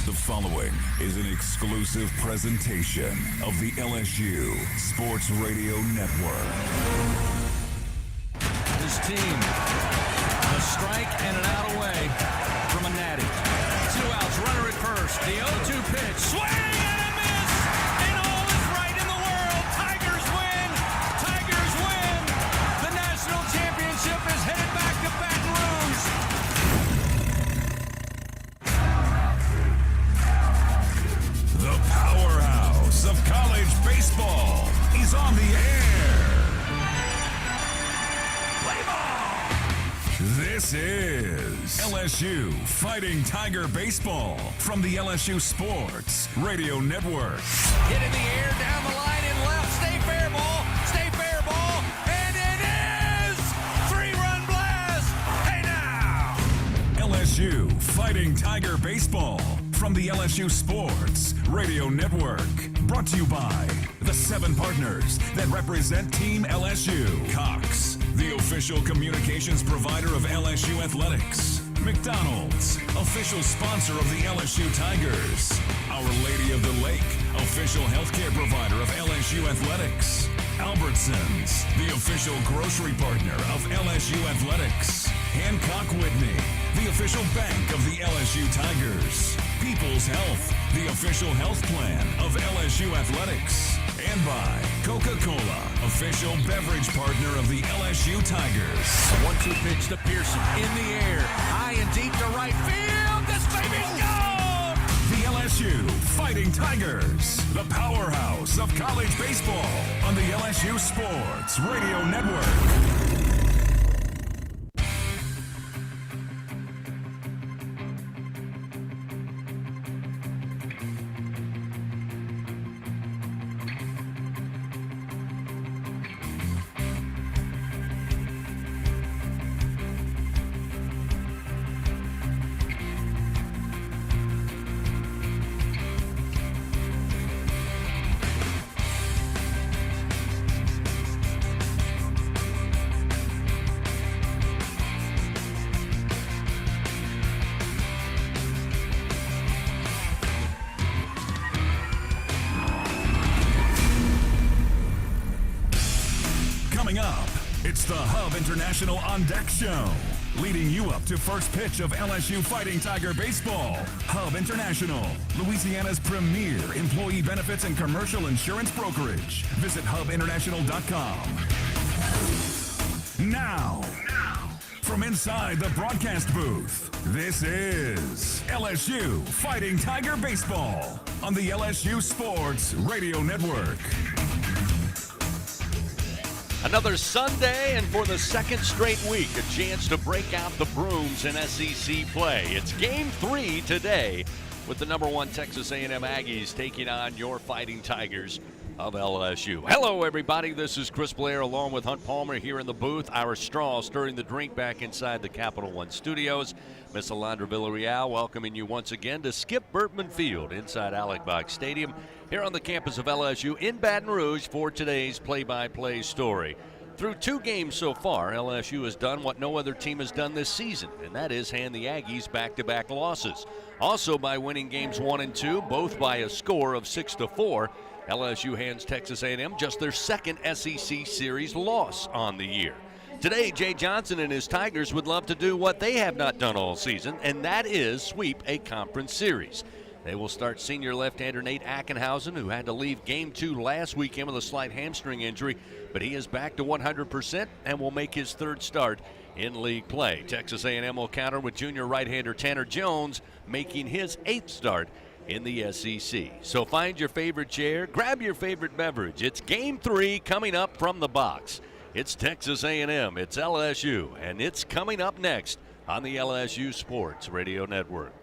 The following is an exclusive presentation of the LSU Sports Radio Network. His team, a strike and an out away from a natty. 2 outs, runner at first. The 0-2 pitch, swing and a miss, and all is right in the world. Tigers win. Tigers win. The national championship is headed back to Baton Rouge. The powerhouse of college baseball is on the air. Play ball! This is LSU Fighting Tiger Baseball from the LSU Sports Radio Network. Hit in the air, down the line, and left. Stay fair ball, and it is 3-run blast. Hey now! LSU Fighting Tiger Baseball from the LSU Sports Radio Network. Brought to you by the 7 partners that represent Team LSU. Cox, the official communications provider of LSU Athletics. McDonald's, official sponsor of the LSU Tigers. Our Lady of the Lake, official healthcare provider of LSU Athletics. Albertsons, the official grocery partner of LSU Athletics. Hancock Whitney, the official bank of the LSU Tigers. People's Health, the official health plan of LSU Athletics. And by Coca-Cola, official beverage partner of the LSU Tigers. 1-2 pitch to Pearson, in the air, high and deep to right field. This baby's gone! The LSU Fighting Tigers, the powerhouse of college baseball on the LSU Sports Radio Network. Up, it's the Hub International On Deck Show, leading you up to first pitch of LSU Fighting Tiger Baseball. Hub International, Louisiana's premier employee benefits and commercial insurance brokerage. Visit hubinternational.com. Now, from inside the broadcast booth, this is LSU Fighting Tiger Baseball on the LSU Sports Radio Network. Another Sunday, and for the second straight week, a chance to break out the brooms in SEC play. It's Game 3 today with the number 1 Texas A&M Aggies taking on your Fighting Tigers of LSU. Hello, everybody. This is Chris Blair along with Hunt Palmer here in the booth. Our straw stirring the drink back inside the Capital One studios. Miss Alondra Villarreal welcoming you once again to Skip Bertman Field inside Alec Box Stadium here on the campus of LSU in Baton Rouge for today's play-by-play story. Through 2 games so far, LSU has done what no other team has done this season, and that is hand the Aggies back-to-back losses. Also by winning games 1 and 2, both by a score of 6-4, LSU hands Texas A&M just their second SEC series loss on the year. Today, Jay Johnson and his Tigers would love to do what they have not done all season, and that is sweep a conference series. They will start senior left-hander Nate Ackenhausen, who had to leave Game 2 last weekend with a slight hamstring injury, but he is back to 100% and will make his 3rd start in league play. Texas A&M will counter with junior right-hander Tanner Jones, making his 8th start in the SEC. So find your favorite chair, grab your favorite beverage. It's Game 3 coming up from the box. It's Texas A&M, it's LSU, and it's coming up next on the LSU Sports Radio Network.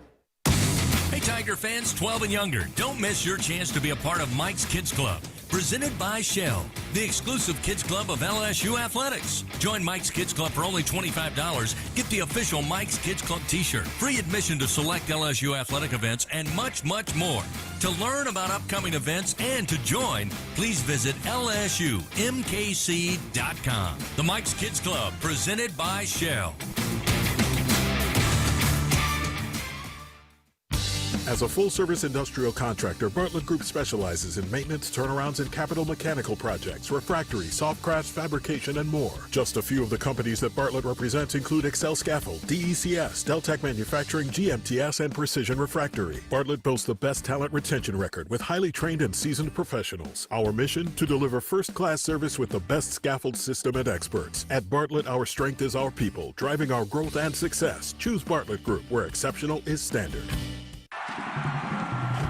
Hey, Tiger fans, 12 and younger, don't miss your chance to be a part of Mike's Kids Club. Presented by Shell, the exclusive kids club of LSU Athletics. Join Mike's Kids Club for only $25. Get the official Mike's Kids Club t-shirt, free admission to select LSU athletic events, and much, much more. To learn about upcoming events and to join, please visit LSUMKC.com. The Mike's Kids Club, presented by Shell. As a full-service industrial contractor, Bartlett Group specializes in maintenance, turnarounds, and capital mechanical projects, refractory, soft crafts, fabrication, and more. Just a few of the companies that Bartlett represents include Excel Scaffold, DECS, Deltec Manufacturing, GMTS, and Precision Refractory. Bartlett boasts the best talent retention record with highly trained and seasoned professionals. Our mission? To deliver first-class service with the best scaffold system and experts. At Bartlett, our strength is our people, driving our growth and success. Choose Bartlett Group, where exceptional is standard.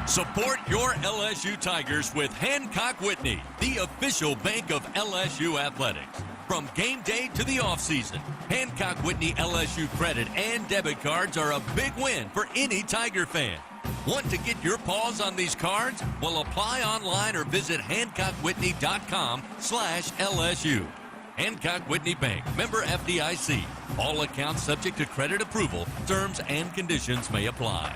Support your LSU Tigers with Hancock Whitney, the official bank of LSU Athletics. From game day to the offseason, Hancock Whitney LSU credit and debit cards are a big win for any Tiger fan. Want to get your paws on these cards? Well, apply online or visit HancockWhitney.com/LSU. Hancock Whitney Bank, member FDIC. All accounts subject to credit approval. Terms and conditions may apply.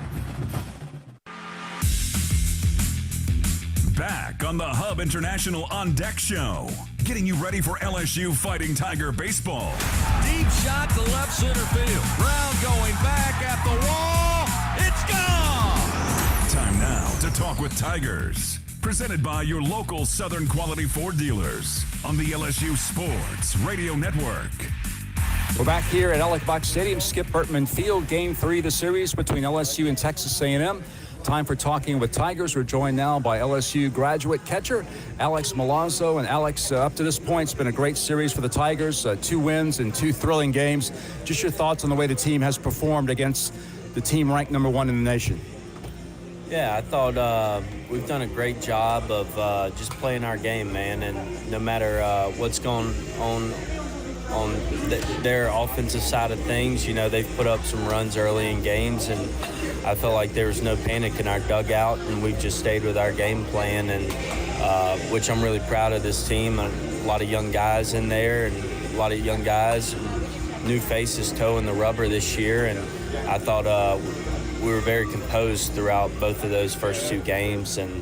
Back on the Hub International On Deck Show, getting you ready for LSU Fighting Tiger baseball. Deep shot to left center field. Brown going back at the wall. It's gone! Time now to talk with Tigers. Presented by your local Southern Quality Ford dealers on the LSU Sports Radio Network. We're back here at Alex Box Stadium, Skip Bertman Field, Game 3 of the series between LSU and Texas A&M. Time for Talking with Tigers. We're joined now by LSU graduate catcher Alex Milazzo. And Alex, up to this point, it's been a great series for the Tigers. 2 wins and 2 thrilling games. Just your thoughts on the way the team has performed against the team ranked number 1 in the nation. Yeah, I thought we've done a great job of just playing our game, man. And no matter what's going on their offensive side of things, you know, they've put up some runs early in games, and I felt like there was no panic in our dugout, and we've just stayed with our game plan, and which I'm really proud of this team. A lot of young guys in there, and a lot of young guys, new faces toeing the rubber this year, and I thought we were very composed throughout both of those first 2 games, and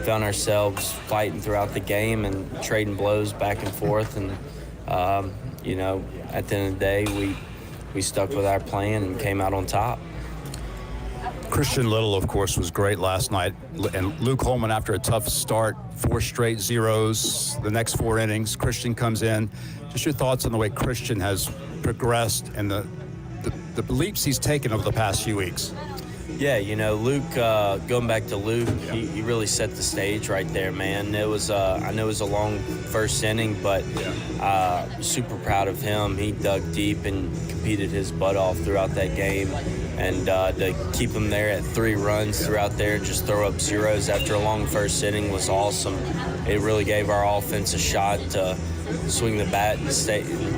found ourselves fighting throughout the game and trading blows back and forth, and you know, at the end of the day, we stuck with our plan and came out on top. Christian Little, of course, was great last night. And Luke Holman, after a tough start, 4 straight zeros, the next 4 innings, Christian comes in. Just your thoughts on the way Christian has progressed and the leaps he's taken over the past few weeks. Yeah, you know, Luke, going back to Luke, he really set the stage right there, man. It was, I know it was a long first inning, but super proud of him. He dug deep and competed his butt off throughout that game. And to keep him there at 3 runs throughout there, just throw up zeros after a long first inning was awesome. It really gave our offense a shot to swing the bat and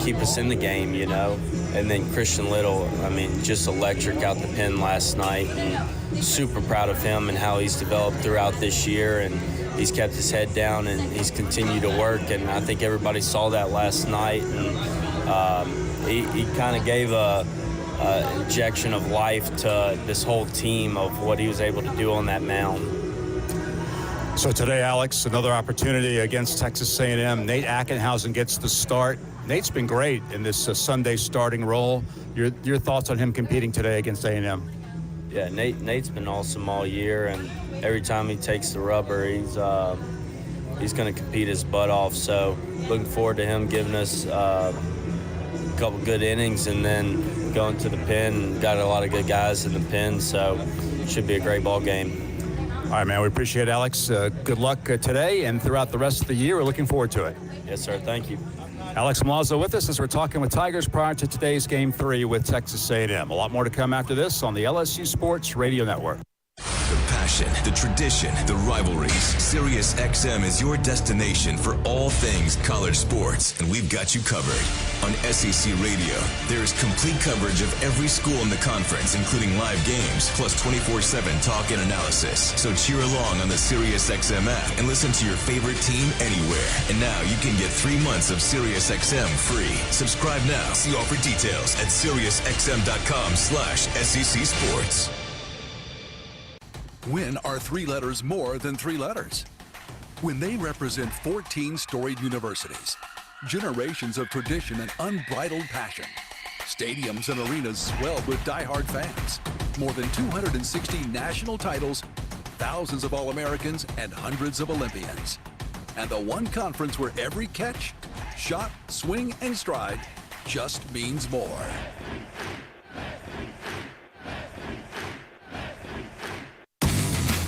keep us in the game, you know. And then Christian Little, I mean, just electric out the pen last night. And super proud of him and how he's developed throughout this year. And he's kept his head down and he's continued to work. And I think everybody saw that last night. And he kind of gave a injection of life to this whole team of what he was able to do on that mound. So today, Alex, another opportunity against Texas A&M. Nate Ackenhausen gets the start. Nate's been great in this Sunday starting role. Your thoughts on him competing today against A&M? Yeah, Nate's been awesome all year, and every time he takes the rubber, he's going to compete his butt off. So looking forward to him giving us a couple good innings and then going to the pen. Got a lot of good guys in the pen, so it should be a great ball game. All right, man, we appreciate it, Alex. Good luck today and throughout the rest of the year. We're looking forward to it. Yes, sir. Thank you. Alex Milazzo with us as we're talking with Tigers prior to today's Game 3 with Texas A&M. A lot more to come after this on the LSU Sports Radio Network. The passion, the tradition, the rivalries. Sirius XM is your destination for all things college sports, and we've got you covered. On SEC Radio, there is complete coverage of every school in the conference, including live games, plus 24/7 talk and analysis. So cheer along on the Sirius XM app and listen to your favorite team anywhere. And now you can get 3 months of Sirius XM free. Subscribe now. See offer details at SiriusXM.com/SEC Sports. When are 3 letters more than 3 letters? When they represent 14 storied universities, generations of tradition and unbridled passion, Stadiums and arenas swelled with diehard fans. More than 260 national titles, thousands of All-Americans, and hundreds of Olympians. And the one conference where every catch, shot, swing, and stride just means more.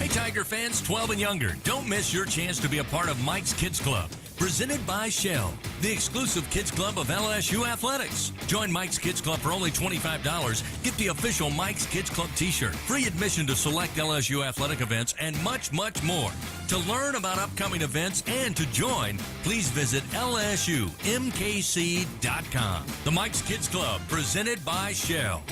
Hey, Tiger fans 12 and younger, don't miss your chance to be a part of Mike's Kids Club. Presented by Shell, the exclusive kids club of LSU Athletics. Join Mike's Kids Club for only $25. Get the official Mike's Kids Club t-shirt, free admission to select LSU athletic events, and much, much more. To learn about upcoming events and to join, please visit LSUMKC.com. The Mike's Kids Club, presented by Shell.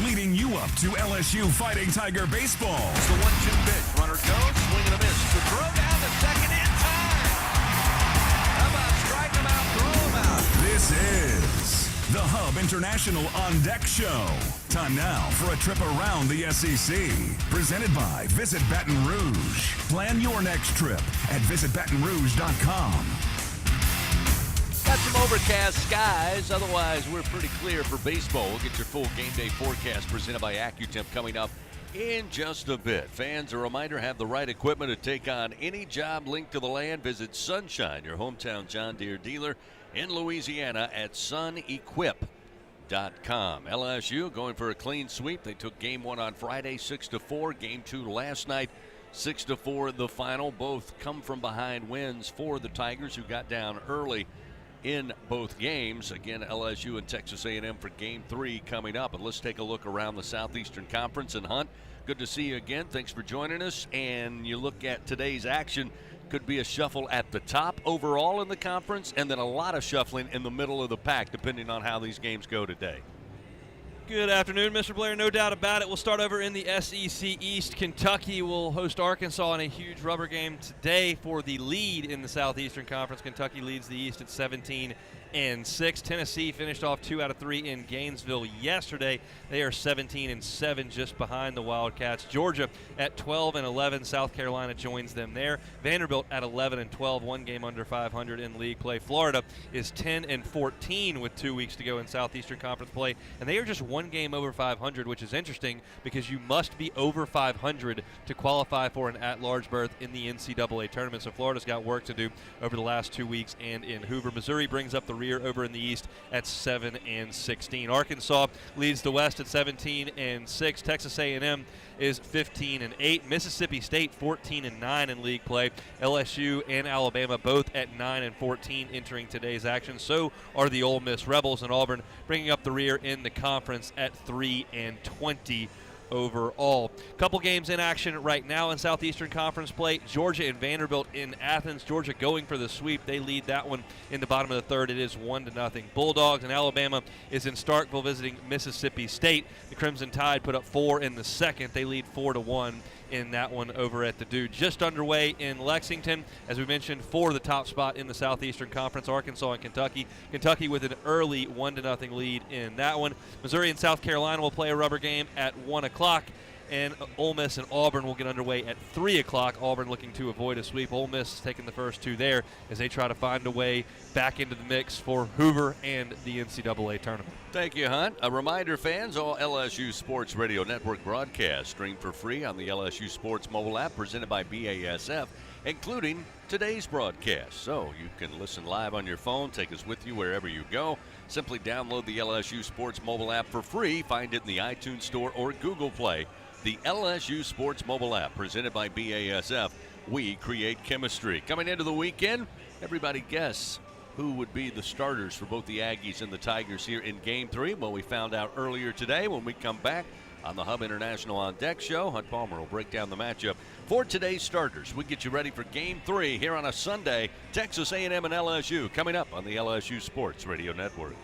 Leading you up to LSU Fighting Tiger baseball. It's the 1-2 pitch. Runner goes, swing and a miss. The throw down to second in time. How about strike him out, throw him out? This is the Hub International On Deck Show. Time now for a trip around the SEC. Presented by Visit Baton Rouge. Plan your next trip at visitbatonrouge.com. Got some overcast skies. Otherwise, we're pretty clear for baseball. We'll get your full game day forecast presented by AccuTemp coming up in just a bit. Fans, a reminder, have the right equipment to take on any job linked to the land. Visit Sunshine, your hometown John Deere dealer in Louisiana at sunequip.com. LSU going for a clean sweep. They took game one on Friday, 6-4. Game two last night, 6-4 the final. Both come from behind wins for the Tigers, who got down early in both games. Again, LSU and Texas A&M for game three coming up. And let's take a look around the Southeastern Conference. And Hunt, good to see you again. Thanks for joining us. And you look at today's action, could be a shuffle at the top overall in the conference, and then a lot of shuffling in the middle of the pack, depending on how these games go today. Good afternoon, Mr. Blair. No doubt about it. We'll start over in the SEC East. Kentucky will host Arkansas in a huge rubber game today for the lead in the Southeastern Conference. Kentucky leads the East at 17-6. Tennessee finished off 2 out of 3 in Gainesville yesterday. They are 17-7, just behind the Wildcats. Georgia at 12-11. South Carolina joins them there. Vanderbilt at 11-12, 1 game under 500 in league play. Florida is 10-14 with 2 weeks to go in Southeastern Conference play, and they are just 1 game over 500, which is interesting because you must be over 500 to qualify for an at-large berth in the NCAA tournament. So Florida's got work to do over the last 2 weeks and in Hoover. Missouri brings up the rear over in the East at 7-16. Arkansas leads the West at 17-6. Texas A&M is 15-8. Mississippi State 14-9 in league play. LSU and Alabama both at 9-14 entering today's action. So are the Ole Miss Rebels, and Auburn bringing up the rear in the conference at 3-20 overall. Couple games in action right now in Southeastern Conference play. Georgia and Vanderbilt in Athens. Georgia going for the sweep. They lead that one in the bottom of the third. It is 1-0. Bulldogs and Alabama is in Starkville visiting Mississippi State. The Crimson Tide put up 4 in the second. They lead 4-1 in that one over at the Dude. Just underway in Lexington, as we mentioned, for the top spot in the Southeastern Conference, Arkansas and Kentucky. Kentucky with an early 1-0 lead in that one. Missouri and South Carolina will play a rubber game at 1 o'clock. And Ole Miss and Auburn will get underway at 3 o'clock. Auburn looking to avoid a sweep. Ole Miss taking the first 2 there as they try to find a way back into the mix for Hoover and the NCAA tournament. Thank you, Hunt. A reminder, fans, all LSU Sports Radio Network broadcasts stream for free on the LSU Sports mobile app presented by BASF, including today's broadcast. So you can listen live on your phone, take us with you wherever you go. Simply download the LSU Sports mobile app for free. Find it in the iTunes Store or Google Play. The LSU Sports mobile app presented by BASF. We create chemistry. Coming into the weekend, everybody guess who would be the starters for both the Aggies and the Tigers here in Game 3. Well, we found out earlier today. When we come back on the Hub International On Deck show, Hunt Palmer will break down the matchup for today's starters. We get you ready for Game 3 here on a Sunday. Texas A&M and LSU coming up on the LSU Sports Radio Network.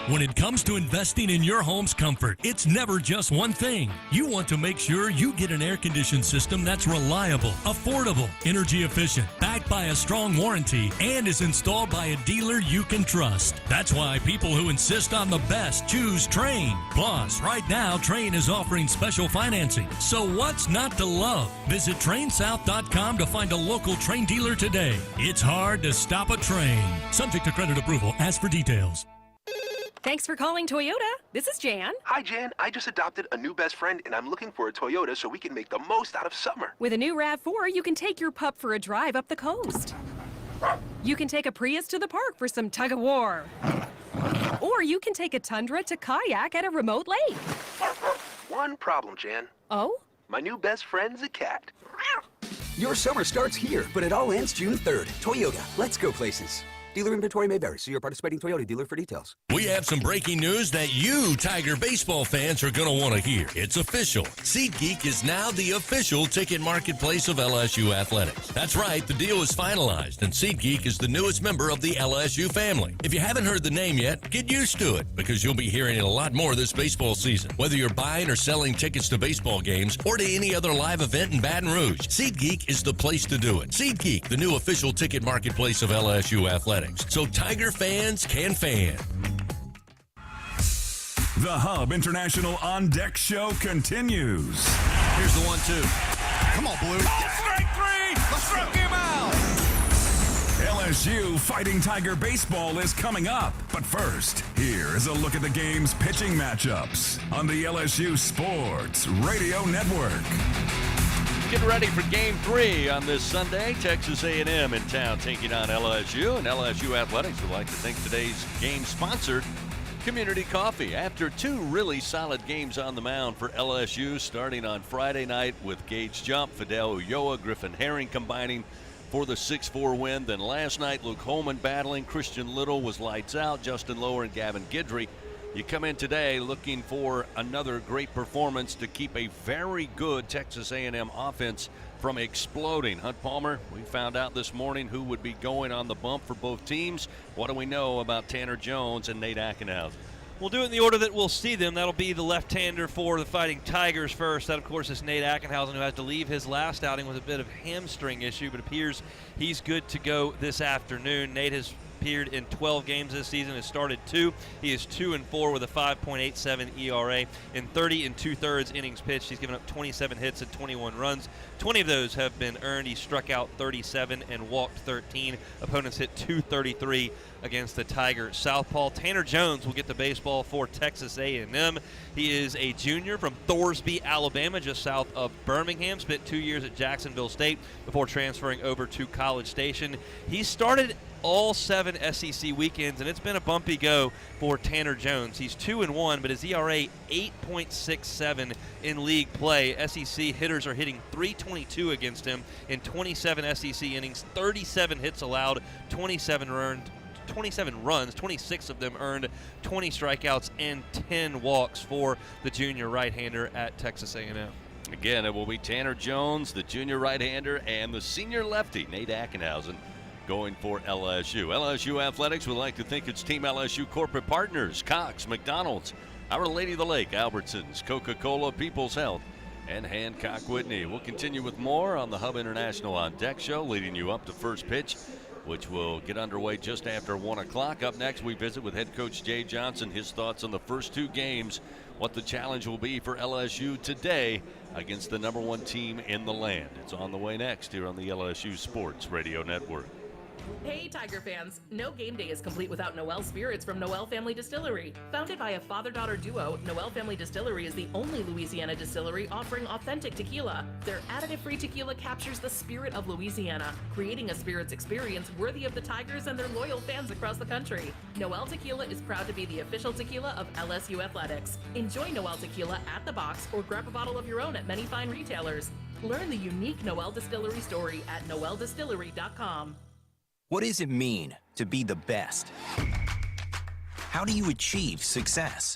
When it comes to investing in your home's comfort, it's never just one thing. You want to make sure you get an air conditioned system that's reliable, affordable, energy efficient, backed by a strong warranty, and is installed by a dealer you can trust. That's why people who insist on the best choose Train. Plus, right now, Train is offering special financing. So what's not to love? Visit TrainSouth.com to find a local Train dealer today. It's hard to stop a train. Subject to credit approval. Ask for details. Thanks for calling Toyota. This is Jan. Hi, Jan. I just adopted a new best friend, and I'm looking for a Toyota so we can make the most out of summer. With a new RAV4, you can take your pup for a drive up the coast. You can take a Prius to the park for some tug-of-war. Or you can take a Tundra to kayak at a remote lake. One problem, Jan. Oh? My new best friend's a cat. Your summer starts here, but it all ends June 3rd. Toyota, let's go places. Dealer inventory may vary. See your participating Toyota dealer for details. We have some breaking news that you Tiger baseball fans are going to want to hear. It's official. SeatGeek is now the official ticket marketplace of LSU athletics. That's right, the deal is finalized, and SeatGeek is the newest member of the LSU family. If you haven't heard the name yet, get used to it, because you'll be hearing it a lot more this baseball season. Whether you're buying or selling tickets to baseball games or to any other live event in Baton Rouge, SeatGeek is the place to do it. SeatGeek, the new official ticket marketplace of LSU athletics. So Tiger fans can fan. The Hub International On Deck Show continues. Here's the 1-2. Come on, Blue. Strike three. Struck him out. LSU Fighting Tiger Baseball is coming up. But first, here is a look at the game's pitching matchups on the LSU Sports Radio Network. Get ready for Game 3 on this Sunday. Texas A&M in town taking on LSU, and LSU Athletics would like to thank today's game sponsor, Community Coffee. After two really solid games on the mound for LSU, starting on Friday night with Gage Jump, Fidel Ulloa, Griffin Herring combining for the 6-4 win. Then last night, Luke Holman battling. Christian Little was lights out. Justin Lower and Gavin Guidry. You come in today looking for another great performance to keep a very good Texas A&M offense from exploding. Hunt Palmer, we found out this morning who would be going on the bump for both teams. What do we know about Tanner Jones and Nate Ackenhausen? We'll do it in the order that we'll see them. That'll be the left-hander for the Fighting Tigers first. That, of course, is Nate Ackenhausen, who has to leave his last outing with a bit of hamstring issue, but appears he's good to go this afternoon. Nate has appeared in 12 games this season, has started 2. He is 2-4 with a 5.87 ERA. In 30 2/3 innings pitched, he's given up 27 hits and 21 runs. 20 of those have been earned. He struck out 37 and walked 13. Opponents hit .233 against the Tigers. Southpaw Tanner Jones will get the baseball for Texas A&M. He is a junior from Thorsby, Alabama, just south of Birmingham. Spent 2 years at Jacksonville State before transferring over to College Station. He started all 7 SEC weekends, and it's been a bumpy go for Tanner Jones. He's 2-1, but his ERA 8.67 in league play. SEC hitters are hitting .322 against him in 27 SEC innings, 37 hits allowed, 27 runs, 26 of them earned, 20 strikeouts, and 10 walks for the junior right-hander at Texas A&M. Again, it will be Tanner Jones, the junior right-hander, and the senior lefty, Nate Ackenhausen, going for LSU. LSU Athletics would like to thank its Team LSU corporate partners, Cox, McDonald's, Our Lady of the Lake, Albertsons, Coca-Cola, People's Health, and Hancock Whitney. We'll continue with more on the Hub International On Deck show, leading you up to first pitch, which will get underway just after 1 o'clock. Up next, we visit with head coach Jay Johnson, his thoughts on the first 2 games, what the challenge will be for LSU today against the #1 team in the land. It's on the way next here on the LSU Sports Radio Network. Hey Tiger fans, no game day is complete without Noel Spirits from Noel Family Distillery. Founded by a father-daughter duo, Noel Family Distillery is the only Louisiana distillery offering authentic tequila. Their additive-free tequila captures the spirit of Louisiana, creating a spirits experience worthy of the Tigers and their loyal fans across the country. Noel Tequila is proud to be the official tequila of LSU Athletics. Enjoy Noel Tequila at the box or grab a bottle of your own at many fine retailers. Learn the unique Noel Distillery story at noeldistillery.com. What does it mean to be the best? How do you achieve success?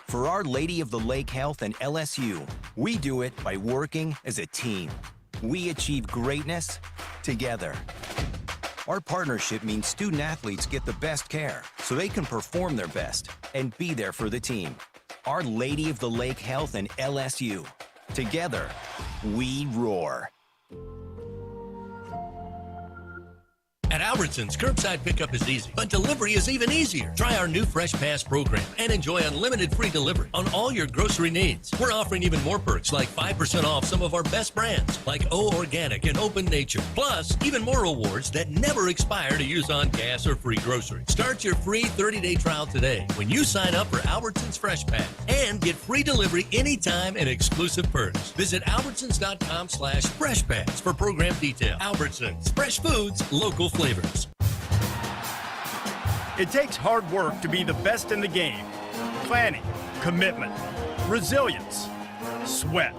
For Our Lady of the Lake Health and LSU, we do it by working as a team. We achieve greatness together. Our partnership means student athletes get the best care so they can perform their best and be there for the team. Our Lady of the Lake Health and LSU. Together, we roar. At Albertsons, curbside pickup is easy, but delivery is even easier. Try our new Fresh Pass program and enjoy unlimited free delivery on all your grocery needs. We're offering even more perks like 5% off some of our best brands like O Organic and Open Nature. Plus, even more rewards that never expire to use on gas or free groceries. Start your free 30-day trial today when you sign up for Albertsons Fresh Pass and get free delivery anytime and exclusive perks. Visit albertsons.com/Fresh Pass for program detail. Albertsons, fresh foods, local flavors. It takes hard work to be the best in the game. Planning, commitment, resilience, sweat.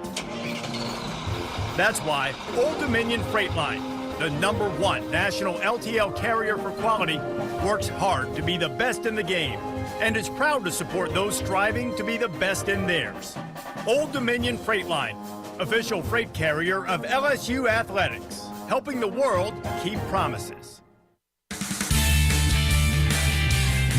That's why Old Dominion Freight Line, the #1 national LTL carrier for quality, works hard to be the best in the game and is proud to support those striving to be the best in theirs. Old Dominion Freight Line, official freight carrier of LSU Athletics, helping the world keep promises.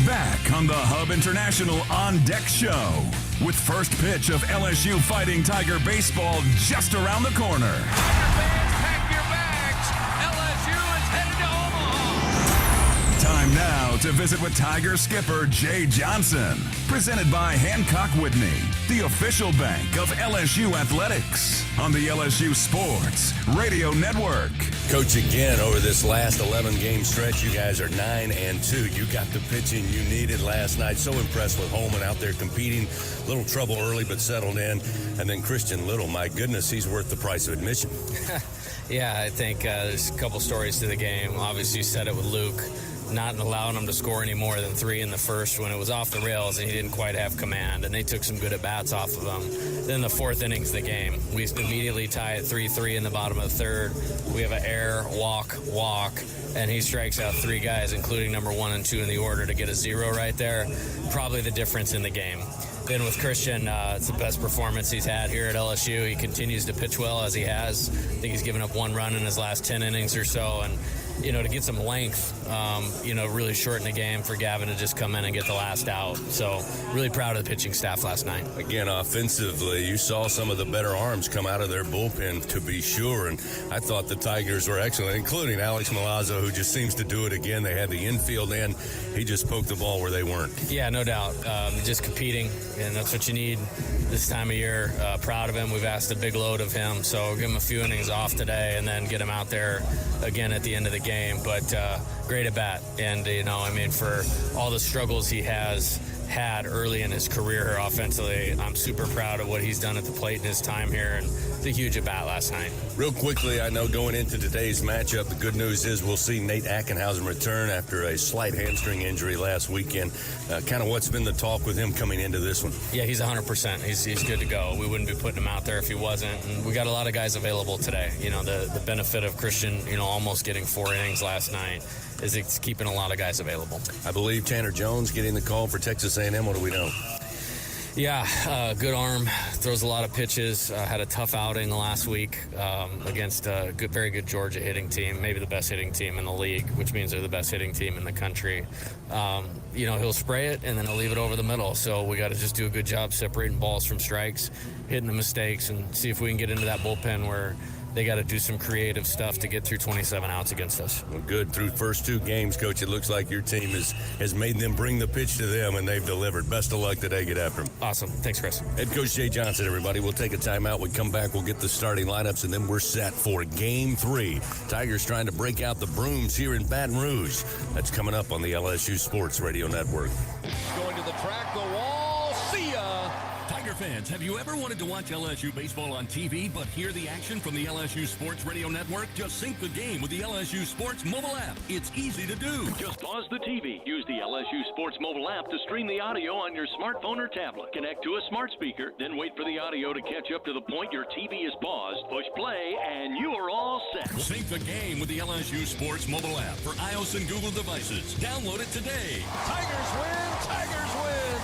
Back on the Hub International On Deck Show with first pitch of LSU Fighting Tiger baseball just around the corner. Tiger fans, pack your bags. LSU is headed to Omaha. Time now to visit with Tiger skipper Jay Johnson. Presented by Hancock Whitney, the official bank of LSU Athletics on the LSU Sports Radio Network. Coach, again, over this last 11-game stretch, you guys are 9-2. You got the pitching you needed last night. So impressed with Holman out there competing. Little trouble early, but settled in. And then Christian Little, my goodness, he's worth the price of admission. Yeah, I think there's a couple stories to the game. Obviously, you said it with Luke, not allowing him to score any more than 3 in the first when it was off the rails and he didn't quite have command, and they took some good at-bats off of him. Then the fourth inning's the game. We immediately tie at 3-3 in the bottom of the third. We have an error, walk, and he strikes out 3 guys, including number 1 and 2 in the order, to get a 0 right there. Probably the difference in the game. Then with Christian, it's the best performance he's had here at LSU. He continues to pitch well as he has. I think he's given up 1 run in his last 10 innings or so, and to get some length, really shorten the game for Gavin to just come in and get the last out. So really proud of the pitching staff last night. Again, offensively, you saw some of the better arms come out of their bullpen, to be sure, and I thought the Tigers were excellent, including Alex Milazzo, who just seems to do it again. They had the infield in. He just poked the ball where they weren't. Yeah, no doubt. Just competing, and that's what you need this time of year. Proud of him. We've asked a big load of him, so give him a few innings off today and then get him out there again at the end of the game. But great at bat, and for all the struggles he has had early in his career here offensively, I'm super proud of what he's done at the plate in his time here, and it's a huge at bat last night. Real quickly, I know going into today's matchup, the good news is we'll see Nate Ackenhausen return after a slight hamstring injury last weekend. Kind of what's been the talk with him coming into this one? Yeah, he's 100%. He's good to go. We wouldn't be putting him out there if he wasn't, and we got a lot of guys available today. The benefit of Christian, almost getting 4 innings last night is it's keeping a lot of guys available. I believe Tanner Jones getting the call for Texas A&M. What do we know? Yeah, good arm, throws a lot of pitches, had a tough outing last week against a very good Georgia hitting team, maybe the best hitting team in the league, which means they're the best hitting team in the country. He'll spray it and then he'll leave it over the middle, so we got to just do a good job separating balls from strikes, hitting the mistakes, and see if we can get into that bullpen where they got to do some creative stuff to get through 27 outs against us. Well, good. Through first 2 games, Coach, it looks like your team has made them bring the pitch to them, and they've delivered. Best of luck today. Get after them. Awesome. Thanks, Chris. Head Coach Jay Johnson, everybody. We'll take a timeout. We come back. We'll get the starting lineups, and then we're set for Game 3. Tigers trying to break out the brooms here in Baton Rouge. That's coming up on the LSU Sports Radio Network. Going to the track, the wall. See ya. Tiger fans, have you ever wanted to watch LSU baseball on TV but hear the action from the LSU Sports Radio Network? Just sync the game with the LSU Sports mobile app. It's easy to do. Just pause the TV. Use the LSU Sports mobile app to stream the audio on your smartphone or tablet. Connect to a smart speaker, then wait for the audio to catch up to the point your TV is paused. Push play, and you are all set. Sync the game with the LSU Sports mobile app for iOS and Google devices. Download it today. Tigers win! Tigers win!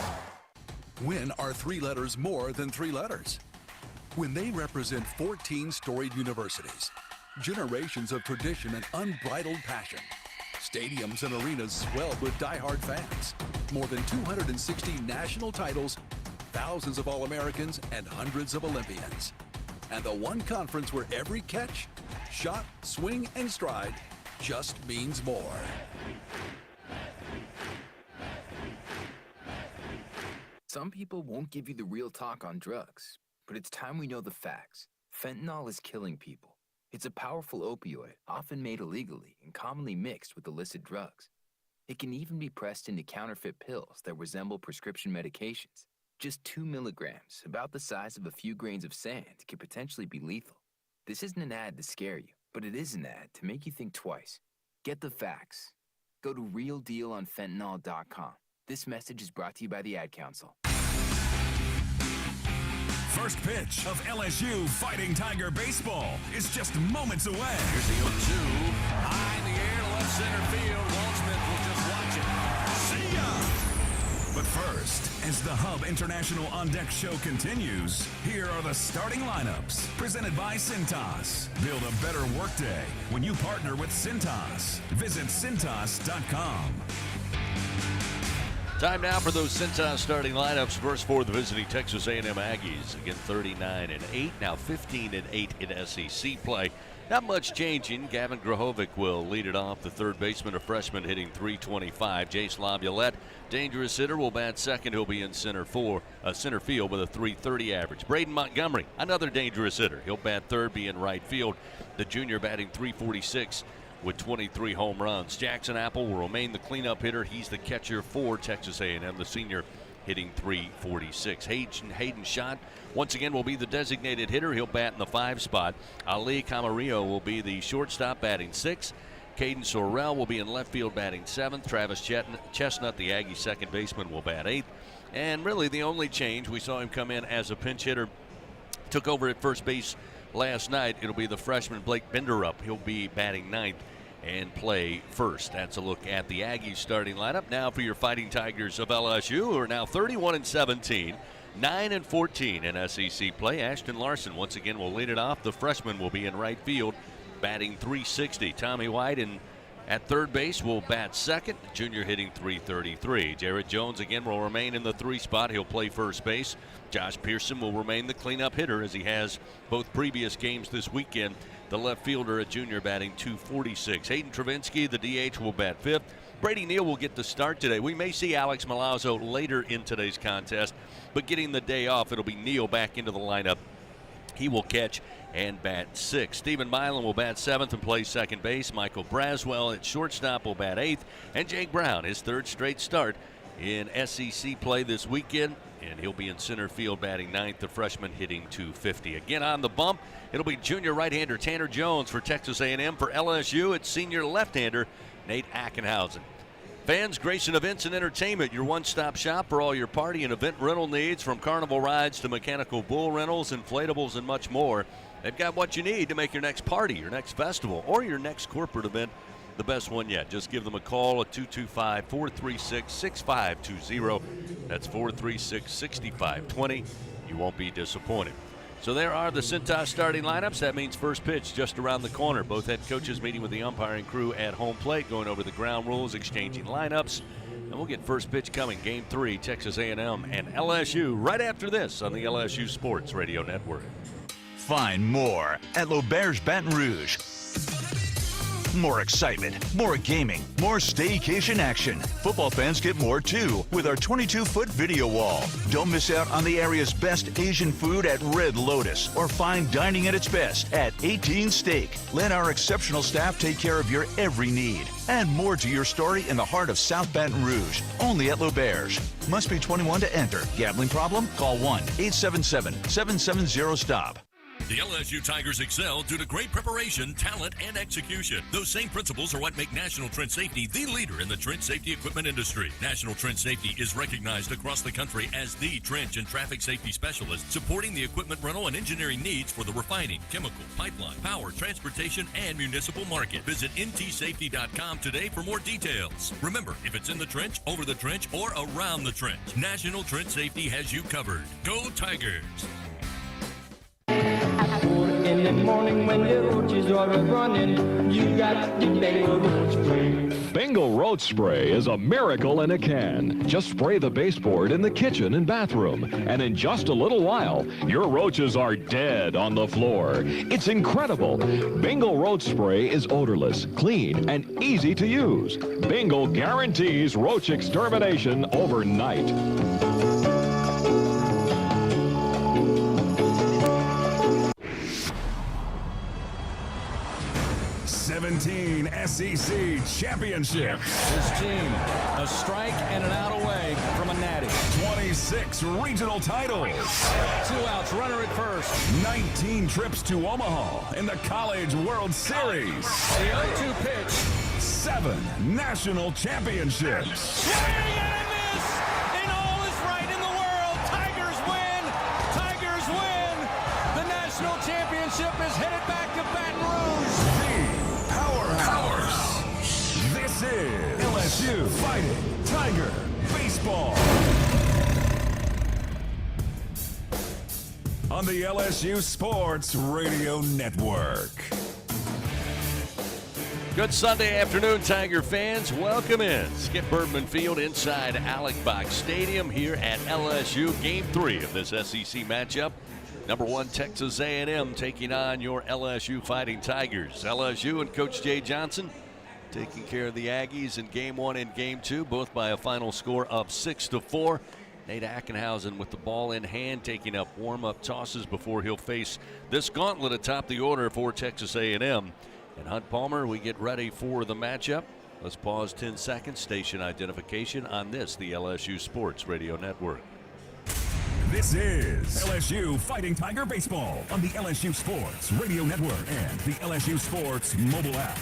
When are 3 letters more than 3 letters? When they represent 14 storied universities, generations of tradition and unbridled passion, stadiums and arenas swelled with diehard fans, more than 260 national titles, thousands of All-Americans, and hundreds of Olympians. And the one conference where every catch, shot, swing, and stride just means more. Some people won't give you the real talk on drugs, but it's time we know the facts. Fentanyl is killing people. It's a powerful opioid, often made illegally and commonly mixed with illicit drugs. It can even be pressed into counterfeit pills that resemble prescription medications. Just 2 milligrams, about the size of a few grains of sand, could potentially be lethal. This isn't an ad to scare you, but it is an ad to make you think twice. Get the facts. Go to realdealonfentanyl.com. This message is brought to you by the Ad Council. First pitch of LSU Fighting Tiger baseball is just moments away. Here's the 0-2. High in the air to left center field. Waldsmith will just watch it. See ya! But first, as the Hub International On Deck show continues, here are the starting lineups. Presented by Cintas. Build a better workday when you partner with Cintas. Visit Cintas.com. Time now for those Cintas starting lineups. First for the visiting Texas A&M Aggies. Again, 39-8, now 15-8 in SEC play. Not much changing. Gavin Grahovic will lead it off. The third baseman, a freshman, hitting .325. Jace Laviolette, dangerous hitter, will bat second. He'll be in center field with a .330 average. Braden Montgomery, another dangerous hitter. He'll bat third, be in right field. The junior batting .346. with 23 home runs. Jackson Apple will remain the cleanup hitter. He's the catcher for Texas A&M, the senior, hitting .346. Hayden Schott once again will be the designated hitter. He'll bat in the 5 spot. Ali Camarillo will be the shortstop, batting 6th. Caden Sorrell will be in left field, batting 7th. Travis Chestnut, the Aggie second baseman, will bat 8th. And really the only change, we saw him come in as a pinch hitter, took over at first base last night. It'll be the freshman Blake Benderup. He'll be batting 9th and play first. That's a look at the Aggies starting lineup. Now for your Fighting Tigers of LSU, who are now 31-17, 9-14 in SEC play. Ashton Larson once again will lead it off. The freshman will be in right field, batting .360. Tommy White at third base will bat second. The junior hitting .333. Jared Jones again will remain in the 3 spot. He'll play first base. Josh Pearson will remain the cleanup hitter, as he has both previous games this weekend. The left fielder, a junior, batting .246. Hayden Travinsky, the DH, will bat 5th. Brady Neal will get the start today. We may see Alex Malazzo later in today's contest, but getting the day off, it'll be Neal back into the lineup. He will catch and bat 6th. Stephen Milan will bat 7th and play second base. Michael Braswell at shortstop will bat 8th. And Jake Brown, his 3rd straight start in SEC play this weekend, and he'll be in center field, batting 9th. The freshman hitting .250. Again on the bump, it'll be junior right-hander Tanner Jones for Texas A&M. For LSU, it's senior left-hander Nate Ackenhausen. Fans, Grayson Events and Entertainment, your one-stop shop for all your party and event rental needs, from carnival rides to mechanical bull rentals, inflatables, and much more. They've got what you need to make your next party, your next festival, or your next corporate event the best one yet. Just give them a call at 225-436-6520. That's 436-6520. You won't be disappointed. So there are the Cintas starting lineups. That means first pitch just around the corner. Both head coaches meeting with the umpiring crew at home plate, going over the ground rules, exchanging lineups. And we'll get first pitch coming. Game 3, Texas A&M and LSU, right after this on the LSU Sports Radio Network. Find more at L'Auberge Baton Rouge. More excitement, more gaming, more staycation action. Football fans get more too with our 22-foot video wall. Don't miss out on the area's best Asian food at Red Lotus, or fine dining at its best at 18 Steak. Let our exceptional staff take care of your every need. And more to your story in the heart of South Baton Rouge, only at L'Auberge. Must be 21 to enter. Gambling problem? Call 1-877-770-STOP. The LSU Tigers excel due to great preparation, talent, and execution. Those same principles are what make National Trench Safety the leader in the trench safety equipment industry. National Trench Safety is recognized across the country as the trench and traffic safety specialist, supporting the equipment rental and engineering needs for the refining, chemical, pipeline, power, transportation, and municipal market. Visit ntsafety.com today for more details. Remember, if it's in the trench, over the trench, or around the trench, National Trench Safety has you covered. Go Tigers! In the morning when the roaches are running, you got the big roach spray. Bengal Roach Spray is a miracle in a can. Just spray the baseboard in the kitchen and bathroom, and in just a little while, your roaches are dead on the floor. It's incredible. Bengal Roach Spray is odorless, clean, and easy to use. Bengal guarantees roach extermination overnight. 17 SEC championships. His team, a strike and an out away from a natty. 26 regional titles. 2 outs, runner at first. 19 trips to Omaha in the College World Series. The 0-2 pitch. 7 national championships. Swing and a miss, and all is right in the world. Tigers win. Tigers win. The national championship is headed back to Baton Rouge. Powerhouse. This is LSU Fighting Tiger Baseball. On the LSU Sports Radio Network. Good Sunday afternoon, Tiger fans. Welcome in. Skip Bertman Field inside Alec Box Stadium here at LSU. Game 3 of this SEC matchup. Number 1 Texas A&M taking on your LSU Fighting Tigers. LSU and Coach Jay Johnson taking care of the Aggies in Game 1 and Game 2, both by a final score of 6-4. Nate Ackenhausen with the ball in hand, taking up warm-up tosses before he'll face this gauntlet atop the order for Texas A&M. And Hunt Palmer, we get ready for the matchup. Let's pause 10 seconds. Station identification on this, the LSU Sports Radio Network. This is LSU Fighting Tiger Baseball on the LSU Sports Radio Network and the LSU Sports mobile app.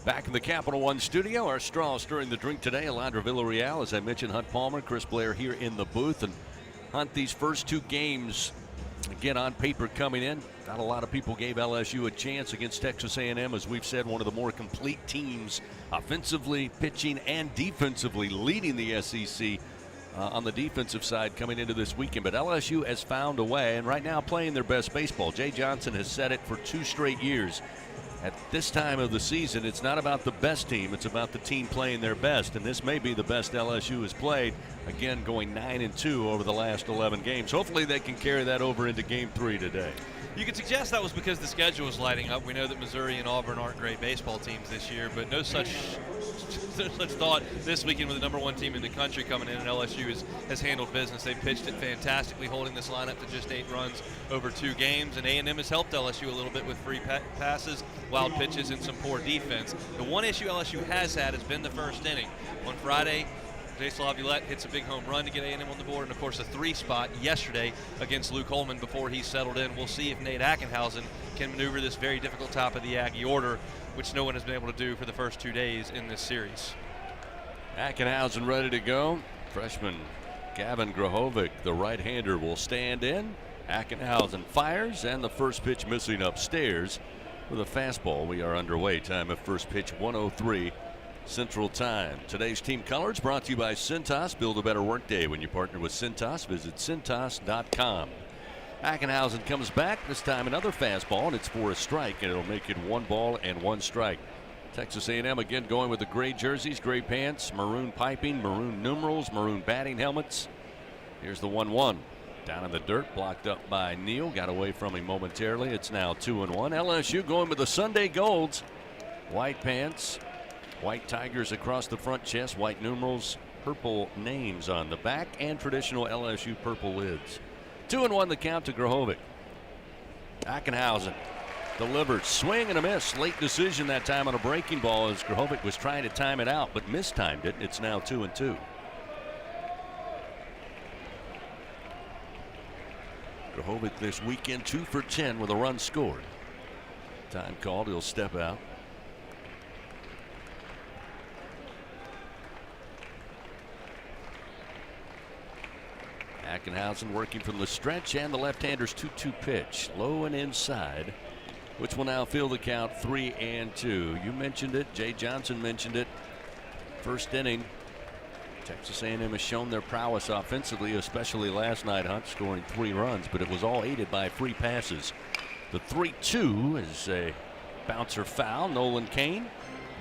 Back in the Capital One studio, our straw stirring the drink today, Alondra Villarreal. As I mentioned, Hunt Palmer, Chris Blair here in the booth. And Hunt, these first 2 games, again, on paper coming in, not a lot of people gave LSU a chance against Texas A&M. As we've said, one of the more complete teams offensively, pitching, and defensively, leading the SEC on the defensive side coming into this weekend. But LSU has found a way, and right now playing their best baseball. Jay Johnson has said it for 2 straight years. At this time of the season, it's not about the best team, it's about the team playing their best, and this may be the best LSU has played, again going 9-2 over the last 11 games. Hopefully they can carry that over into Game 3 today. You could suggest that was because the schedule was lighting up. We know that Missouri and Auburn aren't great baseball teams this year, but no such thought this weekend with the number 1 team in the country coming in, and LSU has handled business. They've pitched it fantastically, holding this lineup to just 8 runs over 2 games, and A&M has helped LSU a little bit with free passes, wild pitches, and some poor defense. The one issue LSU has had has been the first inning. On Friday, Jace Laviolette hits a big home run to get A&M on the board, and of course a 3 spot yesterday against Luke Holman before he settled in. We'll see if Nate Ackenhausen can maneuver this very difficult top of the Aggie order, which no one has been able to do for the first 2 days in this series. Ackenhausen ready to go. Freshman Gavin Grahovic, the right-hander, will stand in. Ackenhausen fires, and the first pitch missing upstairs with a fastball. We are underway. Time of first pitch 1:03 Central Time. Today's team colors brought to you by Cintas. Build a better workday when you partner with Cintas. Visit Cintas.com. Ackenhausen comes back. This time another fastball, and it's for a strike, and it'll make it 1 ball and 1 strike. Texas A&M again going with the gray jerseys, gray pants, maroon piping, maroon numerals, maroon batting helmets. Here's the 1-1. Down in the dirt, blocked up by Neal. Got away from him momentarily. It's now 2-1. LSU going with the Sunday Golds. White pants, white tigers across the front chest, white numerals, purple names on the back, and traditional LSU purple lids. 2-1 the count to Grahovic. Ackenhausen delivers, swing and a miss. Late decision that time on a breaking ball as Grahovic was trying to time it out, but mistimed it. It's now 2-2. Grahovic this weekend 2 for 10 with a run scored. Time called, he'll step out. Ackenhausen working from the stretch, and the left-hander's 2-2 pitch, low and inside, which will now fill the count 3-2. You mentioned it, Jay Johnson mentioned it. First inning, Texas A&M has shown their prowess offensively, especially last night, Hunt scoring 3 runs, but it was all aided by free passes. The 3-2 is a Bouncer foul. Nolan Kane.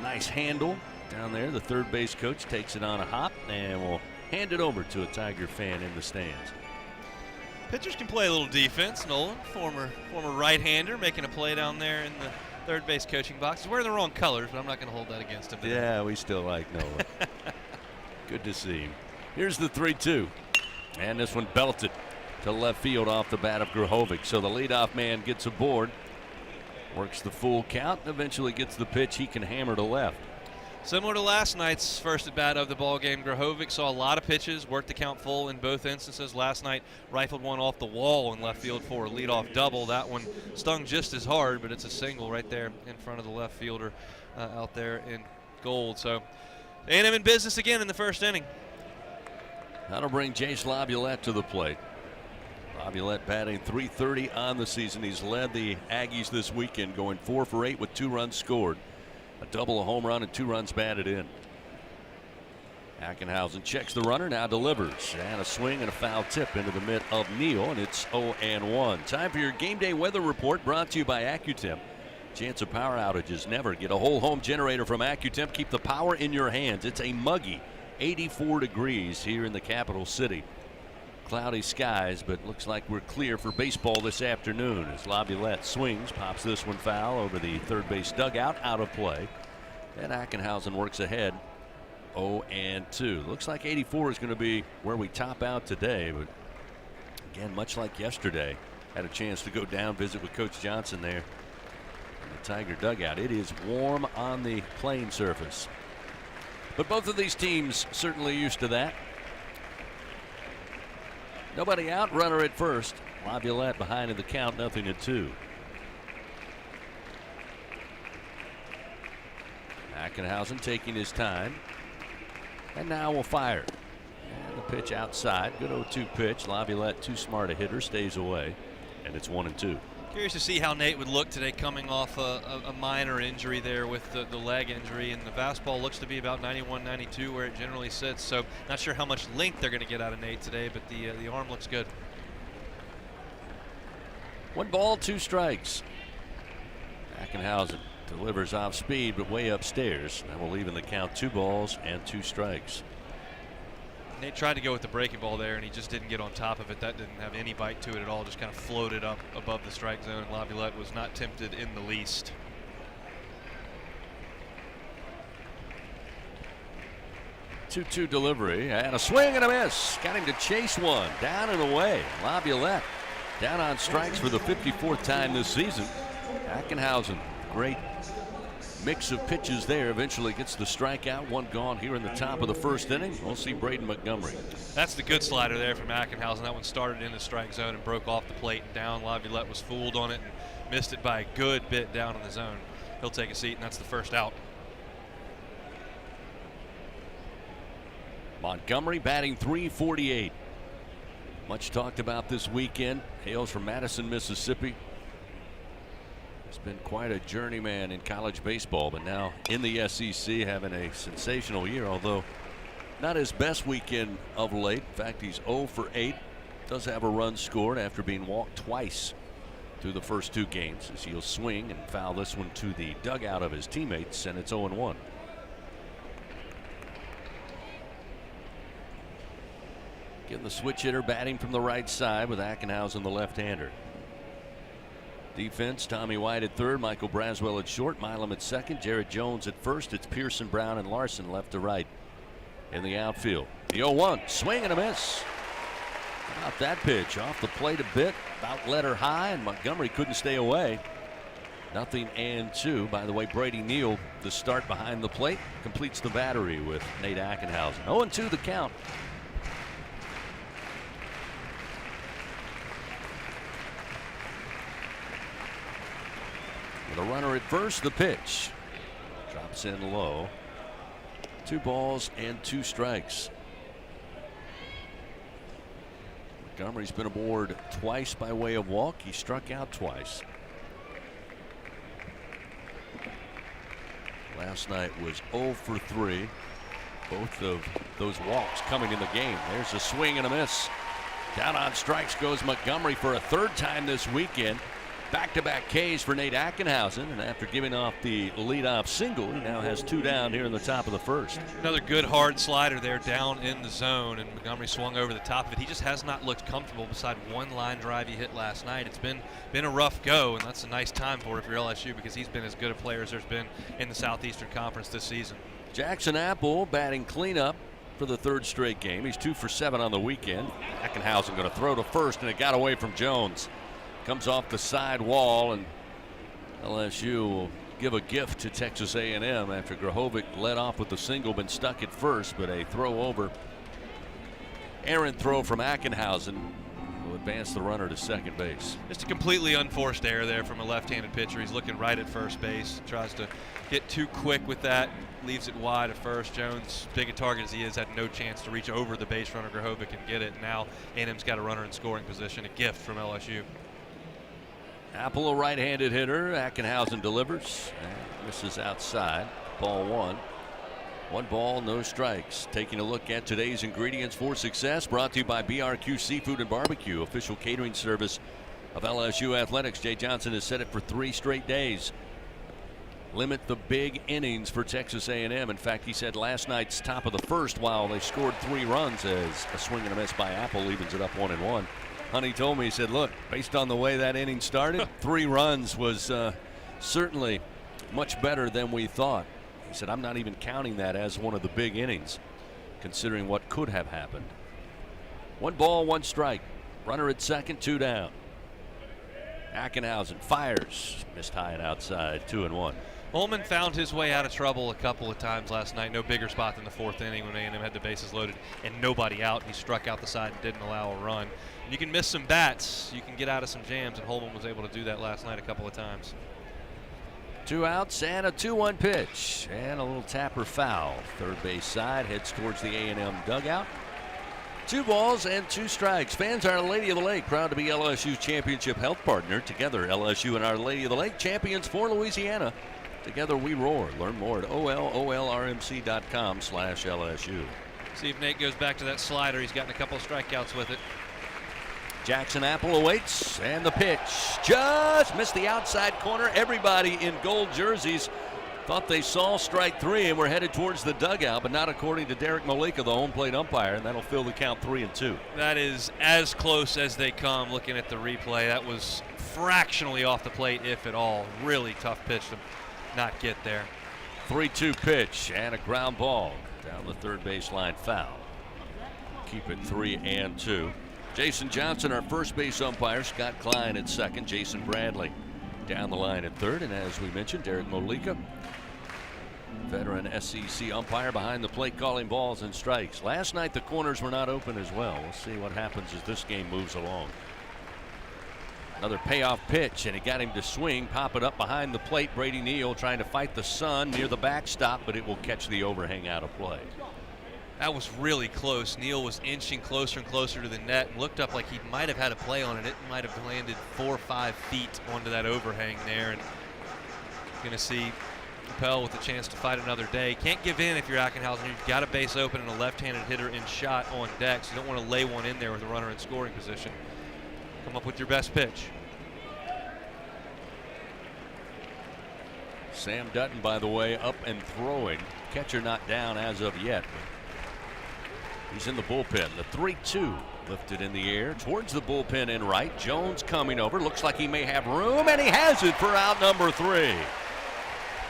Nice handle down there. The third base coach takes it on a hop and will hand it over to a Tiger fan in the stands. Pitchers can play a little defense. Nolan, former right-hander, making a play down there in the third base coaching box. He's wearing the wrong colors, but I'm not going to hold that against him today. Yeah, we still like Nolan. Good to see him. Here's the 3-2. And this one belted to left field off the bat of Grahovic. So the leadoff man gets aboard, works the full count, and eventually gets the pitch he can hammer to left. Similar to last night's first at bat of the ball game, Grahovic saw a lot of pitches, worked the count full in both instances. Last night, rifled one off the wall in left field for a leadoff double. That one stung just as hard, but it's a single right there in front of the left fielder out there in gold. So A&M in business again in the first inning. That'll bring Jace Laviolette to the plate. Laviolette batting .330 on the season. He's led the Aggies this weekend, going 4 for 8 with 2 runs scored. A double, a home run, and 2 runs batted in. Ackenhausen checks the runner, now delivers. And a swing and a foul tip into the mitt of Neal, and it's 0-1. Time for your game day weather report, brought to you by AccuTemp. Chance of power outages never. Get a whole home generator from AccuTemp. Keep the power in your hands. It's a muggy 84 degrees here in the capital city. Cloudy skies, but looks like we're clear for baseball this afternoon as Laviolette swings, pops this one foul over the third base dugout, out of play. And Ackenhausen works ahead 0-2. Looks like 84 is going to be where we top out today, but again, much like yesterday, had a chance to go down, visit with Coach Johnson there in the Tiger dugout. It is warm on the playing surface, but both of these teams certainly used to that. Nobody out, runner at first. Laviolette behind in the count, 0-2. Ackenhausen taking his time. And now will fire. And the pitch outside. Good 0-2 pitch. Laviolette, too smart a hitter, stays away. And it's 1-2. Curious to see how Nate would look today coming off a minor injury there with the leg injury, and the fastball looks to be about 91, 92 where it generally sits, so not sure how much length they're going to get out of Nate today, but the arm looks good. 1 ball, 2 strikes. Ackenhausen delivers off speed but way upstairs. That will even the count 2 balls and 2 strikes. Nate tried to go with the breaking ball there, and he just didn't get on top of it. That didn't have any bite to it at all, just kind of floated up above the strike zone. Laviolette was not tempted in the least. Two delivery and a swing and a miss. Got him to chase one down and away. Laviolette down on strikes for the 54th time this season. Ackenhausen, great mix of pitches there, eventually gets the strikeout. 1 gone here in the top of the first inning. We'll see Braden Montgomery. That's the good slider there from Ackenhausen. That one started in the strike zone and broke off the plate and down. Laviolette was fooled on it and missed it by a good bit down in the zone. He'll take a seat, and that's the first out. Montgomery batting .348. Much talked about this weekend. Hails from Madison, Mississippi. He's been quite a journeyman in college baseball, but now in the SEC having a sensational year, although not his best weekend of late. In fact, he's 0 for 8. Does have a run scored after being walked twice through the first 2 games, as he'll swing and foul this one to the dugout of his teammates, and it's 0-1. Getting the switch hitter batting from the right side with Ackenhausen, the left-hander. Defense, Tommy White at third, Michael Braswell at short, Milam at second, Jared Jones at first. It's Pearson, Brown, and Larson left to right in the outfield. The 0-1, swing and a miss. How about that pitch? Off the plate a bit, about let her high, and Montgomery couldn't stay away. 0-2. By the way, Brady Neal, the start behind the plate, completes the battery with Nate Ackenhausen. 0-2 the count. The runner at first, the pitch drops in low. 2 balls and 2 strikes. Montgomery's been aboard twice by way of walk. He struck out twice. Last night was 0 for 3. Both of those walks coming in the game. There's a swing and a miss. Down on strikes goes Montgomery for a 3rd time this weekend. Back-to-back Ks for Nate Ackenhausen, and after giving off the leadoff single, he now has 2 down here in the top of the first. Another good hard slider there down in the zone, and Montgomery swung over the top of it. He just has not looked comfortable beside one line drive he hit last night. It's been a rough go, and that's a nice time for it for LSU because he's been as good a player as there's been in the Southeastern Conference this season. Jackson Apple batting cleanup for the 3rd straight game. He's 2 for 7 on the weekend. Ackenhausen going to throw to first, and it got away from Jones. Comes off the side wall, and LSU will give a gift to Texas A&M after Grahovic led off with the single, been stuck at first, but a throw over. Errant throw from Ackenhausen will advance the runner to second base. Just a completely unforced error there from a left-handed pitcher. He's looking right at first base, tries to get too quick with that, leaves it wide at first. Jones, big a target as he is, had no chance to reach over the base runner Grahovic and get it. Now A&M's got a runner in scoring position, a gift from LSU. Apple, a right-handed hitter. Ackenhausen delivers and misses outside. Ball 1. 1 ball, no strikes. Taking a look at today's ingredients for success, brought to you by BRQ Seafood and Barbecue, official catering service of LSU Athletics. Jay Johnson has said it for 3 straight days. Limit the big innings for Texas A&M. In fact, he said last night's top of the first, while they scored 3 runs, as a swing and a miss by Apple evens it up 1-1. Honey told me, he said, look, based on the way that inning started, 3 runs was certainly much better than we thought. He said, I'm not even counting that as one of the big innings, considering what could have happened. 1 ball, 1 strike. Runner at second, 2 down. Ackenhausen fires. Missed high and outside, 2-1. Holman found his way out of trouble a couple of times last night. No bigger spot than the 4th inning when A&M had the bases loaded and nobody out. He struck out the side and didn't allow a run. You can miss some bats, you can get out of some jams, and Holman was able to do that last night a couple of times. 2 outs and a 2-1 pitch, and a little tapper foul. Third base side, heads towards the A&M dugout. 2 balls and 2 strikes. Fans, Our Lady of the Lake, proud to be LSU's championship health partner. Together, LSU and Our Lady of the Lake, champions for Louisiana. Together we roar. Learn more at olrmc.com/LSU. See if Nate goes back to that slider. He's gotten a couple of strikeouts with it. Jackson Apple awaits, and the pitch just missed the outside corner. Everybody in gold jerseys thought they saw strike 3 and were headed towards the dugout, but not according to Derek Malika, the home plate umpire, and that'll fill the count 3-2. That is as close as they come looking at the replay. That was fractionally off the plate, if at all. Really tough pitch to not get there. 3-2 pitch and a ground ball down the third baseline, foul. Keep it 3-2. Jason Johnson, our first base umpire. Scott Klein at second. Jason Bradley down the line at third. And as we mentioned, Derek Malika, veteran SEC umpire, behind the plate calling balls and strikes. Last night the corners were not open as well. We'll see what happens as this game moves along. Another payoff pitch, and he got him to swing, pop it up behind the plate. Brady Neal trying to fight the sun near the backstop, but it will catch the overhang out of play. That was really close. Neal was inching closer and closer to the net and looked up like he might have had a play on it. It might have landed 4 or 5 feet onto that overhang there. And going to see Capel with a chance to fight another day. Can't give in if you're Ackenhausen. You've got a base open and a left-handed hitter in shot on deck, so you don't want to lay one in there with a runner in scoring position. Come up with your best pitch. Sam Dutton, by the way, up and throwing. Catcher not down as of yet. He's in the bullpen. The 3-2 lifted in the air towards the bullpen in right. Jones coming over. Looks like he may have room, and he has it for out number 3.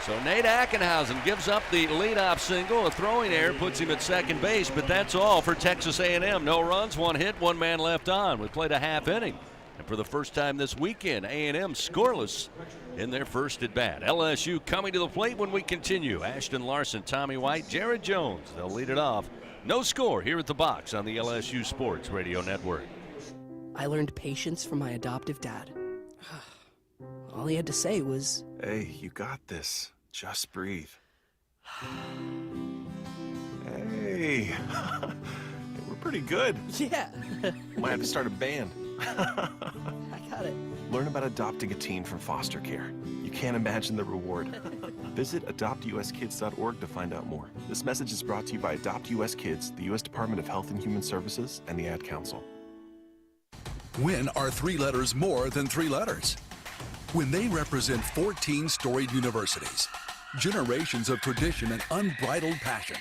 So Nate Ackenhausen gives up the leadoff single. A throwing error puts him at second base, but that's all for Texas A&M. No runs, 1 hit, 1 man left on. We played a half inning. And for the first time this weekend, A&M scoreless in their first at bat. LSU coming to the plate when we continue. Ashton Larson, Tommy White, Jared Jones. They'll lead it off. No score here at the box on the LSU Sports Radio Network. I learned patience from my adoptive dad. All he had to say was, "Hey, you got this. Just breathe." Hey, we're pretty good. Yeah. Might have to start a band. I got it. Learn about adopting a teen from foster care. You can't imagine the reward. Visit adoptuskids.org to find out more. This message is brought to you by Adopt US Kids, the U.S. Department of Health and Human Services, and the Ad Council. When are 3 letters more than 3 letters? When they represent 14 storied universities, generations of tradition and unbridled passion,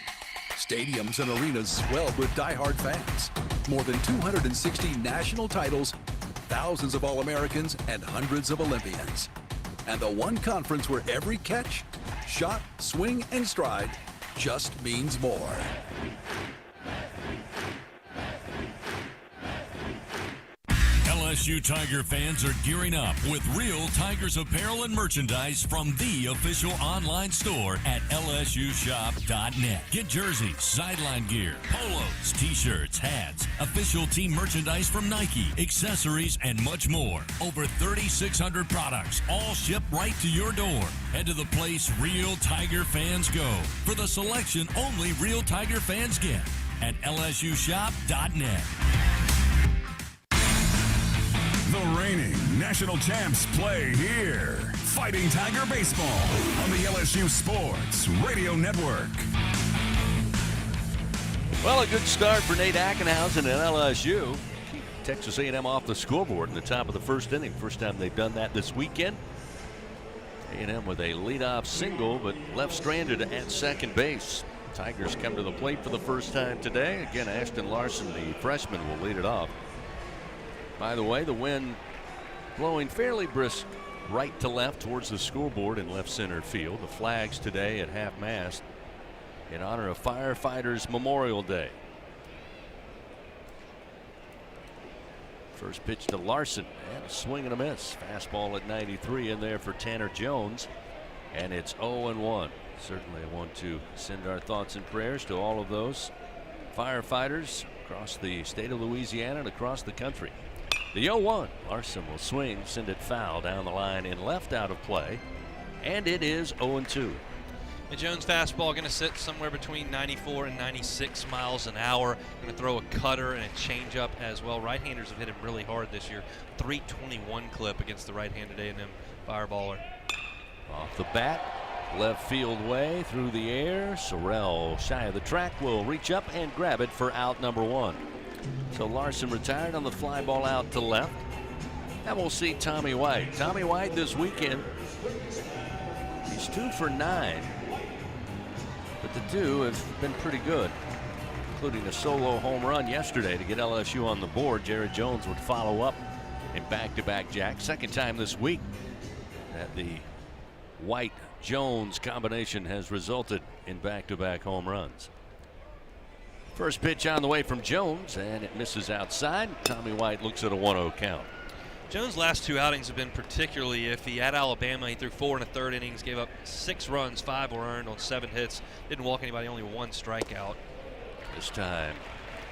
stadiums and arenas swelled with diehard fans, more than 260 national titles, thousands of All-Americans, and hundreds of Olympians. And the one conference where every catch, shot, swing, and stride just means more. LSU Tiger fans are gearing up with real Tigers apparel and merchandise from the official online store at lsushop.net. Get jerseys, sideline gear, polos, t-shirts, hats, official team merchandise from Nike, accessories, and much more. Over 3,600 products, all shipped right to your door. Head to the place real Tiger fans go for the selection only real Tiger fans get at lsushop.net. The reigning national champs play here. Fighting Tiger Baseball on the LSU Sports Radio Network. Well, a good start for Nate Ackenhausen and LSU. Texas A&M off the scoreboard in the top of the first inning. First time they've done that this weekend. A&M with a leadoff single, but left stranded at second base. Tigers come to the plate for the first time today. Again, Ashton Larson, the freshman, will lead it off. By the way, the wind blowing fairly brisk right to left towards the scoreboard in left center field. The flags today at half-mast in honor of Firefighters Memorial Day. First pitch to Larson, and a swing and a miss. Fastball at 93 in there for Tanner Jones, and it's 0-1. Certainly want to send our thoughts and prayers to all of those firefighters across the state of Louisiana and across the country. The 0-1. Larson will swing, send it foul down the line and left out of play, and it is 0-2. The Jones fastball going to sit somewhere between 94 and 96 miles an hour. Going to throw a cutter and a changeup as well. Right-handers have hit him really hard this year. 321 clip against the right-handed A&M fireballer. Off the bat, left field way through the air. Sorrell, shy of the track, will reach up and grab it for out number one. So Larson retired on the fly ball out to left. And we'll see Tommy White. Tommy White this weekend, he's 2 for 9. But the two have been pretty good, including a solo home run yesterday to get LSU on the board. Jared Jones would follow up in back-to-back jacks. Second time this week that the White-Jones combination has resulted in back-to-back home runs. First pitch on the way from Jones, and it misses outside. Tommy White looks at a 1-0 count. Jones' last two outings have been particularly iffy. At Alabama, he threw 4 1/3 innings, gave up 6 runs, 5 were earned on 7 hits. Didn't walk anybody, only 1 strikeout. This time,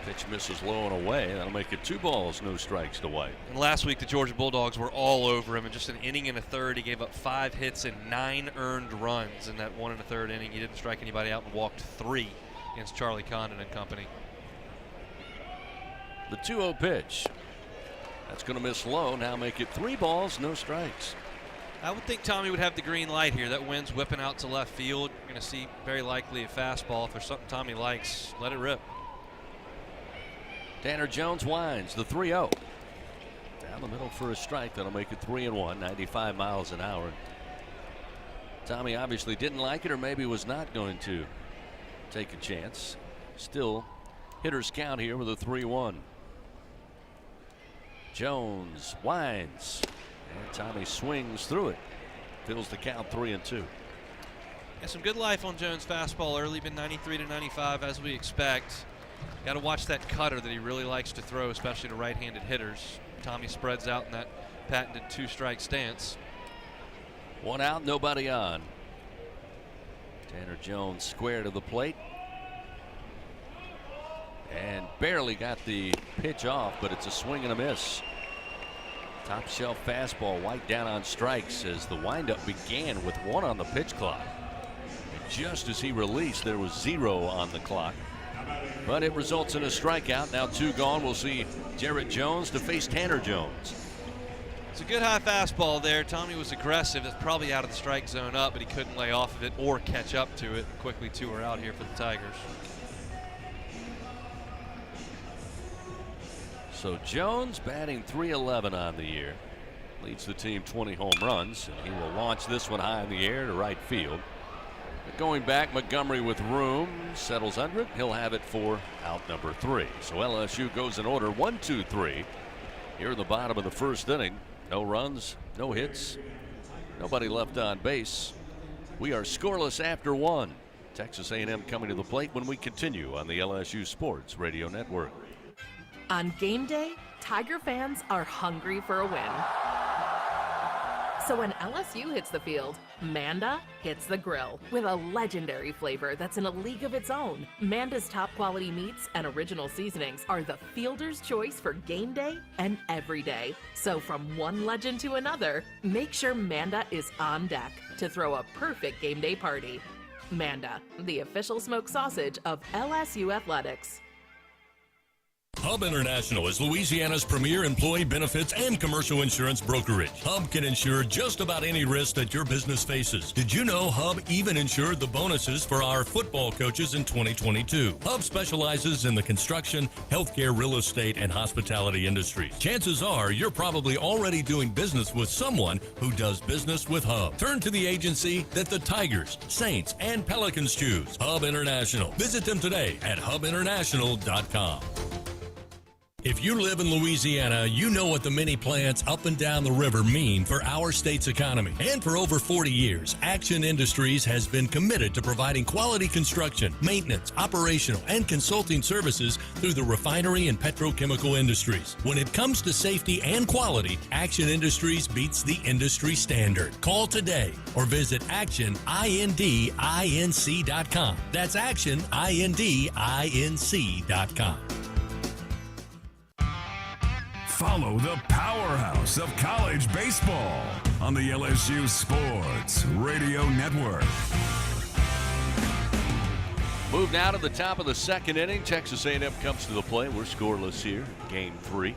pitch misses low and away. That'll make it 2 balls, no strikes to White. And last week, the Georgia Bulldogs were all over him. In just an inning and a third, he gave up 5 hits and 9 earned runs in that 1 1/3 inning. He didn't strike anybody out and walked 3 against Charlie Condon and company. The 2-0 pitch. That's going to miss low. Now make it 3 balls, no strikes. I would think Tommy would have the green light here. That wind's whipping out to left field. You're going to see very likely a fastball. If there's something Tommy likes, let it rip. Tanner Jones winds the 3-0. Down the middle for a strike. That'll make it 3-1, 95 miles an hour. Tommy obviously didn't like it, or maybe was not going to take a chance. Still, hitter's count here with a 3-1. Jones winds, and Tommy swings through it. Fills the count 3-2. Yeah, some good life on Jones' fastball early, been 93 to 95 as we expect. Got to watch that cutter that he really likes to throw, especially to right-handed hitters. Tommy spreads out in that patented 2-strike stance. 1 out, nobody on. Tanner Jones square to the plate. And barely got the pitch off, but it's a swing and a miss. Top shelf fastball. White down on strikes as the windup began with 1 on the pitch clock. And just as he released, there was 0 on the clock. But it results in a strikeout. Now 2 gone. We'll see Jared Jones to face Tanner Jones. It's a good high fastball there. Tommy was aggressive. It's probably out of the strike zone up, but he couldn't lay off of it or catch up to it. Quickly 2 are out here for the Tigers. So Jones batting .311 on the year. leads the team 20 home runs. And he will launch this one high in the air to right field. But going back, Montgomery with room, settles under it. He'll have it for out number 3. So LSU goes in order 1, 2, 3. Here in the bottom of the first inning. No runs, no hits, nobody left on base. We are scoreless after 1. Texas A&M coming to the plate when we continue on the LSU Sports Radio Network. On game day, Tiger fans are hungry for a win. So when LSU hits the field, Manda hits the grill with a legendary flavor that's in a league of its own. Manda's top quality meats and original seasonings are the fielder's choice for game day and every day. So from one legend to another, make sure Manda is on deck to throw a perfect game day party. Manda, the official smoked sausage of LSU Athletics. Hub International is Louisiana's premier employee benefits and commercial insurance brokerage. Hub can insure just about any risk that your business faces. Did you know Hub even insured the bonuses for our football coaches in 2022? Hub specializes in the construction, healthcare, real estate, and hospitality industries. Chances are you're probably already doing business with someone who does business with Hub. Turn to the agency that the Tigers, Saints, and Pelicans choose. Hub International. Visit them today at hubinternational.com. If you live in Louisiana, you know what the mini plants up and down the river mean for our state's economy. And for over 40 years, Action Industries has been committed to providing quality construction, maintenance, operational, and consulting services through the refinery and petrochemical industries. When it comes to safety and quality, Action Industries beats the industry standard. Call today or visit actionindinc.com. That's actionindinc.com. Follow the powerhouse of college baseball on the LSU Sports Radio Network. Move now to the top of the second inning. Texas A&M comes to the plate. We're scoreless here, game 3.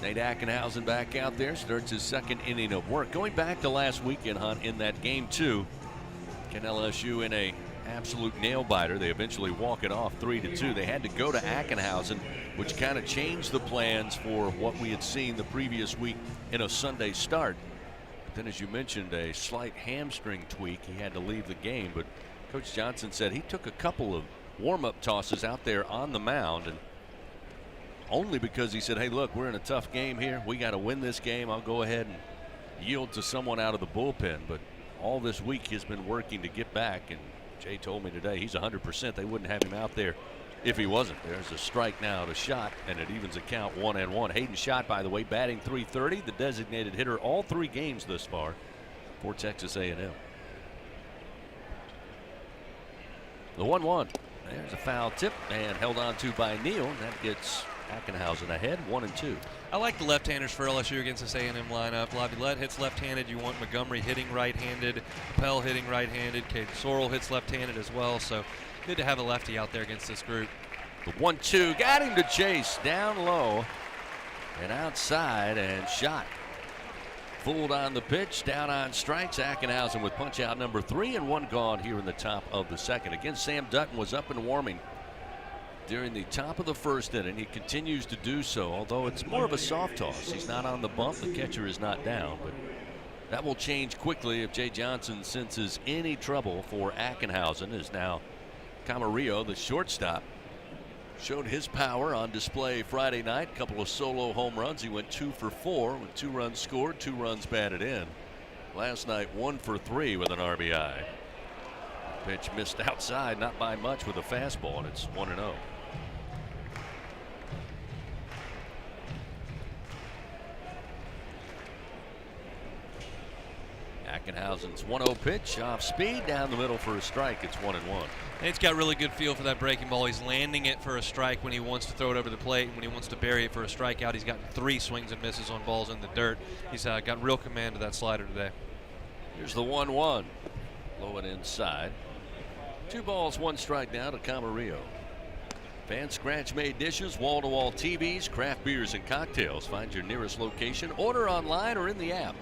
Nate Ackenhausen back out there, starts his second inning of work. Going back to last weekend, Hunt, in that game 2, can LSU in a absolute nail-biter. They eventually walk it off 3-2. They had to go to Ackenhausen, which kind of changed the plans for what we had seen the previous week in a Sunday start. But then, as you mentioned, a slight hamstring tweak. He had to leave the game, but Coach Johnson said he took a couple of warm-up tosses out there on the mound, and only because he said, hey, look, we're in a tough game here. We got to win this game. I'll go ahead and yield to someone out of the bullpen. But all this week he's been working to get back, and Jay told me today he's 100%. They wouldn't have him out there if he wasn't. There's a strike now to Schott, and it evens the count 1-1. Hayden Schott, by the way, batting .330, the designated hitter all 3 games thus far for Texas A&M. The 1-1. There's a foul tip and held on to by Neal. That gets Ackenhausen ahead, 1-2. I like the left-handers for LSU against this A&M lineup. Laviolette hits left-handed. You want Montgomery hitting right-handed. Pell hitting right-handed. Cade Sorrell hits left-handed as well. So good to have a lefty out there against this group. The 1-2 got him to chase down low and outside, and Schott fooled on the pitch, down on strikes. Ackenhausen with punch out number 3 and 1 gone here in the top of the second. Again, Sam Dutton was up and warming during the top of the first inning. He continues to do so, although it's more of a soft toss. He's not on the bump. The catcher is not down, but that will change quickly if Jay Johnson senses any trouble for Ackenhausen. Is now Camarillo, the shortstop, showed his power on display Friday night. A couple of solo home runs. He went 2 for 4 with 2 runs scored, 2 runs batted in. Last night 1 for 3 with an RBI. Pitch missed outside, not by much, with a fastball, and it's 1-0. Ackenhausen's 1-0 pitch off speed down the middle for a strike. It's 1-1. Nate's got really good feel for that breaking ball. He's landing it for a strike when he wants to throw it over the plate, and when he wants to bury it for a strikeout. He's gotten 3 swings and misses on balls in the dirt. He's got real command of that slider today. Here's the 1-1. Low and inside. 2 balls, 1 strike now to Camarillo. Fan scratch made dishes, wall-to-wall TVs, craft beers and cocktails. Find your nearest location. Order online or in the app.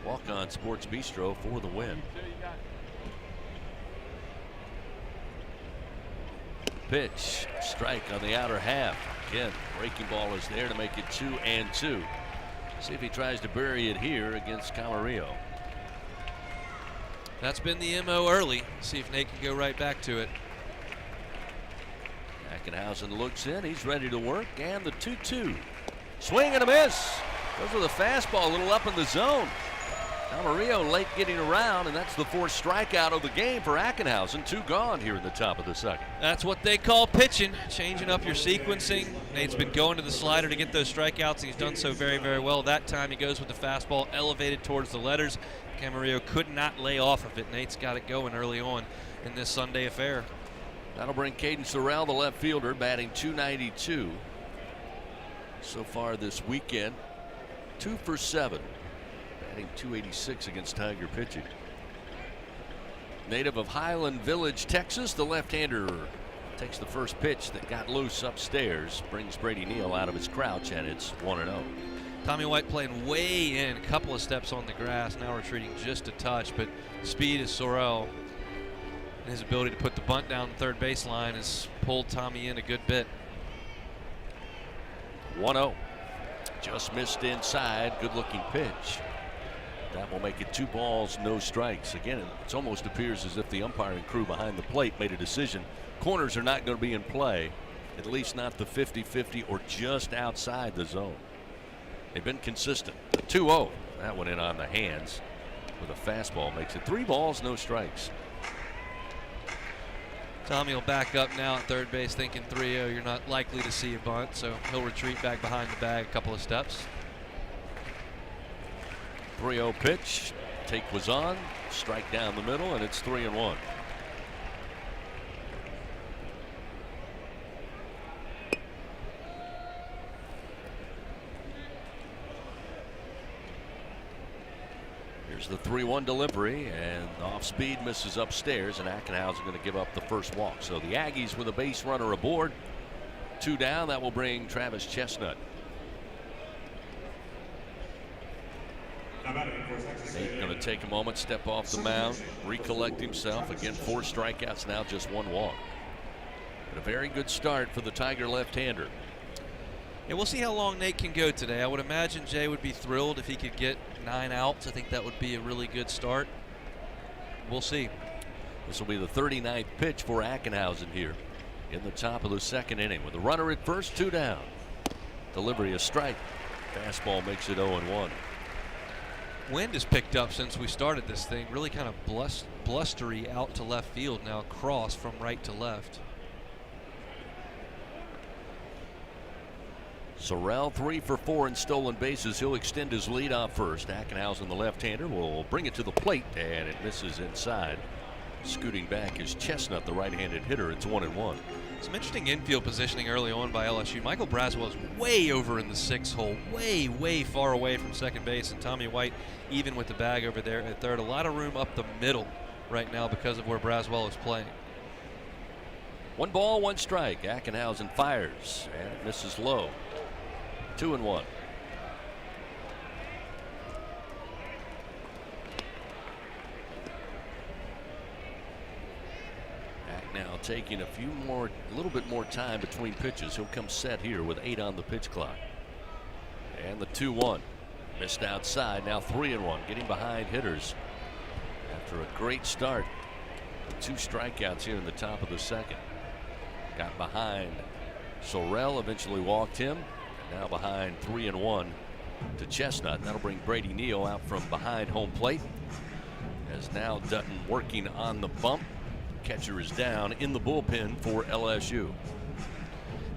Walk On Sports Bistro for the win. Pitch, strike on the outer half. Again, breaking ball is there to make it 2-2. See if he tries to bury it here against Camarillo. That's been the MO early. See if Nate can go right back to it. Ackenhausen looks in. He's ready to work. And the 2-2. Swing and a miss. Goes with a fastball a little up in the zone. Camarillo late getting around, and that's the fourth strikeout of the game for Ackenhausen. 2 gone here in the top of the second. That's what they call pitching, changing up your sequencing. Nate's been going to the slider to get those strikeouts, and he's done so very, very well. That time he goes with the fastball elevated towards the letters. Camarillo could not lay off of it. Nate's got it going early on in this Sunday affair. That'll bring Caden Sorrell, the left fielder, batting .292 so far this weekend. 2 for 7. Batting .286 against Tiger pitching. Native of Highland Village, Texas, the left-hander takes the first pitch that got loose upstairs, brings Brady Neal out of his crouch, and it's 1-0. Tommy White playing way in, a couple of steps on the grass, now retreating just a touch, but speed is Sorrell. And his ability to put the bunt down the third baseline has pulled Tommy in a good bit. 1-0. Just missed inside. Good looking pitch. That will make it 2 balls, no strikes. Again, it almost appears as if the umpiring crew behind the plate made a decision. Corners are not going to be in play, at least not the 50-50 or just outside the zone. They've been consistent. The 2-0. That one in on the hands with a fastball makes it 3 balls, no strikes. Tommy will back up now at third base thinking 3-0. You're not likely to see a bunt, so he'll retreat back behind the bag a couple of steps. 3-0 pitch. Take was on. Strike down the middle, and it's 3-1. Here's the 3-1 delivery, and off speed misses upstairs, and Ackenhausen going to give up the first walk. So the Aggies with a base runner aboard. 2 down. That will bring Travis Chestnut. Nate going to take a moment, step off the mound, recollect himself. Again, 4 strikeouts now, just 1 walk. But a very good start for the Tiger left-hander. Yeah, we'll see how long Nate can go today. I would imagine Jay would be thrilled if he could get 9 outs. I think that would be a really good start. We'll see. This will be the 39th pitch for Ackenhausen here in the top of the second inning with a runner at first, 2 down. Delivery a strike. Fastball makes it 0-1. Wind has picked up since we started this thing. Really kind of blustery out to left field now, cross from right to left. Sorrell 3 for 4 in stolen bases. He'll extend his lead off first. Ackenhausen, the left-hander, will bring it to the plate, and it misses inside. Scooting back is Chestnut, the right-handed hitter. It's 1-1. Some interesting infield positioning early on by LSU. Michael Braswell is way over in the 6th hole, way far away from second base, and Tommy White even with the bag over there at third. A lot of room up the middle right now because of where Braswell is playing. 1 ball, 1 strike. Ackenhausen fires, and it misses low. 2-1. Now taking a little bit more time between pitches. He'll come set here with 8 on the pitch clock. And the 2-1. Missed outside. Now 3-1. Getting behind hitters after a great start. 2 strikeouts here in the top of the second. Got behind Sorrell, eventually walked him. Now behind 3-1 to Chestnut. That'll bring Brady Neal out from behind home plate. As now Dutton working on the bump. Catcher is down in the bullpen for LSU.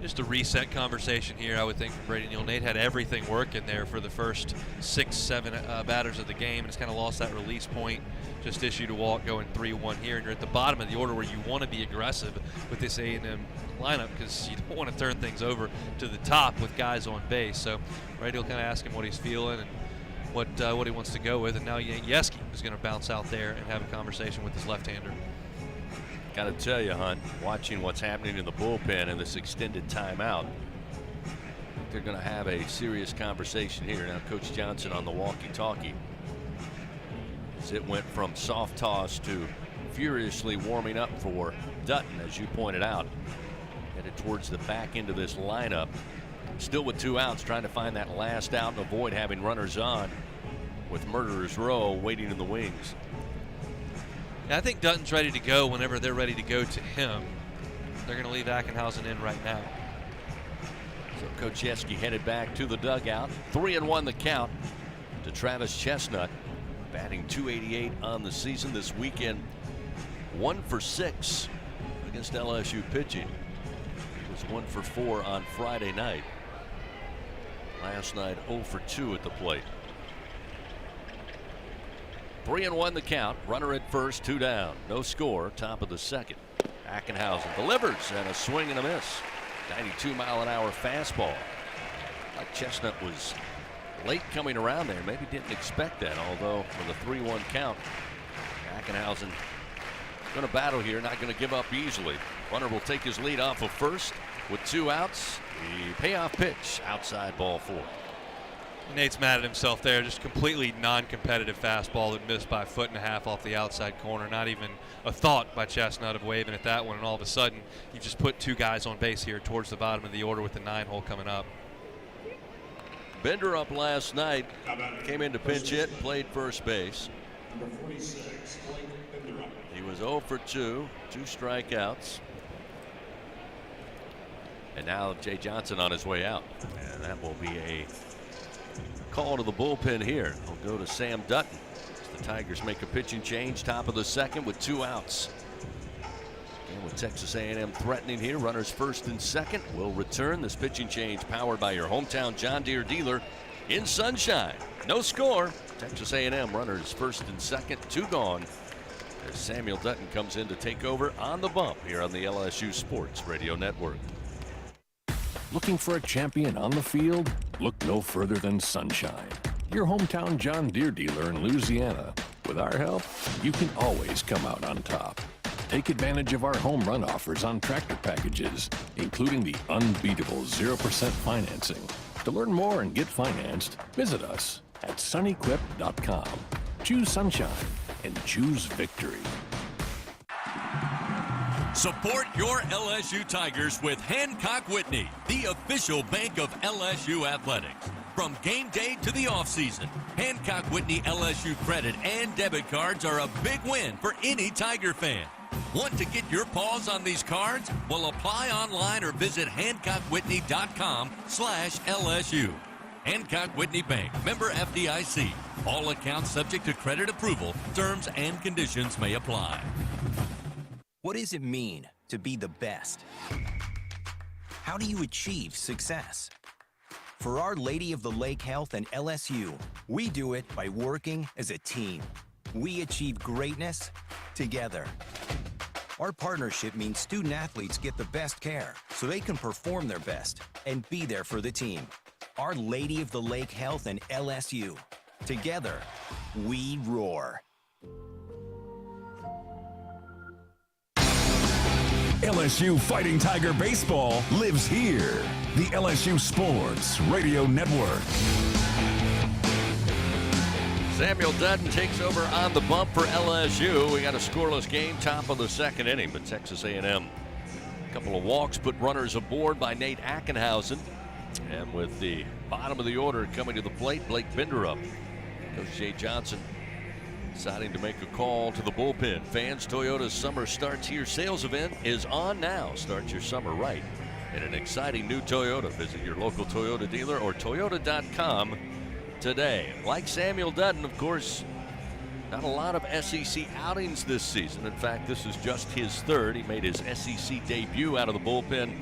Just a reset conversation here, I would think, from Brady Neal. Nate had everything working there for the first 6-7 batters of the game, and it's kind of lost that release point. Just issued a walk going 3-1 here, and you're at the bottom of the order where you want to be aggressive with this A&M lineup because you don't want to turn things over to the top with guys on base. So Brady will kind of ask him what he's feeling and what he wants to go with, and now Yeski is going to bounce out there and have a conversation with his left-hander. Got to tell you, Hunt, watching what's happening in the bullpen and this extended timeout, they're going to have a serious conversation here. Now, Coach Johnson on the walkie-talkie, as it went from soft toss to furiously warming up for Dutton, as you pointed out, headed towards the back end of this lineup. still with 2 outs, trying to find that last out and avoid having runners on with Murderers Row waiting in the wings. Yeah, I think Dutton's ready to go whenever they're ready to go to him. They're going to leave Ackenhausen in right now. So Kocheski headed back to the dugout. 3-1 the count to Travis Chestnut, batting .288 on the season this weekend. 1 for 6 against LSU pitching. He was 1 for 4 on Friday night. Last night 0 for 2 at the plate. 3-1 the count. Runner at first, 2 down. No score. Top of the second. Ackenhausen delivers and a swing and a miss. 92-mile-an-hour fastball. Like Chestnut was late coming around there. Maybe didn't expect that, although with a 3-1 count, Ackenhausen going to battle here, not going to give up easily. Runner will take his lead off of first with 2 outs. The payoff pitch, outside ball 4. Nate's mad at himself there. Just completely non-competitive fastball that missed by 1.5 feet off the outside corner. Not even a thought by Chestnut of waving at that one, and all of a sudden you just put 2 guys on base here towards the bottom of the order with the 9-hole coming up. Bender up last night, came in to pinch hit, played first base. He was 0 for 2, 2 strikeouts. And now Jay Johnson on his way out, and that will be a call to the bullpen here. He'll go to Sam Dutton as the Tigers make a pitching change, top of the second with 2 outs. And with Texas A&M threatening here, runners first and second will return. This pitching change powered by your hometown John Deere dealer in Sunshine. No score. Texas A&M runners first and second, 2 gone, as Samuel Dutton comes in to take over on the bump here on the LSU Sports Radio Network. Looking for a champion on the field? Look no further than Sunshine, your hometown John Deere dealer in Louisiana. With our help, you can always come out on top. Take advantage of our home run offers on tractor packages, including the unbeatable 0% financing. To learn more and get financed, visit us at sunequip.com. Choose Sunshine and choose victory. Support your LSU Tigers with Hancock Whitney, the official bank of LSU athletics. From game day to the offseason, Hancock Whitney LSU credit and debit cards are a big win for any Tiger fan. Want to get your paws on these cards? Well, apply online or visit HancockWhitney.com/LSU. Hancock Whitney Bank, member FDIC. All accounts subject to credit approval. Terms and conditions may apply. What does it mean to be the best? How do you achieve success? For Our Lady of the Lake Health and LSU, we do it by working as a team. We achieve greatness together. Our partnership means student athletes get the best care so they can perform their best and be there for the team. Our Lady of the Lake Health and LSU. Together, we roar. LSU Fighting Tiger Baseball lives here. The LSU Sports Radio Network. Samuel Dutton takes over on the bump for LSU. We got a scoreless game, top of the second inning, but Texas A&M, a couple of walks put runners aboard by Nate Ackenhausen. And with the bottom of the order coming to the plate, Blake Bender up. Coach Jay Johnson deciding to make a call to the bullpen. Fans, Toyota's Summer Starts Here sales event is on now. Start your summer right in an exciting new Toyota. Visit your local Toyota dealer or Toyota.com today. Like Samuel Dutton, of course, not a lot of SEC outings this season. In fact, this is just his 3rd. He made his SEC debut out of the bullpen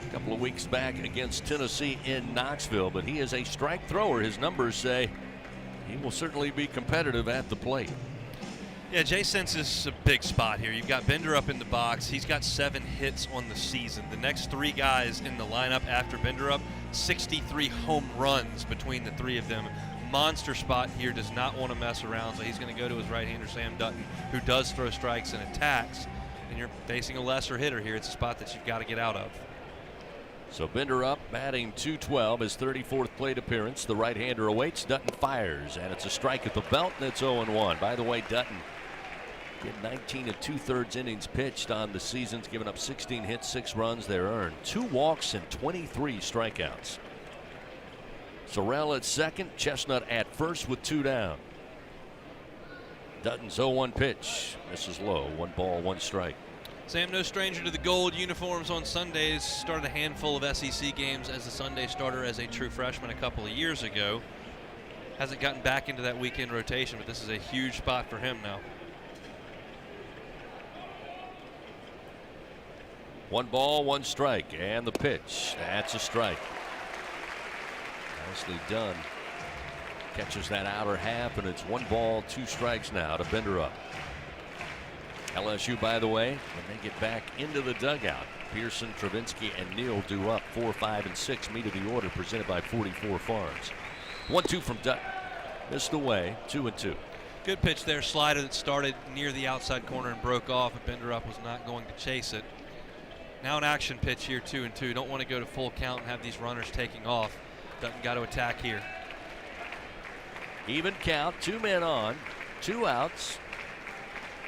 a couple of weeks back against Tennessee in Knoxville, but he is a strike thrower. His numbers say he will certainly be competitive at the plate. Yeah, Jay senses a big spot here. You've got Bender up in the box. He's got 7 hits on the season. The next 3 guys in the lineup after Bender up, 63 home runs between the 3 of them. Monster spot here, does not want to mess around, so he's going to go to his right-hander, Sam Dutton, who does throw strikes and attacks. And you're facing a lesser hitter here. It's a spot that you've got to get out of. So Bender up, batting .212, his 34th plate appearance. The right-hander awaits. Dutton fires, and it's a strike at the belt, and it's 0-1. By the way, Dutton did 19 2/3 innings pitched on the season's, given up 16 hits, 6 runs. They're earned. 2 walks and 23 strikeouts. Sorrell at second, Chestnut at first with 2 down. Dutton's 0-1 pitch. Misses low. 1 ball, 1 strike. Sam, no stranger to the gold uniforms on Sundays. Started a handful of SEC games as a Sunday starter as a true freshman a couple of years ago. Hasn't gotten back into that weekend rotation, but this is a huge spot for him now. 1 ball, 1 strike, and the pitch. That's a strike. Nicely done. Catches that outer half, and it's 1 ball, 2 strikes now to Benderup. LSU, by the way, when they get back into the dugout, Pearson, Travinsky, and Neal do up 4, 5, and 6. Meat of the order presented by 44 Farms. 1-2 from Dutton. Missed away. 2-2. Good pitch there. Slider that started near the outside corner and broke off, but Benderup was not going to chase it. Now an action pitch here, 2-2. Don't want to go to full count and have these runners taking off. Dutton got to attack here. Even count. 2 men on. 2 outs.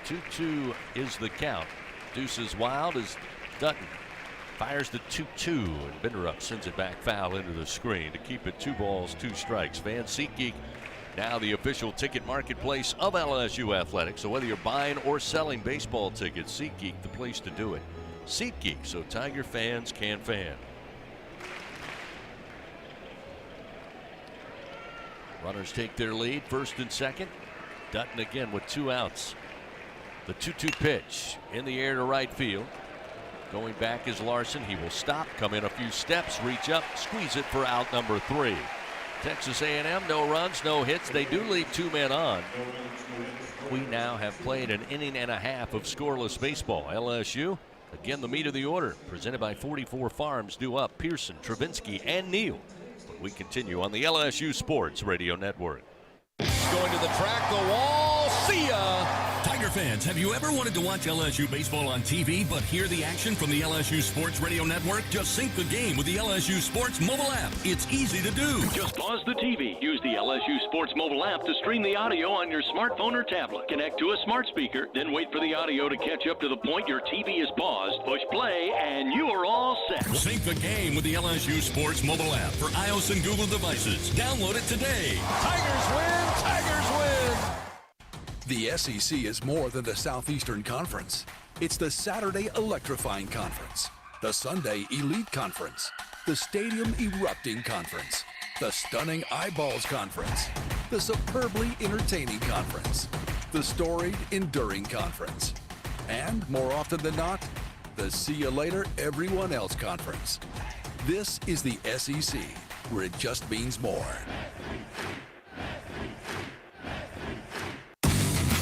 2-2 is the count. Deuces wild as Dutton fires the 2-2, and Benderup sends it back foul into the screen to keep it 2 balls, 2 strikes. Fan SeatGeek, now the official ticket marketplace of LSU Athletics. So whether you're buying or selling baseball tickets, SeatGeek, the place to do it. SeatGeek, so Tiger fans can fan. Runners take their lead, first and second. Dutton again with 2 outs. The 2-2 pitch in the air to right field. Going back is Larson. He will stop, come in a few steps, reach up, squeeze it for out number 3. Texas A&M, no runs, no hits. They do leave 2 men on. We now have played an inning and a half of scoreless baseball. LSU, again, the meat of the order, presented by 44 Farms, due up Pearson, Travinsky, and Neal. But we continue on the LSU Sports Radio Network. Going to the track, the wall, see ya! Tiger fans, have you ever wanted to watch LSU baseball on TV but hear the action from the LSU Sports Radio Network? Just sync the game with the LSU Sports mobile app. It's easy to do. Just pause the TV. Use the LSU Sports mobile app to stream the audio on your smartphone or tablet. Connect to a smart speaker, then wait for the audio to catch up to the point your TV is paused. Push play, and you are all set. Sync the game with the LSU Sports mobile app for iOS and Google devices. Download it today. Tigers win! Tigers win! The SEC is more than the Southeastern Conference. It's the Saturday Electrifying Conference, the Sunday Elite Conference, the Stadium Erupting Conference, the Stunning Eyeballs Conference, the Superbly Entertaining Conference, the Storied Enduring Conference, and, more often than not, the See You Later Everyone Else Conference. This is the SEC, where it just means more.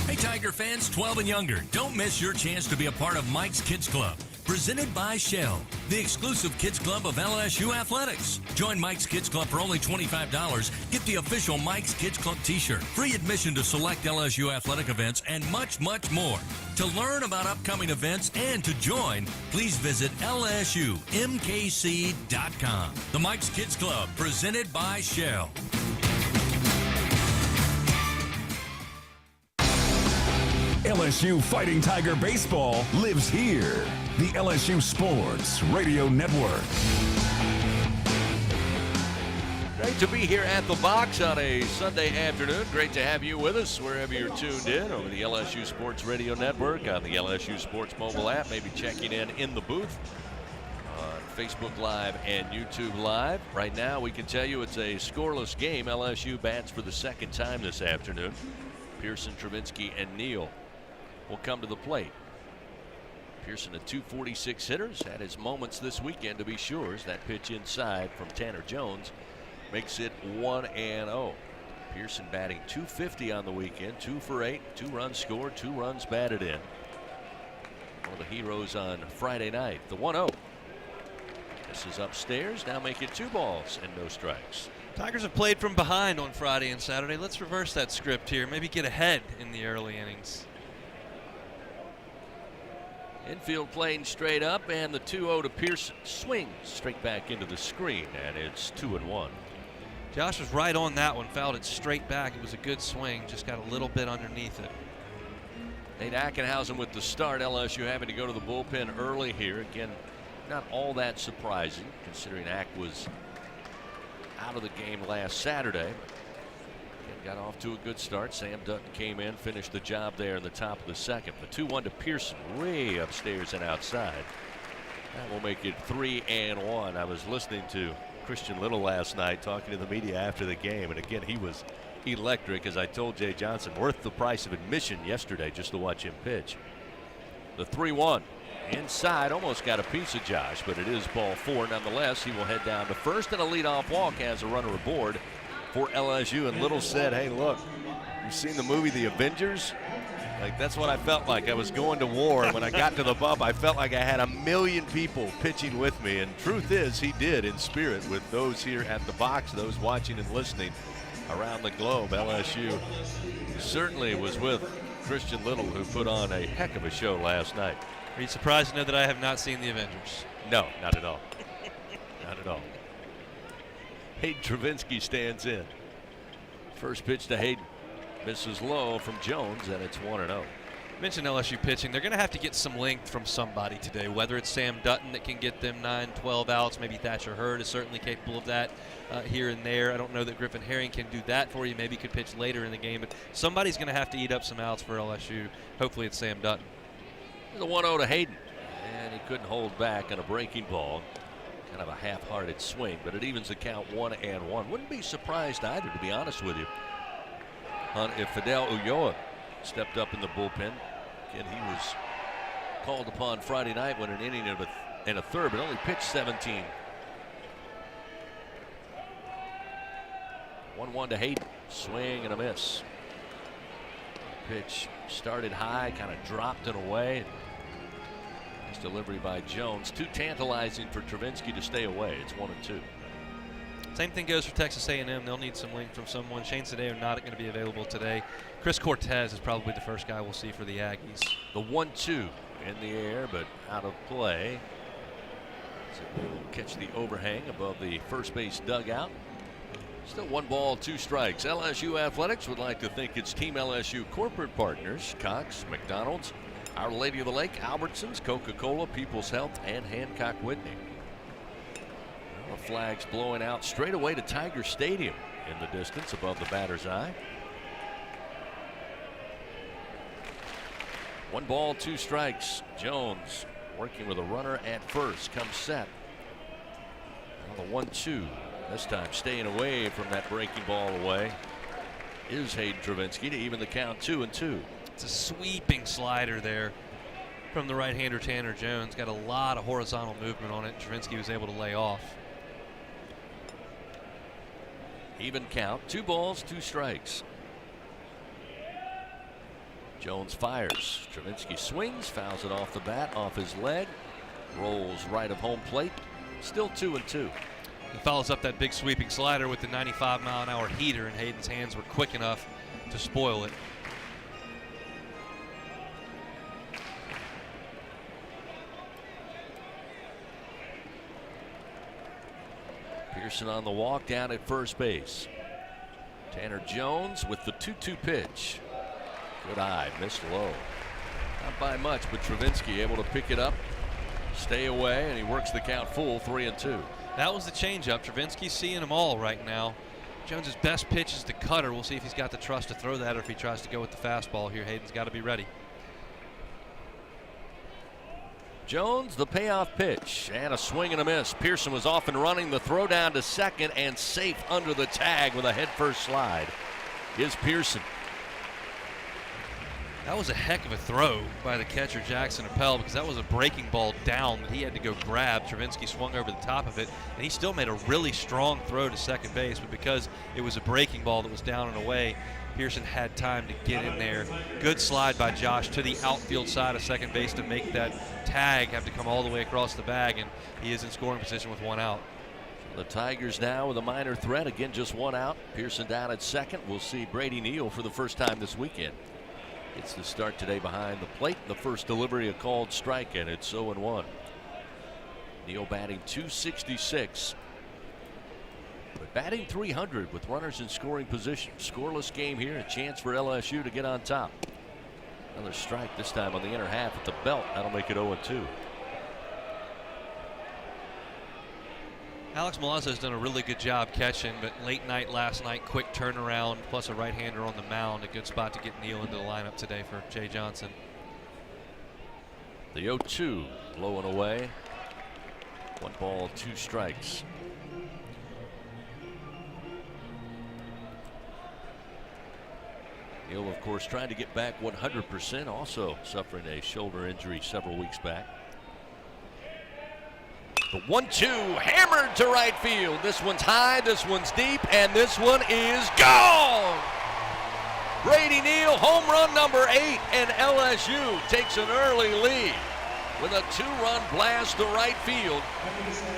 Hey Tiger fans, 12 and younger, don't miss your chance to be a part of Mike's Kids Club. Presented by Shell, the exclusive kids club of LSU Athletics. Join Mike's Kids Club for only $25. Get the official Mike's Kids Club t-shirt, free admission to select LSU athletic events, and much, much more. To learn about upcoming events and to join, please visit LSUMKC.com. The Mike's Kids Club, presented by Shell. LSU Fighting Tiger Baseball lives here. The LSU Sports Radio Network. Great to be here at the box on a Sunday afternoon. Great to have you with us wherever you're tuned in over the LSU Sports Radio Network, on the LSU Sports mobile app, maybe checking in the booth on Facebook Live and YouTube Live. Right now, we can tell you it's a scoreless game. LSU bats for the second time this afternoon. Pearson, Travinsky, and Neal will come to the plate. Pearson, a .246 hitter, had his moments this weekend to be sure, as that pitch inside from Tanner Jones makes it 1-0. Pearson batting .250 on the weekend, 2 for 8, 2 runs scored, 2 runs batted in. One of the heroes on Friday night. The 1-0. This is upstairs, now make it 2 balls and no strikes. Tigers have played from behind on Friday and Saturday. Let's reverse that script here. Maybe get ahead in the early innings. Infield playing straight up, and the 2-0 to Pearson swings straight back into the screen, and it's 2-1. Josh was right on that one, fouled it straight back. It was a good swing, just got a little bit underneath it. Nate Ackenhausen with the start. LSU having to go to the bullpen early here. Again, not all that surprising, considering Ack was out of the game last Saturday. And got off to a good start. Sam Dutton came in, finished the job there in the top of the second. The 2-1 to Pearson, way upstairs and outside. That will make it 3-1. I was listening to Christian Little last night talking to the media after the game, and again he was electric, as I told Jay Johnson, worth the price of admission yesterday just to watch him pitch. The 3-1 inside, almost got a piece of Josh, but it is ball 4 nonetheless. He will head down to first, and a leadoff walk has a runner aboard for LSU. And Little said, hey, look, you've seen the movie The Avengers? Like, that's what I felt like. I was going to war. When I got to the bump, I felt like I had 1 million people pitching with me. And truth is, he did in spirit with those here at the box, those watching and listening around the globe. LSU certainly was with Christian Little, who put on a heck of a show last night. Are you surprised to know that I have not seen The Avengers? No, not at all. Not at all. Hayden Travinski stands in. First pitch to Hayden. Misses low from Jones, and it's 1-0. Mentioned LSU pitching. They're going to have to get some length from somebody today, whether it's Sam Dutton that can get them 9-12 outs. Maybe Thatcher Hurd is certainly capable of that here and there. I don't know that Griffin Herring can do that for you. Maybe he could pitch later in the game, but somebody's going to have to eat up some outs for LSU. Hopefully it's Sam Dutton. The 1-0 to Hayden, and he couldn't hold back on a breaking ball. Kind of a half-hearted swing, but it evens the count 1-1. Wouldn't be surprised either, to be honest with you, if Fidel Ulloa stepped up in the bullpen. Again, he was called upon Friday night when an inning and a third, but only pitched 17. 1-1 to Hayden. Swing and a miss. Pitch started high, kind of dropped it away. Nice delivery by Jones. Too tantalizing for Travinski to stay away. It's 1-2. Same thing goes for Texas A&M. They'll need some length from someone. Shane Sadeo not going to be available today. Chris Cortez is probably the first guy we'll see for the Aggies. The 1-2 in the air, but out of play. So we'll catch the overhang above the first base dugout. Still 1 ball, 2 strikes. LSU Athletics would like to thank its Team LSU corporate partners, Cox, McDonald's, Our Lady of the Lake, Albertsons, Coca-Cola, People's Health, and Hancock Whitney. The flag's blowing out straight away to Tiger Stadium in the distance above the batter's eye. 1 ball, 2 strikes. Jones working with a runner at first, comes set. Now the 1-2. This time staying away from that breaking ball away is Hayden Travinski to even the count 2-2. It's a sweeping slider there from the right-hander Tanner Jones. Got a lot of horizontal movement on it. Travinski was able to lay off. Even count, 2 balls, 2 strikes. Jones fires. Travinski swings, fouls it off the bat, off his leg, rolls right of home plate. Still 2-2. He follows up that big sweeping slider with the 95-mile-an-hour heater, and Hayden's hands were quick enough to spoil it. Pearson on the walk down at first base. Tanner Jones with the 2-2 pitch. Good eye, missed low. Not by much, but Travinski able to pick it up, stay away, and he works the count full, 3-2. That was the changeup. Travinski's seeing them all right now. Jones's best pitch is the cutter. We'll see if he's got the trust to throw that or if he tries to go with the fastball here. Hayden's got to be ready. Jones, the payoff pitch, and a swing and a miss. Pearson was off and running. The throw down to second and safe under the tag with a head-first slide is Pearson. That was a heck of a throw by the catcher Jackson Appel, because that was a breaking ball down that he had to go grab. Travinski swung over the top of it, and he still made a really strong throw to second base, but because it was a breaking ball that was down and away, Pearson had time to get in there. Good slide by Josh to the outfield side of second base to make that tag have to come all the way across the bag, and he is in scoring position with 1 out. The Tigers now with a minor threat. Again, just 1 out. Pearson down at second. We'll see Brady Neal for the first time this weekend. It's the start today behind the plate. The first delivery, a called strike, and it's 0-1. Neal batting .266. But batting .300 with runners in scoring position. Scoreless game here. A chance for LSU to get on top. Another strike, this time on the inner half at the belt. That'll make it 0-2. Alex Milazzo's done a really good job catching, but late night last night, quick turnaround, plus a right-hander on the mound. A good spot to get Neal into the lineup today for Jay Johnson. The 0-2 blowing away. 1 ball, 2 strikes. Neal, of course, trying to get back 100%, also suffering a shoulder injury several weeks back. The 1-2 hammered to right field. This one's high, this one's deep, and this one is gone. Brady Neal, home run number 8, and LSU takes an early lead with a 2-run blast to right field.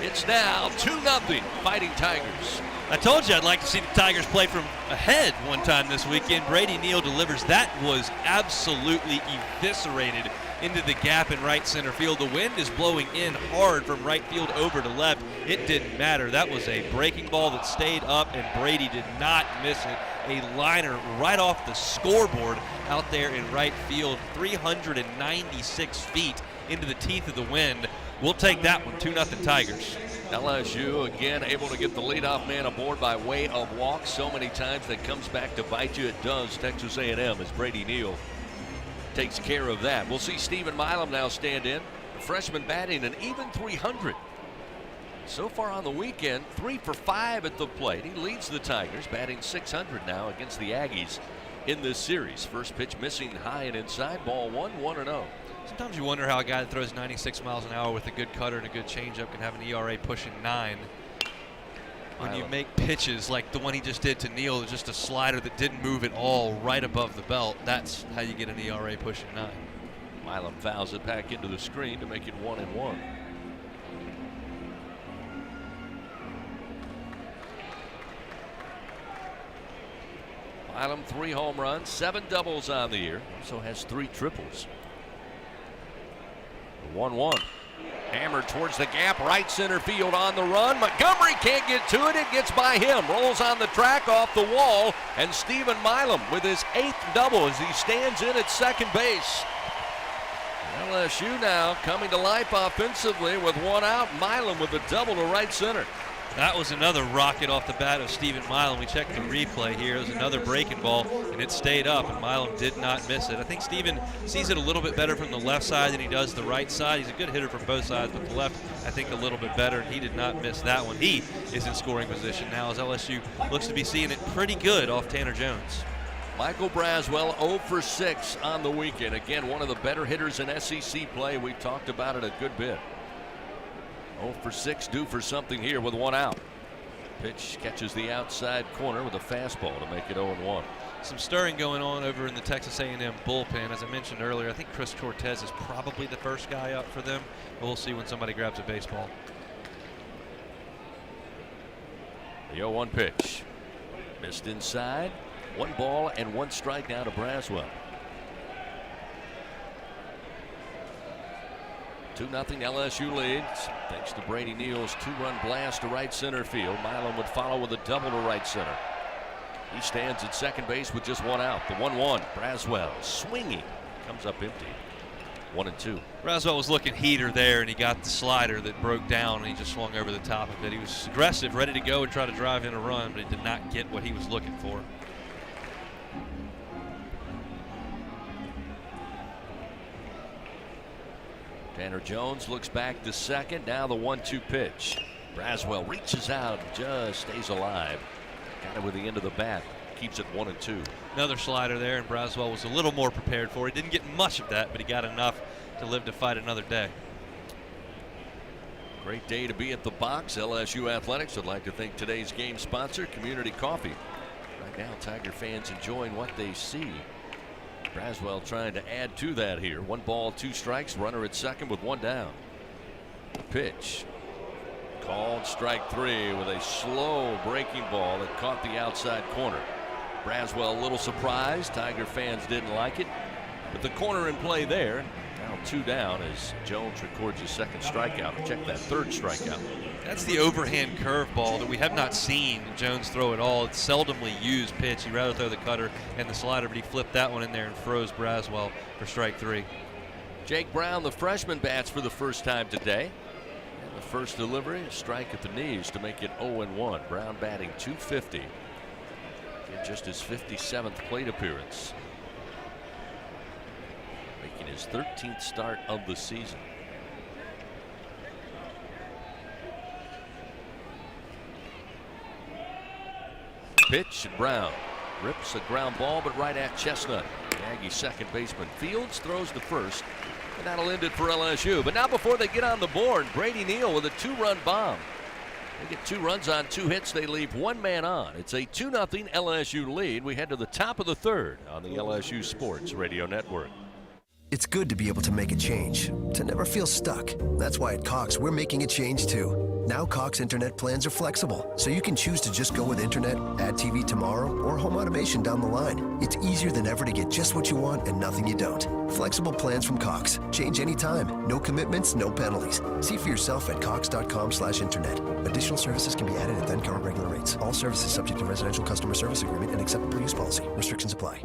It's now 2-0 Fighting Tigers. I told you I'd like to see the Tigers play from ahead one time this weekend. Brady Neal delivers. That was absolutely eviscerated into the gap in right center field. The wind is blowing in hard from right field over to left. It didn't matter. That was a breaking ball that stayed up, and Brady did not miss it. A liner right off the scoreboard out there in right field, 396 feet into the teeth of the wind. We'll take that one, 2-0 Tigers. LSU again able to get the leadoff man aboard by way of walk. So many times that comes back to bite you. It does Texas A&M as Brady Neal takes care of that. We'll see Stephen Milam now stand in. The freshman batting an even 300. So far on the weekend, 3 for 5 at the plate. He leads the Tigers, batting 600 now against the Aggies in this series. First pitch missing high and inside, ball 1, 1-0. Sometimes you wonder how a guy that throws 96 miles an hour with a good cutter and a good changeup can have an ERA pushing 9. When you make pitches like the one he just did to Neal, just a slider that didn't move at all right above the belt, that's how you get an ERA pushing 9. Milam fouls it back into the screen to make it 1-1. Milam 3 home runs, 7 doubles on the year. Also has 3 triples. 1-1. Hammered towards the gap, right center field on the run. Montgomery can't get to it. It gets by him. Rolls on the track off the wall. And Stephen Milam with his 8th double as he stands in at second base. LSU now coming to life offensively with 1 out. Milam with a double to right center. That was another rocket off the bat of Stephen Milam. We checked the replay here. It was another breaking ball, and it stayed up, and Milam did not miss it. I think Stephen sees it a little bit better from the left side than he does the right side. He's a good hitter from both sides, but the left, I think, a little bit better, and he did not miss that one. He is in scoring position now as LSU looks to be seeing it pretty good off Tanner Jones. Michael Braswell 0 for 6 on the weekend. Again, one of the better hitters in SEC play. We've talked about it a good bit. 0 for 6, due for something here with 1 out. Pitch catches the outside corner with a fastball to make it 0-1. Some stirring going on over in the Texas A&M bullpen. As I mentioned earlier, I think Chris Cortez is probably the first guy up for them. We'll see when somebody grabs a baseball. The 0-1 pitch. Missed inside. 1 ball and 1 strike now to Braswell. 2-0 LSU leads thanks to Brady Neal's 2-run blast to right center field. Milam would follow with a double to right center. He stands at second base with just 1 out. The 1-1. Braswell swinging. Comes up empty. 1-2. Braswell was looking heater there, and he got the slider that broke down, and he just swung over the top of it. He was aggressive, ready to go and try to drive in a run, but he did not get what he was looking for. Tanner Jones looks back to second. Now the 1-2 pitch. Braswell reaches out and just stays alive. Got it with the end of the bat. Keeps it 1-2. Another slider there, and Braswell was a little more prepared for it. Didn't get much of that, but he got enough to live to fight another day. Great day to be at the box. LSU Athletics would like to thank today's game sponsor, Community Coffee. Right now, Tiger fans enjoying what they see. Braswell trying to add to that here. 1 ball, 2 strikes. Runner at second with 1 down. Pitch. Called strike 3 with a slow breaking ball that caught the outside corner. Braswell a little surprised. Tiger fans didn't like it. But the corner in play there. Now 2 down as Jones records his 2nd strikeout. Check that 3rd strikeout. That's the overhand curveball that we have not seen Jones throw at all. It's seldomly used pitch. He'd rather throw the cutter and the slider, but he flipped that one in there and froze Braswell for strike 3. Jake Brown, the freshman, bats for the first time today. The first delivery, a strike at the knees to make it 0-1. Brown batting .250 in just his 57th plate appearance, making his 13th start of the season. Pitch, and Brown rips a ground ball, but right at Chestnut. The Aggie second baseman Fields throws to first, and that'll end it for LSU. But now before they get on the board, Brady Neal with a 2-run bomb. They get 2 runs on 2 hits. They leave 1 man on. It's a 2-0 LSU lead. We head to the top of the third on the LSU Sports Radio Network. It's good to be able to make a change, to never feel stuck. That's why at Cox, we're making a change too. Now Cox internet plans are flexible, so you can choose to just go with internet, add TV tomorrow, or home automation down the line. It's easier than ever to get just what you want and nothing you don't. Flexible plans from Cox. Change anytime. No commitments, no penalties. See for yourself at cox.com/internet. Additional services can be added at then current regular rates. All services subject to residential customer service agreement and acceptable use policy. Restrictions apply.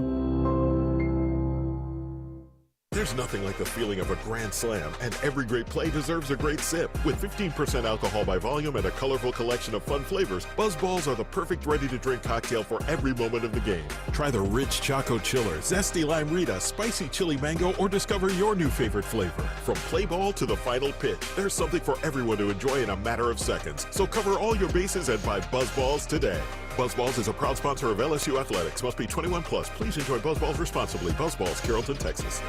There's nothing like the feeling of a grand slam, and every great play deserves a great sip. With 15% alcohol by volume and a colorful collection of fun flavors, Buzz Balls are the perfect ready-to-drink cocktail for every moment of the game. Try the rich Choco Chiller, zesty Lime Rita, spicy chili mango, or discover your new favorite flavor. From play ball to the final pitch, there's something for everyone to enjoy in a matter of seconds. So cover all your bases and buy Buzz Balls today. Buzz Balls is a proud sponsor of LSU Athletics. Must be 21 plus. Please enjoy Buzz Balls responsibly. Buzz Balls, Carrollton, Texas.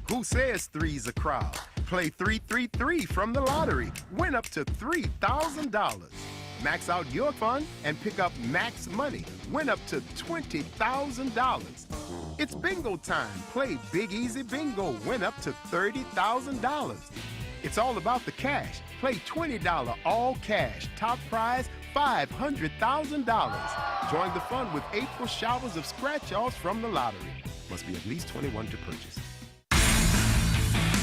Who says three's a crowd? Play 333 from the lottery. Win up to $3,000. Max out your fun and pick up max money. Win up to $20,000. It's bingo time. Play Big Easy Bingo. Win up to $30,000. It's all about the cash. Play $20 all cash. Top prize, $500,000. Join the fun with April showers of scratch-offs from the lottery. Must be at least 21 to purchase.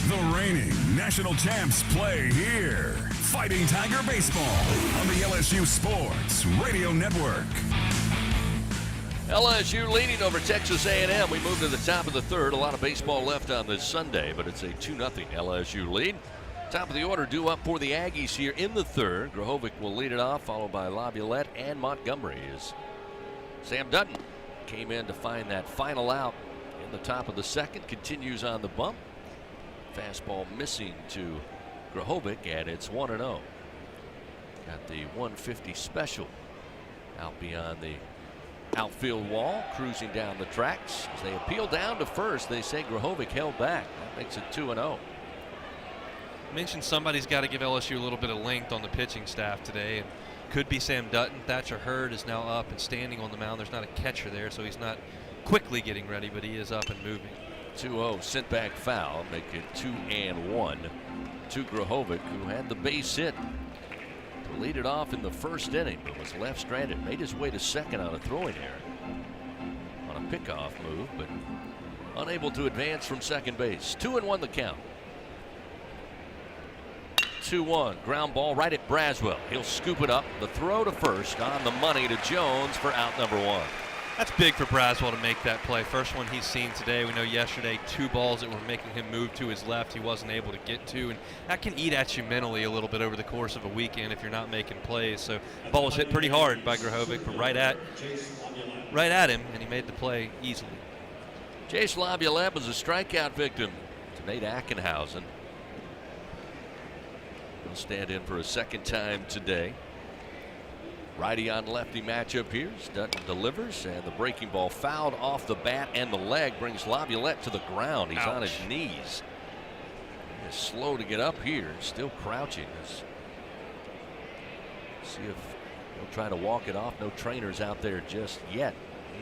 The reigning national champs play here. Fighting Tiger Baseball on the LSU Sports Radio Network. LSU leading over Texas A&M. We move to the top of the third. A lot of baseball left on this Sunday, but it's a 2-0 LSU lead. Top of the order due up for the Aggies here in the third. Grahovic will lead it off, followed by Laviolette and Montgomery. As Sam Dutton came in to find that final out in the top of the second. Continues on the bump. Fastball missing to Grahovic, and it's 1-0. Got the 150 special out beyond the outfield wall, cruising down the tracks. As they appeal down to first, they say Grahovic held back. That makes it 2-0. Mentioned somebody's got to give LSU a little bit of length on the pitching staff today, and could be Sam Dutton. Thatcher Hurd is now up and standing on the mound. There's not a catcher there, so he's not quickly getting ready, but he is up and moving. 2-0 sent back foul, make it 2-1 to Grahovic, who had the base hit to lead it off in the first inning, but was left stranded. Made his way to second on a throwing error on a pickoff move, but unable to advance from second base. 2-1 the count. 2-1 ground ball right at Braswell. He'll scoop it up. The throw to first on the money to Jones for out number 1. That's big for Braswell to make that play. First one he's seen today. We know yesterday 2 balls that were making him move to his left he wasn't able to get to, and that can eat at you mentally a little bit over the course of a weekend if you're not making plays. So the ball was hit pretty hard by Grahovic, but right at him, and he made the play easily. Jace Laviolette was a strikeout victim to Nate Ackenhausen. He'll stand in for a second time today. Righty on lefty matchup here. Dutton delivers, and the breaking ball fouled off the bat and the leg brings Laviolette to the ground. He's on his knees. He is slow to get up here, still crouching. See if he'll try to walk it off. No trainers out there just yet.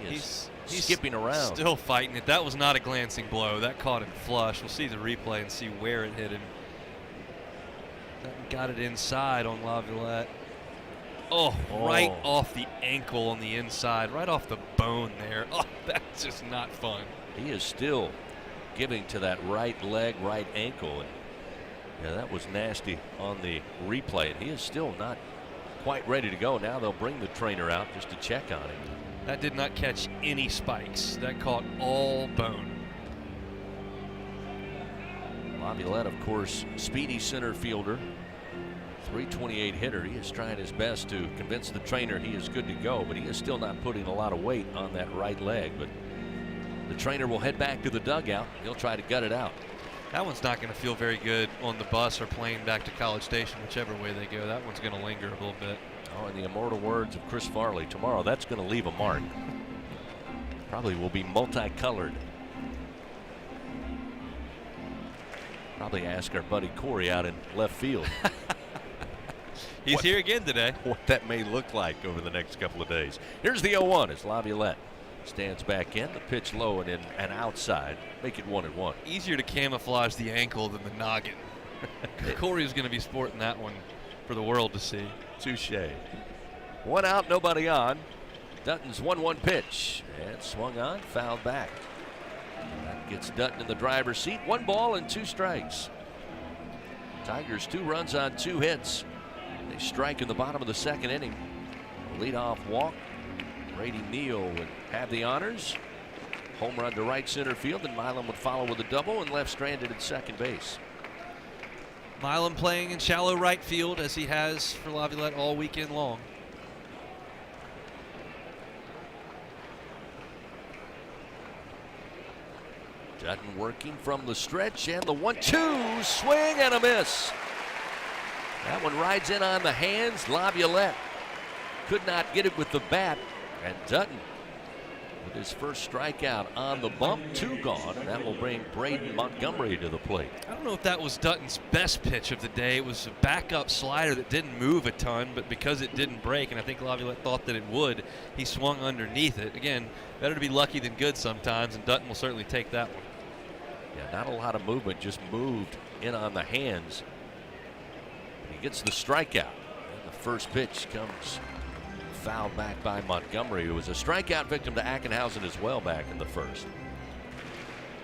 He's skipping around. Still fighting it. That was not a glancing blow. That caught him flush. We'll see the replay and see where it hit him. Dutton got it inside on Laviolette. Oh, right off the ankle on the inside, right off the bone there. Oh, that's just not fun. He is still giving to that right leg, right ankle. And yeah, that was nasty on the replay. And he is still not quite ready to go. Now they'll bring the trainer out just to check on him. That did not catch any spikes. That caught all bone. Laviolette, of course, speedy center fielder, 328 hitter. He is trying his best to convince the trainer he is good to go, but he is still not putting a lot of weight on that right leg. But the trainer will head back to the dugout. He'll try to gut it out. That one's not going to feel very good on the bus or plane back to College Station, whichever way they go. That one's going to linger a little bit. Oh, in the immortal words of Chris Farley, tomorrow that's going to leave a mark. Probably will be multicolored. Probably ask our buddy Corey out in left field. He's here again today. What that may look like over the next couple of days. Here's the 0-1 as Laviolette stands back in. The pitch low and in and outside. Make it 1-1. Easier to camouflage the ankle than the noggin. Corey's going to be sporting that one for the world to see. Touche. 1 out, nobody on. Dutton's 1-1 pitch. And swung on, fouled back. That gets Dutton in the driver's seat. 1 ball and 2 strikes. Tigers 2 runs on 2 hits. They strike in the bottom of the 2nd inning. Leadoff walk. Brady Neal would have the honors. Home run to right center field, and Milam would follow with a double and left stranded at second base. Milam playing in shallow right field as he has for Laviolette all weekend long. Dutton working from the stretch, and the 1-2 swing and a miss. That one rides in on the hands. Laviolette could not get it with the bat, and Dutton with his first strikeout on the bump. 2 gone, and that will bring Braden Montgomery to the plate. I don't know if that was Dutton's best pitch of the day. It was a backup slider that didn't move a ton, but because it didn't break, and I think Laviolette thought that it would, he swung underneath it. Again, better to be lucky than good sometimes, and Dutton will certainly take that one. Yeah, not a lot of movement, just moved in on the hands. He gets the strikeout, and the first pitch comes fouled back by Montgomery, who was a strikeout victim to Ackenhausen as well back in the first.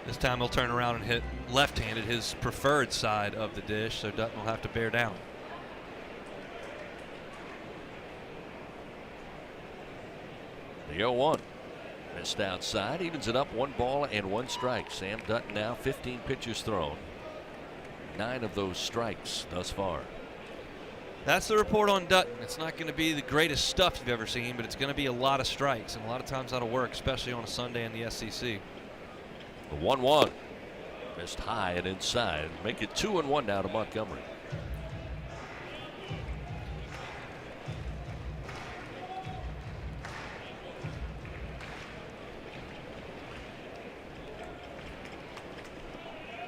This time he'll turn around and hit left-handed, his preferred side of the dish, so Dutton will have to bear down. The 0-1 missed outside, evens it up, 1 ball and 1 strike. Sam Dutton now 15 pitches thrown, 9 of those strikes thus far. That's the report on Dutton. It's not going to be the greatest stuff you've ever seen, but it's going to be a lot of strikes, and a lot of times that'll work, especially on a Sunday in the SEC. The 1-1 missed high and inside. Make it 2-1 now to Montgomery.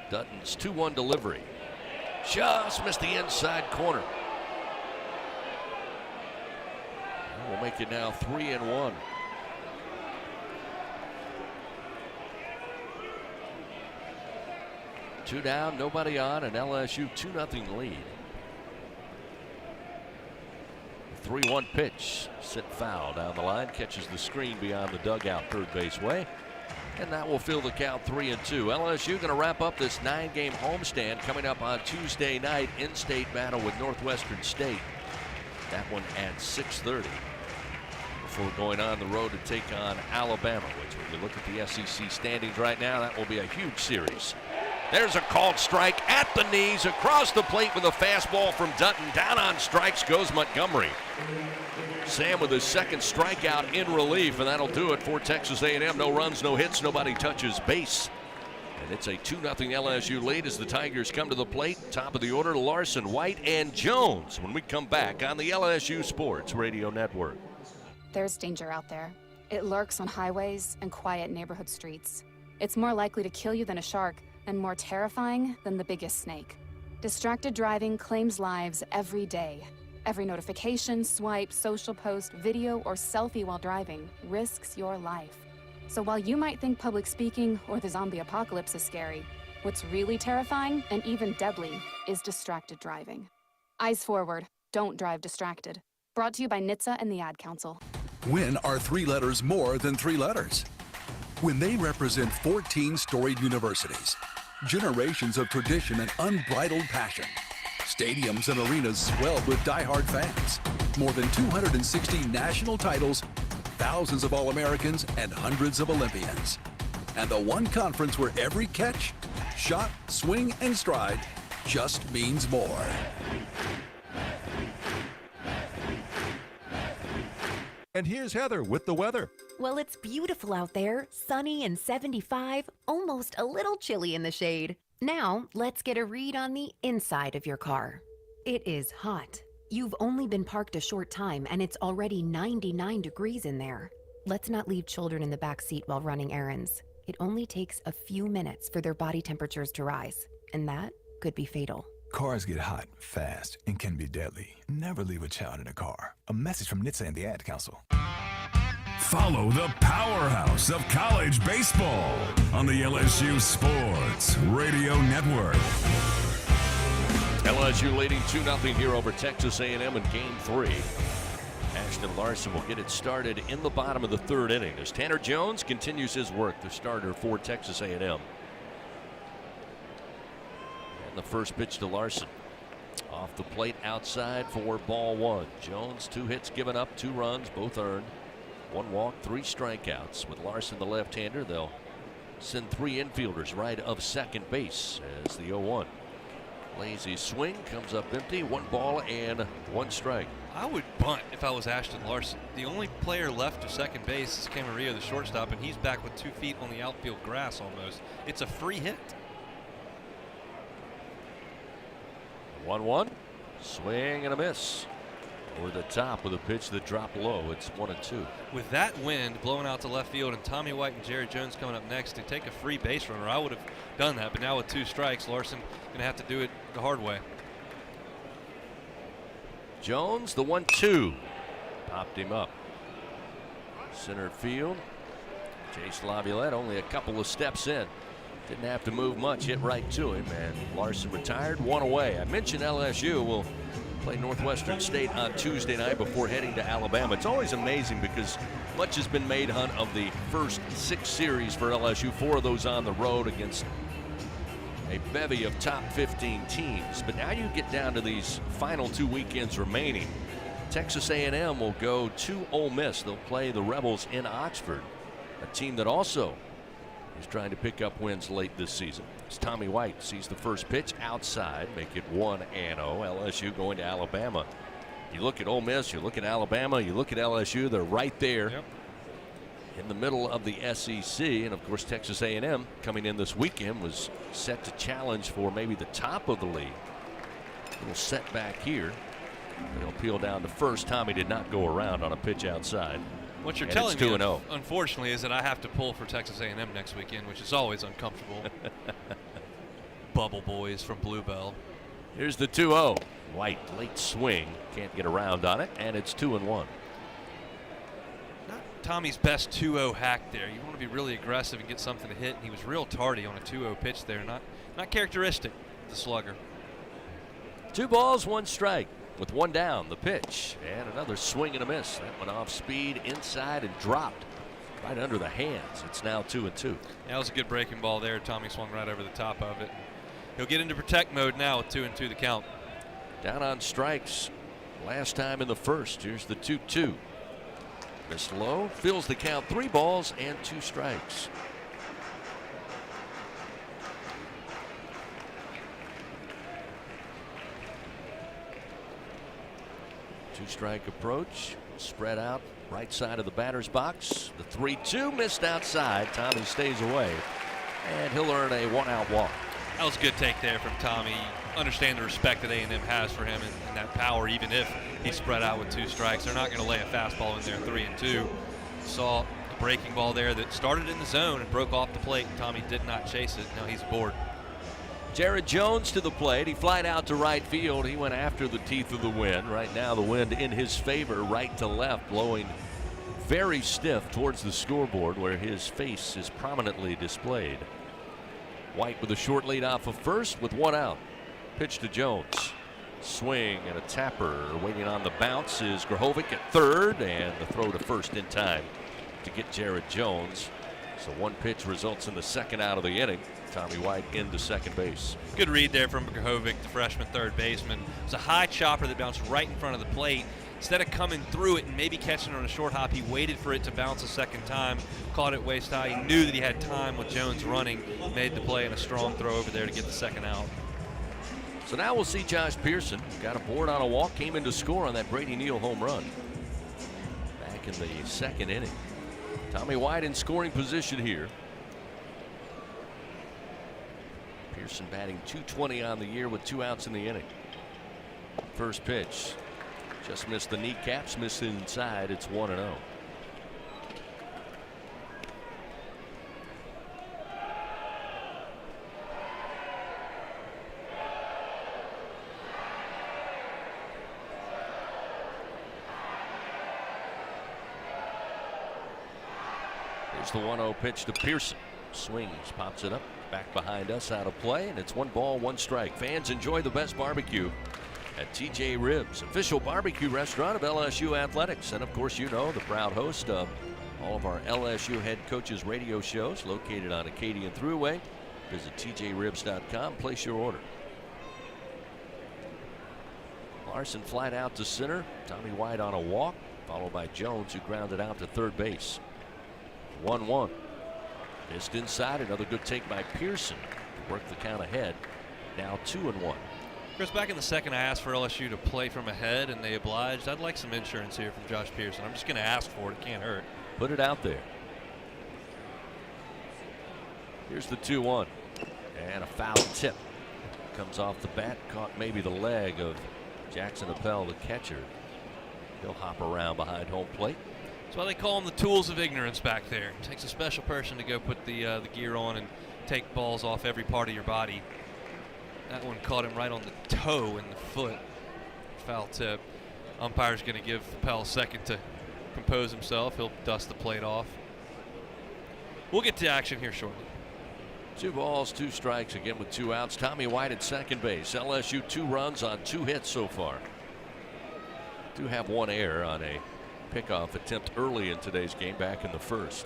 Dutton's 2-1 delivery. Just missed the inside corner. We'll make it now 3-1. Two down, nobody on, and LSU 2-0 lead. 3-1 pitch, sit foul down the line, catches the screen beyond the dugout third base way, and that will fill the count 3-2. LSU going to wrap up this 9-game homestand coming up on Tuesday night. In-state battle with Northwestern State. That one at 6:30. Before going on the road to take on Alabama, which when you look at the SEC standings right now, that will be a huge series. There's a called strike at the knees, across the plate with a fastball from Dutton. Down on strikes goes Montgomery. Sam with his 2nd strikeout in relief, and that'll do it for Texas A&M. No runs, no hits, nobody touches base. And it's a 2-0 LSU lead as the Tigers come to the plate. Top of the order, Larson, White, and Jones when we come back on the LSU Sports Radio Network. There's danger out there. It lurks on highways and quiet neighborhood streets. It's more likely to kill you than a shark, and more terrifying than the biggest snake. Distracted driving claims lives every day. Every notification, swipe, social post, video, or selfie while driving risks your life. So while you might think public speaking or the zombie apocalypse is scary, what's really terrifying and even deadly is distracted driving. Eyes forward, don't drive distracted. Brought to you by NHTSA and the Ad Council. When are 3 letters more than 3 letters? When they represent 14 storied universities, generations of tradition and unbridled passion, stadiums and arenas swelled with diehard fans, more than 260 national titles, thousands of All-Americans, and hundreds of Olympians. And the one conference where every catch shot, swing, and stride just means more. And here's Heather with the weather. Well, it's beautiful out there, sunny and 75, almost a little chilly in the shade. Now, let's get a read on the inside of your car. It is hot. You've only been parked a short time and it's already 99 degrees in there. Let's not leave children in the back seat while running errands. It only takes a few minutes for their body temperatures to rise, and that could be fatal. Cars get hot, fast, and can be deadly. Never leave a child in a car. A message from NHTSA and the Ad Council. Follow the powerhouse of college baseball on the LSU Sports Radio Network. LSU leading 2-0 here over Texas A&M in Game 3. Ashton Larson will get it started in the bottom of the third inning as Tanner Jones continues his work, the starter for Texas A&M. And the first pitch to Larson. Off the plate outside for ball one. Jones, 2 hits given up, 2 runs, both earned. 1 walk, 3 strikeouts. With Larson, the left-hander, they'll send 3 infielders right of second base as the 0-1. Lazy swing comes up empty. 1 ball and 1 strike. I would bunt if I was Ashton Larson. The only player left of second base is Camarillo, the shortstop, and he's back with 2 feet on the outfield grass almost. It's a free hit. 1-1. Swing and a miss. Over the top with a pitch that dropped low. It's 1-2. With that wind blowing out to left field and Tommy White and Jerry Jones coming up next to take a free base runner, I would have done that. But now with 2 strikes, Larson going to have to do it the hard way. Jones, the 1-2. Popped him up. Center field. Chase Laviolette only a couple of steps in. Didn't have to move much, hit right to him, and Larson retired, 1 away. I mentioned LSU will play Northwestern State on Tuesday night before heading to Alabama. It's always amazing because much has been made, Hunt, of the first 6 series for LSU, 4 of those on the road against a bevy of top 15 teams. But now you get down to these final 2 weekends remaining. Texas A&M will go to Ole Miss. They'll play the Rebels in Oxford, a team that also is trying to pick up wins late this season. As Tommy White sees the first pitch outside, make it 1-0. LSU going to Alabama. You look at Ole Miss, you look at Alabama, you look at LSU, they're right there in the middle of the SEC. And of course Texas A&M coming in this weekend was set to challenge for maybe the top of the league. A little setback here. They'll peel down to first. Tommy did not go around on a pitch outside. What you're and telling it's 2-0. me, unfortunately, is that I have to pull for Texas A&M next weekend, which is always uncomfortable. Bubble boys from Bluebell. Here's the 2-0. White, late swing. Can't get around on it, and it's 2-1. Not Tommy's best 2-0 hack there. You want to be really aggressive and get something to hit, and he was real tardy on a 2-0 pitch there. Not characteristic of the slugger. 2 balls, 1 strike. With 1 down, the pitch, and another swing and a miss. That went off speed inside and dropped right under the hands. It's now 2-2. That was a good breaking ball there. Tommy swung right over the top of it. He'll get into protect mode now with 2-2 the count. Down on strikes last time in the first. Here's the 2-2. Missed low, fills the count. 3 balls and 2 strikes. Two-strike approach, spread out right side of the batter's box. The 3-2 missed outside. Tommy stays away, and he'll earn a 1-out walk. That was a good take there from Tommy. Understand the respect that A&M has for him and that power, even if he's spread out with 2 strikes. They're not going to lay a fastball in there 3-2. Saw a breaking ball there that started in the zone and broke off the plate. Tommy did not chase it. Now he's aboard. Jared Jones to the plate. He flied out to right field. He went after the teeth of the wind. Right now the wind in his favor, right to left, blowing very stiff towards the scoreboard where his face is prominently displayed. White with a short lead off of first with 1 out. Pitch to Jones. Swing and a tapper. Waiting on the bounce is Grahovic at third, and the throw to first in time to get Jared Jones. So 1 pitch results in the 2nd out of the inning. Tommy White into second base. Good read there from Grahovic, the freshman third baseman. It was a high chopper that bounced right in front of the plate. Instead of coming through it and maybe catching it on a short hop, he waited for it to bounce a second time, caught it waist high. He knew that he had time with Jones running, made the play and a strong throw over there to get the second out. So now we'll see Josh Pearson. Got a board on a walk, came in to score on that Brady Neal home run back in the second inning. Tommy White in scoring position here. Pearson batting .220 on the year with 2 outs in the inning. First pitch. Just missed the kneecaps, missed inside. It's 1-0. Here's the 1-0 pitch to Pearson. Swings, pops it up, back behind us, out of play, and it's 1 ball, 1 strike. Fans, enjoy the best barbecue at TJ Ribs, official barbecue restaurant of LSU Athletics. And of course, you know, the proud host of all of our LSU head coaches radio shows, located on Acadian Thruway. Visit tjribs.com, place your order. Larson flied out to center. Tommy White on a walk, followed by Jones, who grounded out to third base. 1-1. Missed inside. Another good take by Pearson to work the count ahead. Now 2-1. Chris, back in the second, I asked for LSU to play from ahead, and they obliged. I'd like some insurance here from Josh Pearson. I'm just going to ask for it. It can't hurt. Put it out there. Here's the 2-1. And a foul tip. Comes off the bat. Caught maybe the leg of Jackson Appel, the catcher. He'll hop around behind home plate. That's why they call them the tools of ignorance back there. It takes a special person to go put the gear on and take balls off every part of your body. That one caught him right on the toe in the foot. Foul tip. Umpire's going to give Appel a second to compose himself. He'll dust the plate off. We'll get to action here shortly. 2 balls, 2 strikes, again with 2 outs. Tommy White at second base. LSU 2 runs on 2 hits so far. Do have 1 error on a pickoff attempt early in today's game, back in the first.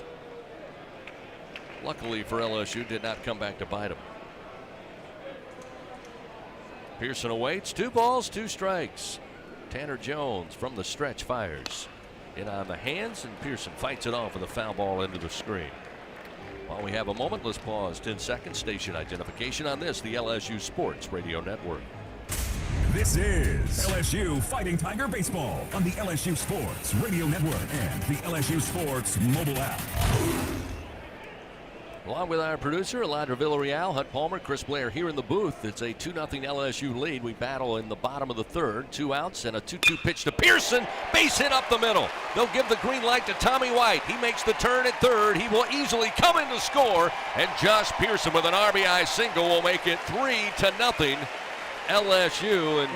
Luckily for LSU, did not come back to bite him. Pearson awaits. 2 balls, 2 strikes. Tanner Jones from the stretch fires in on the hands, and Pearson fights it off with a foul ball into the screen. While we have a moment, let's pause 10 seconds. Station identification on this, the LSU Sports Radio Network. This is LSU Fighting Tiger Baseball on the LSU Sports Radio Network and the LSU Sports mobile app. Along with our producer, Alondra Villarreal, Hunt Palmer, Chris Blair here in the booth. It's a 2-0 LSU lead. We battle in the bottom of the third. 2 outs and a 2-2 pitch to Pearson. Base hit up the middle. They'll give the green light to Tommy White. He makes the turn at third. He will easily come in to score. And Josh Pearson with an RBI single will make it 3-0 LSU. And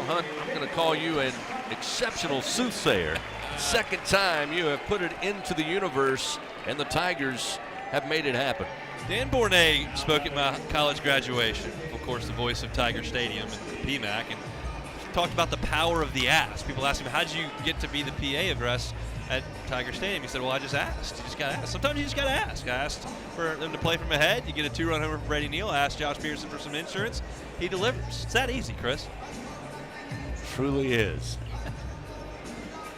Hunt, I'm going to call you an exceptional soothsayer. Second time you have put it into the universe, and the Tigers have made it happen. Dan Bournet spoke at my college graduation, of course the voice of Tiger Stadium and PMAC, and talked about the power of the ask. People ask him, how did you get to be the PA address at Tiger Stadium? He said, well, I just asked. You just got to ask. Sometimes you just got to ask. I asked for them to play from ahead. You get a 2-run homer from Brady Neal. I asked Josh Pearson for some insurance. He delivers. It's that easy, Chris. Truly is.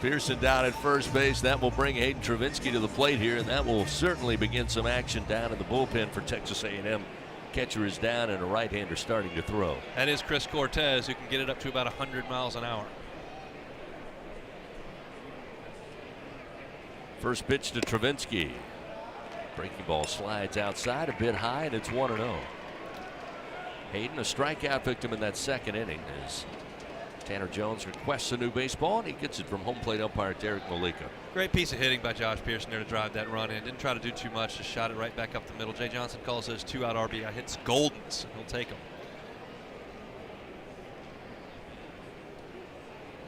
Pearson down at first base. That will bring Hayden Travinski to the plate here, and that will certainly begin some action down in the bullpen for Texas A&M. Catcher is down, and a right-hander starting to throw. That is Chris Cortez, who can get it up to about 100 miles an hour. First pitch to Travinski. Breaking ball slides outside a bit high, and it's 1-0. Hayden, a strikeout victim in that second inning, as Tanner Jones requests a new baseball, and he gets it from home plate umpire Derek Malika. Great piece of hitting by Josh Pearson there to drive that run in. Didn't try to do too much, just shot it right back up the middle. Jay Johnson calls those 2-out RBI hits goldens. He'll take them.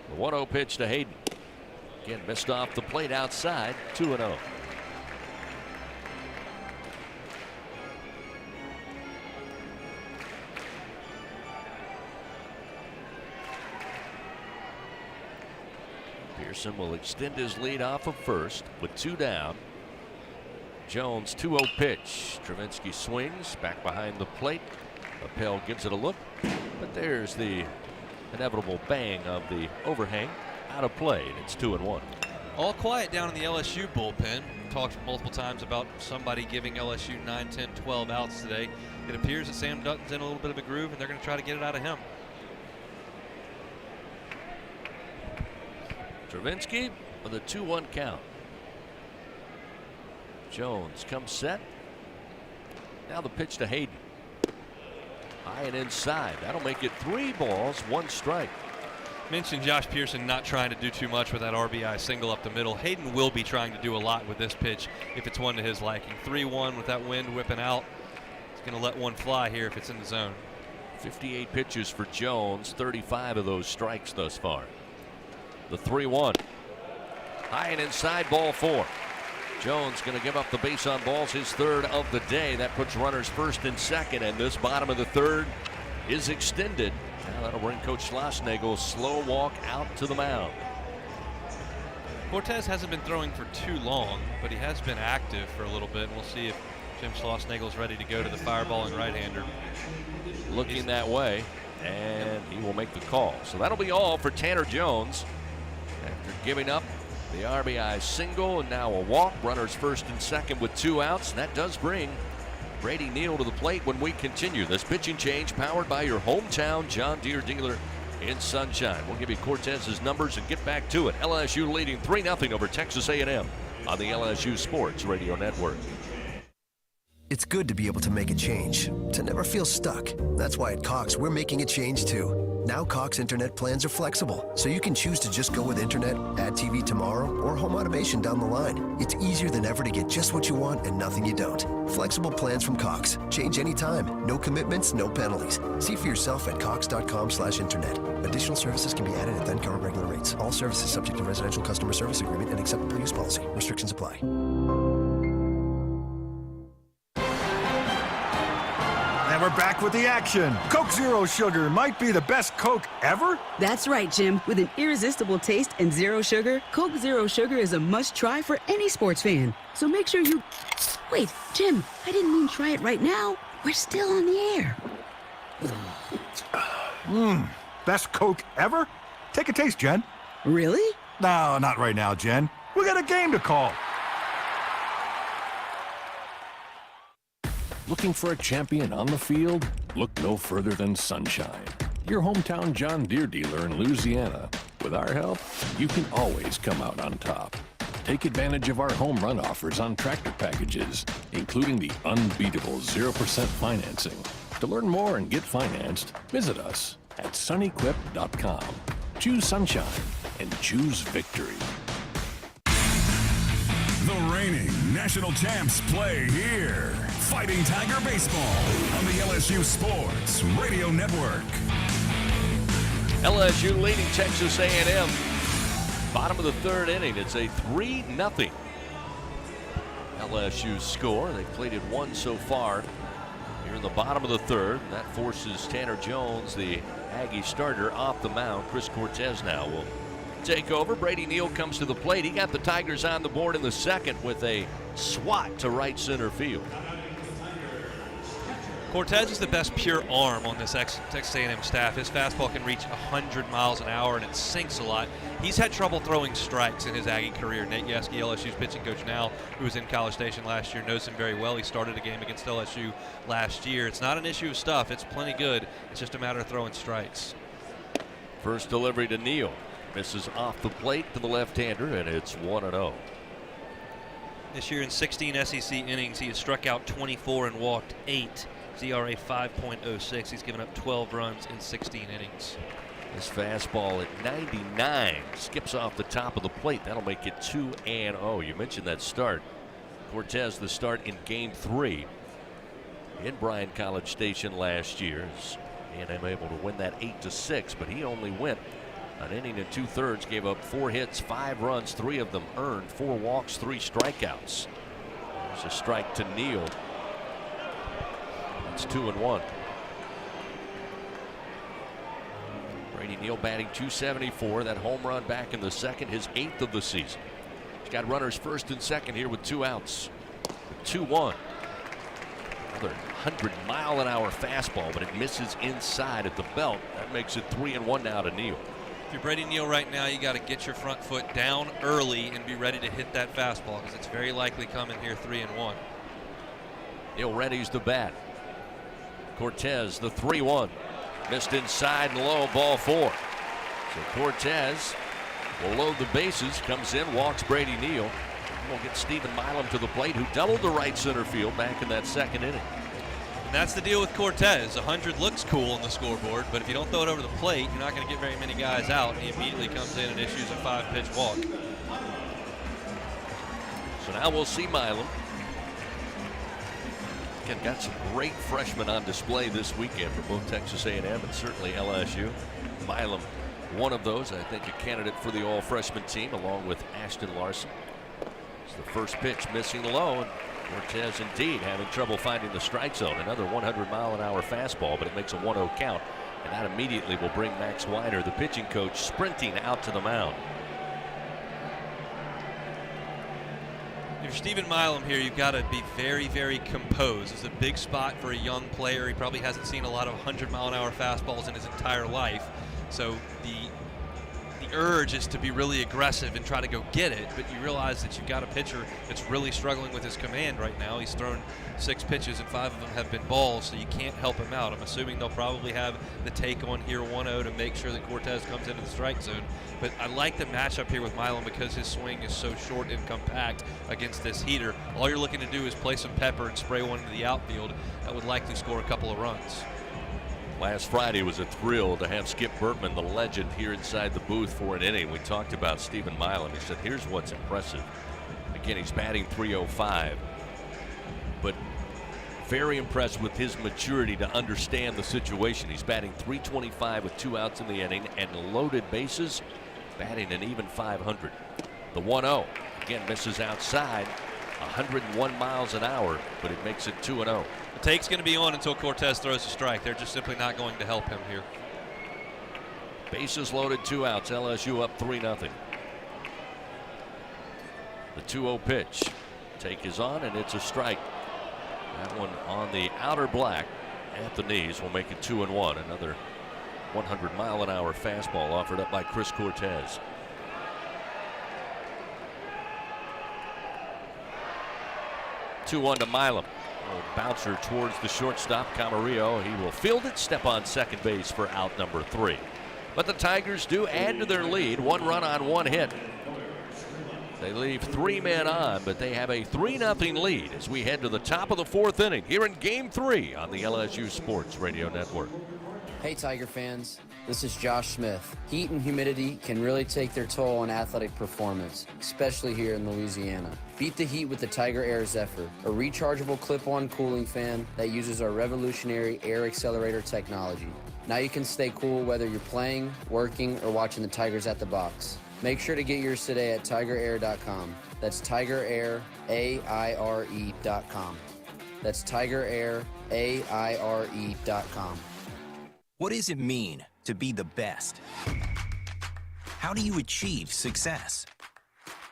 The 1-0 pitch to Hayden. Again, missed off the plate outside. 2-0. Pearson will extend his lead off of first with 2 down. Jones 2-0 pitch. Travinski swings back behind the plate. Appel gives it a look, but there's the inevitable bang of the overhang. out of play, and it's 2-1. All quiet down in the LSU bullpen. Talked multiple times about somebody giving LSU 9, 10, 12 outs today. It appears that Sam Dutton's in a little bit of a groove, and they're going to try to get it out of him. Travinski with a 2-1 count. Jones comes set. Now the pitch to Hayden. High and inside. That'll make it 3 balls, 1 strike. Mentioned Josh Pearson not trying to do too much with that RBI single up the middle. Hayden will be trying to do a lot with this pitch if it's one to his liking. 3-1 with that wind whipping out. He's going to let one fly here if it's in the zone. 58 pitches for Jones, 35 of those strikes thus far. The 3-1. High and inside, ball 4. Jones going to give up the base on balls, his 3rd of the day. That puts runners 1st and 2nd, and this bottom of the 3rd is extended. Now that'll bring Coach Schlossnagel's slow walk out to the mound. Cortez hasn't been throwing for too long, but he has been active for a little bit, and we'll see if Jim Schlossnagel's ready to go to the fireballing right-hander. Looking that way, and he will make the call. So that'll be all for Tanner Jones. After giving up the RBI single and now a walk, runners 1st and 2nd with 2 outs. And that does bring Brady Neal to the plate when we continue this pitching change powered by your hometown John Deere dealer in Sunshine. We'll give you Cortez's numbers and get back to it. LSU leading 3-0 over Texas A&M on the LSU Sports Radio Network. It's good to be able to make a change, to never feel stuck. That's why at Cox, we're making a change too. Now Cox Internet plans are flexible, so you can choose to just go with Internet, add TV tomorrow, or home automation down the line. It's easier than ever to get just what you want and nothing you don't. Flexible plans from Cox. Change anytime. No commitments, no penalties. See for yourself at cox.com/internet. Additional services can be added at then current regular rates. All services subject to residential customer service agreement and acceptable use policy. Restrictions apply. And we're back with the action. Coke Zero Sugar might be the best Coke ever. That's right, Jim. With an irresistible taste and zero sugar, Coke Zero Sugar is a must-try for any sports fan. So make sure you... Wait, Jim, I didn't mean try it right now. We're still on the air. Best Coke ever? Take a taste, Jen. Really? No, not right now, Jen. We got a game to call. Looking for a champion on the field? Look no further than Sunshine, your hometown John Deere dealer in Louisiana. With our help, you can always come out on top. Take advantage of our home run offers on tractor packages, including the unbeatable 0% financing. To learn more and get financed, visit us at sunnyquip.com. Choose Sunshine and choose victory. The reigning national champs play here. Fighting Tiger Baseball on the LSU Sports Radio Network. LSU leading Texas A&M. Bottom of the 3rd inning. It's a 3-0 LSU score. They've plated 1 so far here in the bottom of the 3rd. That forces Tanner Jones, the Aggie starter, off the mound. Chris Cortez now will take over. Brady Neal comes to the plate. He got the Tigers on the board in the 2nd with a swat to right center field. Cortez is the best pure arm on this Texas A&M staff. His fastball can reach 100 miles an hour, and it sinks a lot. He's had trouble throwing strikes in his Aggie career. Nate Yeske, LSU's pitching coach now, who was in College Station last year, knows him very well. He started a game against LSU last year. It's not an issue of stuff. It's plenty good. It's just a matter of throwing strikes. First delivery to Neal. Misses off the plate to the left-hander, and it's 1-0. This year in 16 SEC innings, he has struck out 24 and walked 8. ERA 5.06. He's given up 12 runs in 16 innings. This fastball at 99 skips off the top of the plate. That'll make it 2-0. You mentioned that start. Cortez, the start in Game 3 in Bryan College Station last year. A&M able to win that 8-6, but he only went an inning and 2/3, gave up 4 hits, 5 runs, 3 of them earned, 4 walks, 3 strikeouts. There's a strike to Neal. It's 2-1. Brady Neal batting .274. That home run back in the 2nd, his 8th of the season. He's got runners 1st and 2nd here with 2 outs. 2-1. Another 100-mile-an-hour fastball, but it misses inside at the belt. That makes it 3-1 now to Neal. If you're Brady Neal right now, you got to get your front foot down early and be ready to hit that fastball because it's very likely coming here 3-1. Neal readies the bat. Cortez, the 3-1. Missed inside and low, ball 4. So Cortez will load the bases, comes in, walks Brady Neal. We'll get Stephen Milam to the plate, who doubled the right center field back in that second inning. And that's the deal with Cortez. 100 looks cool on the scoreboard, but if you don't throw it over the plate, you're not going to get very many guys out. He immediately comes in and issues a 5-pitch walk. So now we'll see Milam. Again, got some great freshmen on display this weekend for both Texas A&M and certainly LSU. Milam, one of those, I think a candidate for the all-freshman team, along with Ashton Larson. It's the first pitch missing low, and Cortez indeed having trouble finding the strike zone. Another 100-mile-an-hour fastball, but it makes a 1-0 count, and that immediately will bring Max Weiner, the pitching coach, sprinting out to the mound. If you're Stephen Milam here, you've got to be very, very composed. It's a big spot for a young player. He probably hasn't seen a lot of 100-mile-an-hour fastballs in his entire life, so the urge is to be really aggressive and try to go get it, but you realize that you've got a pitcher that's really struggling with his command right now. He's thrown 6 pitches and 5 of them have been balls, so you can't help him out. I'm assuming they'll probably have the take on here 1-0 to make sure that Cortez comes into the strike zone. But I like the matchup here with Milam because his swing is so short and compact against this heater. All you're looking to do is play some pepper and spray one into the outfield. That would likely score a couple of runs. Last Friday was a thrill to have Skip Bertman, the legend, here inside the booth for an inning. We talked about Stephen Milam. He said, here's what's impressive. Again, he's batting .305, but very impressed with his maturity to understand the situation. He's batting .325 with 2 outs in the inning and loaded bases, batting an even .500. The 1-0, again, misses outside, 101 miles an hour, but it makes it 2-0. The take's going to be on until Cortez throws a strike. They're just simply not going to help him here. Bases loaded, 2 outs. LSU up 3-0. The 2-0 pitch. Take is on, and it's a strike. That one on the outer black at the knees will make it 2-1. Another 100-mile-an-hour fastball offered up by Chris Cortez. Two-1 to Milam. Bouncer towards the shortstop, Camarillo. He will field it, step on second base for out number 3. But the Tigers do add to their lead. 1 run on 1 hit. They leave 3 men on, but they have a 3-0 lead as we head to the top of the 4th inning here in Game 3 on the LSU Sports Radio Network. Hey Tiger fans, this is Josh Smith. Heat and humidity can really take their toll on athletic performance, especially here in Louisiana. Beat the heat with the Tiger Air Zephyr, a rechargeable clip-on cooling fan that uses our revolutionary air accelerator technology. Now you can stay cool whether you're playing, working, or watching the Tigers at the box. Make sure to get yours today at TigerAir.com. That's TigerAir.com. That's TigerAir.com. What does it mean to be the best? How do you achieve success?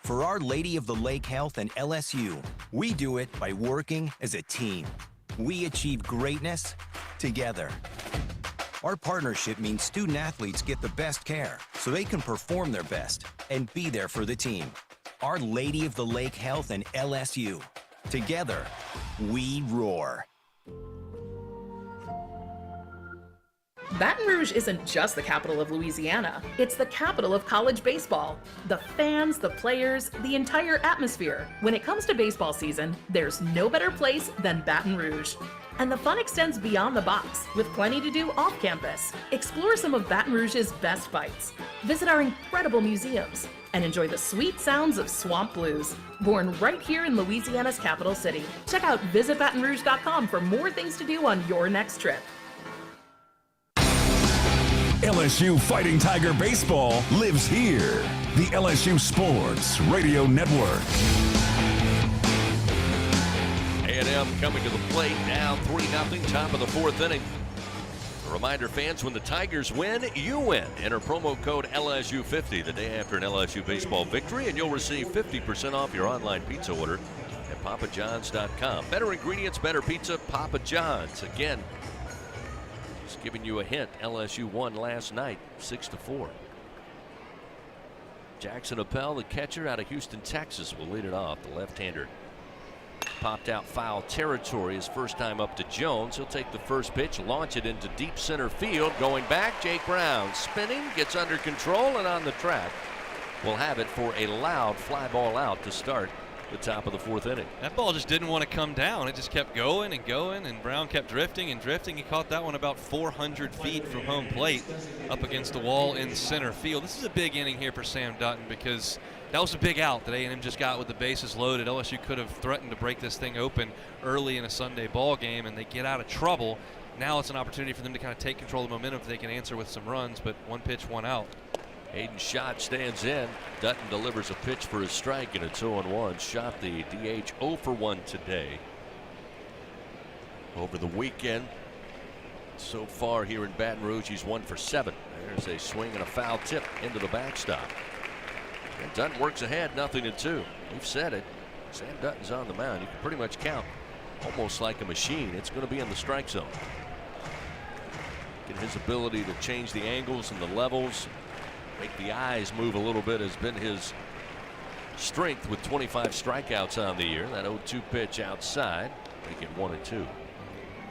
For Our Lady of the Lake Health and LSU, we do it by working as a team. We achieve greatness together. Our partnership means student athletes get the best care so they can perform their best and be there for the team. Our Lady of the Lake Health and LSU. Together, we roar. Baton Rouge isn't just the capital of Louisiana, it's the capital of college baseball. The fans, the players, the entire atmosphere. When it comes to baseball season, there's no better place than Baton Rouge. And the fun extends beyond the box, with plenty to do off campus. Explore some of Baton Rouge's best bites. Visit our incredible museums and enjoy the sweet sounds of swamp blues, born right here in Louisiana's capital city. Check out visitbatonrouge.com for more things to do on your next trip. LSU Fighting Tiger Baseball lives here. The LSU Sports Radio Network. A&M coming to the plate, down 3-0, top of the 4th inning. A reminder, fans, when the Tigers win, you win. Enter promo code LSU50 the day after an LSU baseball victory, and you'll receive 50% off your online pizza order at papajohns.com. Better ingredients, better pizza, Papa John's. Again, just giving you a hint, LSU won last night, 6-4. Jackson Appel, the catcher out of Houston, Texas, will lead it off. The left-hander popped out foul territory his first time up to Jones. He'll take the first pitch, launch it into deep center field. Going back, Jake Brown spinning, gets under control and on the track. We'll have it for a loud fly ball out to start the top of the 4th inning. That ball just didn't want to come down. It just kept going and going, and Brown kept drifting and drifting. He caught that one about 400 feet from home plate up against the wall in center field. This is a big inning here for Sam Dutton because that was a big out that A&M just got with the bases loaded. LSU could have threatened to break this thing open early in a Sunday ball game, and they get out of trouble. Now it's an opportunity for them to kind of take control of the momentum if they can answer with some runs, but 1 pitch, 1 out. Hayden Schott stands in. Dutton delivers a pitch for his strike, and it's 0-1. Schott, the DH, 0 for 1 today. Over the weekend, so far here in Baton Rouge, he's 1 for 7. There's a swing and a foul tip into the backstop. And Dutton works ahead, 0-2. We've said it. Sam Dutton's on the mound. You can pretty much count almost like a machine. It's going to be in the strike zone. And his ability to change the angles and the levels, make the eyes move a little bit, has been his strength with 25 strikeouts on the year. That 0-2 pitch outside, make it 1-2.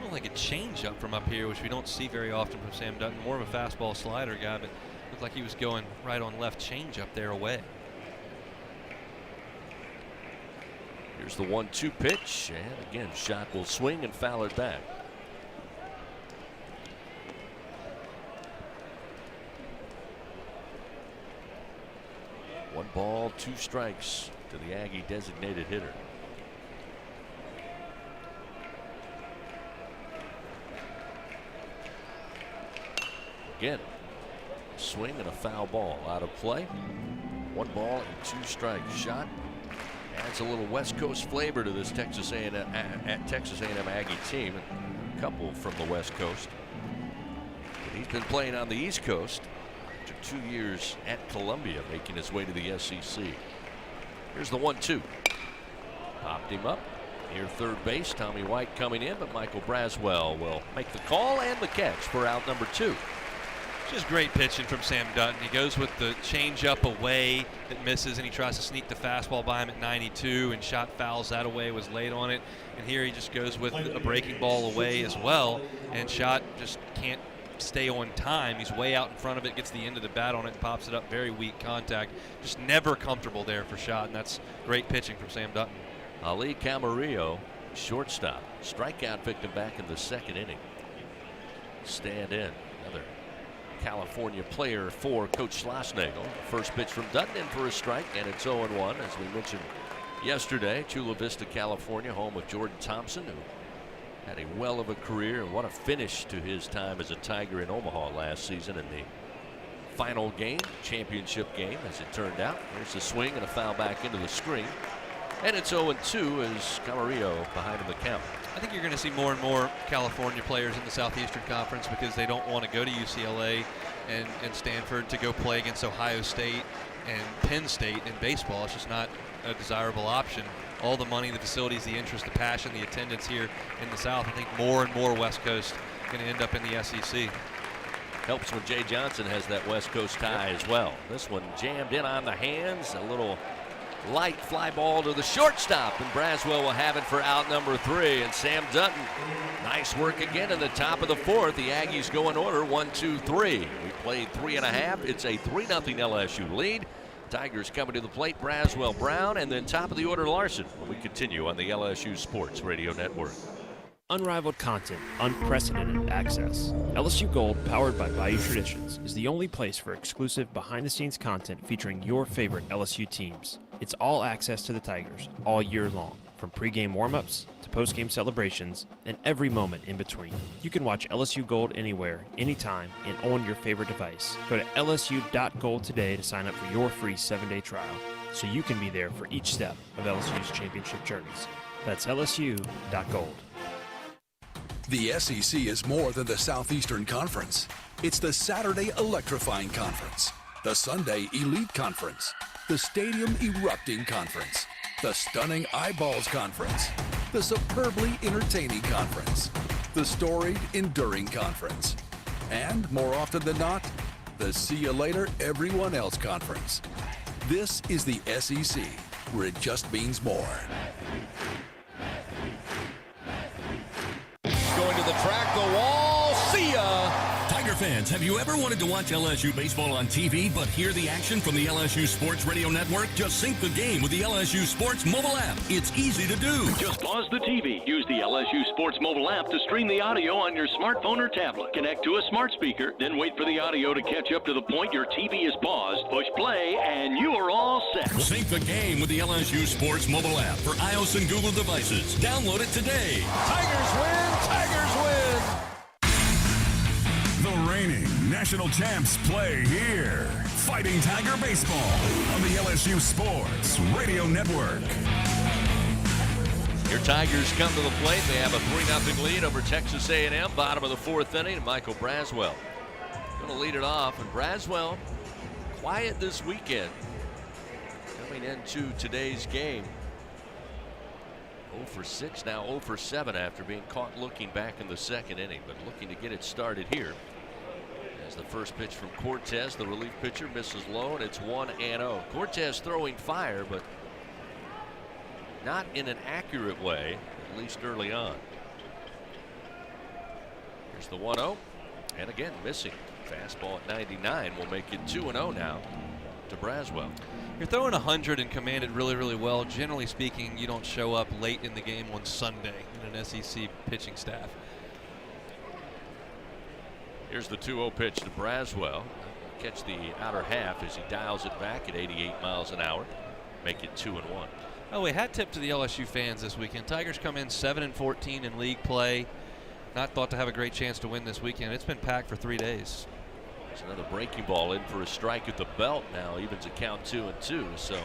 Well, like a changeup from up here, which we don't see very often from Sam Dutton. More of a fastball slider guy, but looked like he was going right on left changeup there away. Here's the 1-2 pitch, and again, Schott will swing and foul it back. One ball, 2 strikes to the Aggie designated hitter. Again, swing and a foul ball out of play. 1 ball and 2 strikes. Schott adds a little West Coast flavor to this Texas A&M Aggie team. A couple from the West Coast. But he's been playing on the East Coast. 2 years at Columbia, making his way to the SEC. Here's the 1-2. Popped him up near third base. Tommy White coming in, but Michael Braswell will make the call and the catch for out number 2. Just great pitching from Sam Dutton. He goes with the changeup away that misses, and he tries to sneak the fastball by him at 92, and Schott fouls that away, was late on it. And here he just goes with a breaking ball away as well, and Schott just can't stay on time. He's way out in front of it, gets the end of the bat on it, and pops it up. Very weak contact. Just never comfortable there for Schott, and that's great pitching from Sam Dutton. Ali Camarillo, shortstop, strikeout victim back in the 2nd inning. Stand in, another California player for Coach Schlossnagle. First pitch from Dutton in for a strike, and it's 0-1. As we mentioned yesterday, Chula Vista, California, home of Jordan Thompson, who had a well of a career, and what a finish to his time as a Tiger in Omaha last season in the final game, championship game, as it turned out. There's a swing and a foul back into the screen. And it's 0-2 as Camarillo behind in the count. I think you're going to see more and more California players in the Southeastern Conference because they don't want to go to UCLA and Stanford to go play against Ohio State and Penn State in baseball. It's just not a desirable option. All the money, the facilities, the interest, the passion, the attendance here in the South. I think more and more West Coast going to end up in the SEC. Helps when Jay Johnson has that West Coast tie as well. This one jammed in on the hands. A little light fly ball to the shortstop, and Braswell will have it for out number 3. And Sam Dutton, nice work again in the top of the 4th. The Aggies go in order 1-2-3. We played 3.5. It's a 3-0 LSU lead. Tigers coming to the plate. Braswell, Brown, and then top of the order Larson. We continue on the LSU Sports Radio Network. Unrivaled content, unprecedented access. LSU Gold, powered by Bayou Traditions, is the only place for exclusive behind-the-scenes content featuring your favorite LSU teams. It's all access to the Tigers all year long, from pregame warm-ups to postgame celebrations and every moment in between. You can watch LSU Gold anywhere, anytime, and on your favorite device. Go to lsu.gold today to sign up for your free 7-day trial, so you can be there for each step of LSU's championship journeys. That's lsu.gold. The SEC is more than the Southeastern Conference. It's the Saturday Electrifying Conference, the Sunday Elite Conference, the Stadium Erupting Conference, the Stunning Eyeballs Conference, the Superbly Entertaining Conference, the Storied Enduring Conference, and more often than not, the See You Later Everyone Else Conference. This is the SEC, where it just means more. Going to the track, the wall, see ya! Tiger fans, have you ever wanted to watch LSU baseball on TV but hear the action from the LSU Sports Radio Network? Just sync the game with the LSU Sports mobile app. It's easy to do. Just pause the TV. Use the LSU Sports mobile app to stream the audio on your smartphone or tablet. Connect to a smart speaker, then wait for the audio to catch up to the point your TV is paused. Push play, and you are all set. Sync the game with the LSU Sports mobile app for iOS and Google devices. Download it today. Tigers win! Tigers win! The reigning national champs play here. Fighting Tiger Baseball on the LSU Sports Radio Network. Your Tigers come to the plate. They have a 3-0 lead over Texas A&M. Bottom of the 4th inning, and Michael Braswell going to lead it off. And Braswell, quiet this weekend. Coming into today's game, 0 for 6, now 0 for 7 after being caught looking back in the 2nd inning, but looking to get it started here. As the first pitch from Cortez, the relief pitcher, misses low, and it's 1-0. Cortez throwing fire, but not in an accurate way, at least early on. Here's the 1-0, and again missing. Fastball at 99 will make it 2-0 now to Braswell. You're throwing 100 and commanded really, really well. Generally speaking, you don't show up late in the game on Sunday in an SEC pitching staff. Here's the 2-0 pitch to Braswell. Catch the outer half as he dials it back at 88 miles an hour. Make it 2-1. Oh, wait, hat tip to the LSU fans this weekend. Tigers come in 7-14 in league play. Not thought to have a great chance to win this weekend. It's been packed for 3 days. There's another breaking ball in for a strike at the belt now. Evens a count 2-2. So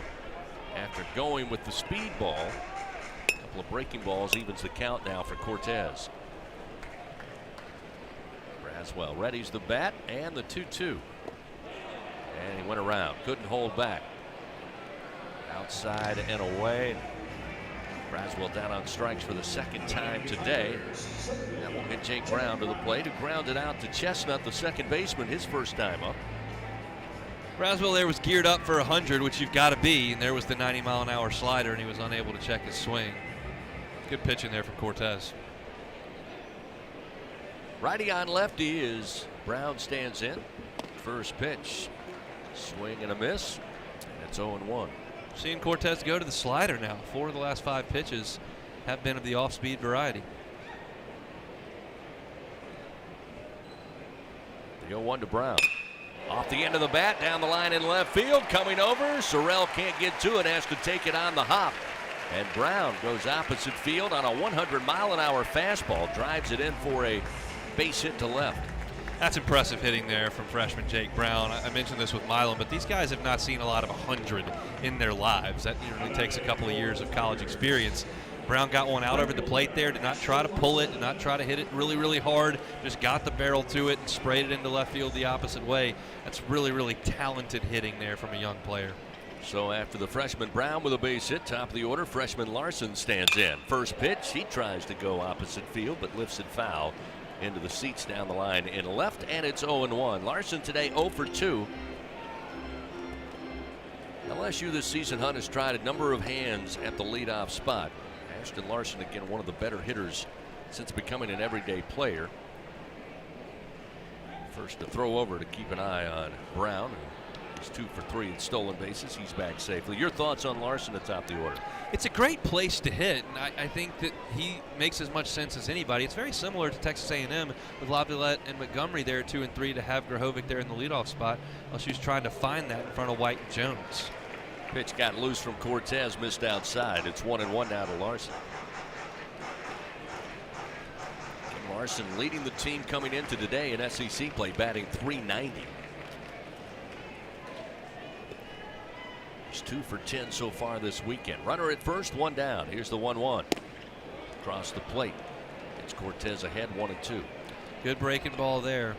after going with the speed ball, a couple of breaking balls evens the count now for Cortez. Braswell readies the bat and the 2-2. And he went around. Couldn't hold back. Outside and away. Braswell down on strikes for the 2nd time today. That will hit Jake Brown to the plate, who grounded out to Chestnut, the 2nd baseman, his first time up. Braswell there was geared up for 100, which you've got to be, and there was the 90-mile-an-hour slider, and he was unable to check his swing. Good pitching there from Cortez. Righty on lefty is Brown stands in. First pitch, swing and a miss, and it's 0-1. Seeing Cortez go to the slider now. 4 of the last 5 pitches have been of the off-speed variety. The 0-1 to Brown. Off the end of the bat, down the line in left field, coming over. Sorrell can't get to it, has to take it on the hop. And Brown goes opposite field on a 100-mile-an-hour fastball. Drives it in for a base hit to left. That's impressive hitting there from freshman Jake Brown. I mentioned this with Milan, but these guys have not seen a lot of 100 in their lives. That usually takes a couple of years of college experience. Brown got one out over the plate there, did not try to pull it, did not try to hit it really, really hard, just got the barrel to it and sprayed it into left field the opposite way. That's really, really talented hitting there from a young player. So after the freshman Brown with a base hit, top of the order, freshman Larson stands in. First pitch, he tries to go opposite field, but lifts it foul into the seats down the line in left, and it's 0-1. Larson today 0 for 2. LSU this season, Hunt, has tried a number of hands at the leadoff spot. Ashton Larson, again, one of the better hitters since becoming an everyday player. First to throw over to keep an eye on Brown. He's 2 for 3 in stolen bases. He's back safely. Your thoughts on Larson at top of the order? It's a great place to hit, and I think that he makes as much sense as anybody. It's very similar to Texas A&M with Laviolette and Montgomery there 2 and 3 to have Grahovic there in the leadoff spot. LSU's trying to find that in front of White and Jones. Pitch got loose from Cortez, missed outside. It's 1-1 now to Larson. Larson leading the team coming into today in SEC play, batting .390. He's 2 for 10 so far this weekend. Runner at first, 1 down. Here's the 1-1. Across the plate. It's Cortez ahead, 1-2. Good breaking ball there.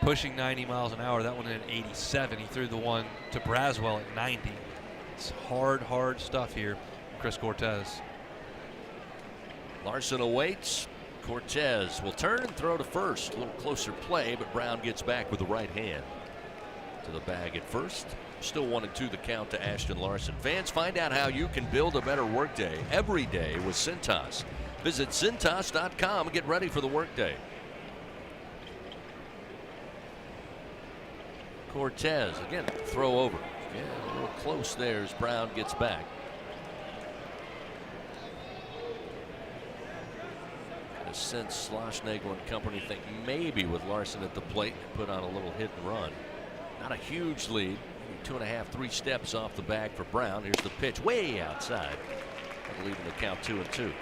Pushing 90 miles an hour. That one at 87. He threw the one to Braswell at 90. It's hard stuff here from Chris Cortez. Larson awaits. Cortez will turn and throw to first. A little closer play, but Brown gets back with the right hand. To the bag at first. Still 1-2 the count to Ashton Larson. Fans, find out how you can build a better workday every day with Cintas. Visit Cintas.com and get ready for the workday. Cortez, again, throw over. Yeah, a little close there as Brown gets back. In a sense, Schlossnagle and company think maybe with Larson at the plate, put on a little hit and run. Not a huge lead. 2.5, 3 steps off the bag for Brown. Here's the pitch way outside. That'll leave him the count 2-2.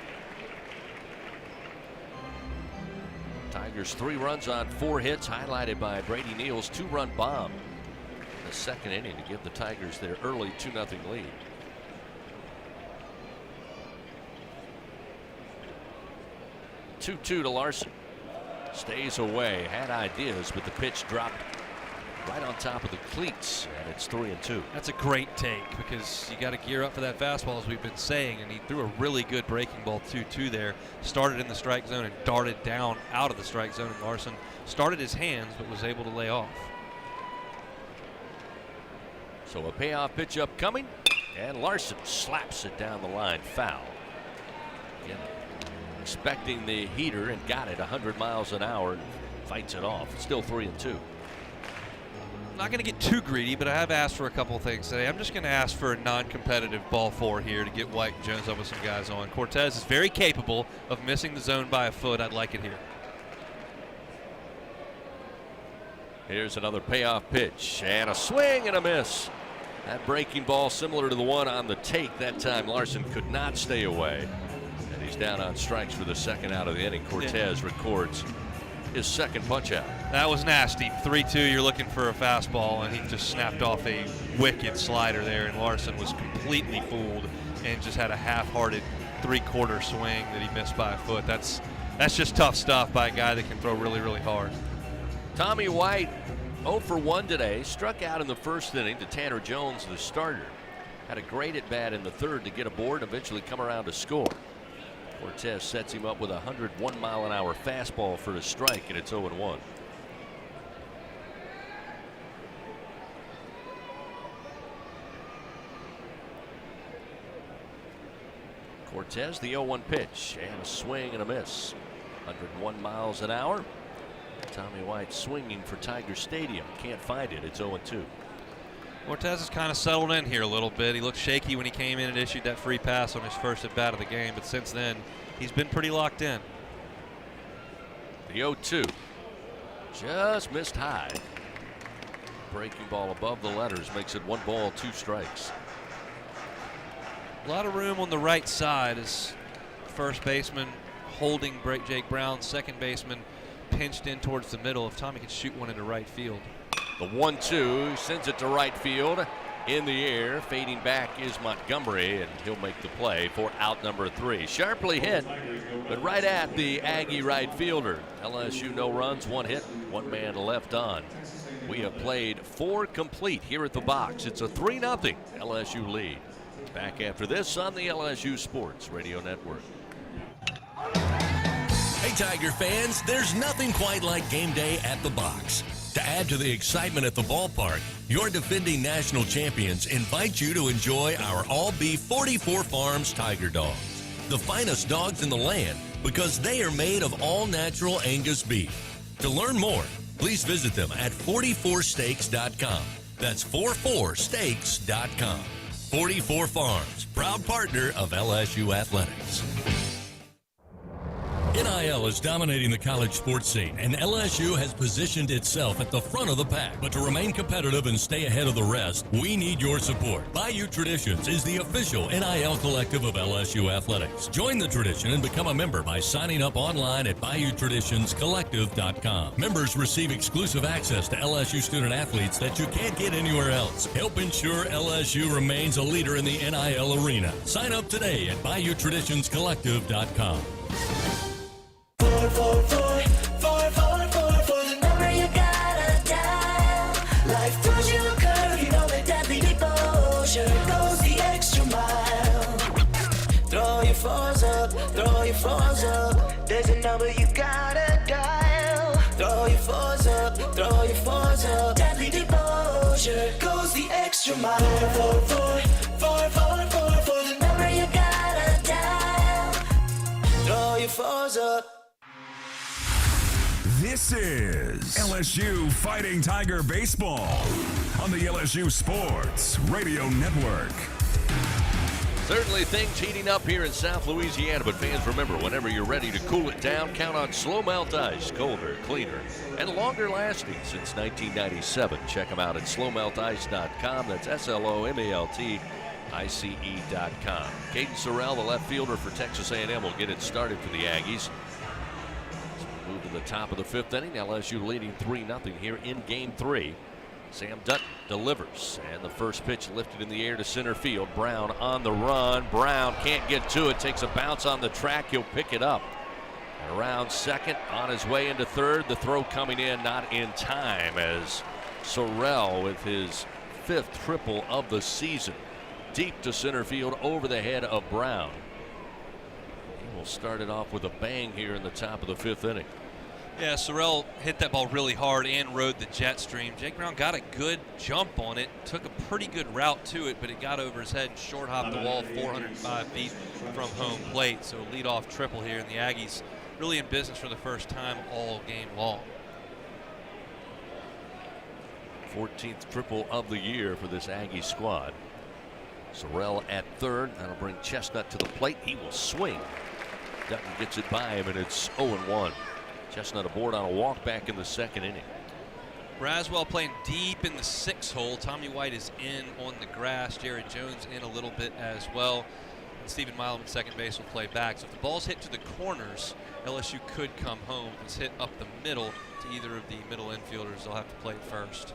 Tigers 3 runs on 4 hits, highlighted by Brady Neal's 2-run bomb in the second inning to give the Tigers their early 2-0 lead. Two to Larson. Stays away. Had ideas, but the pitch dropped right on top of the cleats, and it's 3-2. That's a great take because you got to gear up for that fastball, as we've been saying, and he threw a really good breaking ball 2-2 there. Started in the strike zone and darted down out of the strike zone, and Larson started his hands but was able to lay off. So a payoff pitch up coming, and Larson slaps it down the line, foul. Again, expecting the heater and got it 100 miles an hour, and fights it off. It's still 3-2. I'm not going to get too greedy, but I have asked for a couple things today. I'm just going to ask for a non-competitive ball 4 here to get White and Jones up with some guys on. Cortez is very capable of missing the zone by a foot. I'd like it here. Here's another payoff pitch, and a swing and a miss. That breaking ball similar to the one on the take. That time Larson could not stay away. And he's down on strikes for the second out of the inning. Cortez records his second punch out. That was nasty. 3-2, you're looking for a fastball, and he just snapped off a wicked slider there, and Larson was completely fooled and just had a half-hearted 3/4 swing that he missed by a foot. That's just tough stuff by a guy that can throw really, really hard. Tommy White 0 for 1 today. Struck out in the first inning to Tanner Jones, the starter. Had a great at-bat in the third to get aboard and eventually come around to score. Cortez sets him up with a 101-mile-an-hour fastball for a strike, and it's 0-1. Cortez, the 0-1 pitch, and a swing and a miss. 101 miles an hour. Tommy White swinging for Tiger Stadium. Can't find it. It's 0-2. Cortez has kind of settled in here a little bit. He looked shaky when he came in and issued that free pass on his first at-bat of the game, but since then, he's been pretty locked in. The 0-2. Just missed high. Breaking ball above the letters makes it 1 ball, 2 strikes. A lot of room on the right side as first baseman holding Jake Brown, second baseman pinched in towards the middle. If Tommy could shoot one into right field. The 1-2 sends it to right field. In the air, fading back is Montgomery, and he'll make the play for out number 3. Sharply hit, but right at the Aggie right fielder. LSU no runs, 1 hit, 1 man left on. We have played 4 complete here at the box. It's a 3-0 LSU lead. Back after this on the LSU Sports Radio Network. Hey, Tiger fans, there's nothing quite like game day at the box. To add to the excitement at the ballpark, your defending national champions invite you to enjoy our all-beef 44 Farms Tiger Dogs. The finest dogs in the land because they are made of all-natural Angus beef. To learn more, please visit them at 44steaks.com. That's 44steaks.com. 44 Farms, proud partner of LSU Athletics. NIL is dominating the college sports scene, and LSU has positioned itself at the front of the pack. But to remain competitive and stay ahead of the rest, we need your support. Bayou Traditions is the official NIL collective of LSU Athletics. Join the tradition and become a member by signing up online at BayouTraditionsCollective.com. Members receive exclusive access to LSU student athletes that you can't get anywhere else. Help ensure LSU remains a leader in the NIL arena. Sign up today at BayouTraditionsCollective.com. For the number you gotta dial. Life throws you a curve, you know that deadly devotion goes the extra mile. Throw your phones up, throw your phones up. There's a number you gotta dial. Throw your phones up, throw your phones up. Deadly devotion. exposure. Goes the extra mile. For the number you gotta dial. Throw your fours up. This is LSU Fighting Tiger Baseball on the LSU Sports Radio Network. Certainly things heating up here in South Louisiana, but fans, remember, whenever you're ready to cool it down, count on Slow Melt Ice. Colder, cleaner, and longer lasting since 1997. Check them out at slowmeltice.com. That's SLOMALTICE.com. Caden Sorrell, the left fielder for Texas A&M, will get it started for the Aggies. Move to the top of the fifth inning. LSU leading 3-0 here in Game 3. Sam Dutton delivers, and the first pitch lifted in the air to center field. Brown on the run. Brown can't get to it. Takes a bounce on the track. He'll pick it up. And around second, on his way into third. The throw coming in not in time as Sorrell with his 5th triple of the season. Deep to center field over the head of Brown. He will start it off with a bang here in the top of the 5th inning. Yeah, Sorrell hit that ball really hard and rode the jet stream. Jake Brown got a good jump on it, took a pretty good route to it, but it got over his head and short hopped the wall 405 feet from home plate. So leadoff triple here, and the Aggies really in business for the first time all game long. 14th triple of the year for this Aggie squad. Sorrell at third. That'll bring Chestnut to the plate. He will swing. Dutton gets it by him, and it's 0-1. Chestnut aboard on a walk back in the 2nd inning. Braswell playing deep in the 6th hole. Tommy White is in on the grass. Jared Jones in a little bit as well. And Stephen Milam at second base will play back. So if the ball's hit to the corners, LSU could come home. If it's hit up the middle to either of the middle infielders, they'll have to play it first.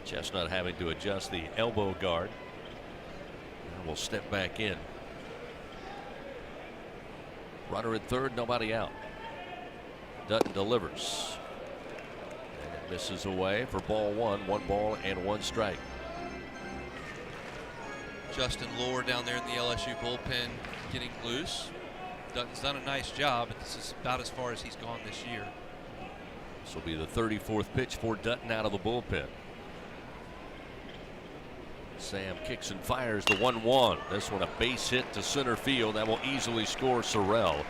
Chestnut having to adjust the elbow guard. And will step back in. Runner at third, nobody out. Dutton delivers. And it misses away for ball 1. 1 ball and 1 strike. Justin Lohr down there in the LSU bullpen getting loose. Dutton's done a nice job, but this is about as far as he's gone this year. This will be the 34th pitch for Dutton out of the bullpen. Sam kicks and fires the 1-1. This one a base hit to center field. That will easily score Sorrell.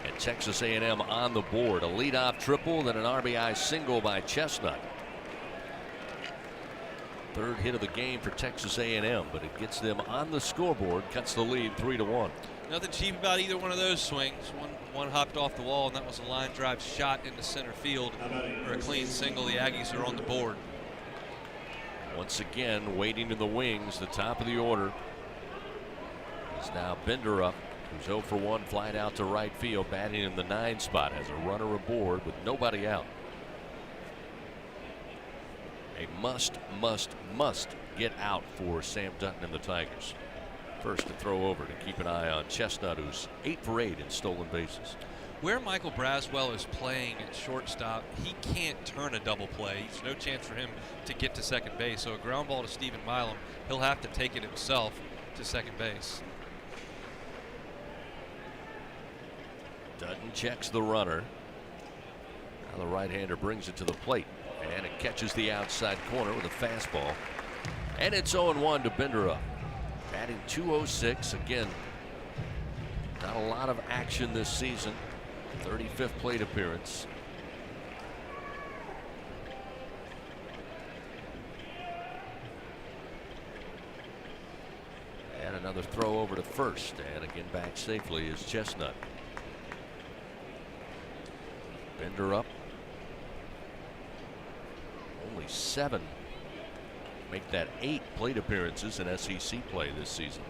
And Texas A&M on the board. A leadoff triple, then an RBI single by Chestnut. 3rd hit of the game for Texas A&M, but it gets them on the scoreboard, cuts the lead 3-1. Nothing cheap about either one of those swings. One hopped off the wall, and that was a line drive shot into center field for a clean single. The Aggies are on the board. Once again, waiting in the wings, the top of the order is now Bender up, who's 0 for 1, flied out to right field, batting in the 9 spot, has a runner aboard with nobody out. A must get out for Sam Dutton and the Tigers. First to throw over to keep an eye on Chestnut, who's 8 for 8 in stolen bases. Where Michael Braswell is playing at shortstop, he can't turn a double play. There's no chance for him to get to second base. So a ground ball to Stephen Milam, he'll have to take it himself to second base. Dutton checks the runner. Now the right-hander brings it to the plate, and it catches the outside corner with a fastball. And it's 0-1 to Bender up. Batting .206. Again, not a lot of action this season. 35th plate appearance. And another throw over to first, and again back safely is Chestnut. Bender up. Only 7. Make that 8 plate appearances in SEC play this season.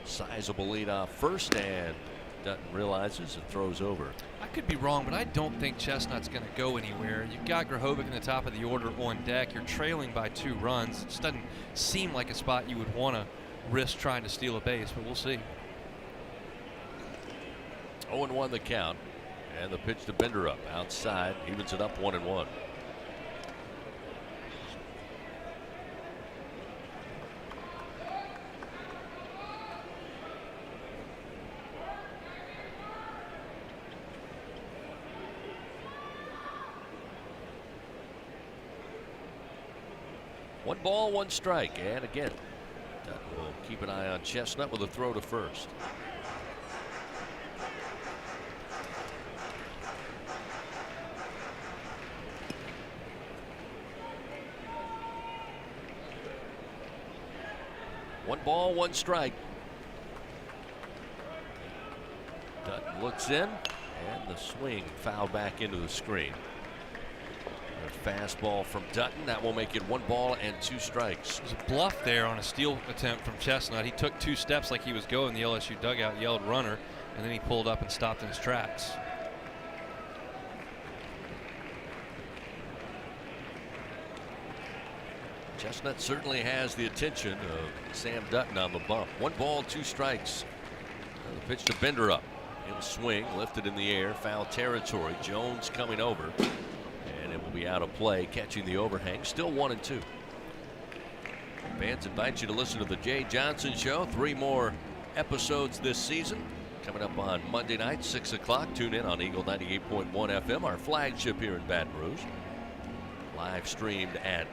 Sizable lead off first, and Dutton realizes and throws over. I could be wrong, but I don't think Chestnut's going to go anywhere. You've got Grahovic in the top of the order on deck. You're trailing by 2 runs. It just doesn't seem like a spot you would want to risk trying to steal a base, but we'll see. 0-1 the count, and the pitch to Bender up outside, evens it up 1-1. 1 ball, 1 strike. And again, we'll keep an eye on Chestnut with a throw to first. One ball, 1 strike. Dutton looks in, and the swing fouled back into the screen. A fastball from Dutton. That will make it 1 ball and 2 strikes. There's a bluff there on a steal attempt from Chestnut. He took 2 steps like he was going. The LSU dugout yelled runner, and then he pulled up and stopped in his tracks. Chestnut certainly has the attention of Sam Dutton on the bump. 1 ball, 2 strikes. The pitch to Bender up. He'll swing, lifted in the air, foul territory. Jones coming over, and it will be out of play, catching the overhang. Still 1-2. Fans invite you to listen to the Jay Johnson Show. 3 more episodes this season coming up on Monday night, 6 o'clock. Tune in on Eagle 98.1 FM, our flagship here in Baton Rouge. Live streamed at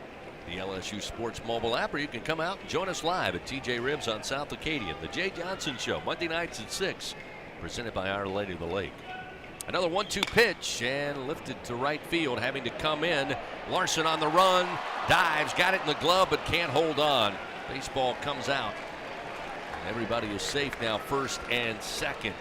the LSU Sports mobile app, or you can come out and join us live at TJ Ribs on South Acadian. The Jay Johnson Show, Monday nights at 6, presented by Our Lady of the Lake. Another 1-2 pitch, and lifted to right field, having to come in. Larson on the run, dives, got it in the glove, but can't hold on. Baseball comes out. Everybody is safe now, first and second.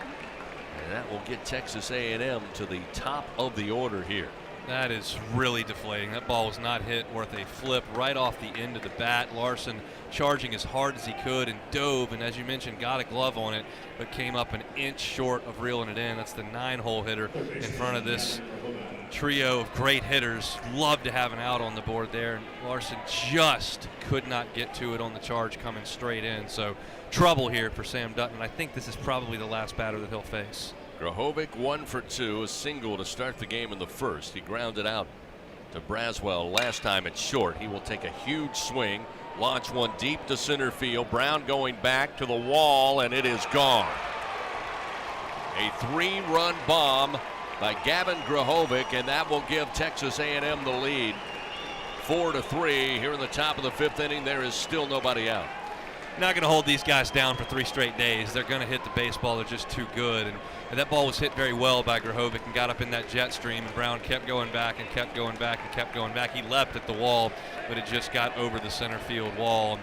And that will get Texas A&M to the top of the order here. That is really deflating. That ball was not hit worth a flip right off the end of the bat. Larson charging as hard as he could and dove, and as you mentioned, got a glove on it, but came up an inch short of reeling it in. That's the 9-hole hitter in front of this trio of great hitters. Love to have an out on the board there, and Larson just could not get to it on the charge coming straight in. So trouble here for Sam Dutton. I think this is probably the last batter that he'll face. Grahovic 1 for 2, a single to start the game in the first. He grounded out to Braswell last time at short. He will take a huge swing, launch one deep to center field. Brown going back to the wall, and it is gone. A 3-run bomb by Gavin Grahovic, and that will give Texas A&M the lead. 4-3 here in the top of the 5th inning. There is still nobody out. Not going to hold these guys down for 3 straight days. They're going to hit the baseball. They're just too good. And that ball was hit very well by Grahovic and got up in that jet stream. And Brown kept going back and kept going back and kept going back. He leapt at the wall, but it just got over the center field wall.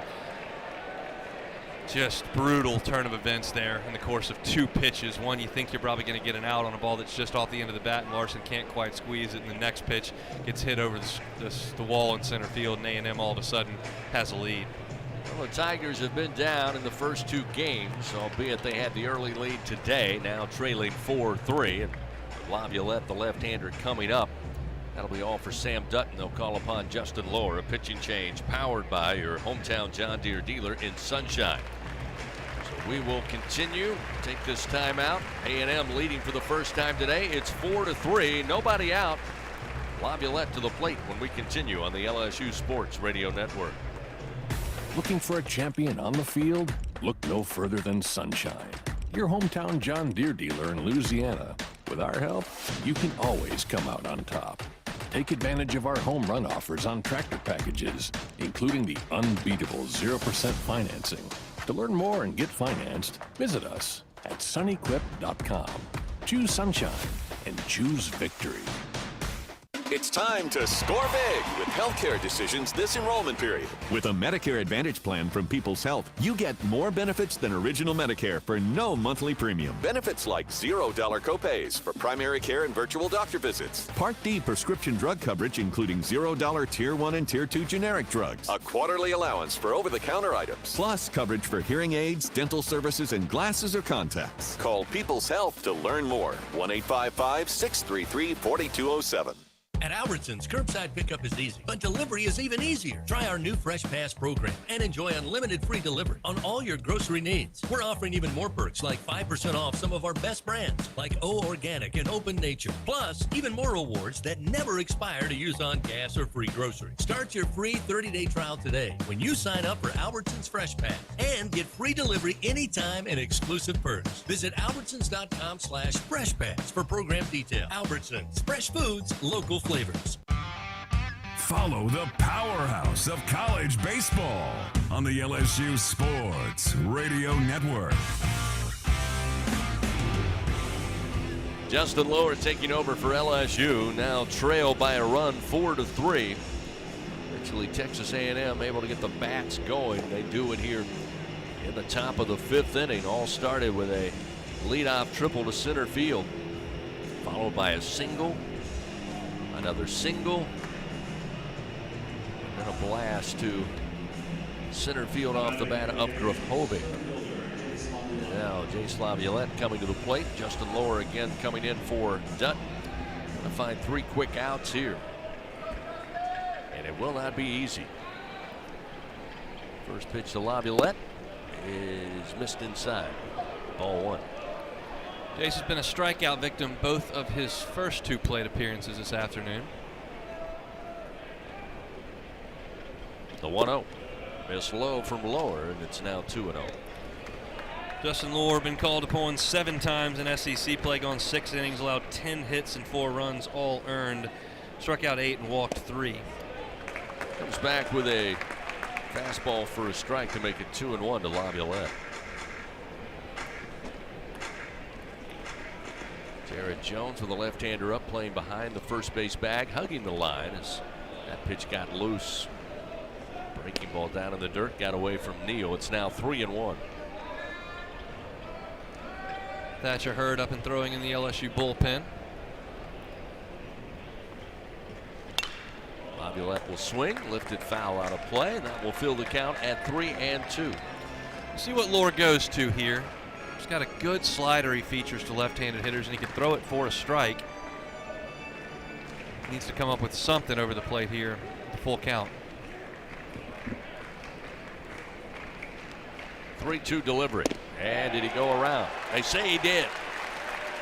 Just brutal turn of events there in the course of 2 pitches. One, you think you're probably going to get an out on a ball that's just off the end of the bat, and Larson can't quite squeeze it. And the next pitch gets hit over the wall in center field, and A&M all of a sudden has a lead. Well, the Tigers have been down in the first 2 games, albeit they had the early lead today, now trailing 4-3. And Laviolette, the left-hander, coming up. That'll be all for Sam Dutton. They'll call upon Justin Lohr. A pitching change powered by your hometown John Deere dealer in Sunshine. So we will continue. Take this time out. A&M leading for the first time today. It's 4-3. Nobody out. Laviolette to the plate when we continue on the LSU Sports Radio Network. Looking for a champion on the field? Look no further than Sunshine, your hometown John Deere dealer in Louisiana. With our help, you can always come out on top. Take advantage of our home run offers on tractor packages, including the unbeatable 0% financing. To learn more and get financed, visit us at sunequip.com. Choose Sunshine and choose victory. It's time to score big with healthcare decisions this enrollment period. With a Medicare Advantage plan from People's Health, you get more benefits than original Medicare for no monthly premium. Benefits like $0 copays for primary care and virtual doctor visits. Part D prescription drug coverage, including $0 Tier 1 and Tier 2 generic drugs. A quarterly allowance for over-the-counter items. Plus coverage for hearing aids, dental services, and glasses or contacts. Call People's Health to learn more. 1-855-633-4207. At Albertsons, curbside pickup is easy, but delivery is even easier. Try our new Fresh Pass program and enjoy unlimited free delivery on all your grocery needs. We're offering even more perks like 5% off some of our best brands like O Organic and Open Nature. Plus, even more rewards that never expire to use on gas or free groceries. Start your free 30-day trial today when you sign up for Albertsons Fresh Pass and get free delivery anytime and exclusive perks. Visit albertsons.com/freshpass for program detail. Albertsons, fresh foods, local flavors. Follow the powerhouse of college baseball on the LSU Sports Radio Network. Justin Lower taking over for LSU, now trail by a run 4-3. Eventually Texas A&M able to get the bats going. They do it here in the top of the 5th inning. All started with a leadoff triple to center field, followed by a single, another single, and then a blast to center field off the bat of Grafhovic. Now Jace Laviolette coming to the plate. Justin Lower again coming in for Dutt. Going to find 3 quick outs here, and it will not be easy. First pitch to Laviolette is missed inside. Ball 1. Jace has been a strikeout victim both of his first 2 plate appearances this afternoon. The 1-0. Miss low from Lower, and it's now 2-0. Justin Lower been called upon 7 times in SEC play, gone 6 innings, allowed 10 hits and 4 runs, all earned. Struck out 8 and walked 3. Comes back with a fastball for a strike to make it 2-1 to Laviolette. Jared Jones with a left-hander up, playing behind the first base bag, hugging the line as that pitch got loose. Breaking ball down in the dirt, got away from Neal. It's now 3-1. Thatcher Hurd up and throwing in the LSU bullpen. Laviolette will swing, lifted foul out of play, and that will fill the count at 3-2. See what Lower goes to here. He's got a good slider he features to left-handed hitters, and he can throw it for a strike. He needs to come up with something over the plate here, the full count. 3-2 delivery. And did he go around? They say he did.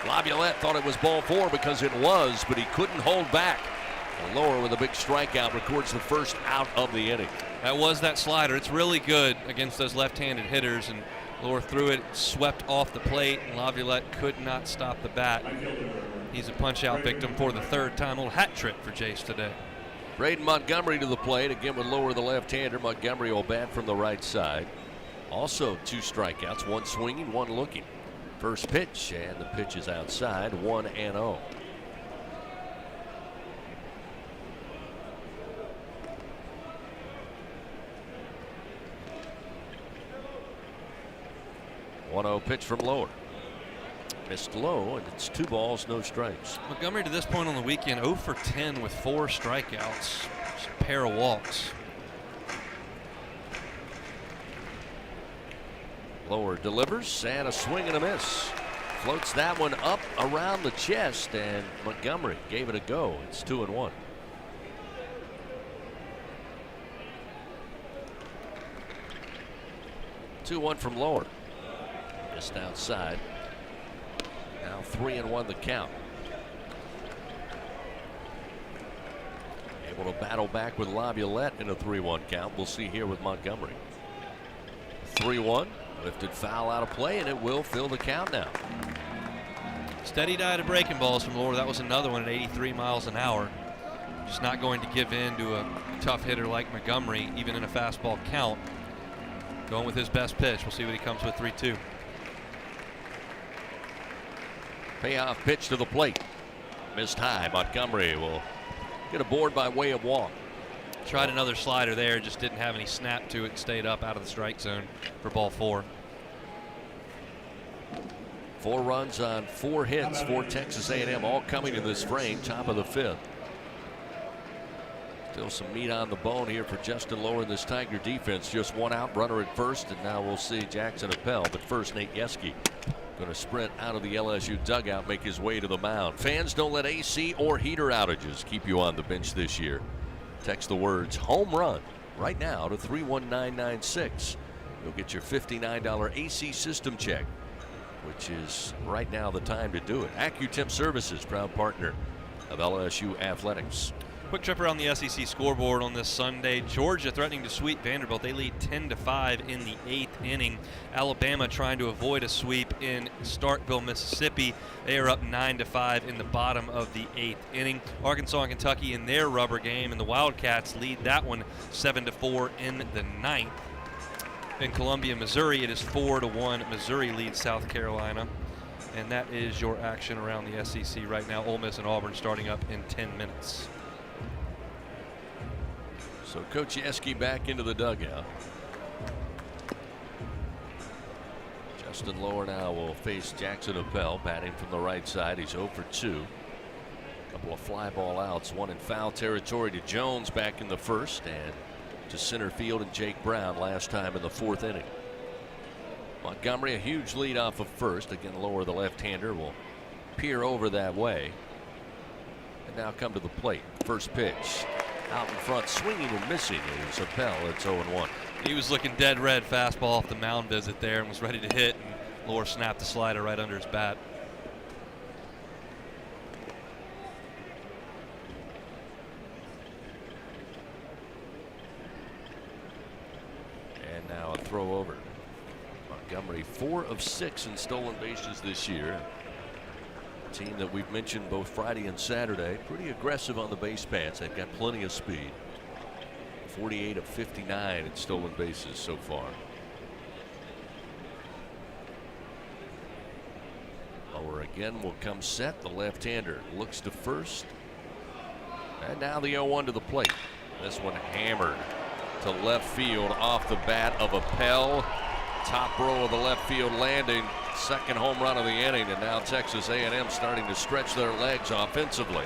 Laviolette thought it was ball 4 because it was, but he couldn't hold back. And Lower with a big strikeout records the first out of the inning. That was that slider. It's really good against those left-handed hitters, and Lower threw it, swept off the plate, and Laviolette could not stop the bat. He's a punch-out victim for the 3rd time. A little hat trick for Jace today. Braden Montgomery to the plate, again with Lower the left-hander. Montgomery will bat from the right side. Also 2 strikeouts, 1 swinging, 1 looking. First pitch, and the pitch is outside, 1-0. Pitch from Lower. Missed low, and it's 2 balls, no strikes. Montgomery to this point on the weekend 0 for 10 with 4 strikeouts, just a pair of walks. Lower delivers, and a swing and a miss. Floats that one up around the chest, and Montgomery gave it a go. It's 2-1. Two-1 from Lower. Just outside. Now 3-1 the count. Able to battle back with Laviolette in a 3-1 count. We'll see here with Montgomery. 3-1. Lifted foul out of play, and it will fill the count now. Steady diet of breaking balls from Lower. That was another one at 83 miles an hour. Just not going to give in to a tough hitter like Montgomery, even in a fastball count. Going with his best pitch. We'll see what he comes with. 3-2. Payoff pitch to the plate. Missed high. Montgomery will get aboard by way of walk. Tried another slider there, just didn't have any snap to it. Stayed up out of the strike zone for ball 4. 4 runs on 4 hits for Texas A&M, all coming in this frame, top of the 5th. Still some meat on the bone here for Justin Lower in this Tiger defense. Just 1 out, runner at first, and now we'll see Jackson Appel. But first, Nate Yeske going to sprint out of the LSU dugout, make his way to the mound. Fans, don't let AC or heater outages keep you on the bench this year. Text the words home run right now to 31996. You'll get your $59 AC system check, which is right now the time to do it. AccuTemp Services, proud partner of LSU Athletics. Quick trip around the SEC scoreboard on this Sunday. Georgia threatening to sweep Vanderbilt. They lead 10-5 in the 8th inning. Alabama trying to avoid a sweep in Starkville, Mississippi. They are up 9-5 in the bottom of the 8th inning. Arkansas and Kentucky in their rubber game, and the Wildcats lead that one 7-4 in the 9th. In Columbia, Missouri, it is 4-1. Missouri leads South Carolina. And that is your action around the SEC right now. Ole Miss and Auburn starting up in 10 minutes. So Coach Yeski back into the dugout. Justin Lower now will face Jackson Appel, batting from the right side. He's 0 for 2. A couple of fly ball outs, one in foul territory to Jones back in the first, and to center field and Jake Brown last time in the 4th inning. Montgomery a huge lead off of first. Again, Lower, the left-hander, will peer over that way. And now come to the plate. First pitch. Out in front, swinging and missing is Appel. It's 0-1. He was looking dead red fastball off the mound visit there and was ready to hit. And Lower snapped the slider right under his bat. And now a throw over. Montgomery 4 of 6 in stolen bases this year. Team that we've mentioned both Friday and Saturday, pretty aggressive on the base paths. They've got plenty of speed. 48 of 59 in stolen bases so far. Lower again will come set. The left-hander looks to first. And now the 0-1 to the plate. This one hammered to left field off the bat of Appel. Top row of the left field landing. Second home run of the inning, and now Texas A&M starting to stretch their legs offensively.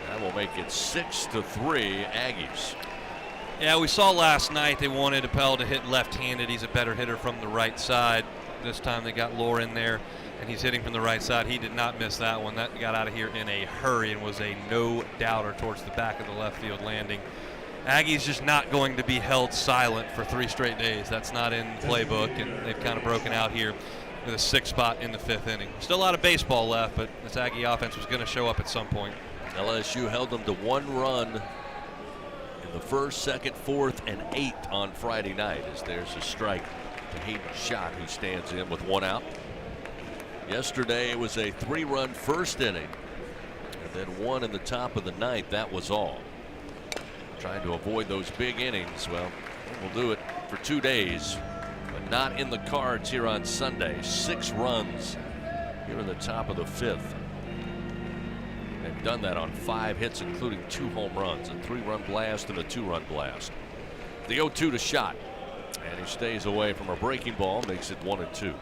That will make it 6-3 Aggies. Yeah, we saw last night they wanted Appel to hit left-handed. He's a better hitter from the right side. This time they got Lower in there, and he's hitting from the right side. He did not miss that one. That got out of here in a hurry and was a no-doubter towards the back of the left field landing. Aggies just not going to be held silent for 3 straight days. That's not in the playbook, and they've kind of broken out here with a 6th spot in the 5th inning. Still a lot of baseball left, but this Aggie offense was going to show up at some point. LSU held them to 1 run in the 1st, 2nd, 4th, and 8th on Friday night, as there's a strike to Hayden Schott, who stands in with 1 out. Yesterday it was a 3-run 1st inning, and then 1 in the top of the 9th. That was all. Trying to avoid those big innings. Well, we'll do it for 2 days, but not in the cards here on Sunday. 6 runs here in the top of the 5th. They've done that on 5 hits, including 2 home runs, a 3-run blast and a 2-run blast. The 0-2 to Schott, and he stays away from a breaking ball, makes it 1-2.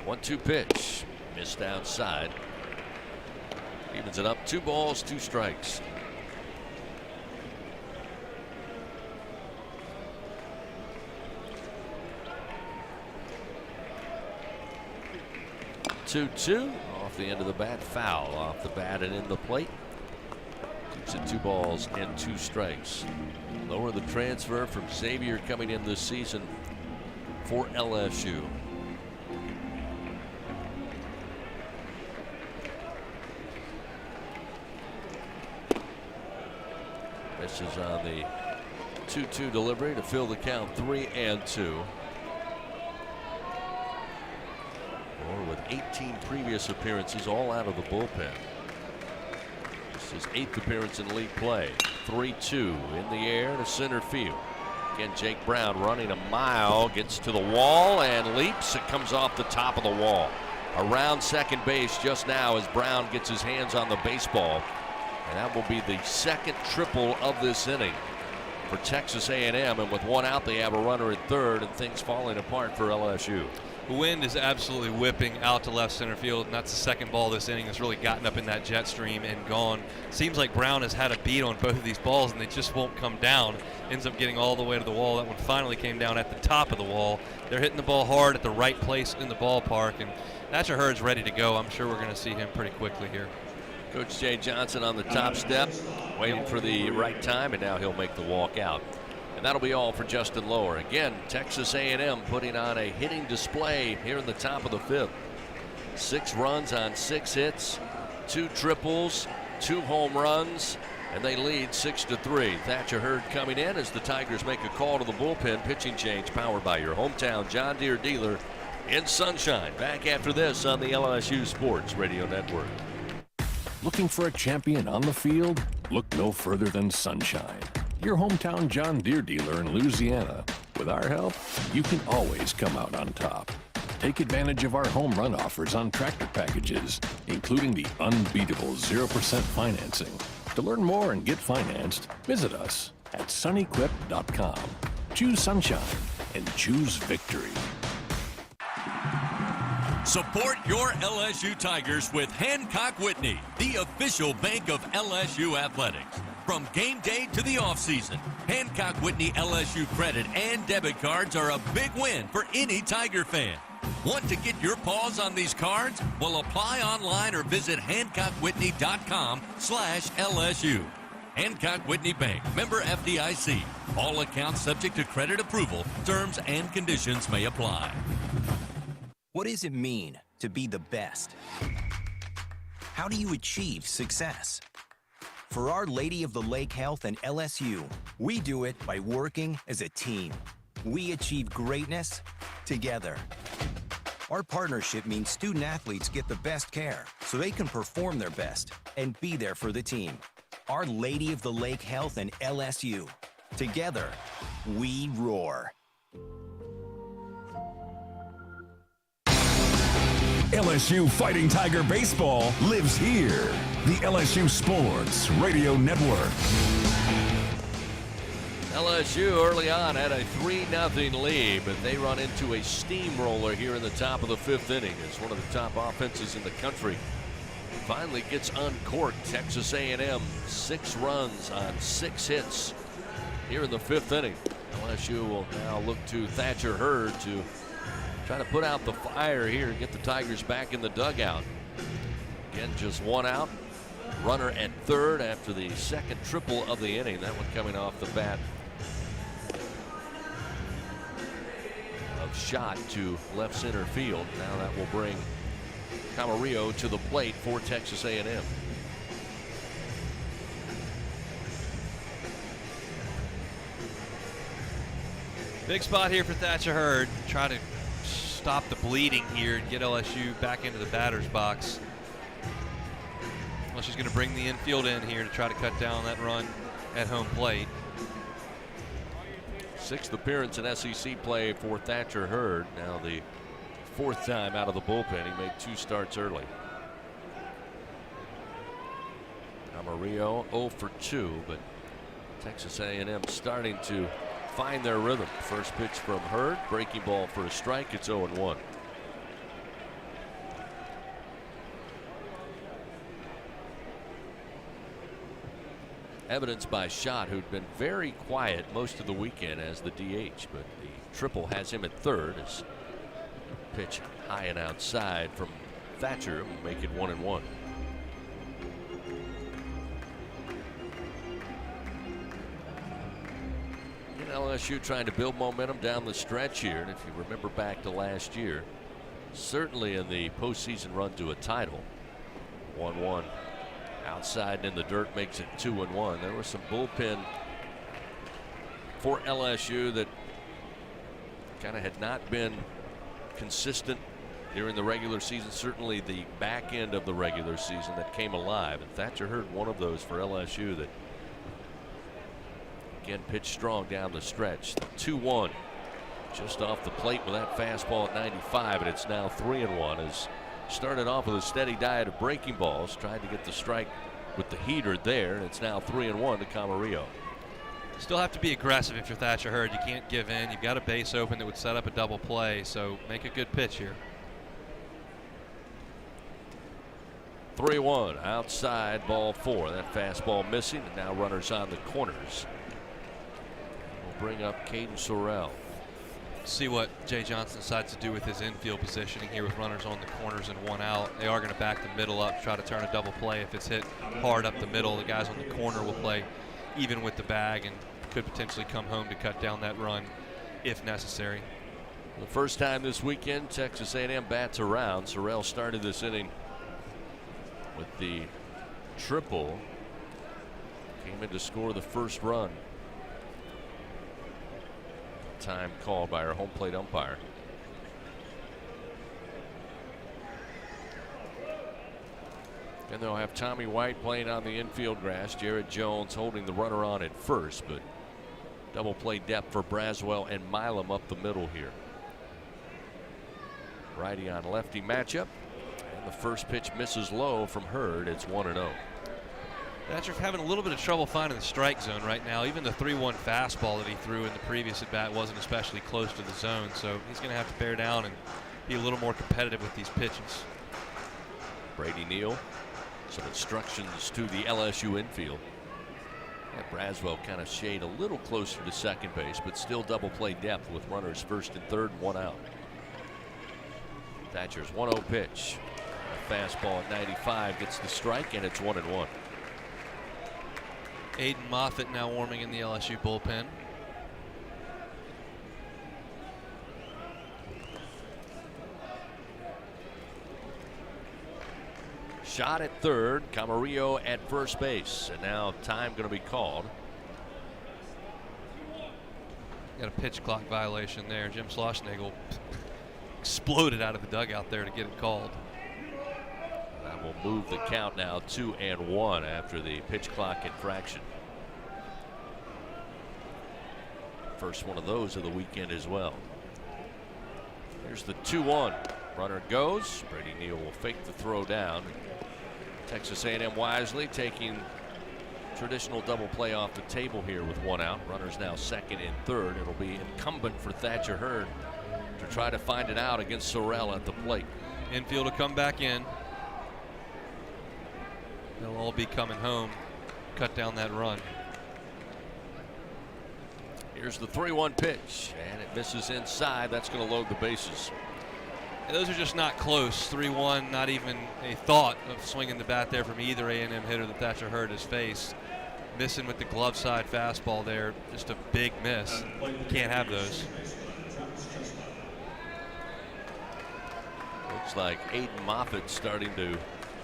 One-two pitch, missed outside. Evens it up. 2 balls, 2 strikes. Two off the end of the bat, foul off the bat and in the plate. Keeps it 2 balls and 2 strikes. Lower, the transfer from Xavier, coming in this season for LSU. This is on the 2-2 delivery to fill the count, 3-2. Or with 18 previous appearances, all out of the bullpen. This is 8th appearance in league play. 3-2 in the air to center field. Again, Jake Brown running a mile, gets to the wall and leaps. It comes off the top of the wall. Around second base just now as Brown gets his hands on the baseball. And that will be the 2nd triple of this inning for Texas A&M. And with 1 out, they have a runner at 3rd, and things falling apart for LSU. The wind is absolutely whipping out to left center field, and that's the 2nd ball this inning that's really gotten up in that jet stream and gone. Seems like Brown has had a beat on both of these balls, and they just won't come down. Ends up getting all the way to the wall. That one finally came down at the top of the wall. They're hitting the ball hard at the right place in the ballpark, and Thatcher Hurd's ready to go. I'm sure we're going to see him pretty quickly here. Coach Jay Johnson on the top step, waiting for the right time, and now he'll make the walk out. And that'll be all for Justin Lower. Again, Texas A&M putting on a hitting display here in the top of the 5th. 6 runs on 6 hits, 2 triples, 2 home runs, and they lead 6-3. Thatcher Hurd coming in as the Tigers make a call to the bullpen. Pitching change powered by your hometown John Deere dealer in Sunshine. Back after this on the LSU Sports Radio Network. Looking for a champion on the field? Look no further than Sunshine, your hometown John Deere dealer in Louisiana. With our help, you can always come out on top. Take advantage of our home run offers on tractor packages, including the unbeatable 0% financing. To learn more and get financed, visit us at sunnyquip.com. Choose Sunshine and choose victory. Support your LSU Tigers with Hancock Whitney, the official bank of LSU athletics. From game day to the offseason, Hancock Whitney LSU credit and debit cards are a big win for any Tiger fan. Want to get your paws on these cards? Well, apply online or visit HancockWhitney.com/LSU. Hancock Whitney Bank, member FDIC. All accounts subject to credit approval. Terms and conditions may apply. What does it mean to be the best? How do you achieve success? For Our Lady of the Lake Health and LSU, we do it by working as a team. We achieve greatness together. Our partnership means student athletes get the best care so they can perform their best and be there for the team. Our Lady of the Lake Health and LSU. Together, we roar. LSU Fighting Tiger Baseball lives here. The LSU Sports Radio Network. LSU early on had a 3-0 lead, but they run into a steamroller here in the top of the 5th inning. It's one of the top offenses in the country. Finally gets uncorked. Texas A&M 6 runs on 6 hits here in the 5th inning. LSU will now look to Thatcher Hurd to try to put out the fire here and get the Tigers back in the dugout. Again, just 1 out. Runner at 3rd after the 2nd triple of the inning. That one coming off the bat of Shot to left center field. Now that will bring Camarillo to the plate for Texas A&M. Big spot here for Thatcher Hurd. Try to stop the bleeding here and get LSU back into the batter's box. Well, she's going to bring the infield in here to try to cut down that run at home plate. 6th appearance in SEC play for Thatcher Hurd. Now the 4th time out of the bullpen. He made 2 starts early. Camarillo 0 for 2, but Texas A&M starting to find their rhythm. First pitch from Hurd, breaking ball for a strike. It's 0-1. Evidenced by Schott, who'd been very quiet most of the weekend as the DH, but the triple has him at 3rd. As pitch high and outside from Thatcher will make it 1-1. LSU trying to build momentum down the stretch here, and if you remember back to last year, certainly in the postseason run to a title, 1-1 outside and in the dirt makes it 2-1. There was some bullpen for LSU that kind of had not been consistent during the regular season, certainly the back end of the regular season that came alive, and Thatcher Hurd one of those for LSU that again pitched strong down the stretch. 2-1 just off the plate with that fastball at 95, and it's now 3-1 as started off with a steady diet of breaking balls, tried to get the strike with the heater there, and it's now 3-1 to Camarillo. Still have to be aggressive if you're Thatcher Hurd. You can't give in. You've got a base open that would set up a double play, so make a good pitch here. 3-1 outside, ball 4. That fastball missing, and now runners on the corners. We'll bring up Caden Sorrell. See what Jay Johnson decides to do with his infield positioning here with runners on the corners and 1 out. They are going to back the middle up, try to turn a double play. If it's hit hard up the middle, the guys on the corner will play even with the bag and could potentially come home to cut down that run if necessary. The first time this weekend, Texas A&M bats around. Sorrell started this inning with the triple. Came in to score the first run. Time called by our home plate umpire. And they'll have Tommy White playing on the infield grass. Jared Jones holding the runner on at first, but double play depth for Braswell and Milam up the middle here. Righty on lefty matchup. And the first pitch misses low from Hurd. It's 1-0. Thatcher's having a little bit of trouble finding the strike zone right now. Even the 3-1 fastball that he threw in the previous at bat wasn't especially close to the zone, so he's going to have to bear down and be a little more competitive with these pitches. Brady Neal, some instructions to the LSU infield. And Braswell kind of shade a little closer to second base, but still double play depth with runners first and third and one out. Thatcher's 1-0 pitch. A fastball at 95 gets the strike, and it's 1-1. Aiden Moffitt now warming in the LSU bullpen. Shot at third, Camarillo at first base, and now time going to be called. Got a pitch clock violation there. Jim Schlossnagle exploded out of the dugout there to get it called. That will move the count now 2-1 after the pitch clock infraction. First one of those of the weekend as well. Here's the 2-1. Runner goes. Brady Neal will fake the throw down. Texas A&M wisely taking traditional double play off the table here with one out. Runners now second and third. It'll be incumbent for Thatcher Hurd to try to find it out against Sorrell at the plate. Infield will come back in. They'll all be coming home. Cut down that run. Here's the 3-1 pitch, and it misses inside. That's going to load the bases. And those are just not close. 3-1, not even a thought of swinging the bat there from either A&M hitter that Thatcher Hurd has faced. Missing with the glove side fastball there. Just a big miss. You can't have those. Looks like Aiden Moffitt starting to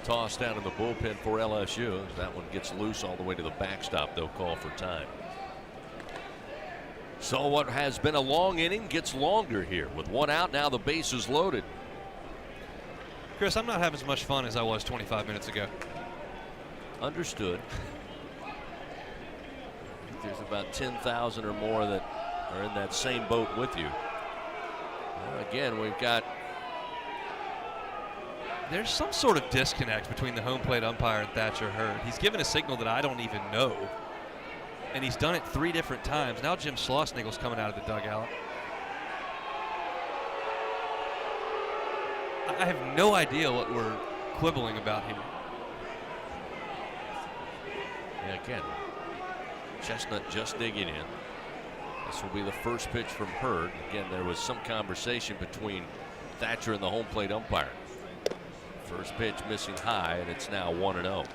toss down in the bullpen for LSU. As that one gets loose all the way to the backstop, they'll call for time. So what has been a long inning gets longer here. With one out, now the base is loaded. Chris, I'm not having as much fun as I was 25 minutes ago. Understood. There's about 10,000 or more that are in that same boat with you. Well, again, we've got... There's some sort of disconnect between the home plate umpire and Thatcher Hurd. He's given a signal that I don't even know. And he's done it 3 different times. Now Jim Schlossnagle's coming out of the dugout. I have no idea what we're quibbling about here. Yeah, again, Chestnut just digging in. This will be the first pitch from Hurd. Again, there was some conversation between Thatcher and the home plate umpire. First pitch missing high, and it's now 1-0.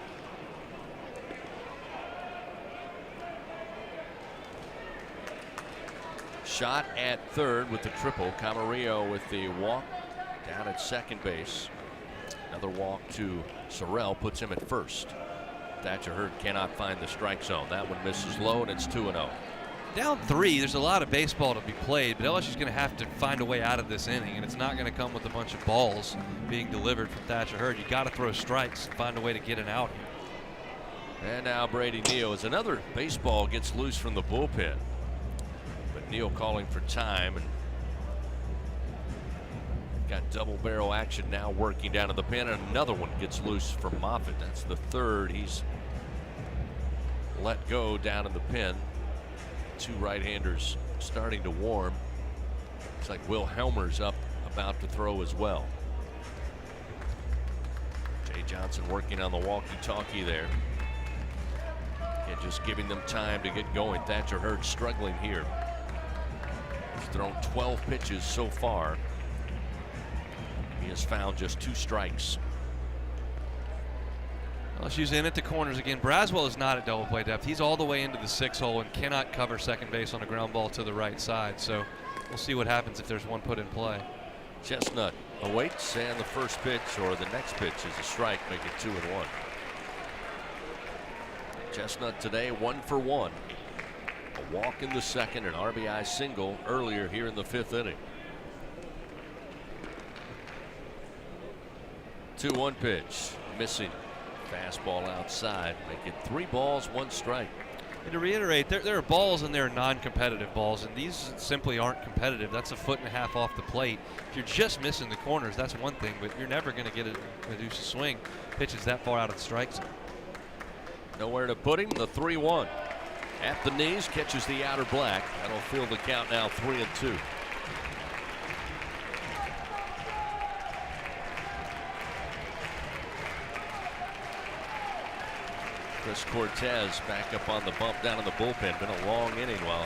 Shot at third with the triple. Camarillo with the walk down at second base. Another walk to Sorrell puts him at first. Thatcher Hurd cannot find the strike zone. That one misses low, and it's 2-0. Down 3, there's a lot of baseball to be played, but LSU's going to have to find a way out of this inning, and it's not going to come with a bunch of balls being delivered from Thatcher Hurd. You got to throw strikes and find a way to get an out here. And now Brady Neal, as another baseball gets loose from the bullpen. Neal calling for time, and got double barrel action now working down to the pen, and another one gets loose from Moffitt. That's the third he's let go down in the pen. 2 right-handers starting to warm. Looks like Will Helmer's up about to throw as well. Jay Johnson working on the walkie-talkie there. And just giving them time to get going. Thatcher Hurd struggling here. He's thrown 12 pitches so far. He has found just 2 strikes. LSU's in at the corners again. Braswell is not at double play depth. He's all the way into the 6 hole and cannot cover second base on a ground ball to the right side. So we'll see what happens if there's one put in play. Chestnut awaits, and the first pitch or the next pitch is a strike, make it 2-1. Chestnut today 1 for 1. A walk in the second, an RBI single earlier here in the 5th inning. 2-1 pitch, missing. Fastball outside, make it 3 balls, 1 strike. And to reiterate, there are balls and there are non-competitive balls, and these simply aren't competitive. That's 1.5 feet off the plate. If you're just missing the corners, that's one thing, but you're never going to get a reduced swing. Pitches that far out of the strike zone. Nowhere to put him, the 3-1. At the knees, catches the outer black. That'll fill the count now 3-2. Chris Cortez back up on the bump down in the bullpen. Been a long inning while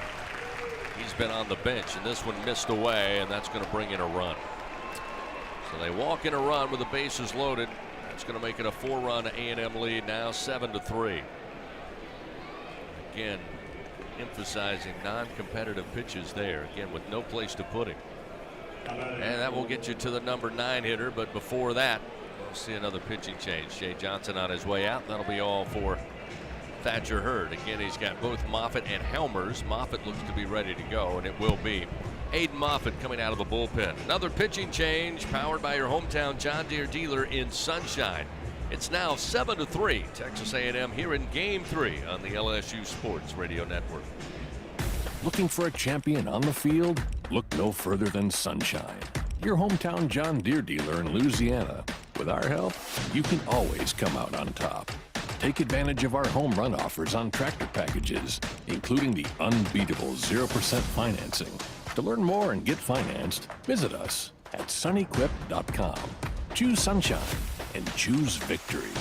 he's been on the bench, and this one missed away, and that's going to bring in a run. So they walk in a run with the bases loaded. That's going to make it a 4-run A&M lead now, 7-3. Again, emphasizing non-competitive pitches there. Again, with no place to put him. And that will get you to the number 9 hitter, but before that, we'll see another pitching change. Jay Johnson on his way out. That'll be all for Thatcher Hurd. Again, he's got both Moffitt and Helmers. Moffitt looks to be ready to go, and it will be Aiden Moffitt coming out of the bullpen. Another pitching change powered by your hometown John Deere dealer in Sunshine. It's now 7-3. Texas A&M here in Game 3 on the LSU Sports Radio Network. Looking for a champion on the field? Look no further than Sunshine, your hometown John Deere dealer in Louisiana. With our help, you can always come out on top. Take advantage of our home run offers on tractor packages, including the unbeatable 0% financing. To learn more and get financed, visit us at sunequip.com. Choose Sunshine and choose victory.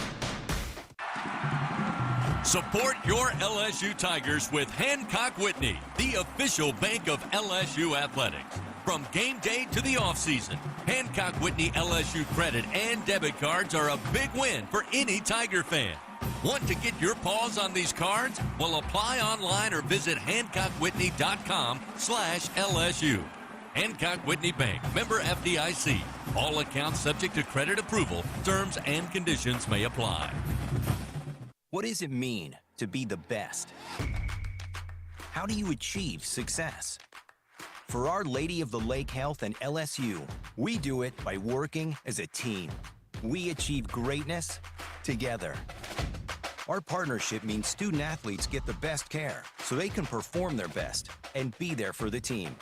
Support your LSU Tigers with Hancock Whitney, the official bank of LSU athletics. From game day to the offseason, Hancock Whitney LSU credit and debit cards are a big win for any Tiger fan. Want to get your paws on these cards? Well, apply online or visit HancockWhitney.com/LSU. Hancock Whitney Bank, member FDIC. All accounts subject to credit approval. Terms and conditions may apply. What does it mean to be the best? How do you achieve success? For Our Lady of the Lake Health and LSU, we do it by working as a team. We achieve greatness together. Our partnership means student athletes get the best care so they can perform their best and be there for the team.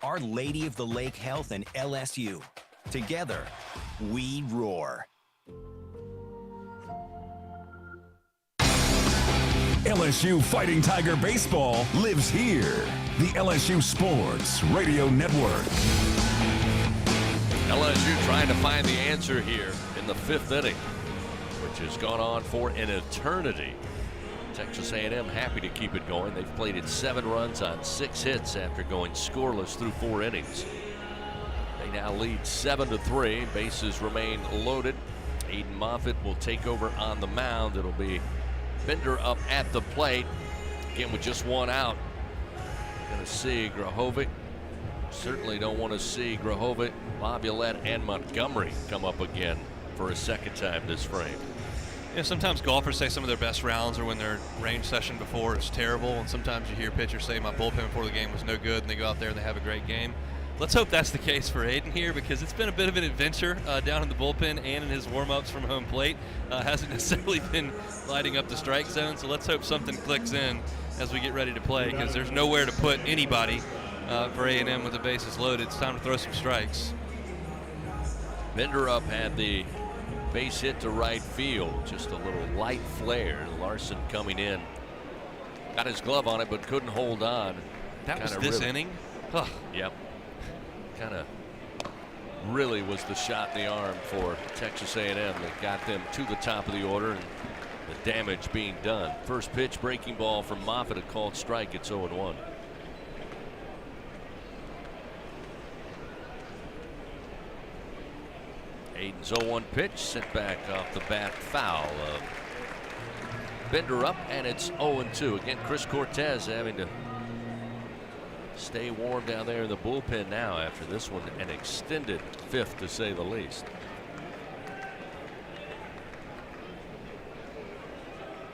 Our Lady of the Lake Health and LSU. Together, we roar. LSU Fighting Tiger Baseball lives here. The LSU Sports Radio Network. LSU trying to find the answer here in the 5th inning, which has gone on for an eternity. Texas A&M happy to keep it going. They've played it 7 runs on 6 hits after going scoreless through 4 innings. They now lead 7-3. Bases remain loaded. Aiden Moffitt will take over on the mound. It'll be Bender up at the plate. Again, with just 1 out. Going to see Grahovic. Certainly don't want to see Grahovic, Laviolette, and Montgomery come up again for a second time this frame. Yeah, sometimes golfers say some of their best rounds are when their range session before is terrible, and sometimes you hear pitchers say my bullpen before the game was no good, and they go out there and they have a great game. Let's hope that's the case for Aiden here, because it's been a bit of an adventure down in the bullpen and in his warm-ups from home plate. Hasn't necessarily been lighting up the strike zone, so let's hope something clicks in as we get ready to play, because there's nowhere to put anybody for A&M with the bases loaded. It's time to throw some strikes. Bender up had the base hit to right field. Just a little light flare. Larson coming in. Got his glove on it, but couldn't hold on. That was this inning? Huh. Yep. Kind of really was the shot in the arm for Texas A&M that got them to the top of the order, and the damage being done. First pitch, breaking ball from Moffitt, a called strike. It's 0-1. Aiden's 0-1 pitch sent back off the bat, foul of Bender up, and it's 0-2. Again, Chris Cortez having to stay warm down there in the bullpen now after this one, an extended fifth to say the least.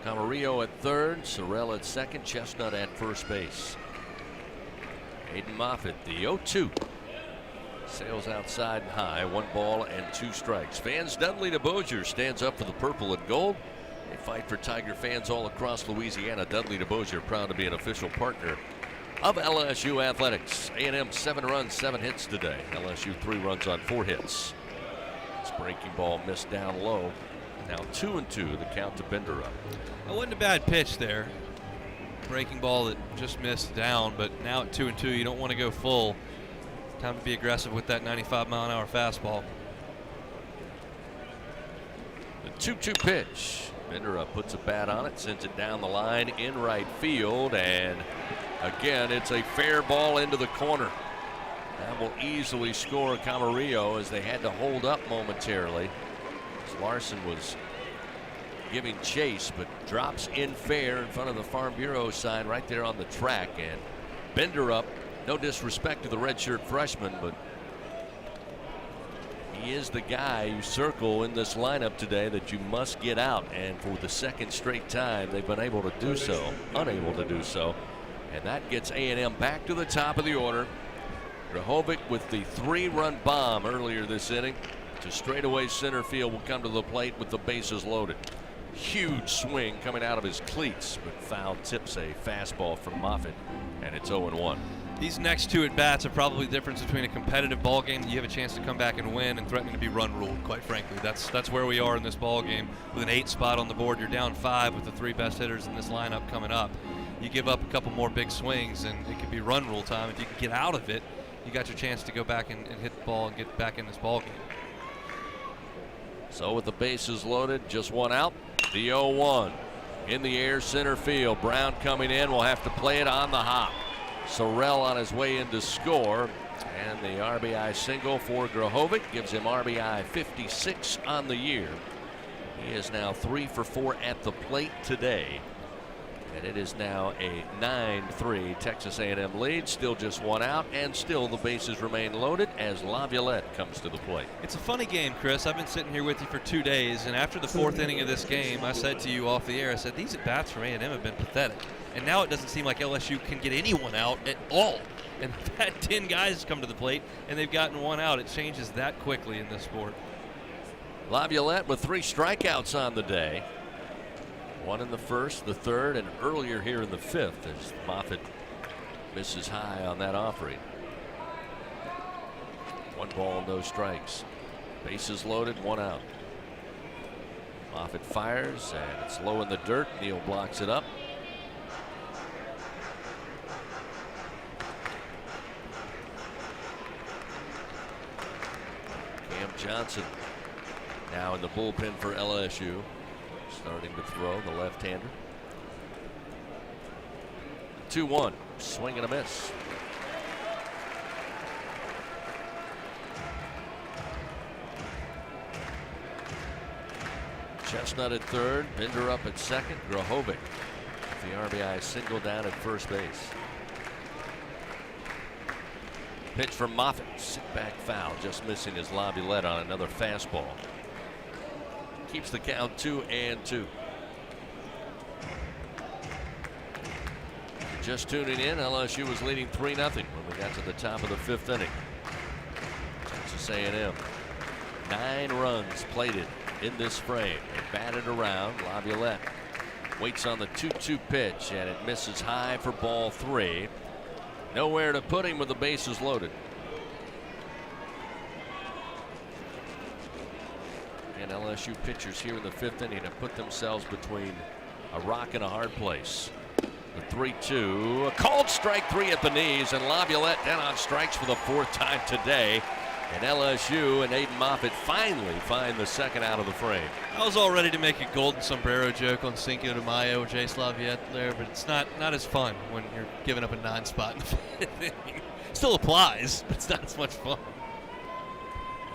Camarillo at third, Sorrell at second, Chestnut at first base. Aiden Moffitt, the 0-2. Sails outside and high, 1 ball and 2 strikes. Fans, Dudley DeBosier stands up for the purple and gold. They fight for Tiger fans all across Louisiana. Dudley DeBosier proud to be an official partner of LSU Athletics. A&M 7 runs, 7 hits today. LSU 3 runs on 4 hits. This breaking ball missed down low. Now 2-2, the count to Bender up. It wasn't a bad pitch there. Breaking ball that just missed down, but now at 2-2, you don't want to go full. Time to be aggressive with that 95-mile-an-hour fastball. The 2-2 pitch. Bender up puts a bat on it, sends it down the line in right field, and again, it's a fair ball into the corner. That will easily score Camarillo as they had to hold up momentarily. Larson was giving chase, but drops in fair in front of the Farm Bureau sign right there on the track. And Bender up, no disrespect to the redshirt freshman, but he is the guy you circle in this lineup today that you must get out. And for the second straight time, they've been able to do so, unable to do so. And that gets A&M back to the top of the order. Grahovic with the 3-run bomb earlier this inning to straightaway center field, will come to the plate with the bases loaded. Huge swing coming out of his cleats, but foul tips a fastball from Moffitt, and it's 0-1. These next 2 at-bats are probably the difference between a competitive ball game that you have a chance to come back and win and threatening to be run ruled, quite frankly. That's where we are in this ball game. With an 8 spot on the board, you're down 5 with the 3 best hitters in this lineup coming up. You give up a couple more big swings, and it could be run rule time. If you can get out of it, you got your chance to go back and hit the ball and get back in this ball game. So with the bases loaded, just 1 out, the 0-1. In the air, center field. Brown coming in, will have to play it on the hop. Sorrell on his way in to score, and the RBI single for Grahovic gives him RBI 56 on the year. He is now 3 for 4 at the plate today. And it is now a 9-3 Texas A&M lead. Still just 1 out, and still the bases remain loaded as Laviolette comes to the plate. It's a funny game, Chris. I've been sitting here with you for 2 days, and after the 4th inning of this game, I said to you off the air, I said, these at-bats for A&M have been pathetic. And now it doesn't seem like LSU can get anyone out at all. And they've had 10 guys come to the plate, and they've gotten 1 out. It changes that quickly in this sport. Laviolette with 3 strikeouts on the day. 1 in the first, the third, and earlier here in the 5th as Moffitt misses high on that offering. 1 ball, no strikes. Bases loaded, 1 out. Moffitt fires, and it's low in the dirt. Neal blocks it up. Cam Johnson now in the bullpen for LSU. Starting to throw, the left-hander. 2-1, swing and a miss. Chestnut at third, Bender up at second, Grahovic with the RBI single down at first base. Pitch from Moffitt, sit back foul, just missing his Laviolette on another fastball. Keeps the count 2-2. Just tuning in, LSU was leading 3-0 when we got to the top of the 5th inning. Texas A&M, 9 runs plated in this frame. They batted around. Laviolette waits on the 2-2 pitch, and it misses high for ball 3. Nowhere to put him with the bases loaded. And LSU pitchers here in the 5th inning have put themselves between a rock and a hard place. The 3-2, a called strike 3 at the knees, and Laviolette down on strikes for the 4th time today. And LSU and Aiden Moffitt finally find the 2nd out of the frame. I was all ready to make a golden sombrero joke on Cinco de Mayo, Jace Laviolette there, but it's not as fun when you're giving up a 9 spot in the 5th inning. Still applies, but it's not as much fun.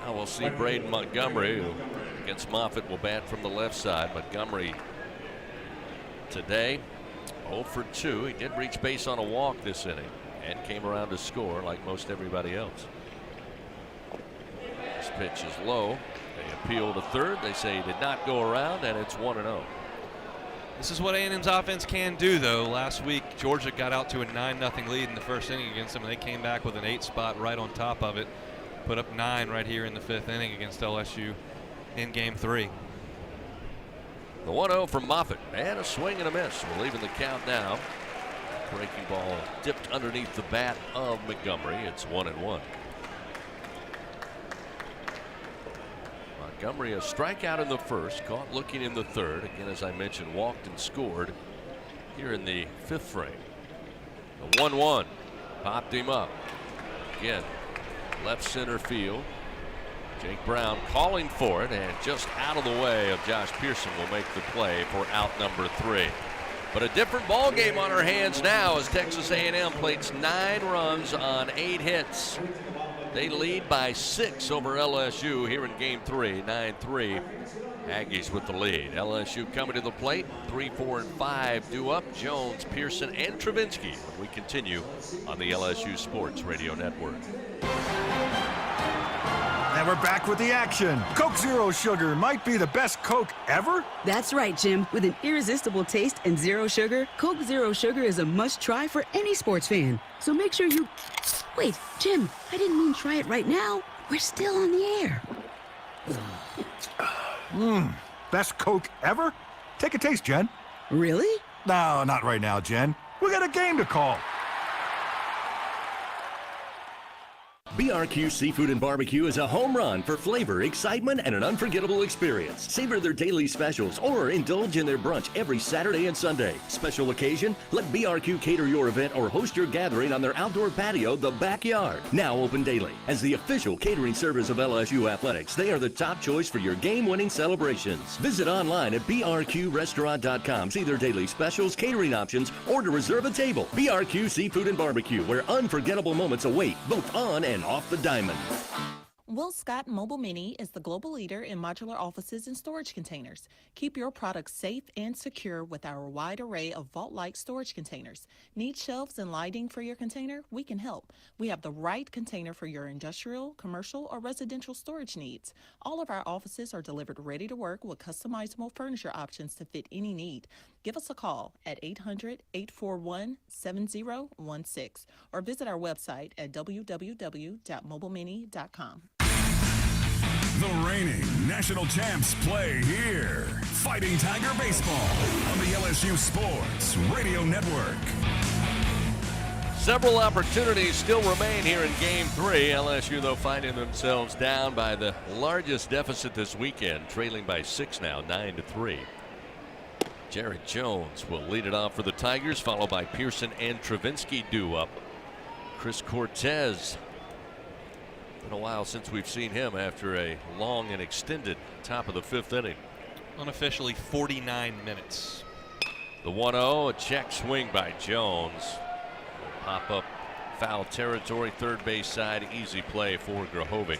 Now we'll see Braden Montgomery, who against Moffitt will bat from the left side. Montgomery today, 0 for 2. He did reach base on a walk this inning and came around to score like most everybody else. This pitch is low. They appeal to third. They say he did not go around, and it's 1-0. This is what A&M's offense can do, though. Last week, Georgia got out to a 9-0 lead in the first inning against them, and they came back with an 8 spot right on top of it. Put up 9 right here in the 5th inning against LSU in Game 3. The 1-0 from Moffitt, and a swing and a miss. We're leaving the count now. Breaking ball dipped underneath the bat of Montgomery. It's 1-1. Montgomery, a strikeout in the first, caught looking in the third. Again, as I mentioned, walked and scored here in the 5th frame. The 1-1 popped him up. Again, left center field. Jake Brown calling for it, and just out of the way of Josh Pearson will make the play for out number 3. But a different ball game on our hands now as Texas A&M plates 9 runs on 8 hits. They lead by 6 over LSU here in Game 3, 9-3. Aggies with the lead. LSU coming to the plate. 3, 4, and 5 due up. Jones, Pearson, and Travinsky. We continue on the LSU Sports Radio Network. And we're back with the action. Coke Zero Sugar might be the best Coke ever. That's right, Jim. With an irresistible taste and zero sugar, Coke Zero Sugar is a must-try for any sports fan. So make sure you... Wait, Jim, I didn't mean try it right now. We're still on the air. Best Coke ever? Take a taste, Jen. Really? No, not right now, Jen. We got a game to call. BRQ Seafood and Barbecue is a home run for flavor, excitement, and an unforgettable experience. Savor their daily specials or indulge in their brunch every Saturday and Sunday. Special occasion? Let BRQ cater your event or host your gathering on their outdoor patio, The Backyard. Now open daily. As the official catering service of LSU Athletics, they are the top choice for your game-winning celebrations. Visit online at brqrestaurant.com. See their daily specials, catering options, or to reserve a table. BRQ Seafood and Barbecue, where unforgettable moments await, both on and off the diamond. Will Scott Mobile Mini is the global leader in modular offices and storage containers. Keep your products safe and secure with our wide array of vault-like storage containers. Need shelves and lighting for your container? We can help. We have the right container for your industrial, commercial, or residential storage needs. All of our offices are delivered ready to work with customizable furniture options to fit any need. Give us a call at 800-841-7016 or visit our website at www.mobilemini.com. The reigning national champs play here. Fighting Tiger Baseball on the LSU Sports Radio Network. Several opportunities still remain here in Game 3. LSU, though, finding themselves down by the largest deficit this weekend, trailing by 6 now, 9-3. Jared Jones will lead it off for the Tigers, followed by Pearson and Travinsky due up. Chris Cortez. Been a while since we've seen him after a long and extended top of the 5th inning. Unofficially 49 minutes. The 1-0, a check swing by Jones. Pop up foul territory, third base side, easy play for Grahovic.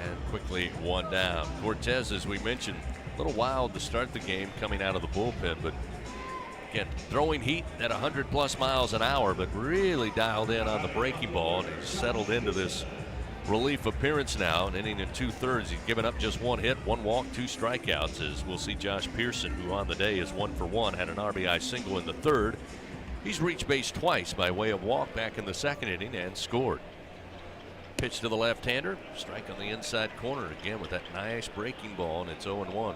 And quickly one down. Cortez, as we mentioned, a little wild to start the game coming out of the bullpen, but again, throwing heat at 100+ miles an hour, but really dialed in on the breaking ball, and he's settled into this relief appearance now. An inning and 2/3. He's given up just 1 hit, 1 walk, 2 strikeouts. As we'll see Josh Pearson, who on the day is 1 for 1, had an RBI single in the 3rd. He's reached base twice by way of walk back in the 2nd inning and scored. Pitch to the left-hander, strike on the inside corner again with that nice breaking ball, and it's 0-1.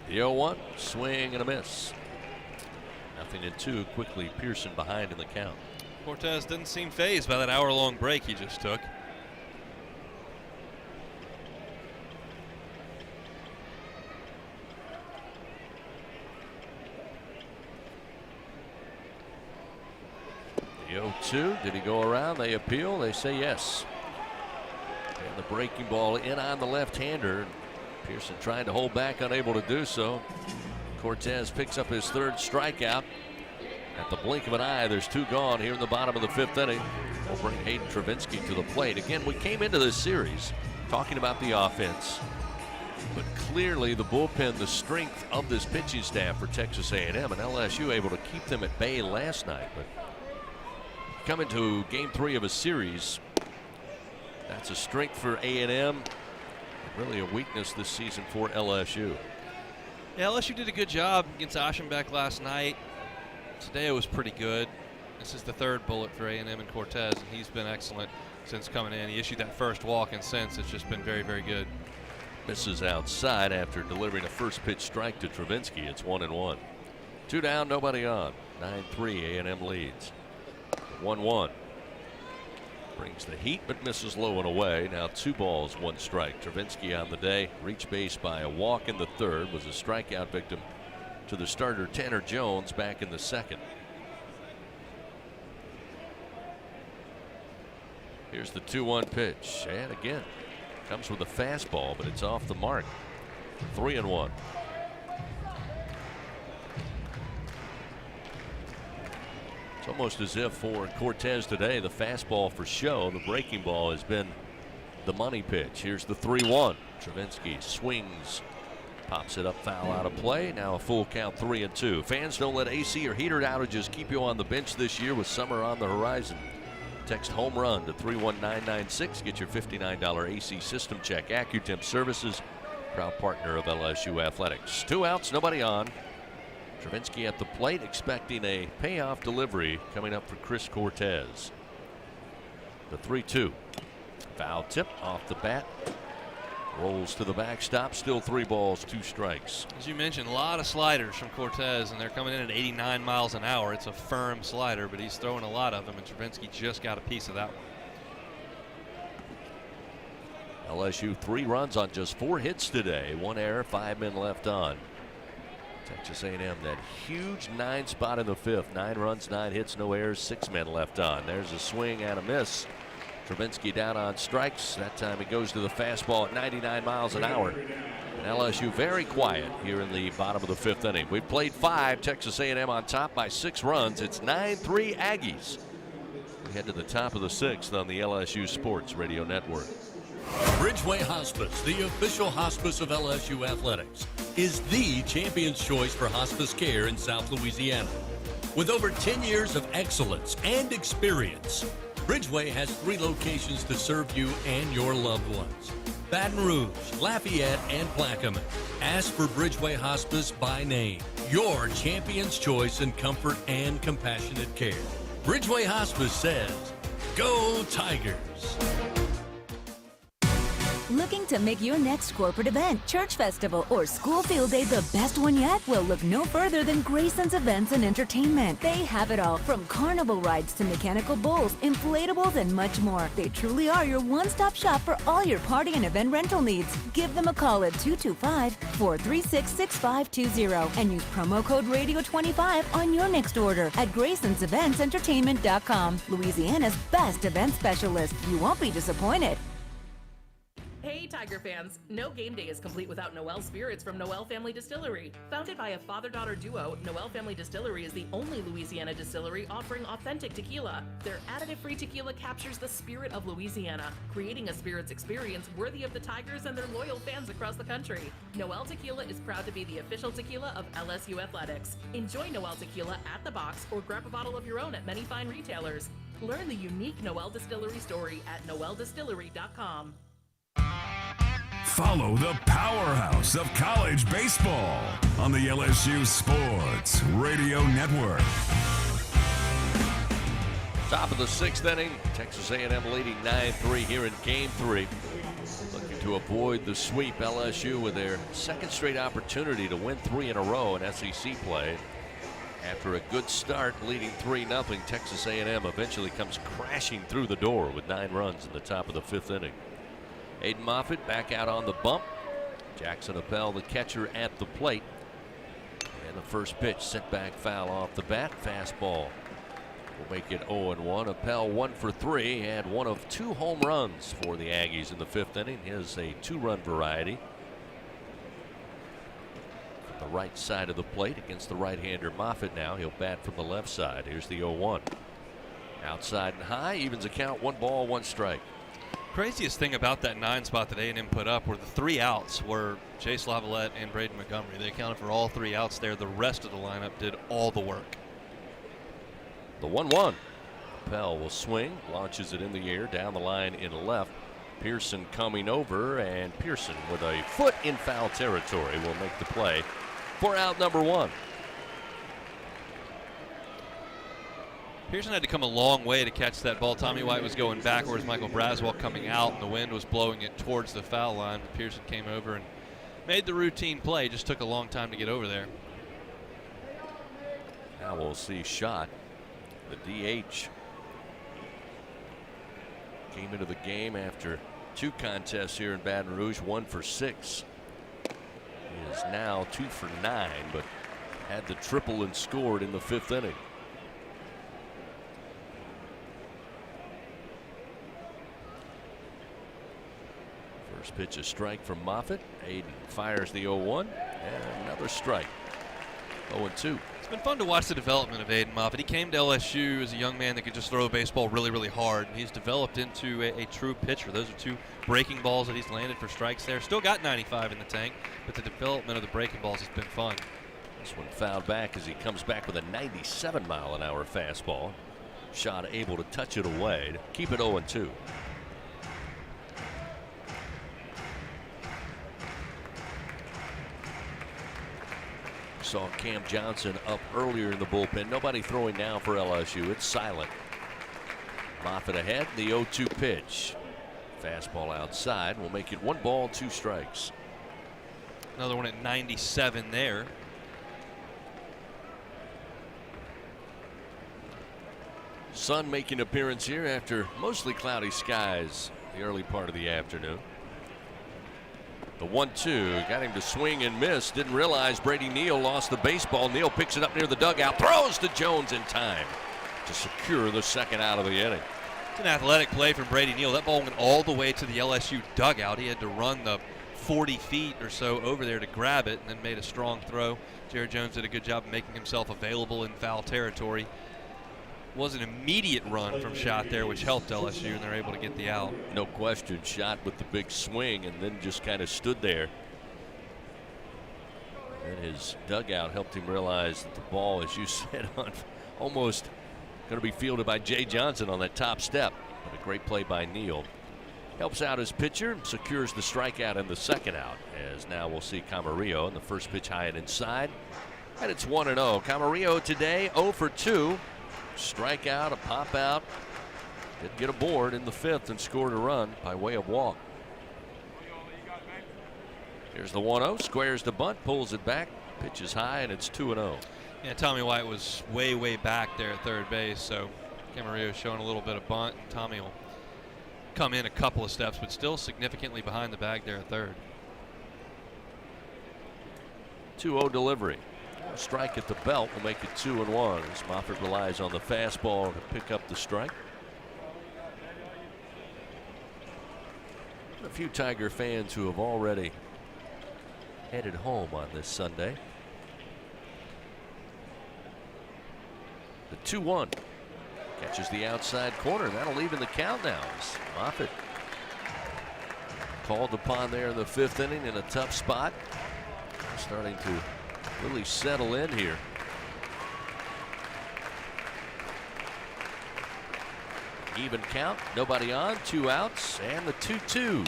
The 0-1, swing and a miss. 0-2, quickly Pearson behind in the count. Cortez didn't seem fazed by that hour-long break he just took. The 0-2, did he go around? They appeal, they say yes. And the breaking ball in on the left-hander. Pearson trying to hold back, unable to do so. Cortez picks up his 3rd strikeout. At the blink of an eye, there's 2 gone here in the bottom of the 5th inning. will bring Hayden Travinski to the plate. Again, we came into this series talking about the offense, but clearly the bullpen, the strength of this pitching staff for Texas A&M, and LSU able to keep them at bay last night. But coming to game 3 of a series, that's a strength for A&M, really a weakness this season for LSU. Yeah, LSU did a good job against Aschenbeck last night. Today it was pretty good. This is the 3rd bullet for A&M and Cortez, and he's been excellent since coming in. He issued that first walk, and since it's just been very, very good. Misses outside after delivering a first pitch strike to Travinski. It's 1-1. 2 down, nobody on. 9-3, A&M leads. 1-1. Brings the heat, but misses low and away. Now 2 balls, 1 strike. Travinski on the day, reached base by a walk in the 3rd, was a strikeout victim to the starter Tanner Jones back in the 2nd. Here's the 2-1 pitch, and again, comes with a fastball, but it's off the mark. 3-1. It's almost as if for Cortez today, the fastball for show, the breaking ball has been the money pitch. Here's the 3-1. Travinski swings, pops it up, foul out of play. Now a full count, 3-2. Fans, don't let AC or heater outages keep you on the bench this year with summer on the horizon. Text home run to 31996. Get your $59 AC system check. AccuTemp Services, proud partner of LSU Athletics. 2 outs, nobody on. Travinski at the plate, expecting a payoff delivery coming up for Chris Cortez. The 3-2. Foul tip off the bat. Rolls to the backstop. Still 3 balls, 2 strikes. As you mentioned, a lot of sliders from Cortez, and they're coming in at 89 miles an hour. It's a firm slider, but he's throwing a lot of them, and Travinski just got a piece of that one. LSU 3 runs on just 4 hits today. 1 error, 5 men left on. Texas A&M, that huge 9 spot in the 5th. 9 runs, 9 hits, no errors, 6 men left on. There's a swing and a miss. Travinski down on strikes. That time he goes to the fastball at 99 miles an hour. And LSU very quiet here in the bottom of the 5th inning. We've played 5. Texas A&M on top by 6 runs. It's 9-3 Aggies. We head to the top of the 6th on the LSU Sports Radio Network. Bridgeway Hospice, the official hospice of LSU Athletics, is the champion's choice for hospice care in South Louisiana. With over 10 years of excellence and experience, Bridgeway has 3 locations to serve you and your loved ones: Baton Rouge, Lafayette, and Plaquemine. Ask for Bridgeway Hospice by name. Your champion's choice in comfort and compassionate care. Bridgeway Hospice says, go Tigers! Looking to make your next corporate event, church festival, or school field day the best one yet? Well, look no further than Grayson's Events and Entertainment. They have it all, from carnival rides to mechanical bulls, inflatables, and much more. They truly are your one-stop shop for all your party and event rental needs. Give them a call at 225-436-6520 and use promo code RADIO25 on your next order at Grayson'sEventsEntertainment.com. Louisiana's best event specialist. You won't be disappointed. Hey Tiger fans, no game day is complete without Noel Spirits from Noel Family Distillery. Founded by a father-daughter duo, Noel Family Distillery is the only Louisiana distillery offering authentic tequila. Their additive-free tequila captures the spirit of Louisiana, creating a spirits experience worthy of the Tigers and their loyal fans across the country. Noel Tequila is proud to be the official tequila of LSU Athletics. Enjoy Noel Tequila at the box or grab a bottle of your own at many fine retailers. Learn the unique Noel Distillery story at noeldistillery.com. Follow the powerhouse of college baseball on the LSU Sports Radio Network. Top of the 6th inning, Texas A&M leading 9-3 here in Game 3. Looking to avoid the sweep, LSU with their 2nd straight opportunity to win 3 in a row in SEC play. After a good start, leading 3-0, Texas A&M eventually comes crashing through the door with 9 runs in the top of the 5th inning. Aiden Moffitt back out on the bump. Jackson Appel, the catcher, at the plate. And the first pitch sent back foul off the bat. Fastball will make it 0-1. Appel 1 for 3, had 1 of 2 home runs for the Aggies in the 5th inning. His a 2-run variety. From the right side of the plate against the right-hander Moffitt now. He'll bat from the left side. Here's the 0-1. Outside and high, evens the count, 1 ball, 1 strike. Craziest thing about that 9 spot that A&M put up were the 3 outs were Chase Lavalette and Braden Montgomery. They accounted for all 3 outs there. The rest of the lineup did all the work. The 1-1. Pell will swing, launches it in the air, down the line in left. Pearson coming over, and Pearson with a foot in foul territory will make the play for out number 1. Pearson had to come a long way to catch that ball. Tommy White was going backwards, Michael Braswell coming out, and the wind was blowing it towards the foul line. But Pearson came over and made the routine play. Just took a long time to get over there. Now we'll see Schott, the DH. Came into the game after 2 contests here in Baton Rouge, 1 for 6. He is now 2 for 9, but had the triple and scored in the 5th inning. First pitch, a strike from Moffitt. Aiden fires the 0-1, and another strike. 0-2. It's been fun to watch the development of Aiden Moffitt. He came to LSU as a young man that could just throw a baseball really, really hard. And he's developed into a true pitcher. Those are 2 breaking balls that he's landed for strikes there. Still got 95 in the tank, but the development of the breaking balls has been fun. This one fouled back as he comes back with a 97-mile-an-hour fastball. Schott able to touch it away to keep it 0-2. Saw Cam Johnson up earlier in the bullpen. Nobody throwing now for LSU. It's silent. Moffitt ahead. The 0-2 pitch. Fastball outside will make it 1 ball, 2 strikes. Another one at 97 there. Sun making appearance here after mostly cloudy skies the early part of the afternoon. The 1-2 got him to swing and miss. Didn't realize Brady Neal lost the baseball. Neal picks it up near the dugout, throws to Jones in time to secure the 2nd out of the inning. It's an athletic play from Brady Neal. That ball went all the way to the LSU dugout. He had to run the 40 feet or so over there to grab it and then made a strong throw. Jared Jones did a good job of making himself available in foul territory. Was an immediate run from Schott there, which helped LSU, and they're able to get the out. No question, Schott with the big swing and then just kind of stood there. And his dugout helped him realize that the ball, as you said, almost going to be fielded by Jay Johnson on that top step. But a great play by Neal. Helps out his pitcher, secures the strikeout in the 2nd out, as now we'll see Camarillo in the first pitch high and inside. And it's 1-0. Camarillo today 0 for 2. Strikeout, a pop out. Didn't get aboard in the 5th and scored a run by way of walk. Here's the 1-0. Squares the bunt, pulls it back, pitches high, and it's 2-0. Yeah, Tommy White was way, way back there at third base, so Camarillo showing a little bit of bunt, and Tommy will come in a couple of steps, but still significantly behind the bag there at third. 2-0 delivery. A strike at the belt will make it 2-1 as Moffitt relies on the fastball to pick up the strike. A few Tiger fans who have already headed home on this Sunday. The 2-1 catches the outside corner. That'll even the count now. As Moffitt called upon there in the 5th inning in a tough spot. Starting to really settle in here. Even count, nobody on, 2 outs, and the 2-2.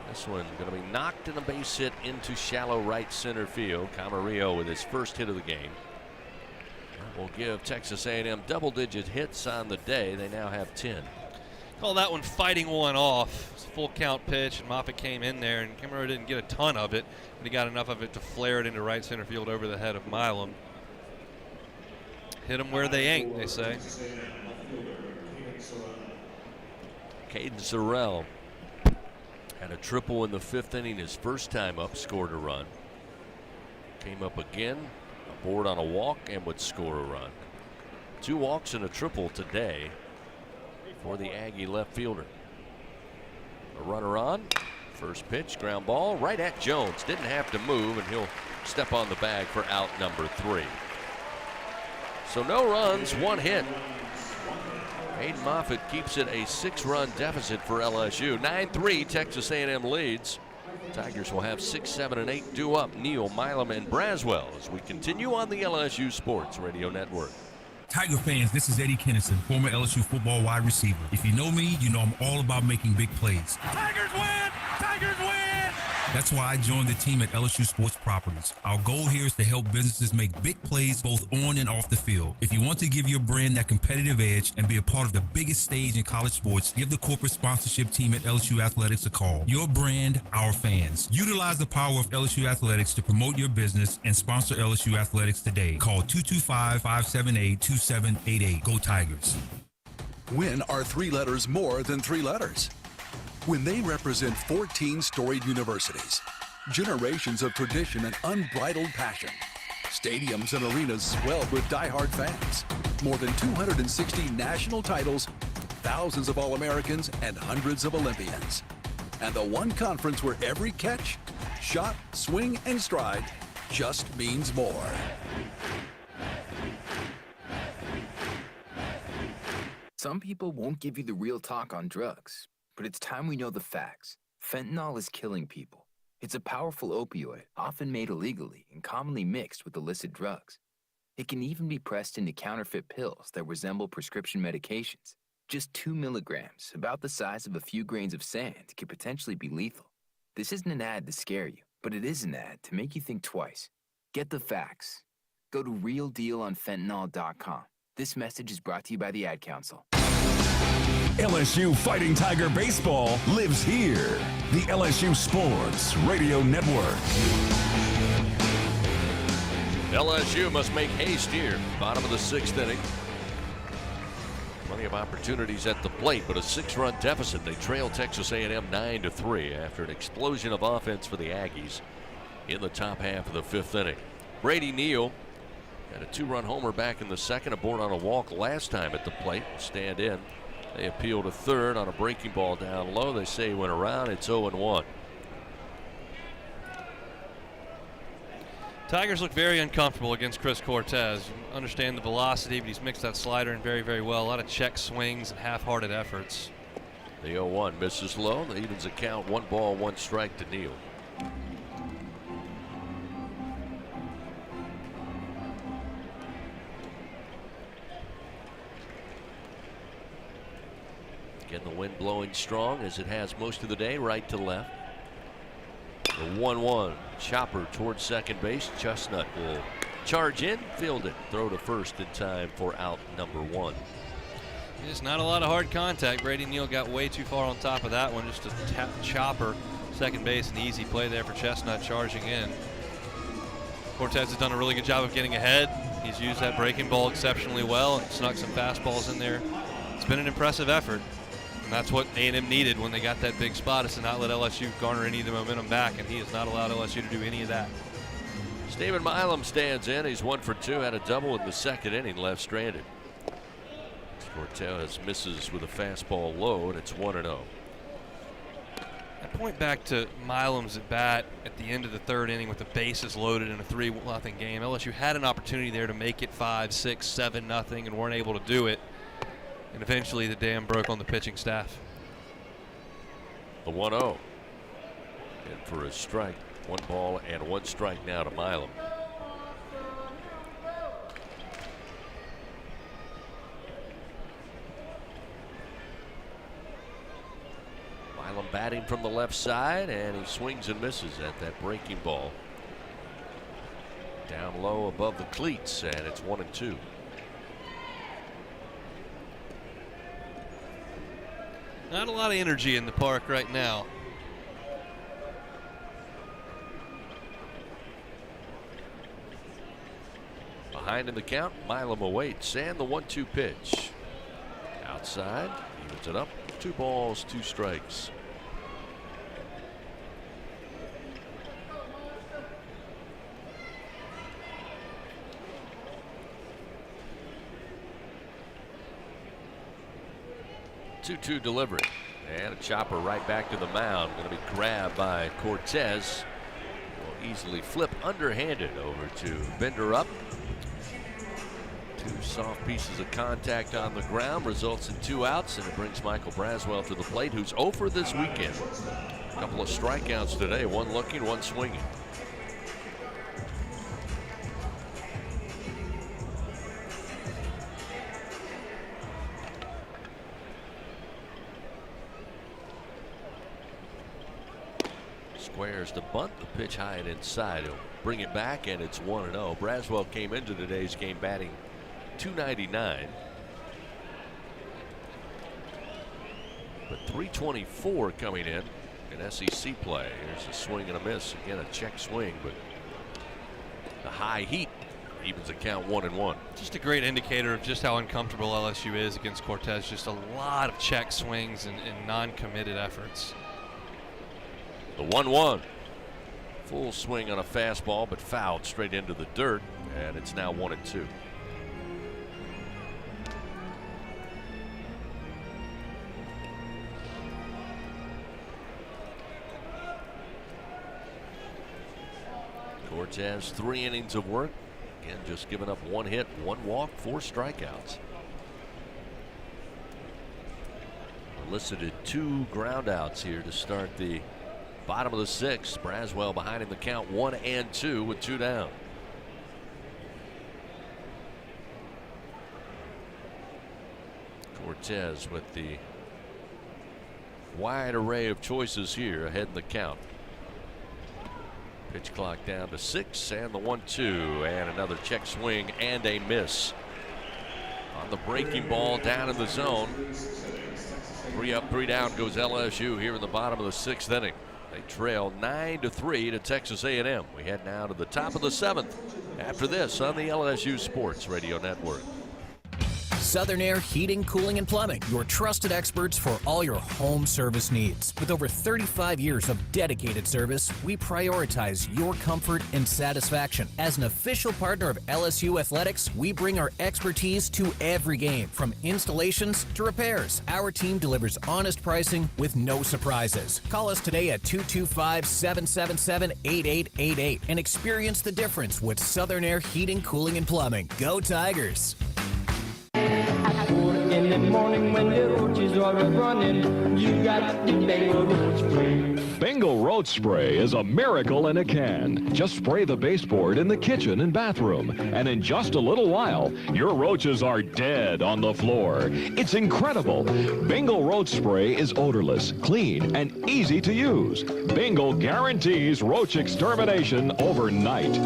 This one going to be knocked in a base hit into shallow right center field. Camarillo with his first hit of the game. That will give Texas A&M double-digit hits on the day. They now have 10. Call that one fighting one off. It's a full count pitch, and Moffitt came in there, and Camarillo didn't get a ton of it, but he got enough of it to flare it into right center field over the head of Milam. Hit them where they ain't, they say. Caden Sorrell had a triple in the 5th inning his first time up, scored a run. Came up again, aboard on a walk, and would score a run. 2 walks and a triple today for the Aggie left fielder. A runner on. First pitch, ground ball right at Jones. Didn't have to move, and he'll step on the bag for out number 3. So no runs, 1 hit. Hayden Moffitt keeps it a 6-run deficit for LSU. 9-3, Texas A&M leads. Tigers will have 6, 7, and 8 due up. Neal, Milam, and Braswell as we continue on the LSU Sports Radio Network. Tiger fans, this is Eddie Kennison, former LSU football wide receiver. If you know me, you know I'm all about making big plays. Tigers win! Tigers win! That's why I joined the team at LSU Sports Properties. Our goal here is to help businesses make big plays both on and off the field. If you want to give your brand that competitive edge and be a part of the biggest stage in college sports, give the corporate sponsorship team at LSU Athletics a call. Your brand, our fans. Utilize the power of LSU Athletics to promote your business and sponsor LSU Athletics today. Call 225-578-2788. Go Tigers. When are 3 letters more than 3 letters? When they represent 14 storied universities, generations of tradition and unbridled passion, stadiums and arenas swelled with diehard fans, more than 260 national titles, thousands of All-Americans, and hundreds of Olympians. And the one conference where every catch, shot, swing, and stride just means more. Some people won't give you the real talk on drugs, but it's time we know the facts. Fentanyl is killing people. It's a powerful opioid, often made illegally and commonly mixed with illicit drugs. It can even be pressed into counterfeit pills that resemble prescription medications. Just 2 milligrams, about the size of a few grains of sand, could potentially be lethal. This isn't an ad to scare you, but it is an ad to make you think twice. Get the facts. Go to realdealonfentanyl.com. This message is brought to you by the Ad Council. LSU Fighting Tiger Baseball lives here. The LSU Sports Radio Network. LSU must make haste here. Bottom of the 6th inning. Plenty of opportunities at the plate, but a 6-run deficit. They trail Texas A&M 9-3 after an explosion of offense for the Aggies in the top half of the 5th inning. Brady Neal had a 2-run homer back in the 2nd, aboard on a walk last time at the plate. Stand in. They appeal to third on a breaking ball down low. They say he went around. It's 0-1. Tigers look very uncomfortable against Chris Cortez. You understand the velocity, but he's mixed that slider in very, very well. A lot of check swings and half-hearted efforts. The 0-1 misses low. That evens the count. 1 ball, 1 strike to Neal. Again, the wind blowing strong as it has most of the day, right to left. The 1-1 chopper towards second base. Chestnut will charge in, field it, throw to first in time for out number 1. Just not a lot of hard contact. Brady Neal got way too far on top of that one. Just a chopper, second base, an easy play there for Chestnut charging in. Cortez has done a really good job of getting ahead. He's used that breaking ball exceptionally well and snuck some fastballs in there. It's been an impressive effort. And that's what A&M needed when they got that big spot, is to not let LSU garner any of the momentum back, and he has not allowed LSU to do any of that. Steven Milam stands in. He's 1 for 2, had a double in the 2nd inning, left stranded. Cortez misses with a fastball low, and it's 1-0. I point back to Milam's at bat at the end of the 3rd inning with the bases loaded in a 3-0 game. LSU had an opportunity there to make it 5, 6, 7-0 and weren't able to do it. And eventually the dam broke on the pitching staff. The 1-0. And for a strike. 1 ball and 1 strike now to Milam. Milam batting from the left side, and he swings and misses at that breaking ball. Down low above the cleats, and it's 1-2. Not a lot of energy in the park right now. Behind in the count, Milam awaits, and the 1-2 pitch. Outside, evens it up. 2 balls, 2 strikes. Two-2 delivery, and a chopper right back to the mound. Going to be grabbed by Cortez. Will easily flip underhanded over to Bender up. Two soft pieces of contact on the ground results in 2 outs, and it brings Michael Braswell to the plate, who's 0 for this weekend. A couple of strikeouts today, one looking, one swinging. Squares to bunt, the pitch high and inside. He'll bring it back, and it's 1-0. Braswell came into today's game batting .299, but .324 coming in SEC play. Here's a swing and a miss. Again, a check swing, but the high heat evens the count 1-1. Just a great indicator of just how uncomfortable LSU is against Cortez. Just a lot of check swings and non-committed efforts. The 1-1. Full swing on a fastball, but fouled straight into the dirt, and it's now 1-2. Cortez 3 innings of work. Again, just giving up 1 hit, 1 walk, 4 strikeouts. Elicited 2 groundouts here to start the bottom of the 6th. Braswell behind him the count 1-2 with 2 down. Cortez with the wide array of choices here ahead in the count. Pitch clock down to 6, and the 1-2, and another check swing and a miss on the breaking ball down in the zone. 3 up, 3 down goes LSU here in the bottom of the 6th inning. They trail 9-3 to Texas A&M. We head now to the top of the 7th after this on the LSU Sports Radio Network. Southern Air Heating, Cooling, and Plumbing, your trusted experts for all your home service needs. With over 35 years of dedicated service, we prioritize your comfort and satisfaction. As an official partner of LSU Athletics, we bring our expertise to every game, from installations to repairs. Our team delivers honest pricing with no surprises. Call us today at 225-777-8888 and experience the difference with Southern Air Heating, Cooling, and Plumbing. Go Tigers! In the morning when the roaches are running, you got the Bengal roach spray. Bengal roach spray is a miracle in a can. Just spray the baseboard in the kitchen and bathroom, and in just a little while, your roaches are dead on the floor. It's incredible. Bengal roach spray is odorless, clean, and easy to use. Bengal guarantees roach extermination overnight.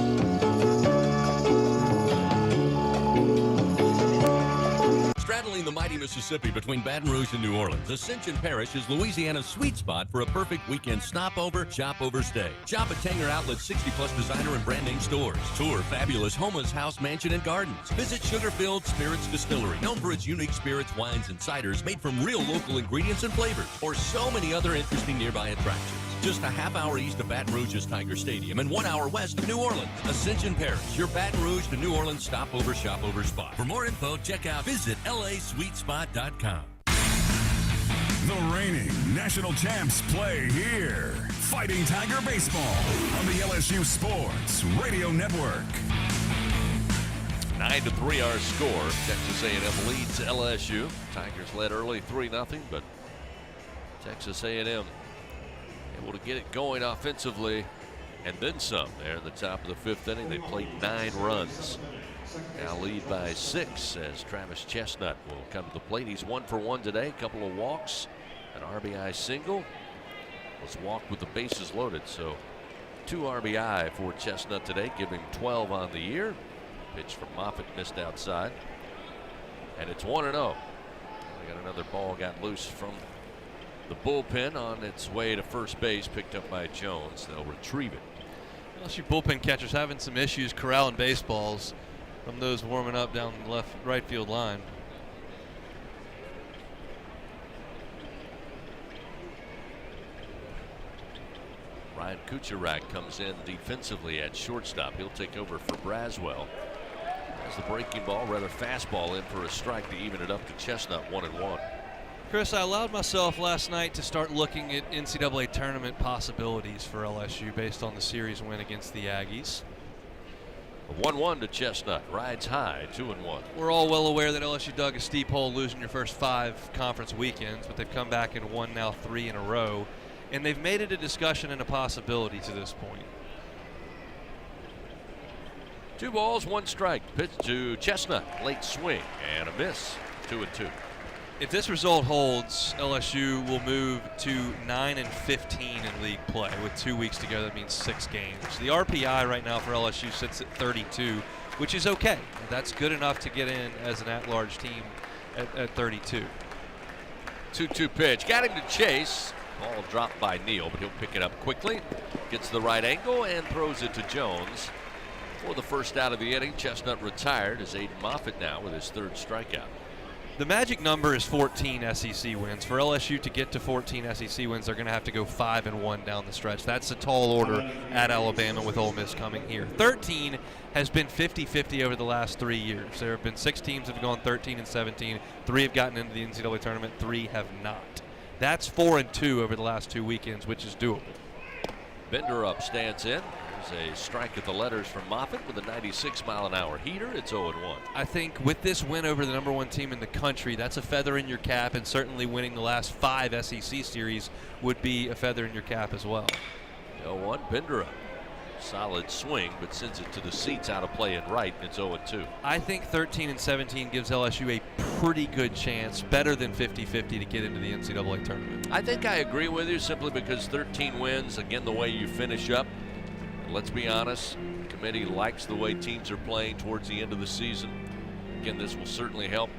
Straddling the mighty Mississippi between Baton Rouge and New Orleans, Ascension Parish is Louisiana's sweet spot for a perfect weekend stopover, shop over, stay. Shop at Tanger Outlet's 60-plus designer and brand name stores. Tour fabulous Homa's House, Mansion, and Gardens. Visit Sugar-Filled Spirits Distillery, known for its unique spirits, wines, and ciders made from real local ingredients and flavors, or so many other interesting nearby attractions. Just a half hour east of Baton Rouge's Tiger Stadium and 1 hour west of New Orleans. Ascension Parish, your Baton Rouge to New Orleans stopover, shop over spot. For more info, visit LASweetspot.com. The reigning national champs play here. Fighting Tiger Baseball on the LSU Sports Radio Network. 9-3 our score. Texas A&M leads LSU. Tigers led early 3-0, but Texas A&M able to get it going offensively and then some. There in the top of the 5th inning, they played 9 runs. Now lead by 6 as Travis Chestnut will come to the plate. He's 1 for 1 today. A couple of walks, an RBI single. Was walked with the bases loaded, so 2 RBI for Chestnut today, giving 12 on the year. Pitch from Moffitt missed outside, and it's 1-0. They got another ball, got loose from the bullpen on its way to first base, picked up by Jones. They'll retrieve it. LSU bullpen catchers having some issues corralling baseballs from those warming up down the right field line. Ryan Kucherak comes in defensively at shortstop. He'll take over for Braswell. As the breaking ball, rather fastball in for a strike to even it up to Chestnut 1-1. Chris, I allowed myself last night to start looking at NCAA tournament possibilities for LSU based on the series win against the Aggies. A 1-1 to Chestnut. Rides high, 2-1. We're all well aware that LSU dug a steep hole losing your first 5 conference weekends, but they've come back and won now 3 in a row, and they've made it a discussion and a possibility to this point. 2 balls, 1 strike. Pitch to Chestnut. Late swing and a miss. 2-2. If this result holds, LSU will move to 9-15 in league play with 2 weeks to go. That means 6 games. The RPI right now for LSU sits at 32, which is okay. That's good enough to get in as an at-large team at 32. 2-2 pitch. Got him to chase. Ball dropped by Neal, but he'll pick it up quickly. Gets the right angle and throws it to Jones. For the first out of the inning, Chestnut retired as Aiden Moffitt now with his 3rd strikeout. The magic number is 14 SEC wins. For LSU to get to 14 SEC wins, they're going to have to go 5-1 down the stretch. That's a tall order at Alabama with Ole Miss coming here. 13 has been 50-50 over the last 3 years. There have been 6 teams that have gone 13-17. 3 have gotten into the NCAA tournament. 3 have not. That's 4-2 over the last 2 weekends, which is doable. Bender up, stands in. There's a strike at the letters from Moffitt with a 96-mile-an-hour heater. It's 0-1. I think with this win over the #1 team in the country, that's a feather in your cap, and certainly winning the last 5 SEC series would be a feather in your cap as well. 0-1, Bender up. Solid swing, but sends it to the seats out of play and right, and it's 0-2. I think 13-17 gives LSU a pretty good chance, better than 50-50 to get into the NCAA tournament. I think I agree with you simply because 13 wins, again, the way you finish up. Let's be honest, the committee likes the way teams are playing towards the end of the season. Again, this will certainly help,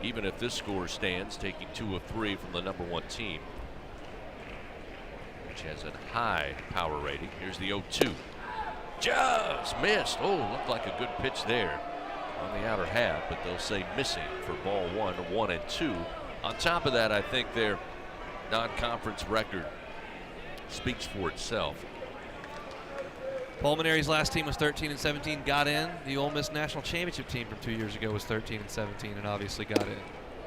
even if this score stands, taking 2 of 3 from the #1 team, which has a high power rating. Here's the 0-2. Just missed. Oh, looked like a good pitch there on the outer half, but they'll say missing for ball 1, 1-2. On top of that, I think their non-conference record speaks for itself. Paul Maneri's last team was 13-17, got in. The Ole Miss national championship team from 2 years ago was 13-17 and obviously got in.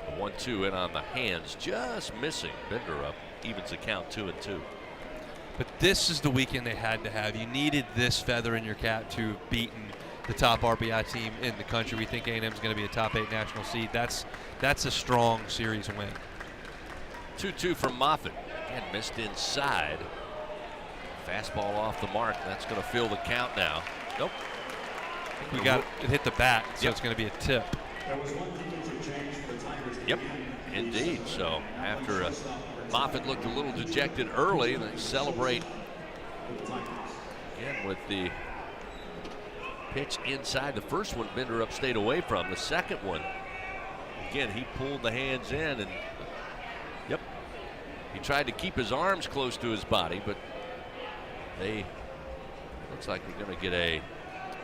The 1-2 in on the hands, just missing. Bender up, evens the count 2-2. But this is the weekend they had to have. You needed this feather in your cap to have beaten the top RBI team in the country. We think A&M is going to be a top 8 national seed. That's a strong series win. 2-2 from Moffitt. Again, missed inside. Fastball off the mark. That's going to fill the count now. Nope. We got it hit the bat, so it's going to be a tip. Yep, indeed. So after Moffitt looked a little dejected early, they celebrate again with the pitch inside. The first one Bender up stayed away from. The second one, again, he pulled the hands in and yep, he tried to keep his arms close to his body, but it looks like we're going to get a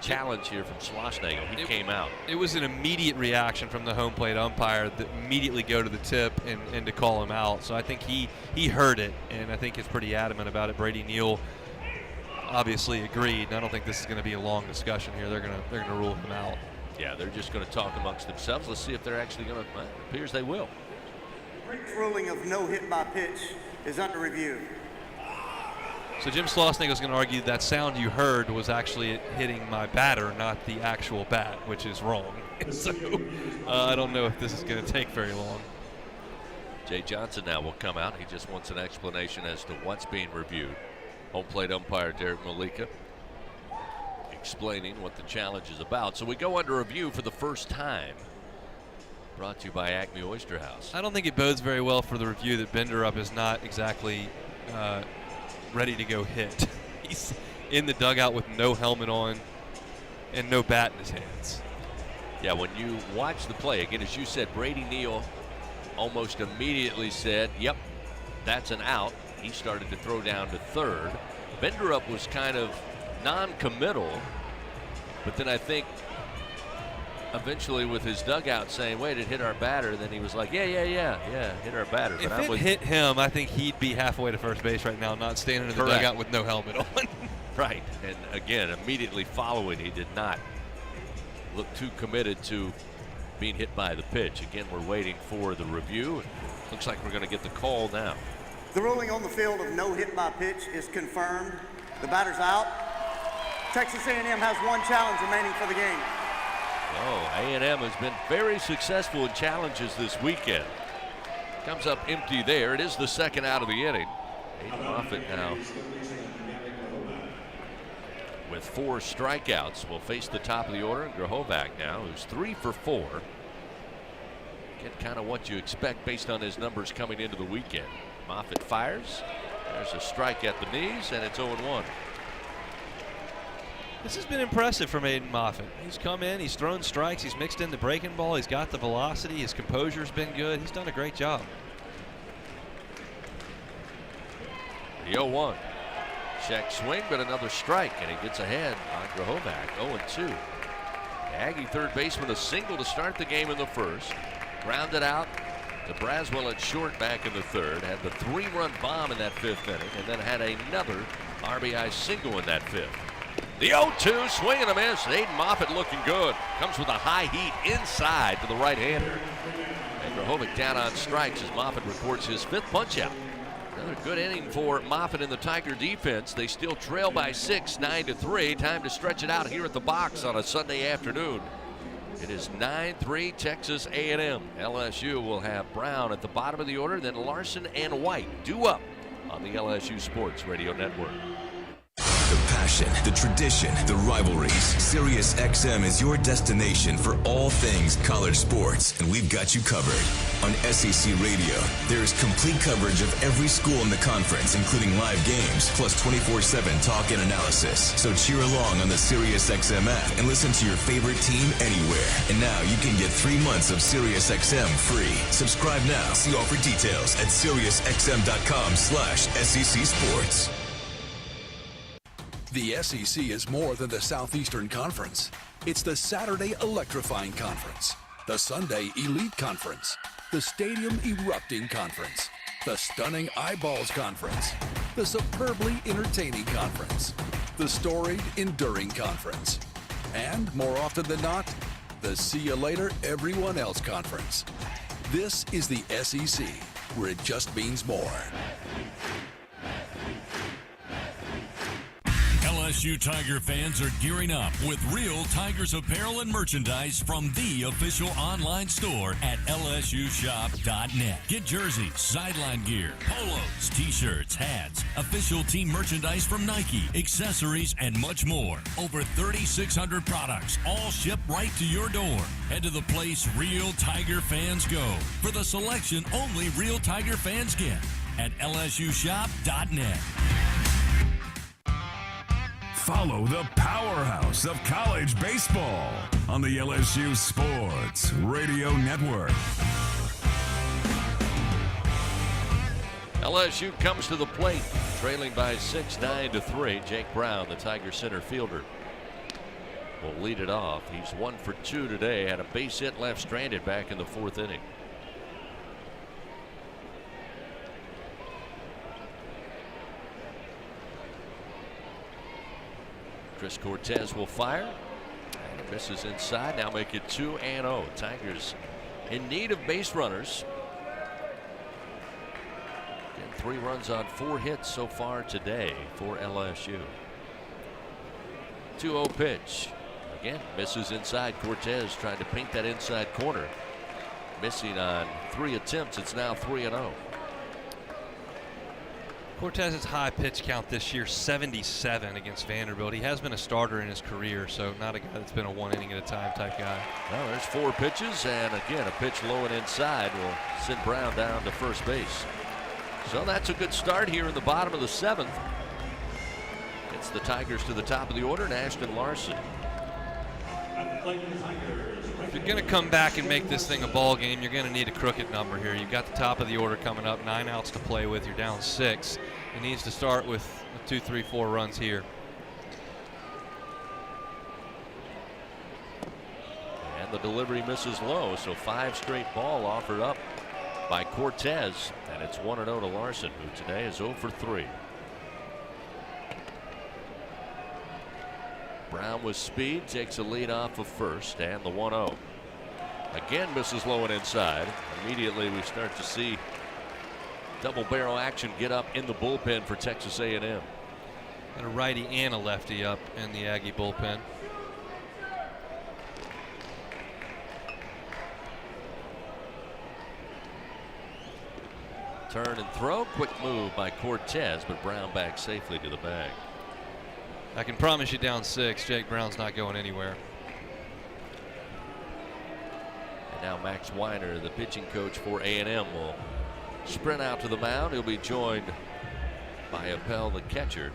challenge here from Schlossnagle. He came out. It was an immediate reaction from the home plate umpire that immediately go to the tip and to call him out. So I think he heard it, and I think he's pretty adamant about it. Brady Neal obviously agreed, and I don't think this is going to be a long discussion here. They're going to rule him out. Yeah, they're just going to talk amongst themselves. Let's see if they're actually going to. Well, it appears they will. Rick's ruling of no hit by pitch is under review. So Jim Schlossnagle is going to argue that sound you heard was actually hitting my batter, not the actual bat, which is wrong. So I don't know if this is going to take very long. Jay Johnson now will come out. He just wants an explanation as to what's being reviewed. Home plate umpire Derek Malika explaining what the challenge is about. So we go under review for the first time. Brought to you by Acme Oyster House. I don't think it bodes very well for the review that Bender up is not exactly ready to go hit. He's in the dugout with no helmet on and no bat in his hands. Yeah, when you watch the play, again, as you said, Brady Neal almost immediately said, yep, that's an out. He started to throw down to third. Bender up was kind of non-committal, but then I think eventually with his dugout saying, wait, it hit our batter, then he was like, yeah, hit our batter. If it hit him, I think he'd be halfway to first base right now, not standing in the dugout with no helmet on. Right, and again, immediately following, he did not look too committed to being hit by the pitch. Again, we're waiting for the review. Looks like we're going to get the call now. The ruling on the field of no hit by pitch is confirmed. The batter's out. Texas A&M has one challenge remaining for the game. Oh, A&M has been very successful in challenges this weekend. Comes up empty there. It is the second out of the inning. Aiden Moffitt now with 4 strikeouts will face the top of the order. Grahovac now, who's 3 for 4. Get kind of what you expect based on his numbers coming into the weekend. Moffitt fires. There's a strike at the knees, and it's 0-1. This has been impressive from Aiden Moffitt. He's come in, he's thrown strikes, he's mixed in the breaking ball, he's got the velocity, his composure's been good. He's done a great job. The 0-1. Check swing, but another strike, and he gets ahead on Grahovac. 0-2. The Aggie third baseman a single to start the game in the first. Grounded out to Braswell at short back in the third. Had the 3-run bomb in that 5th inning, and then had another RBI single in that 5th. The 0-2, swing and a miss. Aiden Moffitt looking good. Comes with a high heat inside to the right-hander. And Grahovac down on strikes as Moffitt records his 5th punch-out. Another good inning for Moffitt and the Tiger defense. They still trail by 6, 9-3. Time to stretch it out here at the box on a Sunday afternoon. It is 9-3 Texas A&M. LSU will have Brown at the bottom of the order, then Larson and White due up on the LSU Sports Radio Network. The passion, the tradition, the rivalries. SiriusXM is your destination for all things college sports, and we've got you covered. On SEC Radio, there is complete coverage of every school in the conference, including live games, plus 24/7 talk and analysis. So cheer along on the SiriusXM app and listen to your favorite team anywhere. And now you can get 3 months of SiriusXM free. Subscribe now. See all for details at SiriusXM.com/SEC Sports. The SEC is more than the Southeastern Conference. It's the Saturday electrifying conference, the Sunday elite conference, the stadium erupting conference, the stunning eyeballs conference, the superbly entertaining conference, the storied enduring conference, and more often than not, the see you later everyone else conference. This is the SEC, where it just means more. LSU Tiger fans are gearing up with real Tigers apparel and merchandise from the official online store at lsushop.net. Get jerseys, sideline gear, polos, t-shirts, hats, official team merchandise from Nike, accessories, and much more. Over 3,600 products, all shipped right to your door. Head to the place real Tiger fans go for the selection only real Tiger fans get at lsushop.net. Follow the powerhouse of college baseball on the LSU Sports Radio Network. LSU comes to the plate, trailing by 6, 9-3. Jake Brown, the Tiger center fielder, will lead it off. He's 1 for 2 today. Had a base hit left stranded back in the 4th inning. Chris Cortez will fire, and it misses inside. Now make it 2-0. Tigers in need of base runners. Again, 3 runs on 4 hits so far today for LSU. 2-0 pitch. Again, misses inside. Cortez trying to paint that inside corner. Missing on 3 attempts. It's now 3-0. Cortez's high pitch count this year, 77 against Vanderbilt. He has been a starter in his career, so not a guy that's been a 1 inning at a time type guy. Well, there's 4 pitches, and again, a pitch low and inside will send Brown down to first base. So that's a good start here in the bottom of the 7th. It's the Tigers to the top of the order, and Ashton Larson. If you're going to come back and make this thing a ball game, you're going to need a crooked number here. You've got the top of the order coming up, 9 outs to play with. You're down 6. He needs to start with 2, 3, 4 runs here. And the delivery misses low, so 5 straight ball offered up by Cortez, and it's 1-0 to Larson, who today is 0 for 3. Brown with speed takes a lead off of first, and the 1-0. Again misses low and inside. Immediately we start to see double barrel action get up in the bullpen for Texas A&M. And a righty and a lefty up in the Aggie bullpen. Turn and throw. Quick move by Cortez, but Brown back safely to the bag. I can promise you down 6, Jake Brown's not going anywhere. And now Max Weiner, the pitching coach for A&M, will sprint out to the mound. He'll be joined by Appel, the catcher.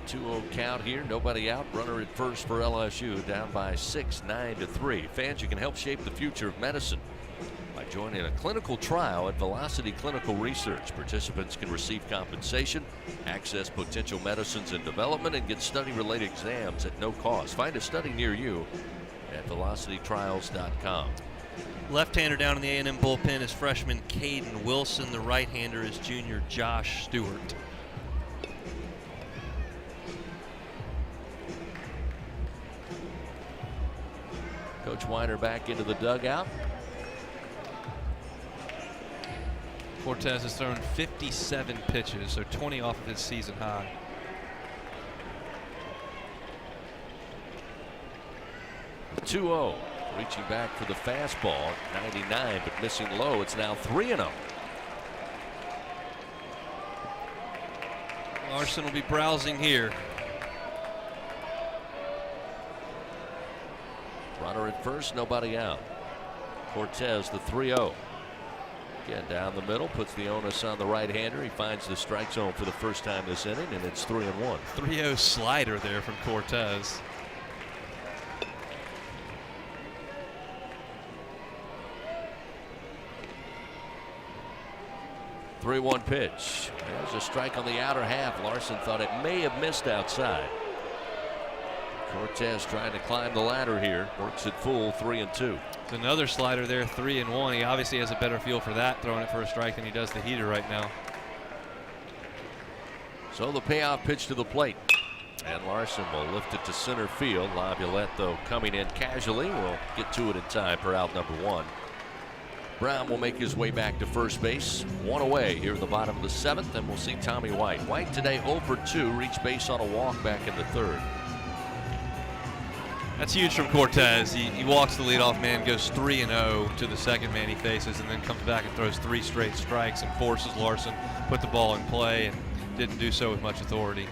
2-0 count here, nobody out. Runner at first for LSU, down by 6, 9-3. Fans, you can help shape the future of medicine by joining a clinical trial at Velocity Clinical Research. Participants can receive compensation, access potential medicines in development, and get study-related exams at no cost. Find a study near you at velocitytrials.com. Left-hander down in the A&M bullpen is freshman Caden Wilson. The right-hander is junior Josh Stewart. Coach Weiner back into the dugout. Cortez has thrown 57 pitches, so 20 off of his season high. The 2-0, reaching back for the fastball, 99, but missing low. It's now 3-0. Larson will be browsing here. Runner at first, nobody out. Cortez, the 3-0. Again, down the middle, puts the onus on the right-hander. He finds the strike zone for the first time this inning, and it's 3-1. 3-0 slider there from Cortez. (3-1) pitch. There's a strike on the outer half. Larson thought it may have missed outside. Cortez trying to climb the ladder here. Works it full, 3-2. It's another slider there, 3-1. He obviously has a better feel for that, throwing it for a strike, than he does the heater right now. So the payoff pitch to the plate. And Larson will lift it to center field. Laviolette, though, coming in casually, will get to it in time for out number 1. Brown will make his way back to first base. 1 away here in the bottom of the 7th, and we'll see Tommy White. White today 0 for 2, reached base on a walk back in the 3rd. That's huge from Cortez. He walks the leadoff man, goes 3-0 to the second man he faces, and then comes back and throws 3 straight strikes and forces Larson put the ball in play, and didn't do so with much authority.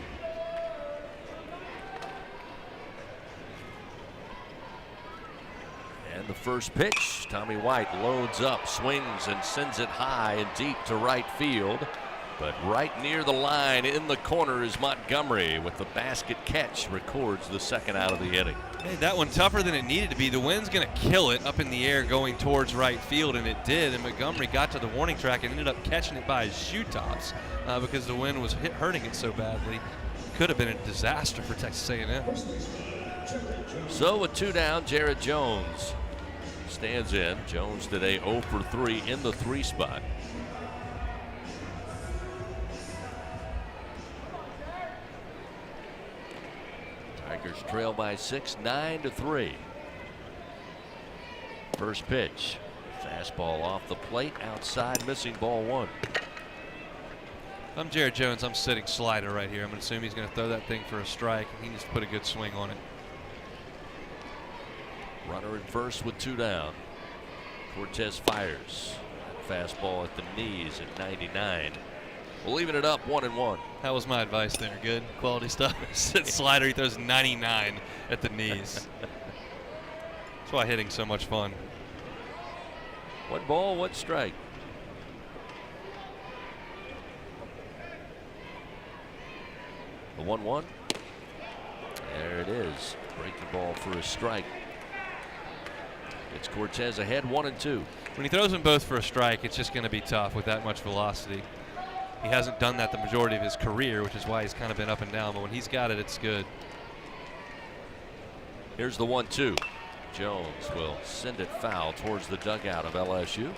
And the first pitch, Tommy White loads up, swings, and sends it high and deep to right field. But right near the line in the corner is Montgomery with the basket catch, records the second out of the inning. Hey, that one tougher than it needed to be. The wind's going to kill it up in the air going towards right field, and it did. And Montgomery got to the warning track and ended up catching it by his shoe tops because the wind was hurting it so badly. Could have been a disaster for Texas A&M. So with 2 down, Jared Jones stands in. Jones today 0 for 3 in the 3 spot. Tigers trail by 6, 9-3. First pitch, fastball off the plate, outside, missing, ball 1. I'm Jared Jones. I'm sitting slider right here. I'm going to assume he's going to throw that thing for a strike. He needs to put a good swing on it. Runner at first with 2 down. Cortez fires. Fastball at the knees at 99. We're leaving it up 1-1. That was my advice there. Good quality stuff. Slider, he throws 99 at the knees. That's why hitting's so much fun. 1 ball, 1 strike. The 1-1. There it is. Breaking ball for a strike. It's Cortez ahead, 1-2. When he throws them both for a strike, it's just going to be tough with that much velocity. He hasn't done that the majority of his career, which is why he's kind of been up and down. But when he's got it, it's good. Here's the 1-2. Jones will send it foul towards the dugout of LSU.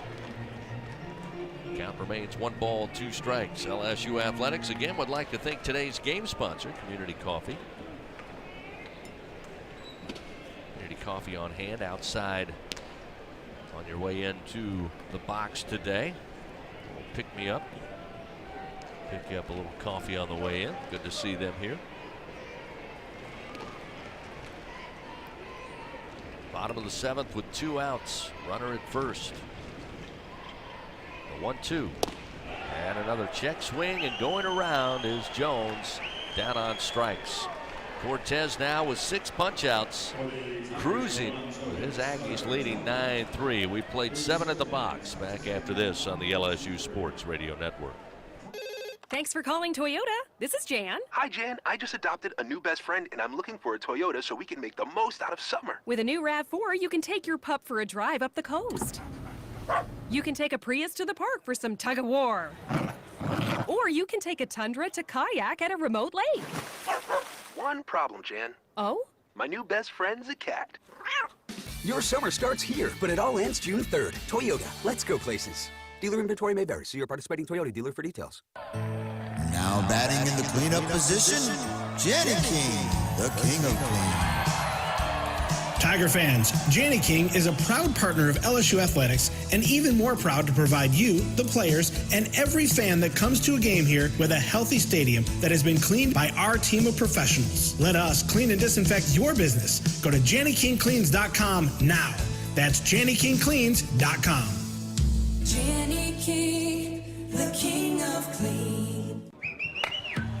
Count remains 1 ball, 2 strikes. LSU Athletics again would like to thank today's game sponsor, Community Coffee. Community Coffee on hand outside on your way into the box today. Pick me up. Pick up a little coffee on the way in. Good to see them here. Bottom of the 7th with 2 outs. Runner at first. The 1-2. And another check swing, and going around is Jones. Down on strikes. Cortez now with 6 punch-outs, cruising with his Aggies leading 9-3. We played 7 at the box. Back after this on the LSU Sports Radio Network. Thanks for calling Toyota. This is Jan. Hi, Jan. I just adopted a new best friend, and I'm looking for a Toyota so we can make the most out of summer. With a new RAV4, you can take your pup for a drive up the coast. You can take a Prius to the park for some tug-of-war. Or you can take a Tundra to kayak at a remote lake. One problem, Jan. Oh? My new best friend's a cat. Your summer starts here, but it all ends June 3rd. Toyota, let's go places. Dealer inventory may vary. See your participating Toyota dealer for details. Now batting in the cleanup position, Jenny King, the king of clean. Tiger fans, Janny King is a proud partner of LSU Athletics and even more proud to provide you, the players, and every fan that comes to a game here with a healthy stadium that has been cleaned by our team of professionals. Let us clean and disinfect your business. Go to JannyKingCleans.com now. That's JannyKingCleans.com. Jenny King, the king of clean.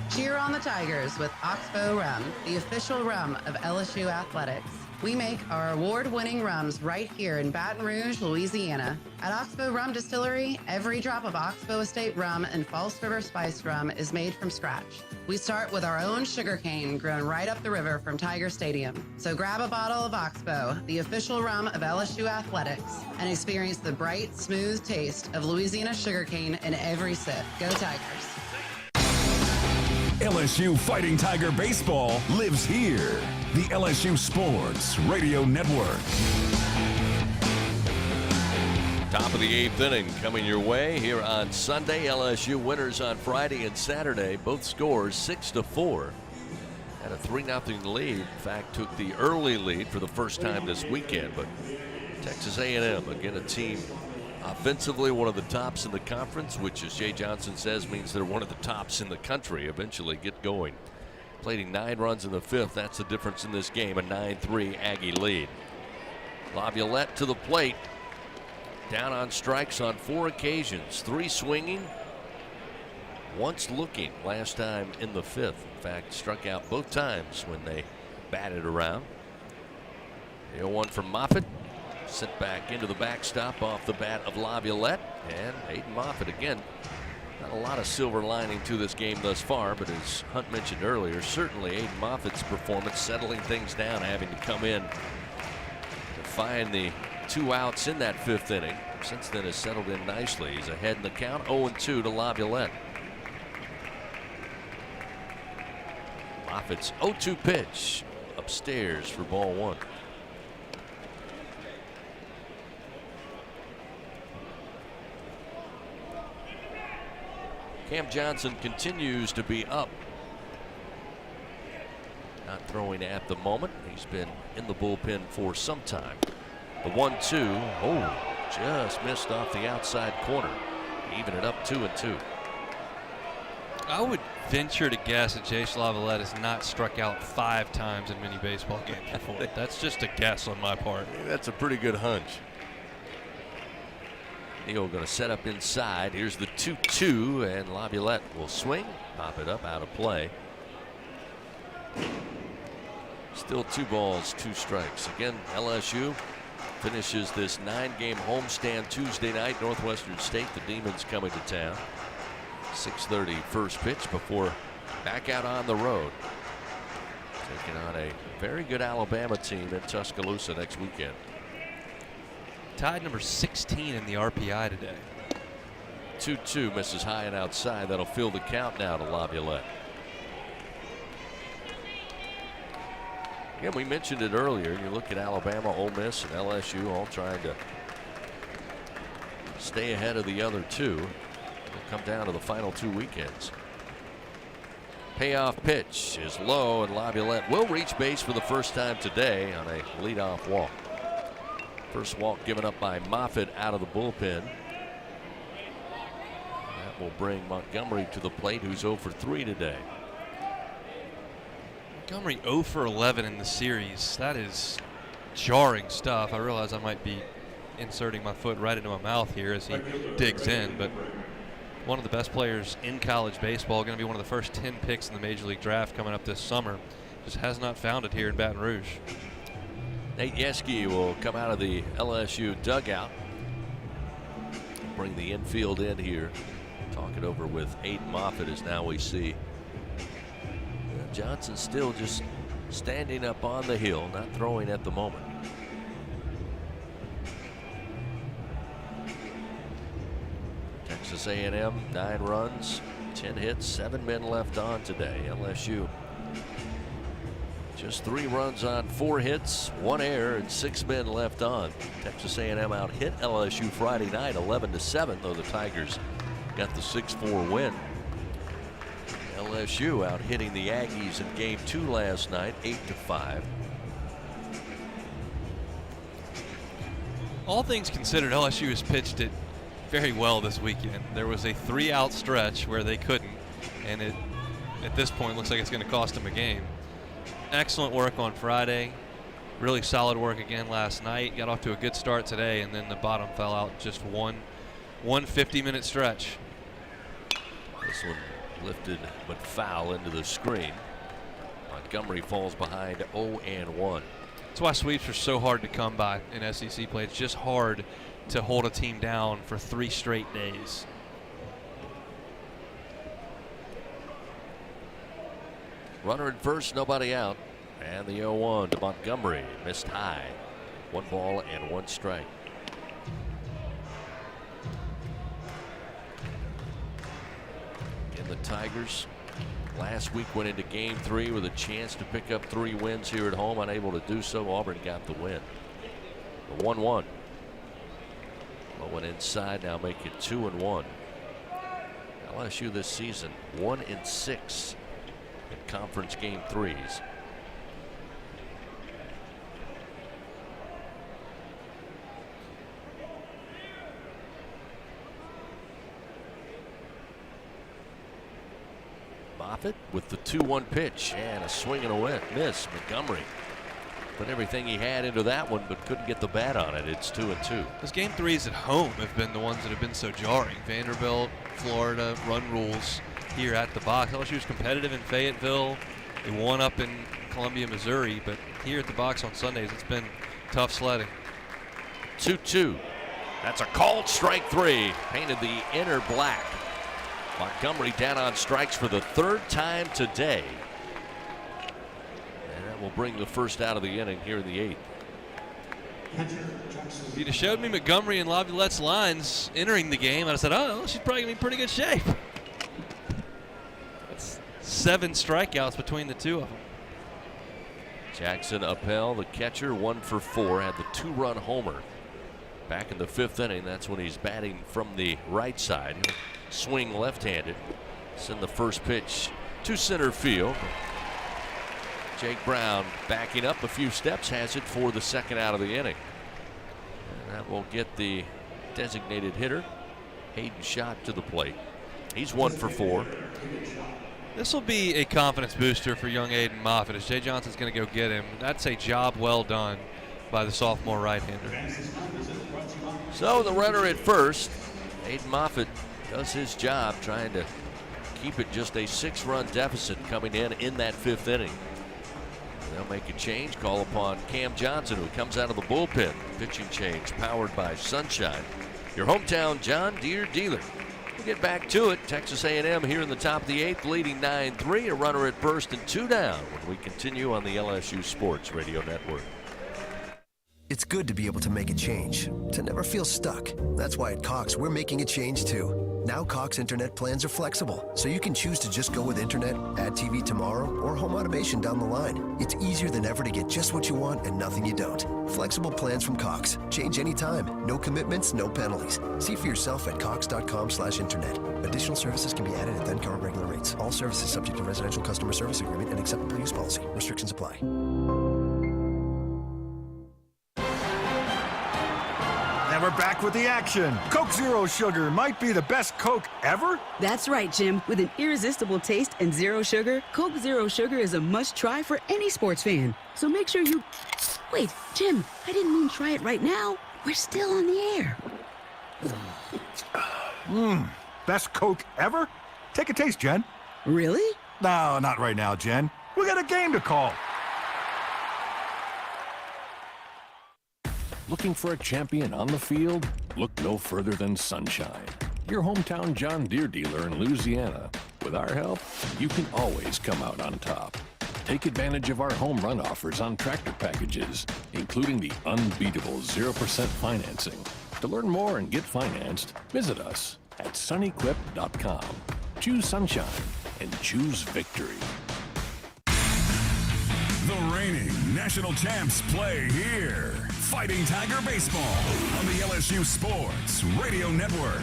Cheer on the Tigers with Oxbow Rum, the official rum of LSU Athletics. We make our award-winning rums right here in Baton Rouge, Louisiana. At Oxbow Rum Distillery, every drop of Oxbow Estate rum and False River Spice rum is made from scratch. We start with our own sugarcane grown right up the river from Tiger Stadium. So grab a bottle of Oxbow, the official rum of LSU Athletics, and experience the bright, smooth taste of Louisiana sugarcane in every sip. Go Tigers. LSU Fighting Tiger Baseball lives here. The LSU Sports Radio Network. Top of the 8th inning coming your way here on Sunday. LSU winners on Friday and Saturday. Both scores 6-4. And a 3-0 lead. In fact, took the early lead for the first time this weekend. But Texas A&M, again, a team offensively one of the tops in the conference, which, as Jay Johnson says, means they're one of the tops in the country. Eventually get going. Plating 9 runs in the 5th. That's the difference in this game. A 9-3 Aggie lead. Laviolette to the plate. Down on strikes on 4 occasions. 3 swinging. Once looking last time in the 5th. In fact, struck out both times when they batted around. The 0-1 from Moffitt. Sent back into the backstop off the bat of Laviolette. And Aiden Moffitt again. Not a lot of silver lining to this game thus far, but as Hunt mentioned earlier, certainly Aiden Moffitt's performance settling things down, having to come in to find the 2 outs in that 5th inning. Since then has settled in nicely. He's ahead in the count, 0-2 to Laviolette. Moffitt's 0-2 pitch upstairs for ball 1. Cam Johnson continues to be up. Not throwing at the moment. He's been in the bullpen for some time. The 1-2. Oh, just missed off the outside corner. Even it up 2-2. I would venture to guess that Jace Laviolette has not struck out 5 times in many baseball games before. That's just a guess on my part. That's a pretty good hunch. Neal going to set up inside. Here's the 2-2, and Laviolette will swing, pop it up, out of play. Still 2 balls, 2 strikes. Again, LSU finishes this 9-game homestand Tuesday night. Northwestern State, the Demons coming to town. 6:30 first pitch before back out on the road. Taking on a very good Alabama team in Tuscaloosa next weekend. Tied number 16 in the RPI today. 2-2 misses high and outside. That'll fill the count now to Laviolette. Again, we mentioned it earlier. You look at Alabama, Ole Miss, and LSU all trying to stay ahead of the other 2. It'll come down to the final 2 weekends. Payoff pitch is low, and Laviolette will reach base for the first time today on a leadoff walk. First walk given up by Moffitt out of the bullpen. That That will bring Montgomery to the plate, who's 0 for 3 today. Montgomery 0 for 11 in the series. That is jarring stuff. I realize I might be inserting my foot right into my mouth here as he digs in, but one of the best players in college baseball, going to be one of the first 10 picks in the Major League Draft coming up this summer, just has not found it here in Baton Rouge. Nate Yeske will come out of the LSU dugout. Bring the infield in here. Talk it over with Aiden Moffitt as now we see Johnson still just standing up on the hill, not throwing at the moment. Texas A&M, 9 runs, 10 hits, 7 men left on today. LSU just 3 runs on 4 hits, 1 error, and 6 men left on. Texas A&M out hit LSU Friday night 11-7, though the Tigers got the 6-4 win. LSU out hitting the Aggies in game 2 last night 8-5. All things considered, LSU has pitched it very well this weekend. There was a 3-out stretch where they couldn't, and it at this point looks like it's going to cost them a game. Excellent work on Friday. Really solid work again last night. Got off to a good start today, and then the bottom fell out just one 50-minute stretch. This one lifted but foul into the screen. Montgomery falls behind 0-1. That's why sweeps are so hard to come by in SEC play. It's just hard to hold a team down for 3 straight days. Runner at first, nobody out. And the 0-1 to Montgomery. Missed high. 1 ball and 1 strike. And the Tigers last week went into game 3 with a chance to pick up 3 wins here at home. Unable to do so. Auburn got the win. The 1-1. Went inside, now make it 2-1. LSU this season 1-6 in conference game 3s. Moffitt with the 2-1 pitch and a swing and a miss. Montgomery put everything he had into that one, but couldn't get the bat on it. It's 2-2. Those game 3s at home have been the ones that have been so jarring. Vanderbilt, Florida, run rules here at the box. LSU's competitive in Fayetteville. They won up in Columbia, Missouri, but here at the box on Sundays, it's been tough sledding. 2-2. That's a called strike 3. Painted the inner black. Montgomery down on strikes for the 3rd time today. Will bring the first out of the inning here in the 8th. If you'd have showed me Montgomery and Laviolette's lines entering the game, I'd have said, oh, she's probably going to be in pretty good shape. That's 7 strikeouts between the 2 of them. Jackson Appel, the catcher, 1 for 4, had the 2-run homer back in the 5th inning. That's when he's batting from the right side. He'll swing left-handed. Send the first pitch to center field. Jake Brown backing up a few steps, has it for the 2nd out of the inning. And that will get the designated hitter, Hayden Schott, to the plate. He's 1 for 4. This will be a confidence booster for young Aiden Moffitt as Jay Johnson's going to go get him. That's a job well done by the sophomore right-hander. So the runner at first, Aiden Moffitt does his job trying to keep it just a 6-run deficit coming in that 5th inning. They'll make a change, call upon Cam Johnson, who comes out of the bullpen. Pitching change powered by Sunshine, your hometown John Deere dealer. We'll get back to it. Texas A&M here in the top of the 8th, leading 9-3. A runner at first and 2 down when we continue on the LSU Sports Radio Network. It's good to be able to make a change, to never feel stuck. That's why at Cox, we're making a change too. Now Cox Internet plans are flexible, so you can choose to just go with Internet, add TV tomorrow, or home automation down the line. It's easier than ever to get just what you want and nothing you don't. Flexible plans from Cox. Change anytime. No commitments, no penalties. See for yourself at cox.com/internet. Additional services can be added at then current regular rates. All services subject to residential customer service agreement and acceptable use policy. Restrictions apply. And we're back with the action. Coke Zero Sugar might be the best Coke ever. That's right, Jim. With an irresistible taste and zero sugar, Coke Zero Sugar is a must-try for any sports fan. So make sure you... Wait, Jim, I didn't mean try it right now. We're still on the air. Best Coke ever? Take a taste, Jen. Really? No, not right now, Jen. We got a game to call. Looking for a champion on the field? Look no further than Sunshine, your hometown John Deere dealer in Louisiana. With our help, you can always come out on top. Take advantage of our home run offers on tractor packages, including the unbeatable 0% financing. To learn more and get financed, visit us at sunequip.com. Choose Sunshine and choose victory. The reigning national champs play here. Fighting Tiger Baseball on the LSU Sports Radio Network.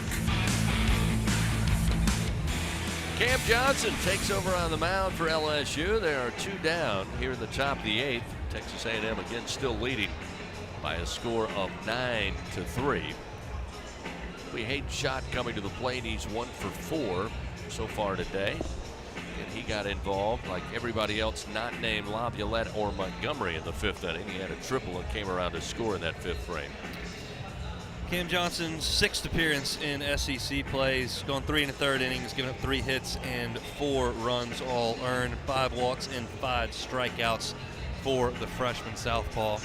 Cam Johnson takes over on the mound for LSU. There are 2 down here in the top of the 8th. Texas A&M again still leading by a score of 9-3. We hate shot coming to the plate. He's 1 for 4 so far today. And he got involved like everybody else not named Laviolette or Montgomery in the 5th inning. He had a triple and came around to score in that 5th frame. Cam Johnson's 6th appearance in SEC plays, gone 3 1/3 innings, given up 3 hits and 4 runs, all earned, 5 walks and 5 strikeouts for the freshman southpaw.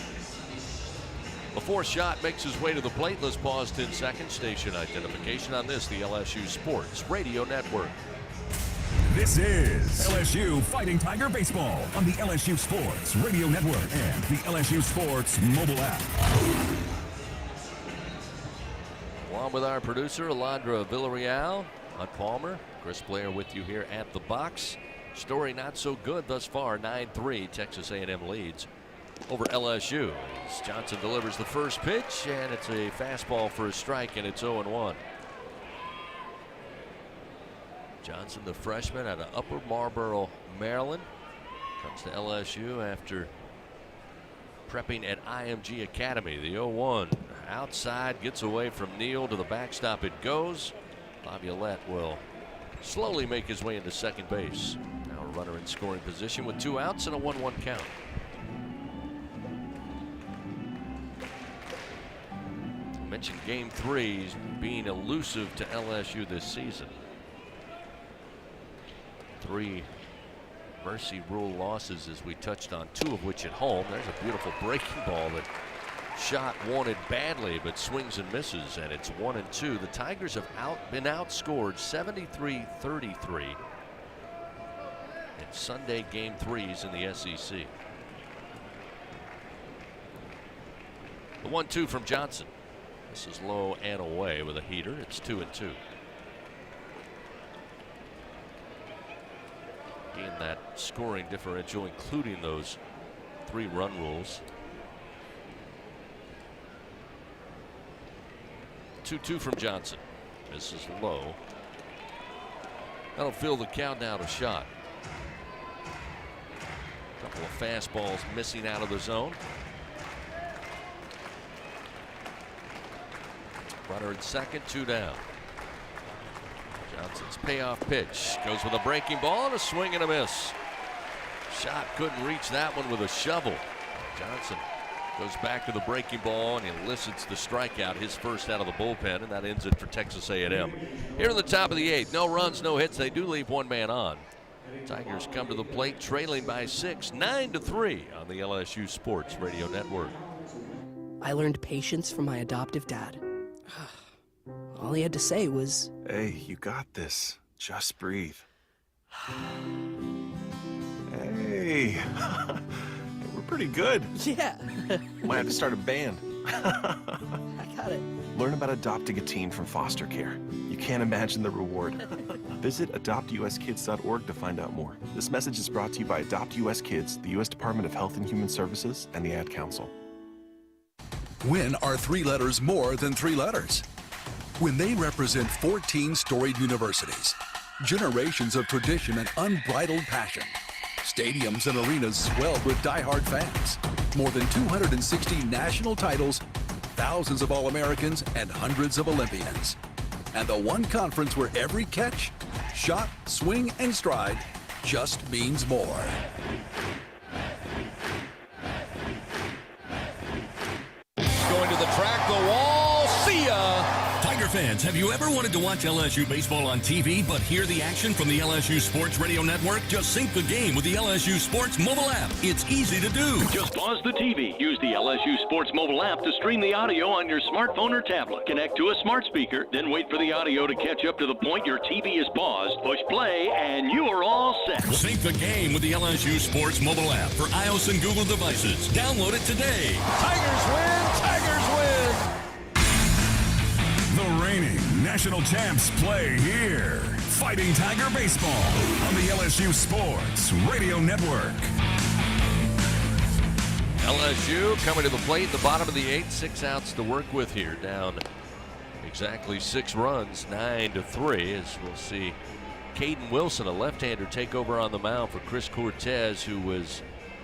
Before Shot makes his way to the plate, let's pause 10 seconds. Station identification on this, the LSU Sports Radio Network. This is LSU Fighting Tiger Baseball on the LSU Sports Radio Network and the LSU Sports mobile app. Along with our producer, Alondra Villarreal, Hunt Palmer, Chris Blair with you here at the box. Story not so good thus far, 9-3, Texas A&M leads over LSU. As Johnson delivers the first pitch, and it's a fastball for a strike, and it's 0-1. Johnson, the freshman out of Upper Marlboro, Maryland, comes to LSU after prepping at IMG Academy. The 0-1 outside, gets away from Neal to the backstop. It goes. Laviolette will slowly make his way into second base. Now a runner in scoring position with 2 outs and a 1-1 count. I mentioned Game 3 being elusive to LSU this season. 3 mercy rule losses, as we touched on, 2 of which at home. There's a beautiful breaking ball that Shot wanted badly, but swings and misses, and it's 1-2. The Tigers have been outscored 73-33 in Sunday Game 3s in the SEC. The 1-2 from Johnson. This is low and away with a heater. It's 2-2. In that scoring differential, including those 3 run rules. 2-2 from Johnson. This is low. That'll fill the count down to Shot. Couple of fastballs missing out of the zone. Runner at second, 2 down. Johnson's payoff pitch goes with a breaking ball and a swing and a miss. Shot couldn't reach that one with a shovel. Johnson goes back to the breaking ball and elicits the strikeout, his first out of the bullpen, and that ends it for Texas A&M. Here in the top of the 8th, no runs, no hits. They do leave 1 man on. Tigers come to the plate trailing by 6, 9-3 on the LSU Sports Radio Network. I learned patience from my adoptive dad. All he had to say was, "Hey, you got this. Just breathe." Hey, we're pretty good. Yeah. Might have to start a band. I got it. Learn about adopting a teen from foster care. You can't imagine the reward. Visit adoptuskids.org to find out more. This message is brought to you by Adopt US Kids, the U.S. Department of Health and Human Services, and the Ad Council. When are 3 letters more than 3 letters? When they represent 14 storied universities, generations of tradition and unbridled passion. Stadiums and arenas swelled with diehard fans. More than 260 national titles, thousands of All-Americans, and hundreds of Olympians. And the one conference where every catch, shot, swing, and stride just means more. Going to the track, the wall, see ya! Tiger fans, have you ever wanted to watch LSU baseball on TV but hear the action from the LSU Sports Radio Network? Just sync the game with the LSU Sports mobile app. It's easy to do. Just pause the TV. Use the LSU Sports mobile app to stream the audio on your smartphone or tablet. Connect to a smart speaker, then wait for the audio to catch up to the point your TV is paused. Push play, and you are all set. Sync the game with the LSU Sports mobile app for iOS and Google devices. Download it today. Tigers win! Tigers win! The reigning national champs play here. Fighting Tiger Baseball on the LSU Sports Radio Network. LSU coming to the plate in the bottom of the 8th. 6 outs to work with here. Down exactly 6 runs, 9-3, as we'll see Caden Wilson, a left-hander, take over on the mound for Chris Cortez, who was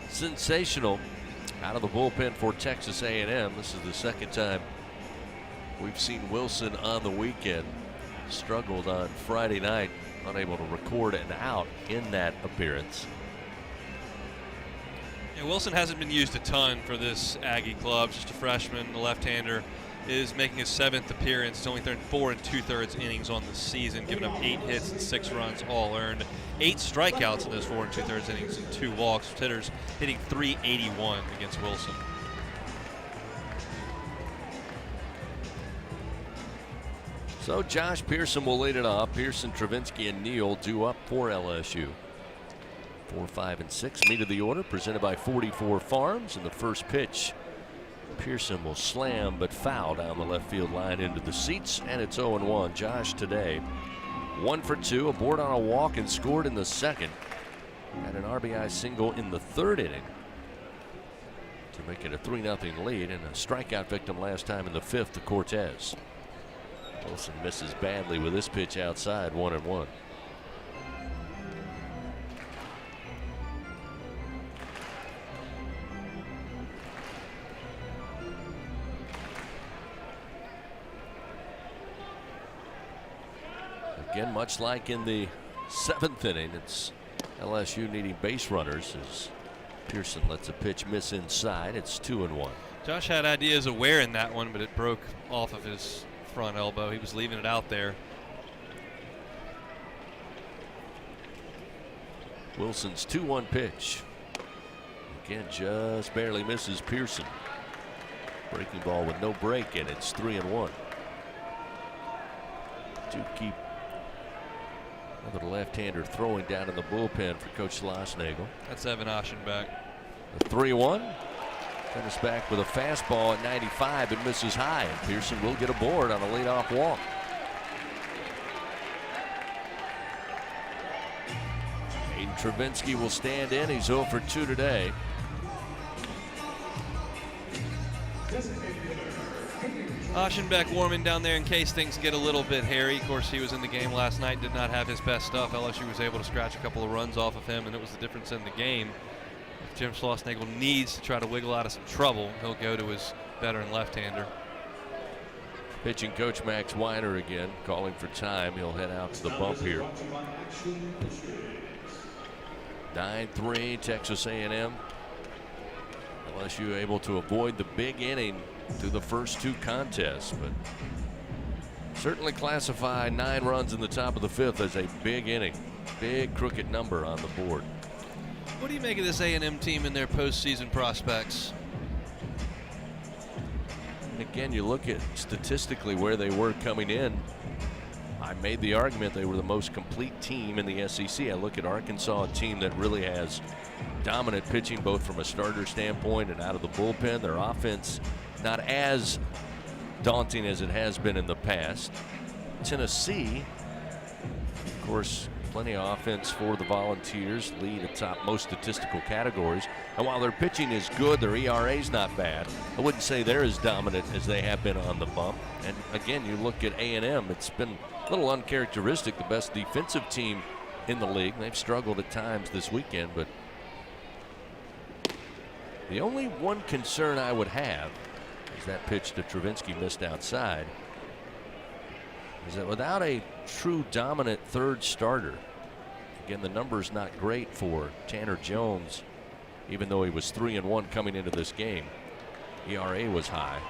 sensational out of the bullpen for Texas A&M. This is the second time we've seen Wilson on the weekend. Struggled on Friday night, unable to record an out in that appearance. Yeah, Wilson hasn't been used a ton for this Aggie club. Just a freshman, a left-hander, is making his 7th appearance. He's only thrown 4 2/3 innings on the season, giving up 8 hits and 6 runs, all earned. 8 strikeouts in those 4 2/3 innings and 2 walks. Hitters hitting .381 against Wilson. So Josh Pearson will lead it off. Pearson, Travinsky, and Neal due up for LSU. 4, 5, and 6 meet of the order, presented by 44 Farms. And the first pitch, Pearson will slam but foul down the left field line into the seats, and it's 0-1. Josh today 1 for 2, aboard on a walk and scored in the second. Had an RBI single in the 3rd inning to make it a 3-0 lead, and a strikeout victim last time in the 5th to Cortez. Wilson misses badly with this pitch outside, 1-1. Again, much like in the 7th inning, it's LSU needing base runners as Pearson lets a pitch miss inside. It's 2-1. Josh had ideas of wearing that one, but it broke off of his front elbow. He was leaving it out there. Wilson's 2-1 pitch. Again, just barely misses Pearson. Breaking ball with no break, and it's 3-1. To keep another left-hander throwing down in the bullpen for Coach Schlossnagle. That's Evan Aschenbeck. The 3-1. Comes back with a fastball at 95 and misses high, and Pearson will get aboard on a leadoff walk. Aiden Travinsky will stand in. He's 0 for 2 today. Aschenbeck warming down there in case things get a little bit hairy. Of course, he was in the game last night, did not have his best stuff. LSU was able to scratch a couple of runs off of him, and it was the difference in the game. If Jim Schlossnagle needs to try to wiggle out of some trouble, he'll go to his veteran left-hander. Pitching coach Max Weiner again, calling for time. He'll head out to the bump here. 9-3 Texas A&M. LSU able to avoid the big inning through the first 2 contests, but certainly classify 9 runs in the top of the 5th as a big inning. Big crooked number on the board. What do you make of this A&M team and their postseason prospects? Again, you look at statistically where they were coming in. I made the argument they were the most complete team in the SEC. I look at Arkansas, a team that really has dominant pitching both from a starter standpoint and out of the bullpen. Their offense not as daunting as it has been in the past. Tennessee, of course, plenty of offense for the Volunteers, lead atop most statistical categories. And while their pitching is good, their ERA is not bad. I wouldn't say they're as dominant as they have been on the bump. And again, you look at A&M, it's been a little uncharacteristic, the best defensive team in the league. They've struggled at times this weekend, but the only one concern I would have as that pitch to Travinski missed outside, is that without a true dominant third starter, again, the number's not great for Tanner Jones, even though he was 3-1 coming into this game. ERA was high.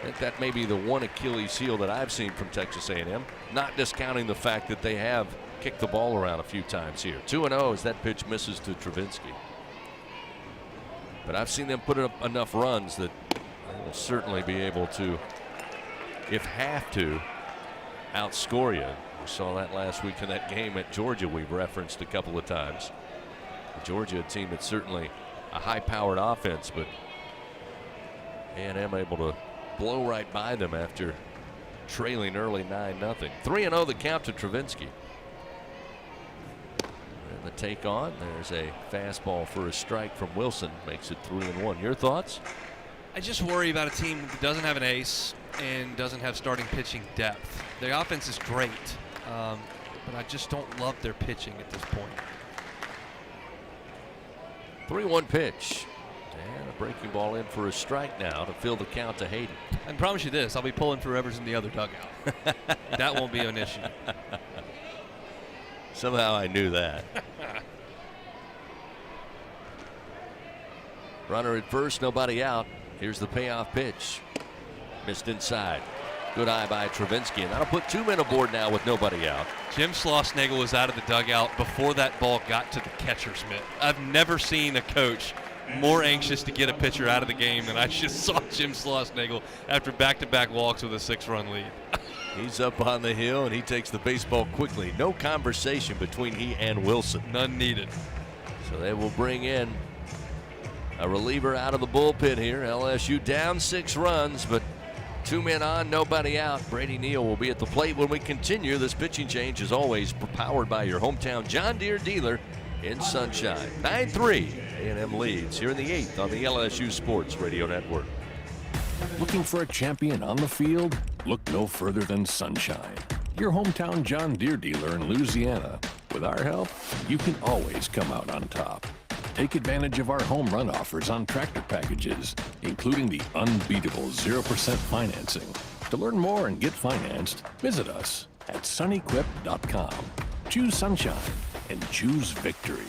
I think that may be the one Achilles heel that I've seen from Texas A&M, not discounting the fact that they have kicked the ball around a few times here. 2-0 as that pitch misses to Travinski. But I've seen them put up enough runs that they will certainly be able to, if have to, outscore you. We saw that last week in that game at Georgia we've referenced a couple of times. The Georgia team that's certainly a high-powered offense, but A&M able to blow right by them after trailing early 9-0. 3-0 the count to Travinski. And the take on, there's a fastball for a strike from Wilson, makes it 3-1. Your thoughts? I just worry about a team that doesn't have an ace and doesn't have starting pitching depth. Their offense is great, but I just don't love their pitching at this point. 3-1 pitch. And a breaking ball in for a strike now to fill the count to Hayden. I can promise you this, I'll be pulling for whoever's in the other dugout. That won't be an issue. Somehow I knew that. Runner at first, nobody out. Here's the payoff pitch. Missed inside. Good eye by Travinski, and that'll put 2 men aboard now with nobody out. Jim Schlossnagle was out of the dugout before that ball got to the catcher's mitt. I've never seen a coach more anxious to get a pitcher out of the game than I just saw Jim Schlossnagle after back-to-back walks with a 6-run lead. He's up on the hill, and he takes the baseball quickly. No conversation between he and Wilson. None needed. So they will bring in a reliever out of the bullpen here. LSU down 6 runs, but 2 men on, nobody out. Brady Neal will be at the plate when we continue. This pitching change is always powered by your hometown John Deere dealer in Sunshine. 9-3, A&M leads here in the 8th on the LSU Sports Radio Network. Looking for a champion on the field? Look no further than Sunshine, your hometown John Deere dealer in Louisiana. With our help, you can always come out on top. Take advantage of our home run offers on tractor packages, including the unbeatable 0% financing. To learn more and get financed, visit us at sunequip.com. Choose Sunshine and choose victory.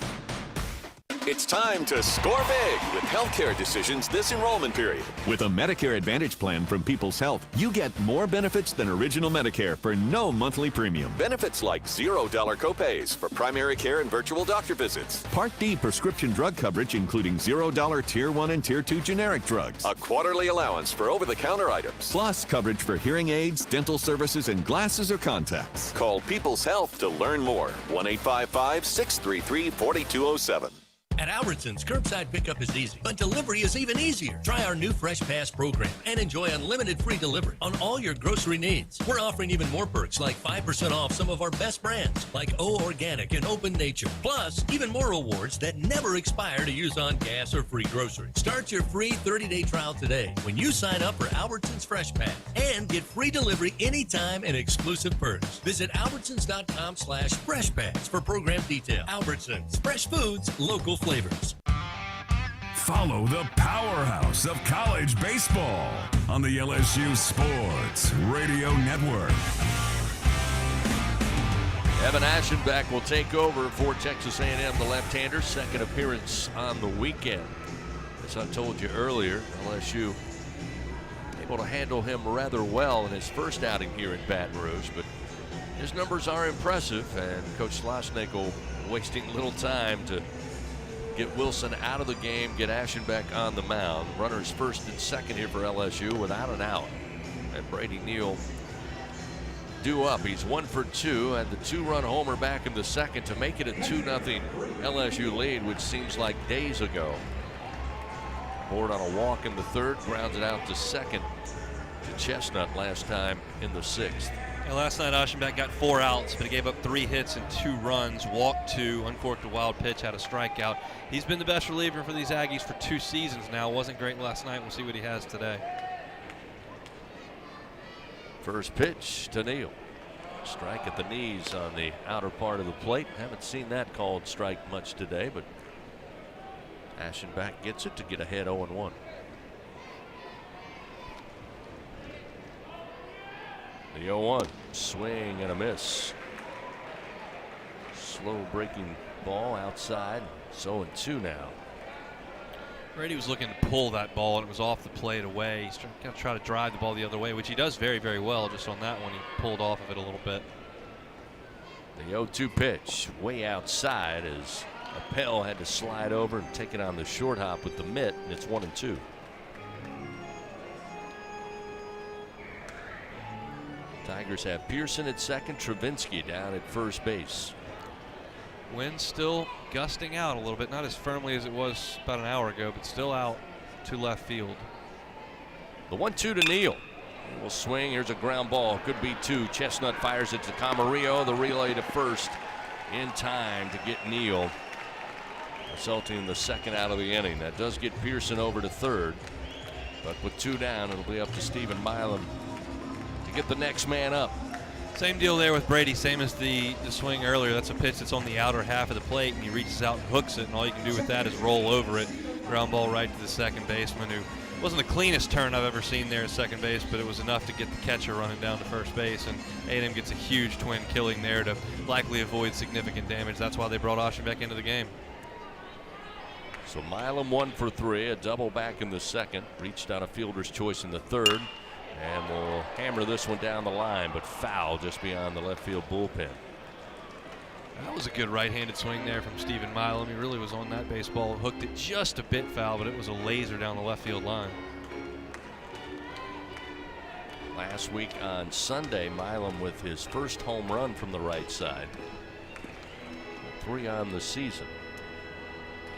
It's time to score big with healthcare decisions this enrollment period. With a Medicare Advantage plan from People's Health, you get more benefits than original Medicare for no monthly premium. Benefits like $0 copays for primary care and virtual doctor visits. Part D prescription drug coverage including $0 Tier 1 and Tier 2 generic drugs. A quarterly allowance for over-the-counter items. Plus coverage for hearing aids, dental services, and glasses or contacts. Call People's Health to learn more. 1-855-633-4207. At Albertsons, curbside pickup is easy, but delivery is even easier. Try our new Fresh Pass program and enjoy unlimited free delivery on all your grocery needs. We're offering even more perks like 5% off some of our best brands like O Organic and Open Nature. Plus, even more rewards that never expire to use on gas or free groceries. Start your free 30-day trial today when you sign up for Albertsons Fresh Pass and get free delivery anytime and exclusive perks. Visit albertsons.com/Fresh Pass for program detail. Albertsons, fresh foods, local flavors. Follow the powerhouse of college baseball on the LSU Sports Radio Network. Evan Aschenbeck will take over for Texas A&M, the left-hander. Second appearance on the weekend. As I told you earlier, LSU able to handle him rather well in his first outing here in Baton Rouge, but his numbers are impressive, and Coach Schlossnagle wasting little time to get Wilson out of the game, get Aschenbeck on the mound. Runners first and second here for LSU without an out. And Brady Neal due up. He's 1 for 2, and the 2-run homer back in the second to make it a 2-0 LSU lead, which seems like days ago. Board on a walk in the third, grounded out to second to Chestnut last time in the 6th. Yeah, last night Aschenbeck got 4 outs, but he gave up 3 hits and 2 runs, walked 2, uncorked a wild pitch, had a strikeout. He's been the best reliever for these Aggies for 2 seasons now. Wasn't great last night. We'll see what he has today. First pitch to Neal. Strike at the knees on the outer part of the plate. Haven't seen that called strike much today, but Aschenbeck gets it to get ahead 0-1. The 0-1. Swing and a miss. Slow breaking ball outside. 0-2 now. Brady was looking to pull that ball, and it was off the plate away. He's going to try to drive the ball the other way, which he does very, very well. Just on that one, he pulled off of it a little bit. The 0-2 pitch way outside as Appel had to slide over and take it on the short hop with the mitt, and it's 1-2. Tigers have Pearson at second, Travinski down at first base. Wind still gusting out a little bit, not as firmly as it was about an hour ago, but still out to left field. The 1-2 to Neal. He will swing. Here's a ground ball. Could be two. Chestnut fires it to Camarillo. The relay to first in time to get Neal, resulting in the second out of the inning. That does get Pearson over to third, but with two down, it'll be up to Stephen Milam to get the next man up. Same deal there with Brady, same as the swing earlier. That's a pitch that's on the outer half of the plate, and he reaches out and hooks it, and all you can do with that is roll over it. Ground ball right to the second baseman, who wasn't the cleanest turn I've ever seen there at second base, but it was enough to get the catcher running down to first base, and A&M gets a huge twin killing there to likely avoid significant damage. That's why they brought Austin back into the game. So Milam 1 for 3, a double back in the second, reached on a fielder's choice in the third. And we'll hammer this one down the line, but foul just beyond the left field bullpen. That was a good right-handed swing there from Stephen Milam. He really was on that baseball. Hooked it just a bit foul, but it was a laser down the left field line. Last week on Sunday, Milam with his first home run from the right side. 3 on the season.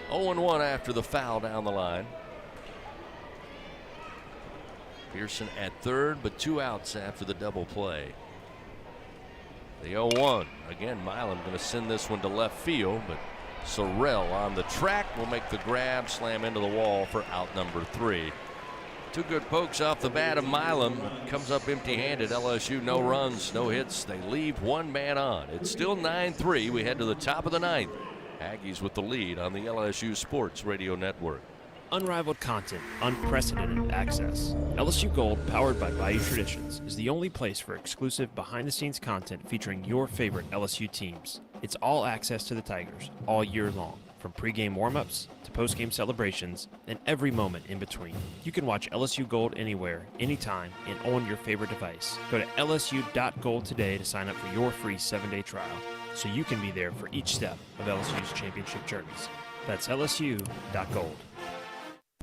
0-1 after the foul down the line. Pearson at third, but 2 outs after the double play. The 0-1. Again, Milam going to send this one to left field, but Sorrell on the track will make the grab, slam into the wall for out number 3. 2 good pokes off the bat of Milam. Comes up empty-handed. LSU no runs, no hits. They leave 1 man on. It's still 9-3. We head to the top of the 9th. Aggies with the lead on the LSU Sports Radio Network. Unrivaled content, unprecedented access. LSU Gold, powered by Bayou Traditions, is the only place for exclusive behind-the-scenes content featuring your favorite LSU teams. It's all access to the Tigers, all year long, from pregame warm-ups to postgame celebrations and every moment in between. You can watch LSU Gold anywhere, anytime, and on your favorite device. Go to lsu.gold today to sign up for your free 7-day trial, so you can be there for each step of LSU's championship journeys. That's lsu.gold.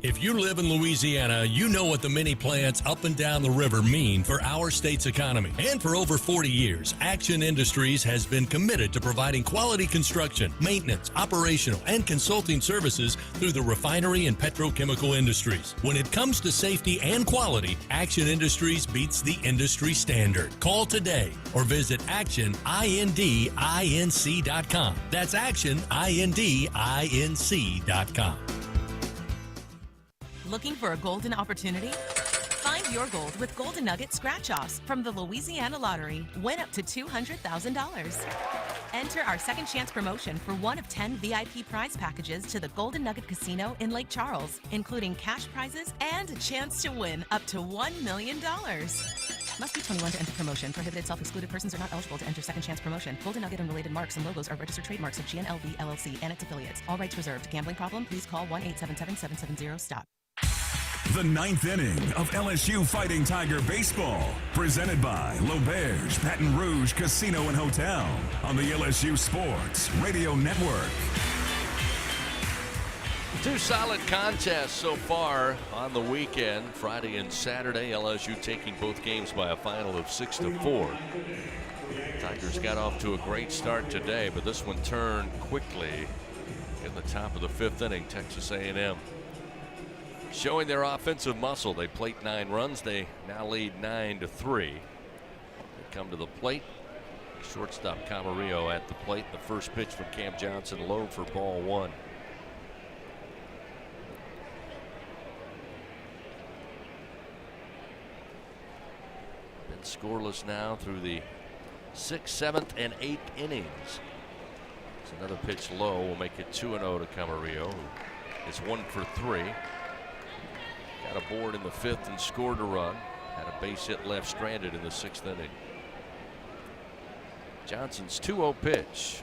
If you live in Louisiana, you know what the mini plants up and down the river mean for our state's economy. And for over 40 years, Action Industries has been committed to providing quality construction, maintenance, operational, and consulting services through the refinery and petrochemical industries. When it comes to safety and quality, Action Industries beats the industry standard. Call today or visit actionindinc.com. That's actionindinc.com. Looking for a golden opportunity? Find your gold with Golden Nugget scratch-offs from the Louisiana Lottery. Win up to $200,000. Enter our second chance promotion for one of 10 VIP prize packages to the Golden Nugget Casino in Lake Charles, including cash prizes and a chance to win up to $1 million. Must be 21 to enter promotion. Prohibited self-excluded persons are not eligible to enter second chance promotion. Golden Nugget and related marks and logos are registered trademarks of GNLV LLC and its affiliates. All rights reserved. Gambling problem? Please call 1-877-770-STOP. The 9th inning of LSU Fighting Tiger Baseball, presented by L'Auberge Baton Rouge Casino and Hotel on the LSU Sports Radio Network. 2 solid contests so far on the weekend. Friday and Saturday, LSU taking both games by a final of 6-4. Tigers got off to a great start today, but this one turned quickly in the top of the 5th inning. Texas A&M showing their offensive muscle. They plate 9 runs. They now lead 9-3. They come to the plate. Shortstop Camarillo at the plate. The first pitch from Cam Johnson, low for ball 1. Been scoreless now through the 6th, 7th, and 8th innings. It's another pitch low. Will make it 2-0 to Camarillo, who is 1 for 3. Got a board in the 5th and scored a run. Had a base hit left stranded in the 6th inning. Johnson's 2-0 pitch.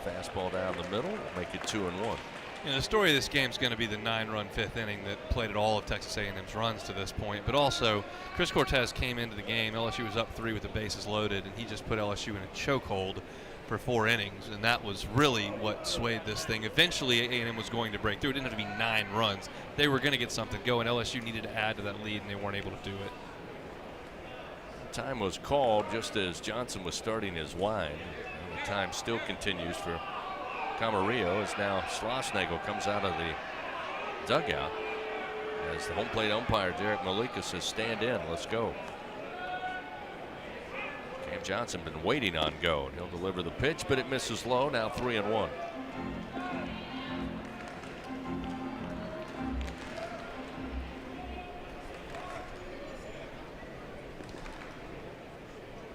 Fastball down the middle, make it 2-1. You know, the story of this game is going to be the 9-run 5th inning that plated all of Texas A&M's runs to this point. But also, Chris Cortez came into the game. LSU was up 3 with the bases loaded, and he just put LSU in a chokehold for 4 innings, and that was really what swayed this thing. Eventually, A&M was going to break through. It didn't have to be 9 runs. They were going to get something going. LSU needed to add to that lead, and they weren't able to do it. Time was called just as Johnson was starting his wind. And the time still continues for Camarillo as now Schlossnagle comes out of the dugout as the home plate umpire Derek Malika says stand in, let's go. Cam Johnson been waiting on go. He'll deliver the pitch, but it misses low. Now 3-1.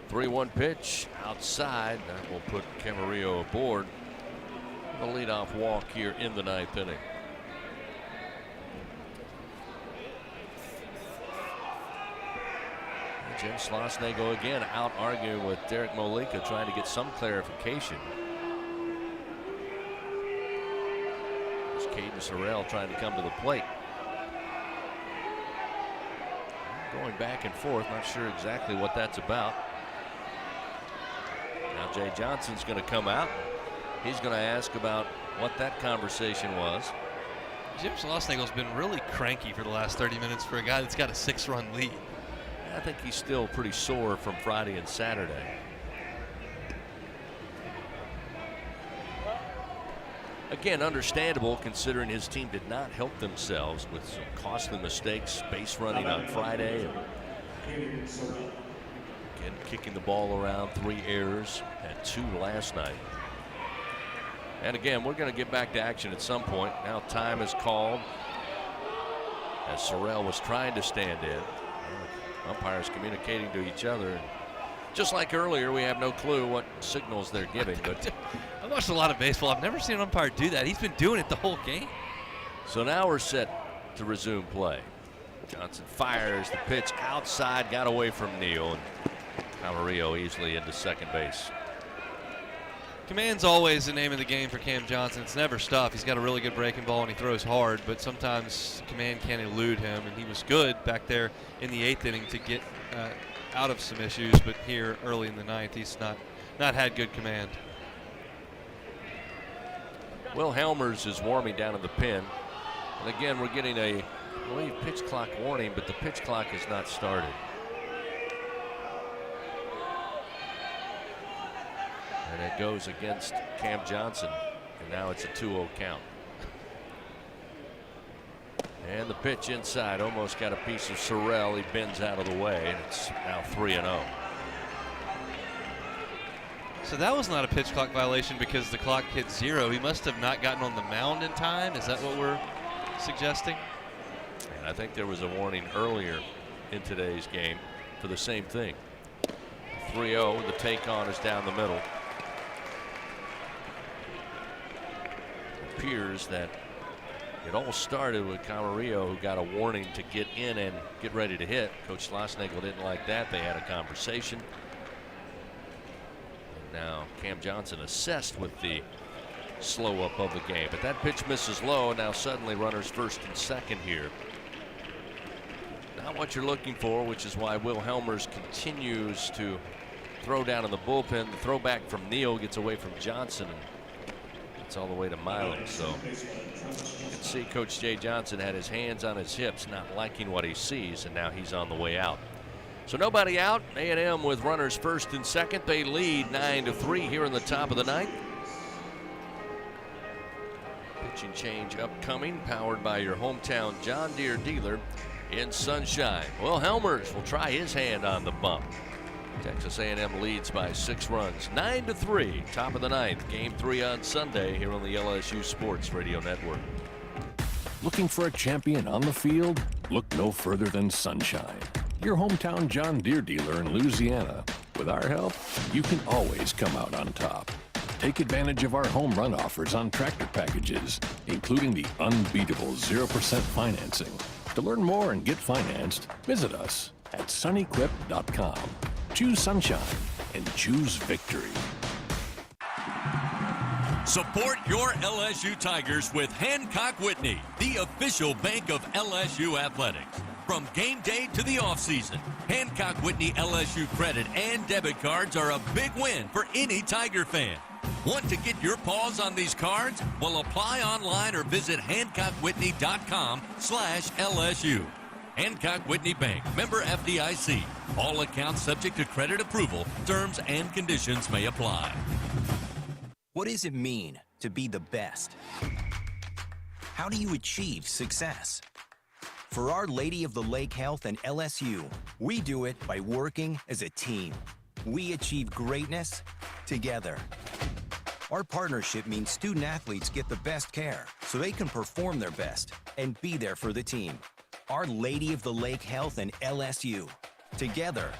Three-one pitch outside. That will put Camarillo aboard. The leadoff walk here in the 9th inning. Jim Schlossnagle again out arguing with Derek Malika, trying to get some clarification. There's Caden Sorrell trying to come to the plate. Going back and forth, not sure exactly what that's about. Now Jay Johnson's going to come out. He's going to ask about what that conversation was. Jim Schlossnagle's been really cranky for the last 30 minutes for a guy that's got a 6-run lead. I think he's still pretty sore from Friday and Saturday. Again, understandable considering his team did not help themselves with some costly mistakes, base running on Friday. Again, kicking the ball around, 3 errors, had 2 last night. And again, we're going to get back to action at some point. Now time is called as Sorrell was trying to stand in. Umpires communicating to each other. Just like earlier, we have no clue what signals they're giving. But I've watched a lot of baseball. I've never seen an umpire do that. He's been doing it the whole game. So now we're set to resume play. Johnson fires the pitch outside, got away from Neal, and Camarillo easily into second base. Command's always the name of the game for Cam Johnson. It's never stuff. He's got a really good breaking ball and he throws hard, but sometimes command can elude him, and he was good back there in the 8th inning to get out of some issues, but here early in the 9th he's not had good command. Will Helmers is warming down in the pen, and again we're getting a, I believe, pitch clock warning, but the pitch clock has not started. And it goes against Cam Johnson, and now it's a 2-0 count. And the pitch inside, almost got a piece of Sorrell. He bends out of the way, and it's now 3-0. So that was not a pitch clock violation because the clock hit 0. He must have not gotten on the mound in time. Is that what we're suggesting? And I think there was a warning earlier in today's game for the same thing. 3-0, the take on is down the middle. Appears that it all started with Camarillo, who got a warning to get in and get ready to hit. Coach Schlossnagle didn't like that. They had a conversation. And now Cam Johnson assessed with the slow up of the game, but that pitch misses low. Now suddenly runners first and second here. Not what you're looking for, which is why Will Helmers continues to throw down in the bullpen. The throwback from Neal gets away from Johnson, and it's all the way to Milam. So you can see Coach Jay Johnson had his hands on his hips, not liking what he sees, and now he's on the way out. So nobody out. A&M with runners first and second. They lead 9-3 here in the top of the 9th. Pitching change upcoming, powered by your hometown John Deere dealer in Sunshine. Will Helmers will try his hand on the bump. Texas A&M leads by 6 runs, 9-3, top of the 9th. Game 3 on Sunday here on the LSU Sports Radio Network. Looking for a champion on the field? Look no further than Sunshine, your hometown John Deere dealer in Louisiana. With our help, you can always come out on top. Take advantage of our home run offers on tractor packages, including the unbeatable 0% financing. To learn more and get financed, visit us at sunequip.com. Choose sunshine and choose victory. Support your LSU Tigers with Hancock Whitney, the official bank of LSU Athletics. From game day to the offseason, Hancock Whitney LSU credit and debit cards are a big win for any Tiger fan. Want to get your paws on these cards? Well, apply online or visit HancockWhitney.com/LSU. Hancock Whitney Bank, member FDIC. All accounts subject to credit approval. Terms and conditions may apply. What does it mean to be the best? How do you achieve success? For Our Lady of the Lake Health and LSU, we do it by working as a team. We achieve greatness together. Our partnership means student athletes get the best care so they can perform their best and be there for the team. Our Lady of the Lake Health and LSU. Together,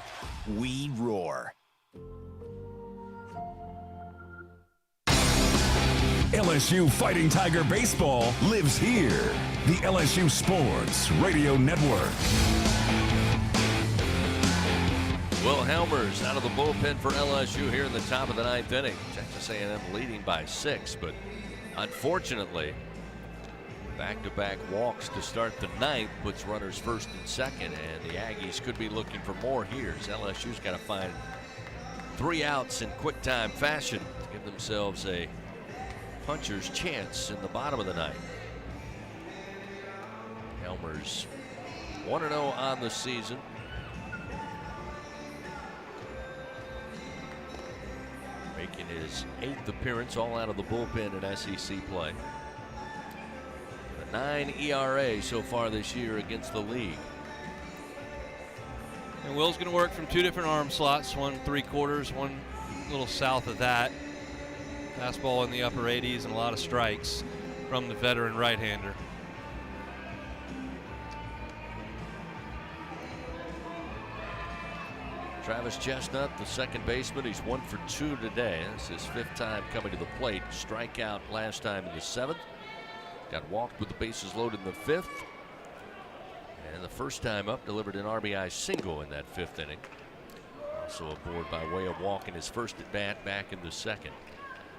we roar. LSU Fighting Tiger Baseball lives here. The LSU Sports Radio Network. Will Helmers out of the bullpen for LSU here in the top of the ninth inning. Texas A&M leading by 6, but unfortunately, back-to-back walks to start the ninth puts runners first and second, and the Aggies could be looking for more here. LSU's got to find 3 outs in quick time fashion to give themselves a puncher's chance in the bottom of the ninth. Helmers 1-0 on the season. Making his 8th appearance, all out of the bullpen in SEC play. A 9 ERA so far this year against the league. And Will's going to work from 2 different arm slots, one 3/4, one a little south of that. Fastball in the upper 80s and a lot of strikes from the veteran right-hander. Travis Chestnut, the second baseman, he's 1 for 2 today. That's his 5th time coming to the plate. Strikeout last time in the 7th. Got walked with the bases loaded in the 5th. And the first time up, delivered an RBI single in that 5th inning. Also aboard by way of walking his first at bat back in the 2nd.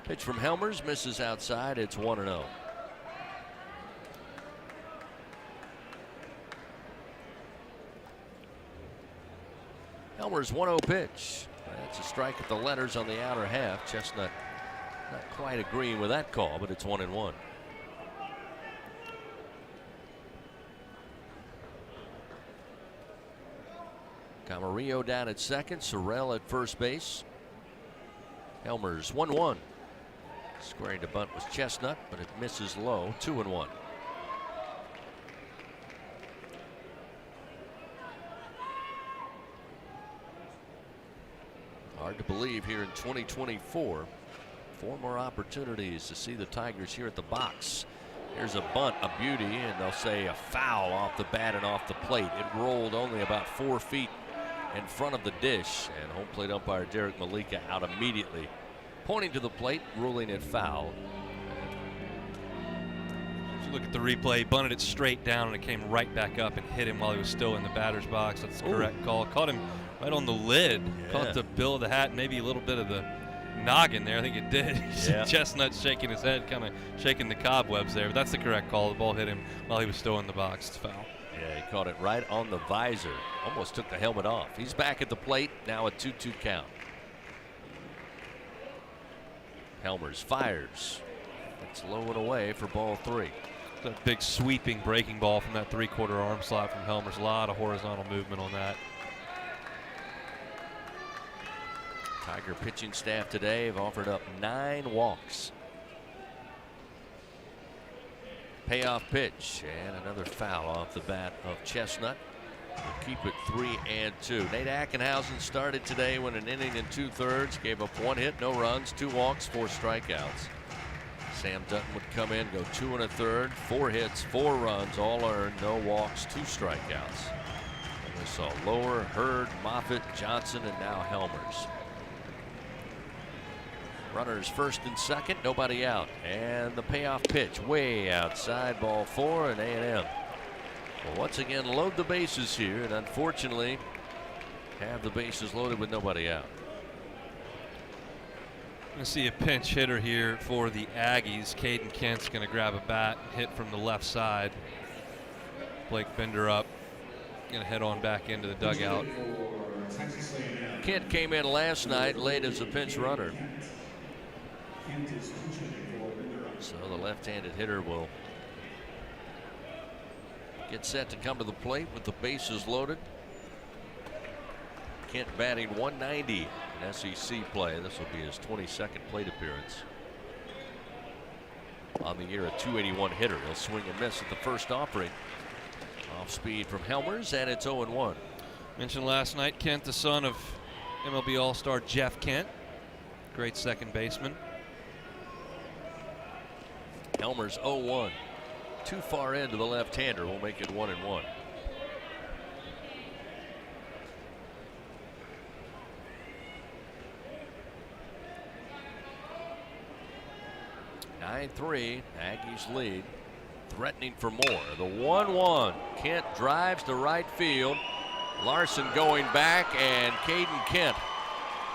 Pitch from Helmers, misses outside. It's 1-0. Helmers 1-0 pitch. That's a strike at the letters on the outer half. Chestnut not quite agreeing with that call, but it's 1-1. Camarillo down at second. Sorrell at first base. Helmers 1-1. Squaring to bunt was Chestnut, but it misses low. 2-1. Hard to believe here in 2024. 4 more opportunities to see the Tigers here at the box. Here's a bunt, a beauty, and they'll say a foul off the bat and off the plate. It rolled only about 4 feet in front of the dish, and home plate umpire Derek Malika out immediately, pointing to the plate, ruling it foul. If you look at the replay, he bunted it straight down and it came right back up and hit him while he was still in the batter's box. That's the correct call. Caught him right on the lid. Yeah. Caught the bill of the hat, maybe a little bit of the noggin there. I think it did. Yeah. Chestnut shaking his head, kind of shaking the cobwebs there. But that's the correct call. The ball hit him while he was still in the box. It's foul. Yeah, he caught it right on the visor. Almost took the helmet off. He's back at the plate. Now a 2-2 count. Helmers fires. It's low and away for ball 3. That big sweeping breaking ball from that 3/4 arm slot from Helmers. A lot of horizontal movement on that. Tiger pitching staff today have offered up 9 walks. Payoff pitch and another foul off the bat of Chestnut. We'll keep it 3-2. Nate Ackenhausen started today when an inning and 2/3, gave up 1 hit, no runs, 2 walks, 4 strikeouts. Sam Dutton would come in, go 2 1/3, 4 hits, 4 runs, all earned, no walks, 2 strikeouts. And we saw Lower, Hurd, Moffitt, Johnson, and now Helmers. Runners first and second, nobody out. And the payoff pitch way outside, ball 4, and A&M will once again load the bases here. And unfortunately, have the bases loaded with nobody out. Going to see a pinch hitter here for the Aggies. Caden Kent's going to grab a bat and hit from the left side. Blake Bender up. Going to head on back into the dugout. Kent came in last night late as a pinch runner. So the left-handed hitter will get set to come to the plate with the bases loaded. Kent batting 190 in SEC play. This will be his 22nd plate appearance. On the year, a 281 hitter. He'll swing and miss at the first offering. Off speed from Helmers, and it's 0-1. Mentioned last night, Kent, the son of MLB All-Star Jeff Kent. Great second baseman. Helmers 0-1. Too far into the left-hander will make it 1-1. (9-3) Aggies lead. Threatening for more. The 1-1. Kent drives to right field. Larson going back, and Caden Kent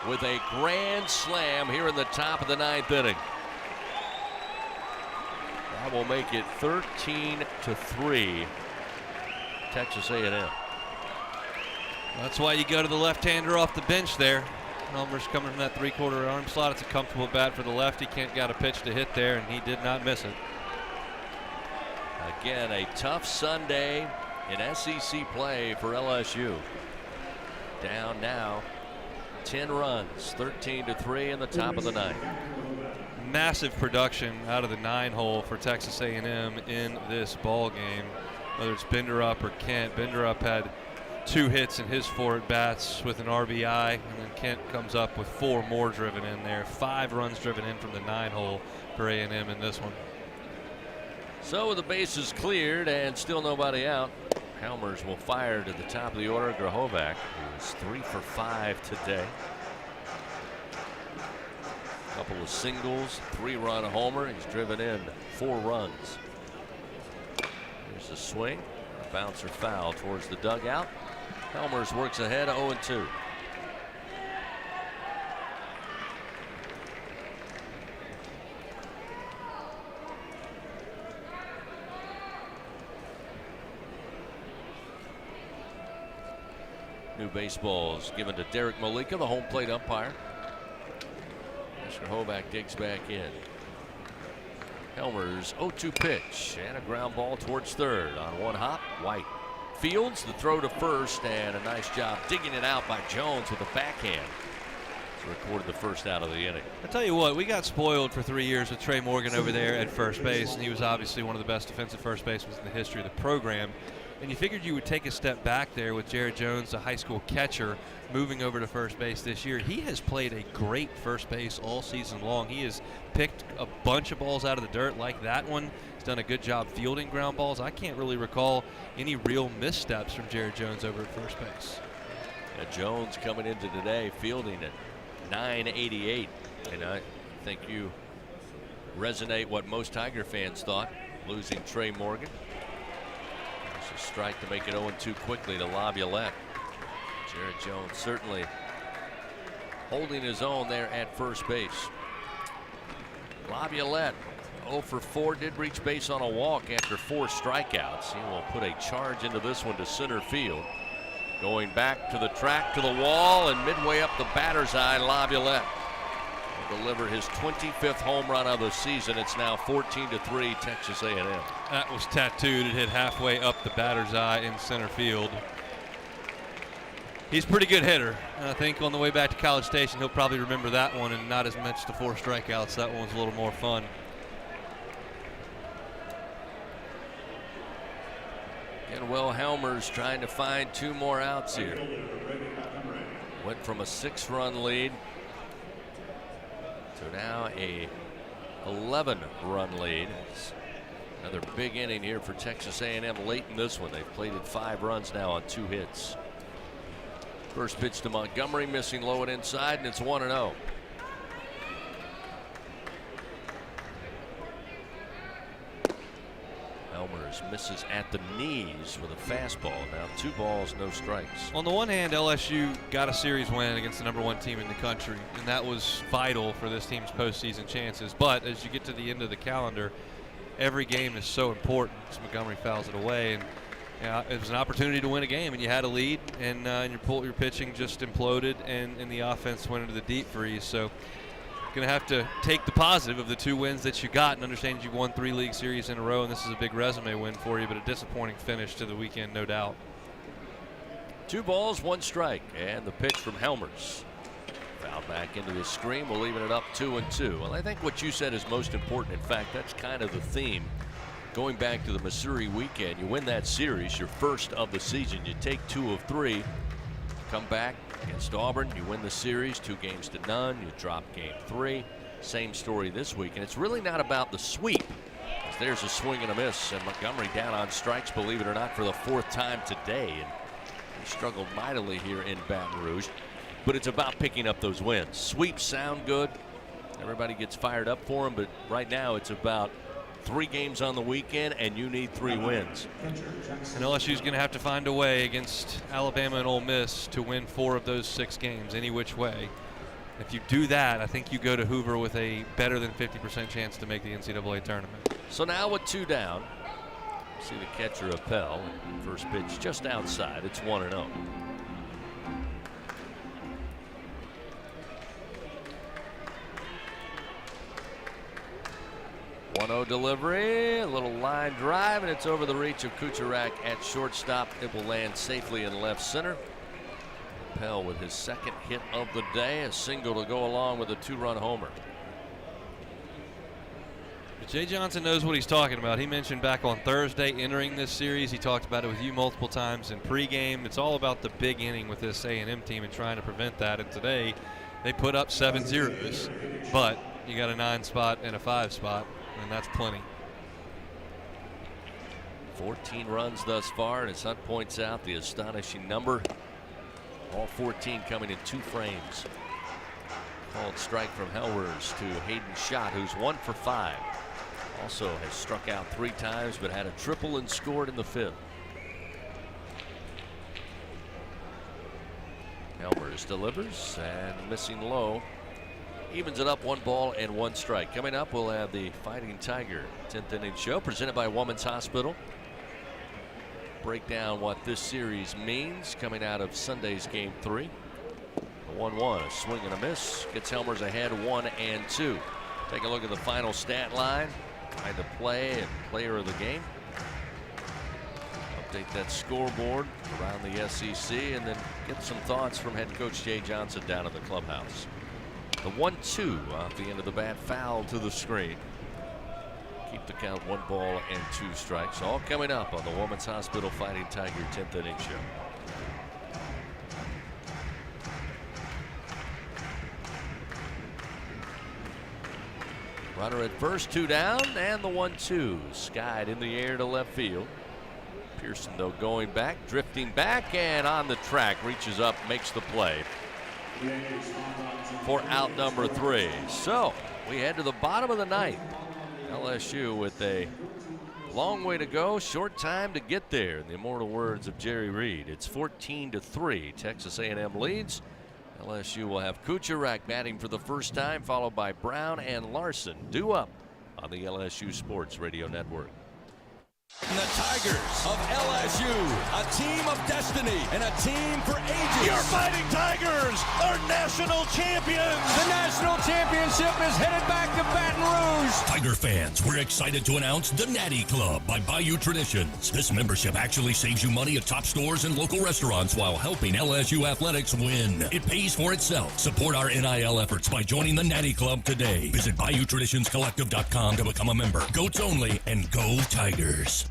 with a grand slam here in the top of the 9th inning. That will make it 13-3. Texas A&M. That's why you go to the left-hander off the bench there. Helmers coming from that three-quarter arm slot. It's a comfortable bat for the lefty. Kent got a pitch to hit there, and he did not miss it. Again, a tough Sunday in SEC play for LSU. Down now 10 runs, 13-3 in the top of the 9th. Massive production out of the 9-hole for Texas A&M in this ball game. Whether it's Benderup or Kent, Benderup had 2 hits in his 4 at-bats with an RBI, and then Kent comes up with 4 more driven in there. 5 runs driven in from the 9-hole for A&M in this one. So with the bases cleared and still nobody out, Helmers will fire to the top of the order. Grahovac, who is 3 for 5 today. Couple of singles, 3-run homer. He's driven in 4 runs. Here's a swing, a bouncer foul towards the dugout. Helmers works ahead, 0-2. New baseballs given to Derek Malika, the home plate umpire. Mr. Hovack digs back in. Helmers 0-2 pitch and a ground ball towards third on one hop. White fields the throw to first, and a nice job digging it out by Jones with a backhand. Recorded the first out of the inning. I tell you what, we got spoiled for 3 years with Trey Morgan over there at first base, and he was obviously one of the best defensive first basemen in the history of the program. And you figured you would take a step back there with Jared Jones, a high school catcher, moving over to first base this year. He has played a great first base all season long. He has picked a bunch of balls out of the dirt like that one. He's done a good job fielding ground balls. I can't really recall any real missteps from Jared Jones over at first base. And Jones coming into today fielding at .988, and I think you resonate what most Tiger fans thought, losing Trey Morgan. There's a strike to make it 0-2 quickly to Laviolette. Jared Jones certainly holding his own there at first base. Laviolette 0 for 4, did reach base on a walk after 4 strikeouts. He will put a charge into this one to center field. Going back to the track, to the wall, and midway up the batter's eye, Laviolette will deliver his 25th home run of the season. It's now 14-3 Texas A&M. That was tattooed. It hit halfway up the batter's eye in center field. He's a pretty good hitter. And I think on the way back to College Station, he'll probably remember that one and not as much the 4 strikeouts. That one was a little more fun. And Will Helmers trying to find 2 more outs here. Went from a 6-run lead to now a 11-run lead. It's another big inning here for Texas A&M late in this one. They've plated 5 runs now on 2 hits. First pitch to Montgomery, missing low and inside, and it's 1-0. Helmers Helmers misses at the knees with a fastball. Now 2 balls, no strikes. On the one hand, LSU got a series win against the #1 team in the country, and that was vital for this team's postseason chances. But as you get to the end of the calendar, every game is so important. So Montgomery fouls it away, and it was an opportunity to win a game, and you had a lead, and your pitching just imploded, and the offense went into the deep freeze. So going to have to take the positive of the 2 wins that you got and understand you've won 3 league series in a row, and this is a big resume win for you, but a disappointing finish to the weekend, no doubt. 2 balls, 1 strike, and the pitch from Helmers. Foul back into the screen. We'll leave it up 2-2. Well, I think what you said is most important. In fact, that's kind of the theme. Going back to the Missouri weekend, you win that series, your first of the season. You take 2 of 3, come back against Auburn, you win the series 2-0. You drop game 3. Same story this week, and it's really not about the sweep. There's a swing and a miss, and Montgomery down on strikes, believe it or not, for the 4th time today. And he struggled mightily here in Baton Rouge, but it's about picking up those wins. Sweeps sound good. Everybody gets fired up for them, but right now it's about 3 games on the weekend, and you need 3 wins. And LSU's going to have to find a way against Alabama and Ole Miss to win 4 of those 6 games, any which way. If you do that, I think you go to Hoover with a better than 50% chance to make the NCAA tournament. So now with 2 down, see the catcher Appel. First pitch just outside. It's 1-0. Delivery, a little line drive, and it's over the reach of Kucherak at shortstop. It will land safely in left center. Appel with his 2nd hit of the day, a single to go along with a 2-run homer. But Jay Johnson knows what he's talking about. He mentioned back on Thursday entering this series, he talked about it with you multiple times in pregame. It's all about the big inning with this A&M team and trying to prevent that. And today they put up 7 zeros, but you got a 9 spot and a 5 spot. And that's plenty. 14 runs thus far, and as Hunt points out, the astonishing number. All 14 coming in 2 frames. Called strike from Helmers to Hayden Schott, who's 1 for 5. Also has struck out 3 times, but had a triple and scored in the 5th. Helmers delivers and missing low. Evens it up, 1 ball and 1 strike. Coming up, we'll have the Fighting Tiger 10th inning show presented by Women's Hospital. Break down what this series means coming out of Sunday's game 3. A 1-1, a swing and a miss gets Helmers ahead 1-2. Take a look at the final stat line. Find the play and player of the game. Update that scoreboard around the SEC, and then get some thoughts from head coach Jay Johnson down at the clubhouse. The 1-2 off the end of the bat, foul to the screen. Keep the count, 1 ball and 2 strikes. All coming up on the Women's Hospital Fighting Tiger 10th inning show. Runner at first, 2 down, and the 1-2 skied in the air to left field. Pearson, though, going back, drifting back, and on the track, reaches up, makes the play for out number 3. So we head to the bottom of the 9th. LSU with a long way to go, short time to get there. In the immortal words of Jerry Reed, it's 14-3. Texas A&M leads. LSU will have Kucherak batting for the first time, followed by Brown and Larson. Due up on the LSU Sports Radio Network. The Tigers of LSU, a team of destiny and a team for ages. Your Fighting Tigers are national champions. The national championship is headed back to Baton Rouge. Tiger fans, we're excited to announce the Natty Club by Bayou Traditions. This membership actually saves you money at top stores and local restaurants while helping LSU athletics win. It pays for itself. Support our NIL efforts by joining the Natty Club today. Visit BayouTraditionsCollective.com to become a member. Goats only, and go Tigers.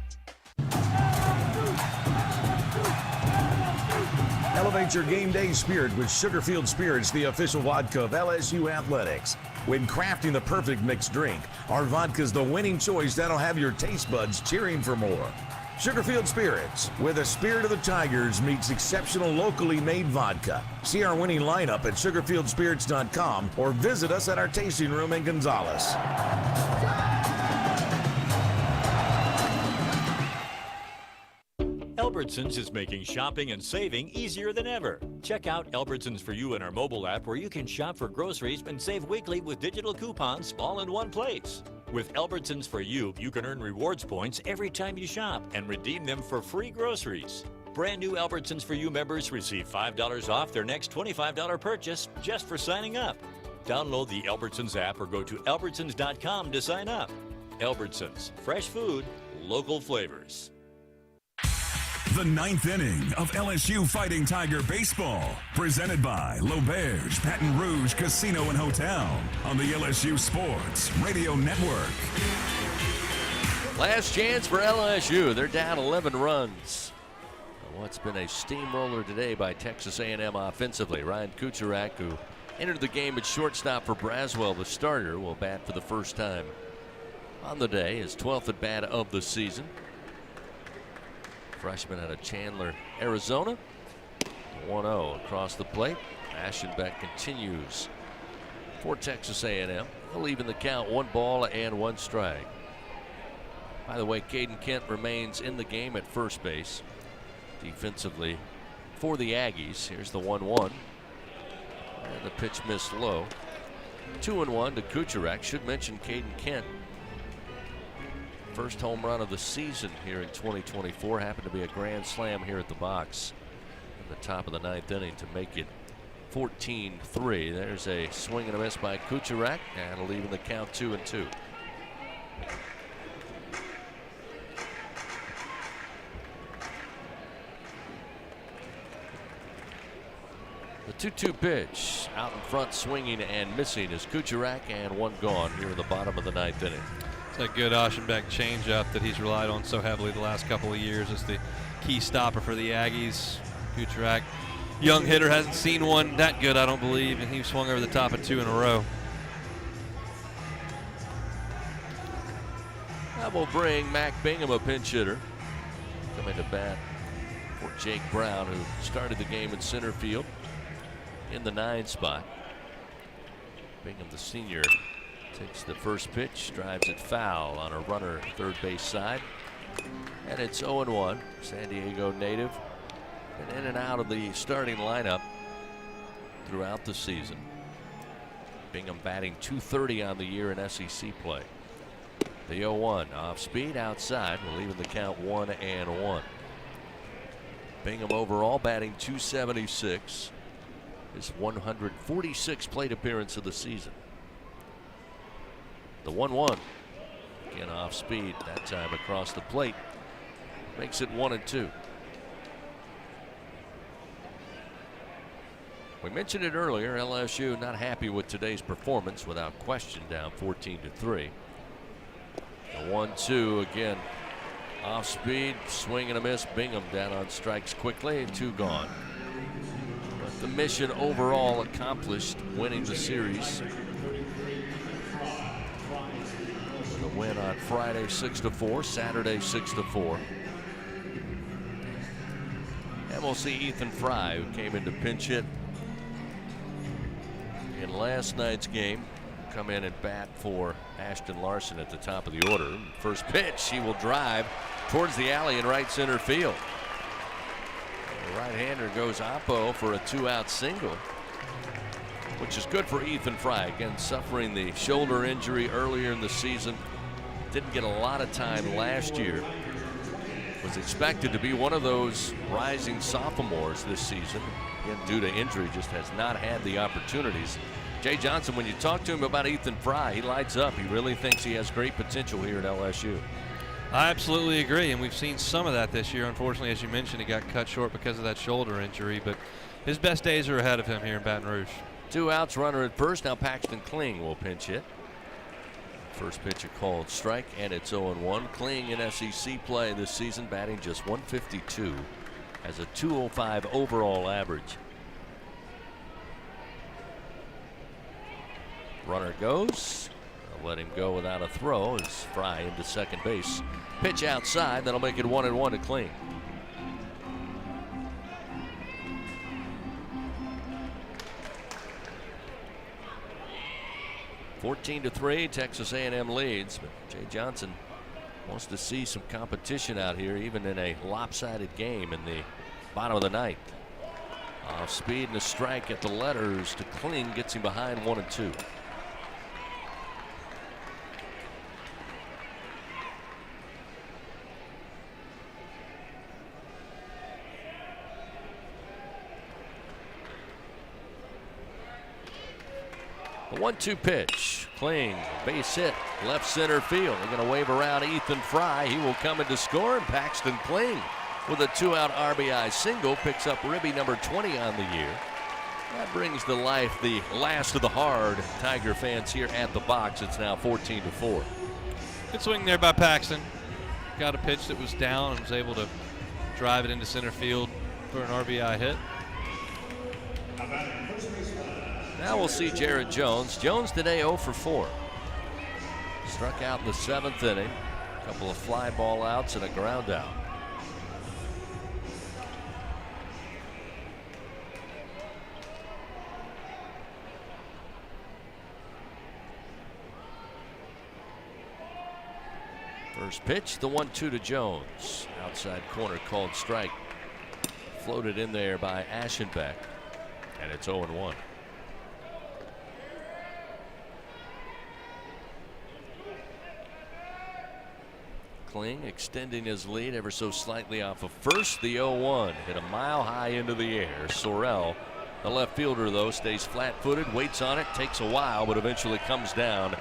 Elevate your game day spirit with Sugarfield Spirits, the official vodka of LSU Athletics. When crafting the perfect mixed drink, our vodka's the winning choice that'll have your taste buds cheering for more. Sugarfield Spirits, where the spirit of the Tigers meets exceptional locally made vodka. See our winning lineup at sugarfieldspirits.com or visit us at our tasting room in Gonzales. Albertsons is making shopping and saving easier than ever. Check out Albertsons For You in our mobile app, where you can shop for groceries and save weekly with digital coupons all in one place. With Albertsons For You, you can earn rewards points every time you shop and redeem them for free groceries. Brand new Albertsons For You members receive $5 off their next $25 purchase just for signing up. Download the Albertsons app or go to albertsons.com to sign up. Albertsons, fresh food, local flavors. The ninth inning of LSU Fighting Tiger Baseball, presented by L'Auberge Baton Rouge Casino and Hotel on the LSU Sports Radio Network. Last chance for LSU. They're down 11 runs. What's been a steamroller today by Texas A&M offensively. Ryan Kucherak, who entered the game at shortstop for Braswell, the starter, will bat for the first time on the day, his 12th at bat of the season. Freshman out of Chandler, Arizona. 1-0 across the plate. Aschenbeck continues for Texas A&M. He'll even the count, 1 ball and 1 strike. By the way, Caden Kent remains in the game at first base. Defensively for the Aggies. Here's the 1-1. And the pitch missed low. 2-1 to Kucherak. Should mention Caden Kent. First home run of the season here in 2024. Happened to be a grand slam here at the box in the top of the ninth inning to make it 14-3. There's a swing and a miss by Kucherak, and it'll even the count 2-2. The 2-2 pitch out in front, swinging and missing is Kucherak, and 1 gone here in the bottom of the ninth inning. It's a good Aschenbeck changeup that he's relied on so heavily the last couple of years. It's the key stopper for the Aggies. Kucherak, young hitter, hasn't seen one that good, I don't believe, and he swung over the top of 2 in a row. That will bring Mac Bingham, a pinch hitter, coming to bat for Jake Brown, who started the game in center field in the 9 spot. Bingham, the senior, takes the first pitch, drives it foul on a runner third base side, and it's 0-1. San Diego native, and in and out of the starting lineup throughout the season. Bingham batting .230 on the year in SEC play. The 0-1 off speed outside will even the count 1-1. Bingham overall batting .276, his 146th plate appearance of the season. The 1-1 again off speed, that time across the plate, makes it 1-2. We mentioned it earlier, LSU not happy with today's performance, without question, down 14-3. The 1-2 again off speed, swing and a miss. Bingham down on strikes quickly, 2 gone. But the mission overall accomplished, winning the series. The win on Friday 6-4, Saturday 6-4. And we'll see Ethan Fry, who came in to pinch hit in last night's game, come in and bat for Ashton Larson at the top of the order. First pitch, he will drive towards the alley in right center field. The right-hander goes oppo for a 2-out single, which is good for Ethan Fry. Again, suffering the shoulder injury earlier in the season. Didn't get a lot of time last year. Was expected to be one of those rising sophomores this season. Again, due to injury, just has not had the opportunities. Jay Johnson, when you talk to him about Ethan Fry, he lights up. He really thinks he has great potential here at LSU. I absolutely agree, and we've seen some of that this year. Unfortunately, as you mentioned, he got cut short because of that shoulder injury, but his best days are ahead of him here in Baton Rouge. 2 outs, runner at first. Now Paxton Kling will pinch hit. First pitch a called strike, and it's 0-1. Kling in SEC play this season, batting just .152, has a .205 overall average. Runner goes. I'll let him go without a throw as Fry into second base. Pitch outside, that'll make it 1-1 to Kling. (14-3), Texas A&M leads, but Jay Johnson Wants to see some competition out here, even in a lopsided game in the bottom of the ninth. Off speed and a strike at the letters to Kling, gets him behind 1-2. The 1-2 pitch. Kling, base hit, left center field. They're going to wave around Ethan Fry. He will come in to score, and Paxton Kling with a 2-out RBI single picks up ribby number 20 on the year. That brings to life the last of the hard Tiger fans here at the box. It's now 14-4. Good swing there by Paxton. Got a pitch that was down and was able to drive it into center field for an RBI hit. Now we'll see Jared Jones. Jones today 0 for 4. Struck out in the 7th inning. A couple of fly ball outs and a ground out. First pitch, the 1-2 to Jones. Outside corner called strike. Floated in there by Aschenbeck. And it's 0-1. Kling extending his lead ever so slightly off of first. The 0-1 hit a mile high into the air. Sorrell, the left fielder, though, stays flat-footed, waits on it, takes a while, but eventually comes down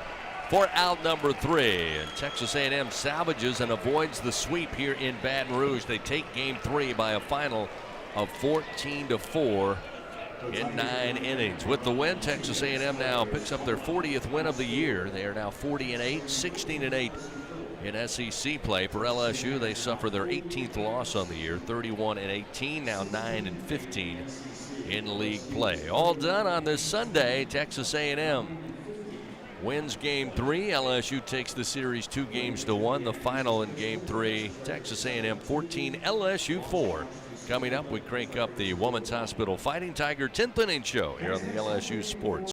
for out number 3. And Texas A&M salvages and avoids the sweep here in Baton Rouge. They take Game 3 by a final of 14-4 in 9 innings. With the win, Texas A&M now picks up their 40th win of the year. They are now 40-8, 16-8 in SEC play. For LSU, they suffer their 18th loss on the year, 31-18, now 9-15 in league play. All done on this Sunday. Texas A&M wins Game 3. LSU takes the series 2-1. The final in Game 3, Texas A&M 14, LSU 4. Coming up, we crank up the Women's Hospital Fighting Tiger 10th inning show here on the LSU Sports